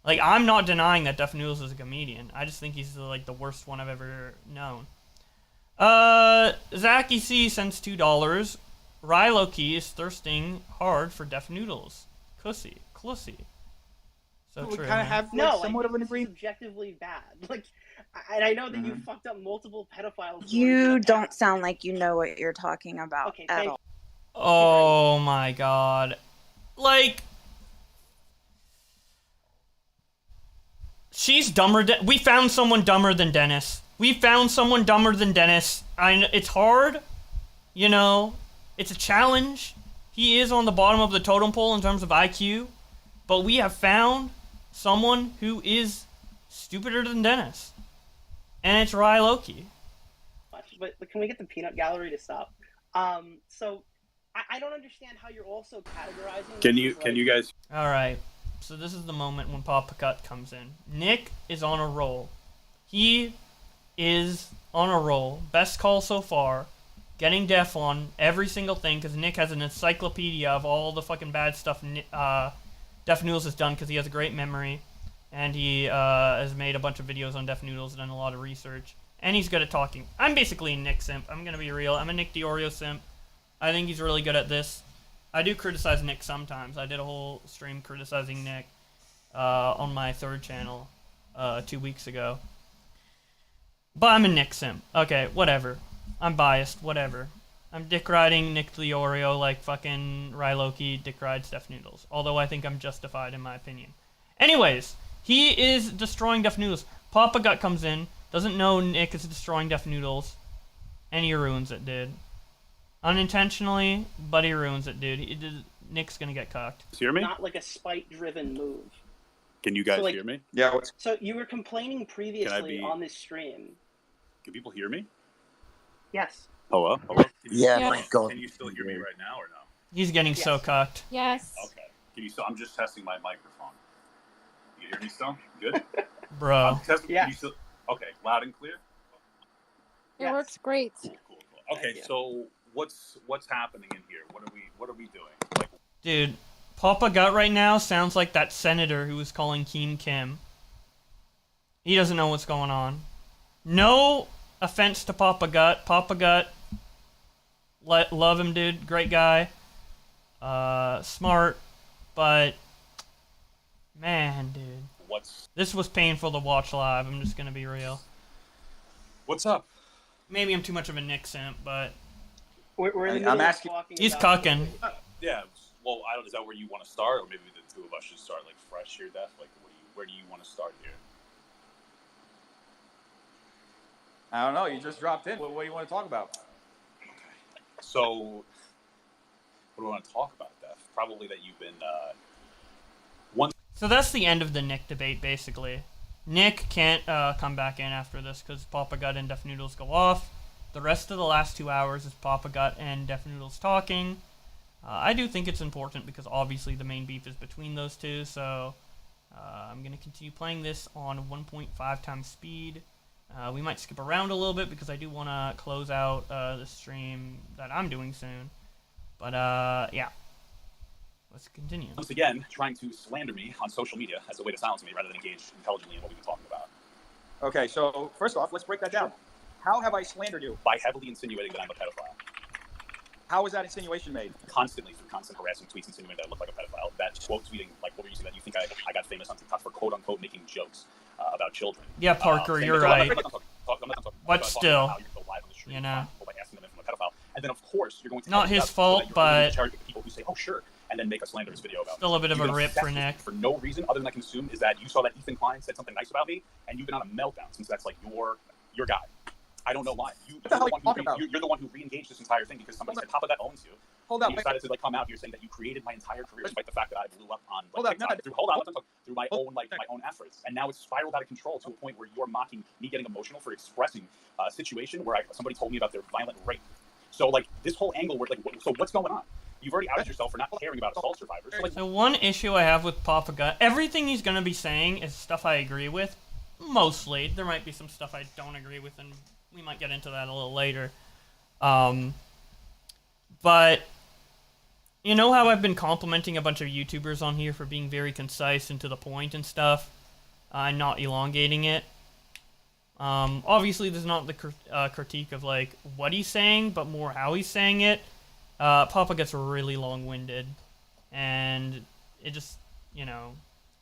Like, I'm not denying that DefNoodles is a comedian. I just think he's like the worst one I've ever known. Zach EC sends $2. Rylokey is thirsting hard for DefNoodles. Cussy. So we true. kind of have somewhat of an agreement. Objectively bad. Like, and I know that you fucked up multiple pedophiles. You don't sound like you know what you're talking about at all. Oh my god. Like, she's dumber than... We found someone dumber than Dennis. It's hard. You know, it's a challenge. He is on the bottom of the totem pole in terms of IQ. But we have found someone who is stupider than Dennis. And it's Rylokey. But can we get the peanut gallery to stop? So I don't understand how you're also categorizing. Can you guys? All right. So this is the moment when Papa Cut comes in. Nick is on a roll. He is on a roll. Best call so far. Getting Def on every single thing because Nick has an encyclopedia of all the fucking bad stuff DefNoodles has done because he has a great memory. And he has made a bunch of videos on DefNoodles, done a lot of research. And he's good at talking. I'm basically a Nick simp. I'm going to be real. I'm a Nick DiOrio simp. I think he's really good at this. I do criticize Nick sometimes. I did a whole stream criticizing Nick on my third channel 2 weeks ago. But I'm a Nick simp. Okay, whatever. I'm biased. Whatever. I'm dick riding Nick DiOrio like fucking Rylokey dick rides DefNoodles. Although I think I'm justified in my opinion. Anyways, he is destroying DefNoodles. Papa Gut comes in, doesn't know Nick is destroying DefNoodles, and he ruins it, dude. Unintentionally, but he ruins it, dude. Nick's gonna get cocked. Hear me? Not like a spite-driven move. Can you guys So, like- hear me? Yeah. So you were complaining previously on this stream. Can people hear me? Yes. Hello? Yeah, Yes. my God. Can you still hear me right now or no? He's getting so cocked. Yes. Okay. Can you still? I'm just testing my microphone. You hear me still? Good. Bro. I'm testing. Can you still? Okay, loud and clear. It works great. Cool. Okay, so what's happening in here? What are we doing? Like, Dude, Papa Gut right now sounds like that senator who was calling Kim. He doesn't know what's going on. No offense to Papa Gut. Papa Gut, love him, dude. Great guy. Smart, but man, dude. This was painful to watch live. I'm just gonna be real. What's up? Maybe I'm too much of a Nick simp, but We're in the middle of talking He's about- cucking. Yeah. Well, I don't. Is that where you want to start, or maybe the two of us should start like fresh here, Def? Like, where do you want to start here? I don't know. You just dropped in. What do you want to talk about? So, what do I want to talk about, Def? Probably that you've been So that's the end of the Nick debate, basically. Nick can't come back in after this because Papa Gut and DefNoodles go off. The rest of the last 2 hours is Papa Gut and DefNoodles talking. I do think it's important because obviously the main beef is between those two, so I'm going to continue playing this on 1.5 times speed. We might skip around a little bit because I do want to close out the stream that I'm doing soon. But yeah. Let's continue. once again trying to slander me on social media as a way to silence me rather than engage intelligently in what we've been talking about. Okay, so first off, let's break that down. How have I slandered you? By heavily insinuating that I'm a pedophile. How was that insinuation made? Constantly, through constant harassing tweets insinuating that I look like a pedophile. That quote tweeting, like, what were you saying, that you think I got famous on TikTok for quote unquote making jokes about children. Yeah, Parker, saying you're that- right. I'm not talking But about still, how you're so live on the stream you know. by asking them if I'm a pedophile. And then, of course, you're going to Not edit it his up so fault, that you're but going to target people who say, oh, sure, and then make a slanderous video about still me. a bit of You've a been rip for obsessed Nick. for no reason other than I can assume is that you saw that Ethan Klein said something nice about me, and you've been on a meltdown since that's like your guy. I don't know why. You're the one who re-engaged this entire thing because somebody said Papa Gut owns you. Hold and up. you decided to like come out here saying that you created my entire career despite the fact that I blew up on Hold up, TikTok no, through my own efforts, and now it's spiraled out of control to a point where you're mocking me getting emotional for expressing a situation where somebody told me about their violent rape. So like this whole angle where like so what's going on? You've already outed yourself for not caring about assault survivors. So, like, The one issue I have with Papa Gut, everything he's going to be saying is stuff I agree with. Mostly. There might be some stuff I don't agree with, and we might get into that a little later. But, you know how I've been complimenting a bunch of YouTubers on here for being very concise and to the point and stuff? And not elongating it? Obviously, there's not the critique of, like, what he's saying, but more how he's saying it. Papa gets really long-winded, and it just, you know,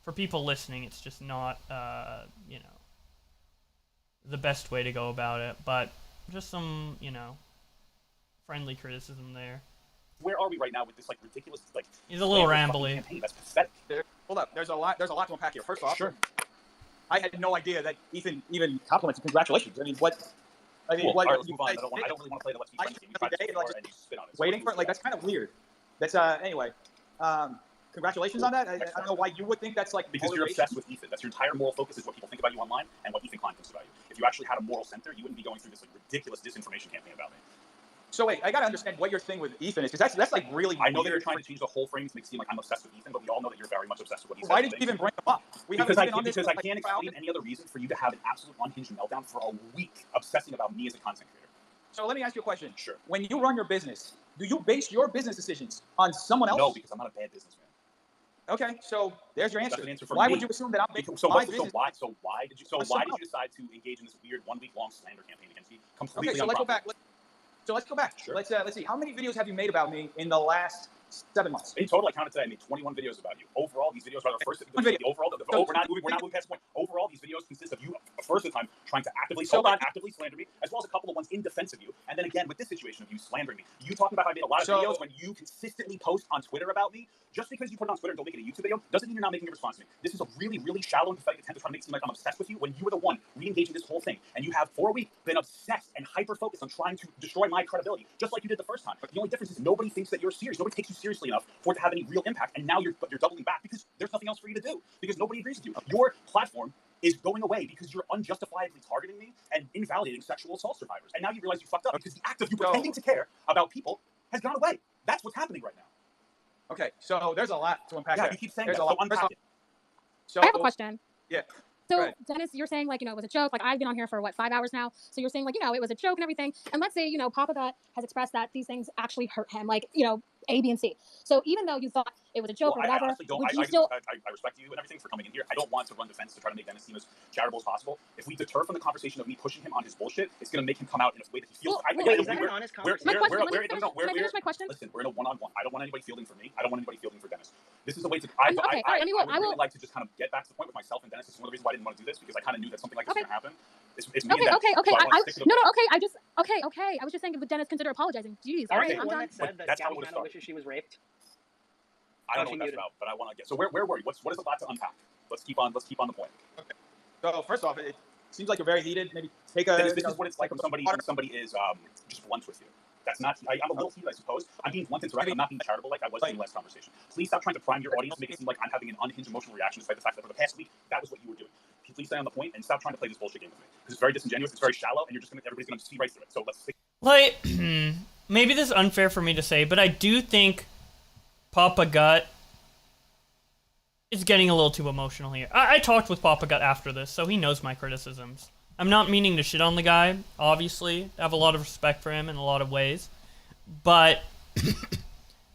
for people listening, it's just not, you know, the best way to go about it, but just some, you know, friendly criticism there. where are we right now with this, like, ridiculous, like... He's a little rambly. Campaign? That's pathetic. Hold up, there's a lot to unpack here. First off, sure. I had no idea that Ethan even complimented you. Congratulations. I mean, what... I mean, Cool. what... All right, let's move on. I don't really want to play the Let's Be Friends game. You tried to and, like, and you spit on it. waiting for it, like, that's kind of weird. That's, anyway. Congratulations on that. I don't know why you would think that's, like... Because you're obsessed with Ethan. That's your entire moral focus is what people think about you online and what Ethan Klein thinks about you. If you actually had a moral center, you wouldn't be going through this, like, ridiculous disinformation campaign about me. So wait, I gotta understand what your thing with Ethan is, because that's like really I know that weird. you're trying to change the whole frame to make it seem like I'm obsessed with Ethan, but we all know that you're very much obsessed with what he's Why did you even bring him up? Because I can't explain any other reason for you to have an absolute unhinged meltdown for a week obsessing about me as a content creator. So let me ask you a question. Sure. When you run your business, do you base your business decisions on someone else? No, because I'm not a bad businessman. Okay, so there's your answer. That's an answer for why me. would you assume that I'm making So my business? why did you decide to engage in this weird 1 week long slander campaign against me? Completely Okay, so let's go back. Let's go back. Sure. Let's see. How many videos have you made about me in the last 7 months? In total, I counted today. I made 21 videos about you. Overall, these videos are the first. We're not moving past the point. Overall, these videos consist of you, first of the time, trying to actively slander me, as well as a couple of ones in defense of you. And then again, with this situation of you slandering me, you talking about how I made a lot of videos when you consistently post on Twitter about me. Just because you put it on Twitter and don't make it a YouTube video doesn't mean you're not making a response to me. This is a really, really shallow and pathetic attempt to try to make it seem like I'm obsessed with you when you were the one re-engaging this whole thing. And you have for a week been obsessed and hyper-focused on trying to destroy my credibility, just like you did the first time. But the only difference is nobody thinks that you're serious. Nobody takes you seriously enough for it to have any real impact. And now you're doubling back because there's nothing else for you to do. Because nobody agrees with you. Your platform is going away because you're unjustifiably targeting me and invalidating sexual assault survivors. And now you realize you fucked up because the act of you pretending to care about people has gone away. That's what's happening right now. Okay, so there's a lot to unpack. Yeah, you keep saying that, so unpack it. So I have a question. Yeah. So, Dennis, you're saying, like, you know, it was a joke. Like, I've been on here for, 5 hours now. So you're saying, like, you know, it was a joke and everything. And let's say, you know, Papa Gut has expressed that these things actually hurt him, like, you know, A, B, and C. So even though you thought it was a joke or whatever, would you still... I respect you and everything for coming in here. I don't want to run defense to try to make Dennis seem as charitable as possible. If we deter from the conversation of me pushing him on his bullshit, it's going to make him come out in a way that he feels... Can I finish my question? Listen, we're in a one-on-one. I don't want anybody fielding for me. I don't want anybody fielding for Dennis. This is a way to... I would really like to just kind of get back to the point with myself and Dennis. This is one of the reasons why I didn't want to do this, because I kind of knew that something like this was going to happen. It's me and Dennis. Okay. I was just saying, would Dennis consider apologizing? Jeez, all right, I'm done. That's how it would have started. Wishes she was raped. I don't know what that's about, but I want to get. So where were you? What is a lot to unpack? Let's keep on the point. Okay. So first off, it seems like you're very heated. Maybe take a. This is what it's like when somebody is just blunt with you. That's not. I'm a little heated, I suppose. I'm being blunt and direct. I'm not being charitable like I was in the last conversation. Please stop trying to prime your audience to make it seem like I'm having an unhinged emotional reaction, despite the fact that for the past week that was what you were doing. Please stay on the point and stop trying to play this bullshit game with me, because it's very disingenuous. It's very shallow, and everybody's gonna see right through it. So let's see. Like, maybe this is unfair for me to say, but I do think Papa Gut is getting a little too emotional here. I talked with Papa Gut after this, so he knows my criticisms. I'm not meaning to shit on the guy, obviously. I have a lot of respect for him in a lot of ways. But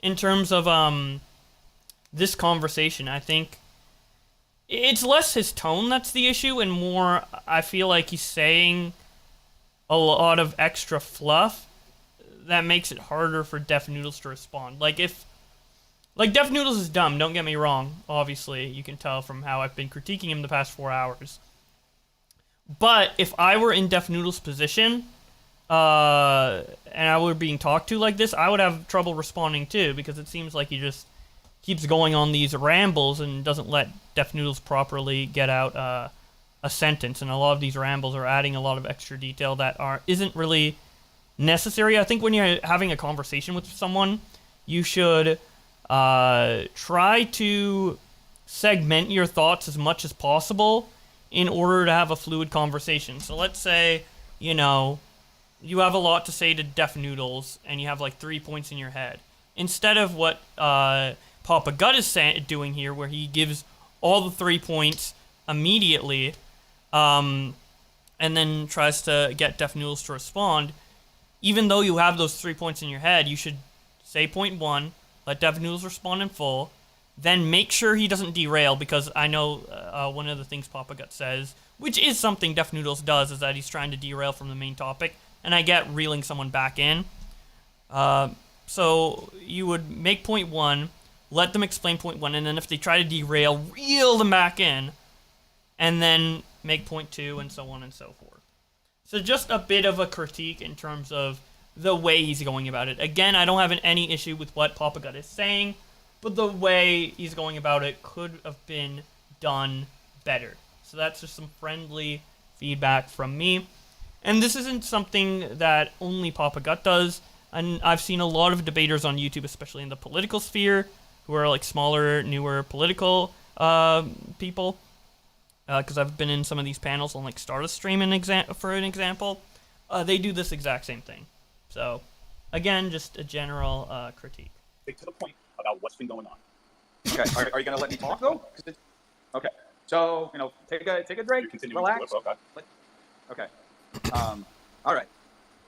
in terms of this conversation, I think it's less his tone that's the issue, and more I feel like he's saying a lot of extra fluff that makes it harder for DefNoodles to respond. Like, DefNoodles is dumb, don't get me wrong. Obviously, you can tell from how I've been critiquing him the past 4 hours. But if I were in DefNoodles' position, and I were being talked to like this, I would have trouble responding too, because it seems like he just keeps going on these rambles and doesn't let DefNoodles properly get out a sentence. And a lot of these rambles are adding a lot of extra detail that isn't really necessary. I think when you're having a conversation with someone, you should try to segment your thoughts as much as possible in order to have a fluid conversation. So let's say, you know, you have a lot to say to DefNoodles and you have like 3 points in your head. instead of what Papa Gut is doing here, where he gives all the 3 points immediately, and then tries to get DefNoodles to respond. Even though you have those 3 points in your head, you should say point 1, let DefNoodles respond in full, then make sure he doesn't derail, because I know one of the things Papa Gut says, which is something DefNoodles does, is that he's trying to derail from the main topic, and I get reeling someone back in. So you would make point 1, let them explain point 1, and then if they try to derail, reel them back in, and then make point 2, and so on and so forth. So just a bit of a critique in terms of the way he's going about it. Again, I don't have any issue with what Papa Gut is saying, but the way he's going about it could have been done better. So that's just some friendly feedback from me. And this isn't something that only Papa Gut does. And I've seen a lot of debaters on YouTube, especially in the political sphere, who are like smaller, newer political people. Because I've been in some of these panels on like Stardust Stream for an example. They do this exact same thing. So, again, just a general critique. To the point about what's been going on. Okay, are you going to let me talk, though? Okay, so, take a break, relax. Okay. All right.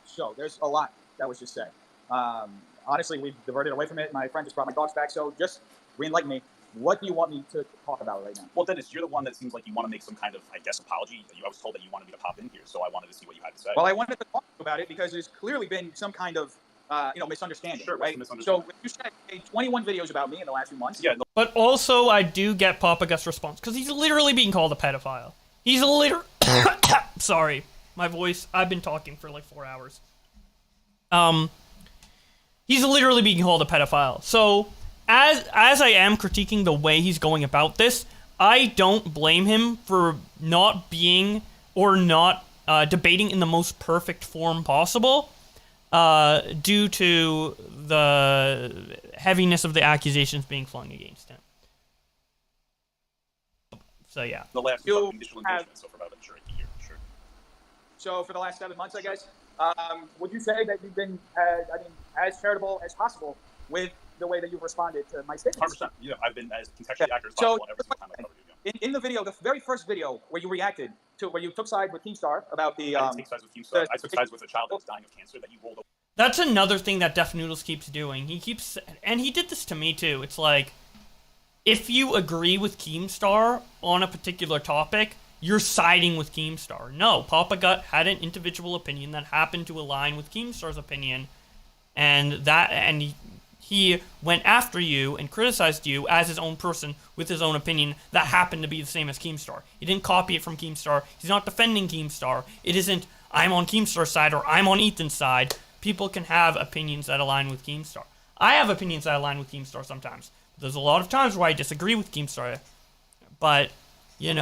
So, there's a lot that was just said. Honestly, we've diverted away from it. My friend just brought my dogs back, so just re-enlighten me. What do you want me to talk about right now? Well, Dennis, you're the one that seems like you want to make some kind of, I guess, apology. I was told that you wanted me to pop in here, so I wanted to see what you had to say. Well, I wanted to talk about it because there's clearly been some kind of, misunderstanding, sure, right? Misunderstanding. So you said 21 videos about me in the last few months. Yeah. But also, I do get Papa Gut's response, because he's literally being called a pedophile. He's sorry, my voice, I've been talking for like 4 hours. He's literally being called a pedophile. So, as I am critiquing the way he's going about this, I don't blame him for not being, or not debating in the most perfect form possible, due to the heaviness of the accusations being flung against him. So, yeah. The last initial engagement, so for about a year, sure. So, for the last 7 months, I guess, would you say that you've been, as charitable as possible with the way that you've responded to my statements? 100%. Yeah, I've been as contextually accurate as possible every single time I've covered you. In the video, the very first video where you reacted to, where you took sides with Keemstar about the... I didn't take sides with Keemstar. I took sides with a child that's dying of cancer that you rolled over. That's another thing that DefNoodles keeps doing. He keeps... And he did this to me, too. It's like, if you agree with Keemstar on a particular topic, you're siding with Keemstar. No, Papa Gut had an individual opinion that happened to align with Keemstar's opinion, and he went after you and criticized you as his own person with his own opinion that happened to be the same as Keemstar. He didn't copy it from Keemstar. He's not defending Keemstar. It isn't, I'm on Keemstar's side or I'm on Ethan's side. People can have opinions that align with Keemstar. I have opinions that align with Keemstar sometimes. There's a lot of times where I disagree with Keemstar. But, in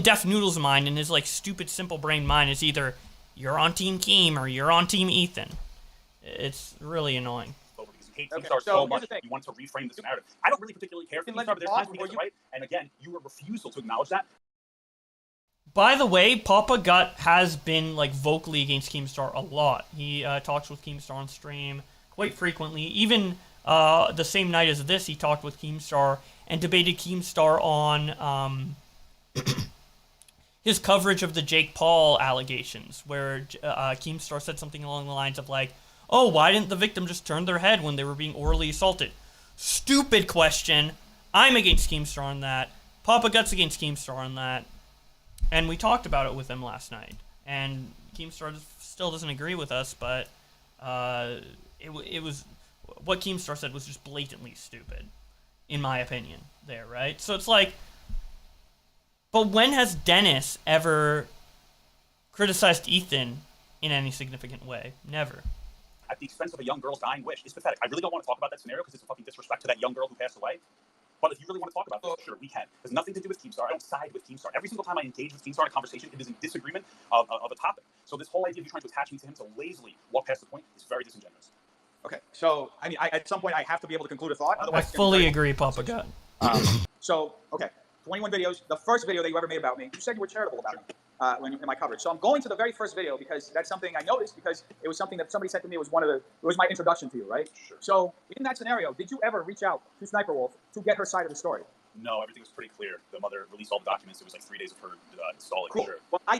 DefNoodles' mind, in his, stupid, simple brain mind, it's either you're on Team Keem or you're on Team Ethan. It's really annoying. Because you hate Keemstar so much, you want to reframe this narrative. I don't really particularly care for Keemstar, but there's times when he gets it right. And again, your refusal to acknowledge that. By the way, Papa Gut has been, vocally against Keemstar a lot. He talks with Keemstar on stream quite frequently. Even the same night as this, he talked with Keemstar and debated Keemstar on his coverage of the Jake Paul allegations, where Keemstar said something along the lines of, oh, why didn't the victim just turn their head when they were being orally assaulted? Stupid question. I'm against Keemstar on that. Papa Gut's against Keemstar on that. And we talked about it with him last night. And Keemstar still doesn't agree with us, but it was... What Keemstar said was just blatantly stupid, in my opinion, there, right? So it's like... But when has Dennis ever criticized Ethan in any significant way? Never. At the expense of a young girl's dying wish. It's pathetic. I really don't want to talk about that scenario because it's a fucking disrespect to that young girl who passed away. But if you really want to talk about this, sure, we can. It has nothing to do with Keemstar. I don't side with Keemstar. Every single time I engage with Keemstar in a conversation, it is in disagreement of a topic. So this whole idea of you trying to attach me to him to lazily walk past the point is very disingenuous. Okay, so, at some point I have to be able to conclude a thought. I fully agree, Papa Gut. So, okay, 21 videos. The first video that you ever made about me, you said you were charitable about me. in my coverage. So I'm going to the very first video because that's something I noticed because it was something that somebody said to me. It was my introduction to you, right? Sure. So in that scenario, did you ever reach out to Sniper Wolf to get her side of the story? No, everything was pretty clear. The mother released all the documents. It was like 3 days of her installing. Cool. Sure. Well, I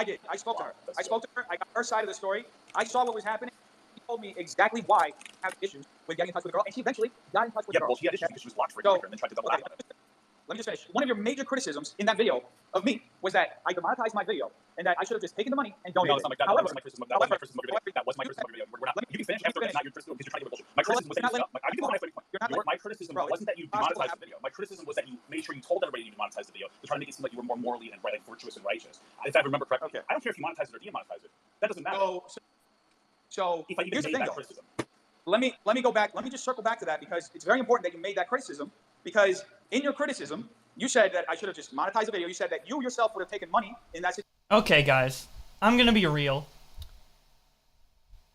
did. I spoke to her. I spoke to her. I got her side of the story. I saw what was happening. She told me exactly why she had issues with getting in touch with the girl, and she eventually got in touch with the girl. Well, she had issues because she was blocked for a year and then tried to double down. Let me just finish. One of your major criticisms in that video of me was that I demonetized my video and that I should have just taken the money and donated. No, it's not that. That was my criticism. That was my criticism of your video. That was my criticism of your video. We're not. You can finish after, and not your criticism because you're trying to get bullshit. My criticism was that you my criticism wasn't that you demonetized the video. My criticism was that you made sure you told everybody you demonetized the video to try to make it seem like you were more morally and right, like virtuous and righteous. If I remember correctly. Okay. I don't care if you monetize it or demonetize it. That doesn't matter. So if I even here's the made thing, that criticism. Let me go back. Let me just circle back to that because it's very important that you made that criticism because in your criticism, you said that I should have just monetized the video. You said that you yourself would have taken money in that situation. Okay, guys. I'm gonna be real.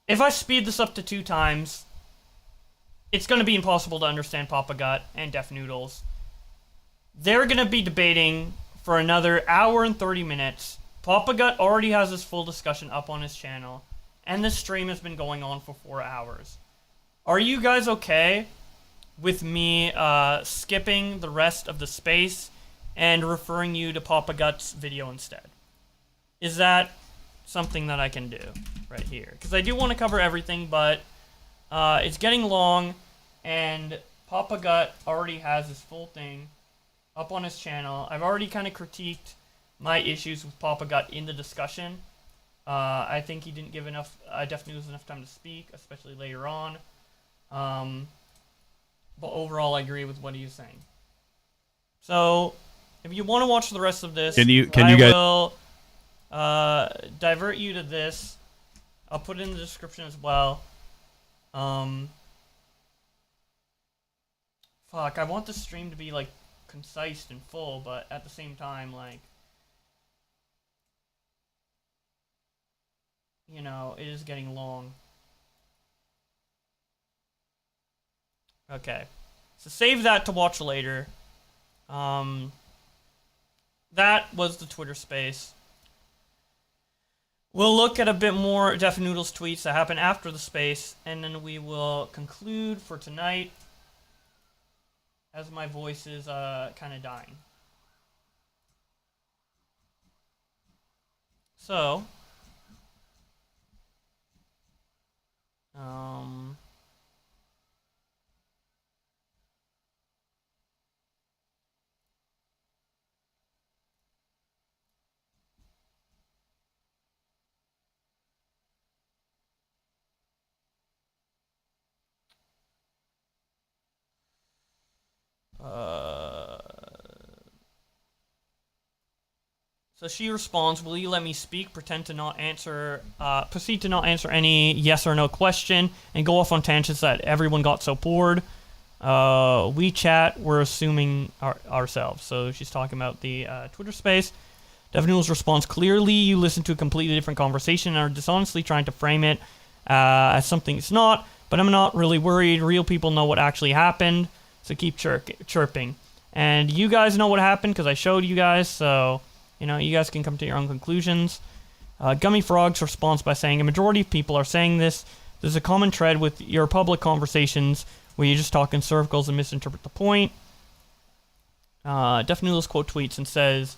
If I speed this up to 2 times, it's gonna be impossible to understand Papa Gut and DefNoodles. They're gonna be debating for another hour and 30 minutes. Papa Gut already has his full discussion up on his channel, and this stream has been going on for 4 hours. Are you guys okay with me skipping the rest of the space and referring you to Papa Gut's video instead? Is that something that I can do right here? Because I do want to cover everything, but it's getting long, and Papa Gut already has his full thing up on his channel. I've already kind of critiqued my issues with Papa Gut in the discussion. I think he didn't give enough DefNoodles enough time to speak, especially later on. But overall, I agree with what he is saying. So, if you want to watch the rest of this, I will divert you to this. I'll put it in the description as well. Fuck, I want the stream to be, like, concise and full, but at the same time, like, you know, it is getting long. Okay. So save that to watch later. That was the Twitter space. We'll look at a bit more DefNoodles tweets that happen after the space, and then we will conclude for tonight as my voice is kind of dying. So, so she responds, will you let me speak, proceed to not answer any yes or no question, and go off on tangents that everyone got so bored. We chat, we're assuming ourselves. So she's talking about the Twitter space. DefNoodles responds, clearly you listen to a completely different conversation and are dishonestly trying to frame it as something it's not, but I'm not really worried. Real people know what actually happened, so keep chirping. And you guys know what happened because I showed you guys, so you know, you guys can come to your own conclusions. Gummy Frogs responds by saying, a majority of people are saying this. There's a common thread with your public conversations where you just talk in circles and misinterpret the point. DefNoodles quote tweets and says,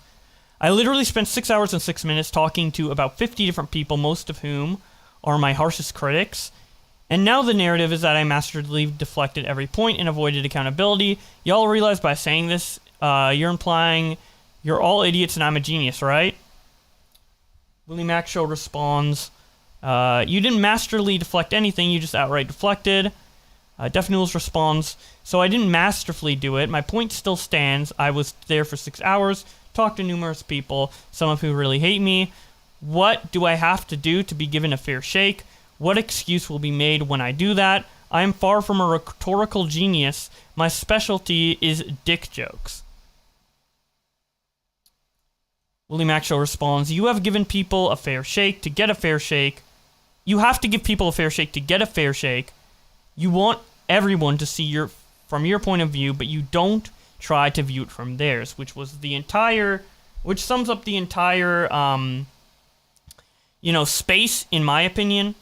I literally spent 6 hours and 6 minutes talking to about 50 different people, most of whom are my harshest critics. And now the narrative is that I masterfully deflected every point and avoided accountability. Y'all realize by saying this, you're implying you're all idiots and I'm a genius, right? Willie Mac Show responds, you didn't masterfully deflect anything, you just outright deflected. DefNoodles responds, so I didn't masterfully do it. My point still stands. I was there for 6 hours, talked to numerous people, some of who really hate me. What do I have to do to be given a fair shake? What excuse will be made when I do that? I am far from a rhetorical genius. My specialty is dick jokes. Willie Mac Show responds, you have given people a fair shake to get a fair shake. You have to give people a fair shake to get a fair shake. You want everyone to see from your point of view, but you don't try to view it from theirs, which was the entire which sums up the entire, you know, space, in my opinion.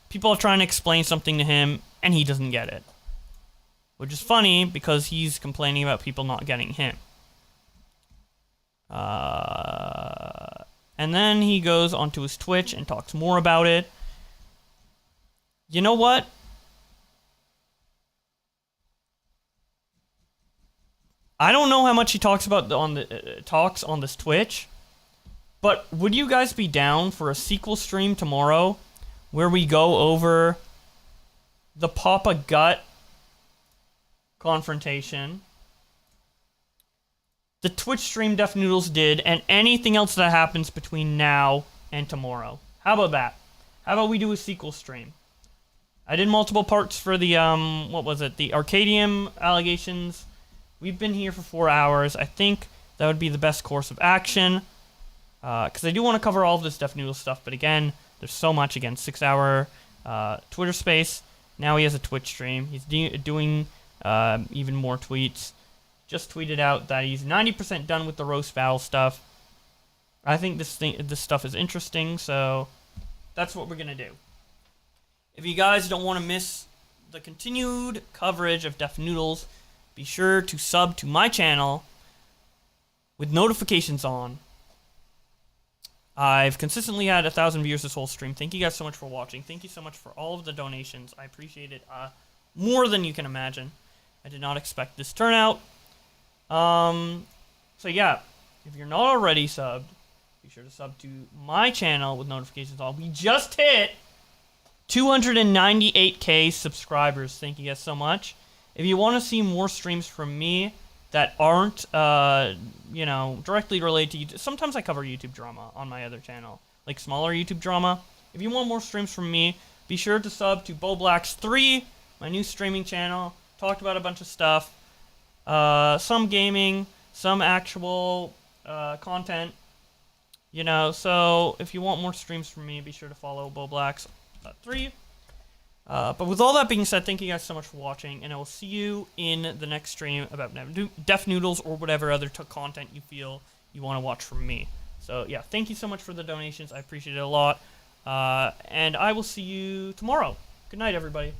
People are trying to explain something to him, and he doesn't get it. Which is funny, because he's complaining about people not getting him. And then he goes onto his Twitch and talks more about it. You know what? I don't know how much he talks about talks on this Twitch, but would you guys be down for a sequel stream tomorrow where we go over the Papa Gut confrontation, the Twitch stream DefNoodles did, and anything else that happens between now and tomorrow? How about that? How about we do a sequel stream? I did multiple parts for the, what was it? The Arcadium allegations. We've been here for 4 hours. I think that would be the best course of action. Because I do want to cover all of this DefNoodles stuff, but again, there's so much. Again, 6-hour Twitter space. Now he has a Twitch stream. He's doing even more tweets. Just tweeted out that he's 90% done with the roast battle stuff. I think this stuff is interesting, so that's what we're gonna do. If you guys don't want to miss the continued coverage of DefNoodles, be sure to sub to my channel with notifications on. I've consistently had 1,000 viewers this whole stream. Thank you guys so much for watching. Thank you so much for all of the donations. I appreciate it more than you can imagine. I did not expect this turnout. So yeah, if you're not already subbed, be sure to sub to my channel with notifications on. We just hit 298k subscribers. Thank you guys so much. If you want to see more streams from me that aren't, you know, directly related to YouTube, sometimes I cover YouTube drama on my other channel, like smaller YouTube drama. If you want more streams from me, be sure to sub to BoBlax3, my new streaming channel. Talked about a bunch of stuff, some gaming, some actual content, you know. So if you want more streams from me, be sure to follow BoBlax3. But with all that being said, thank you guys so much for watching, and I will see you in the next stream about DefNoodles or whatever other content you feel you want to watch from me. So yeah, thank you so much for the donations. I appreciate it a lot. And I will see you tomorrow. Good night, everybody.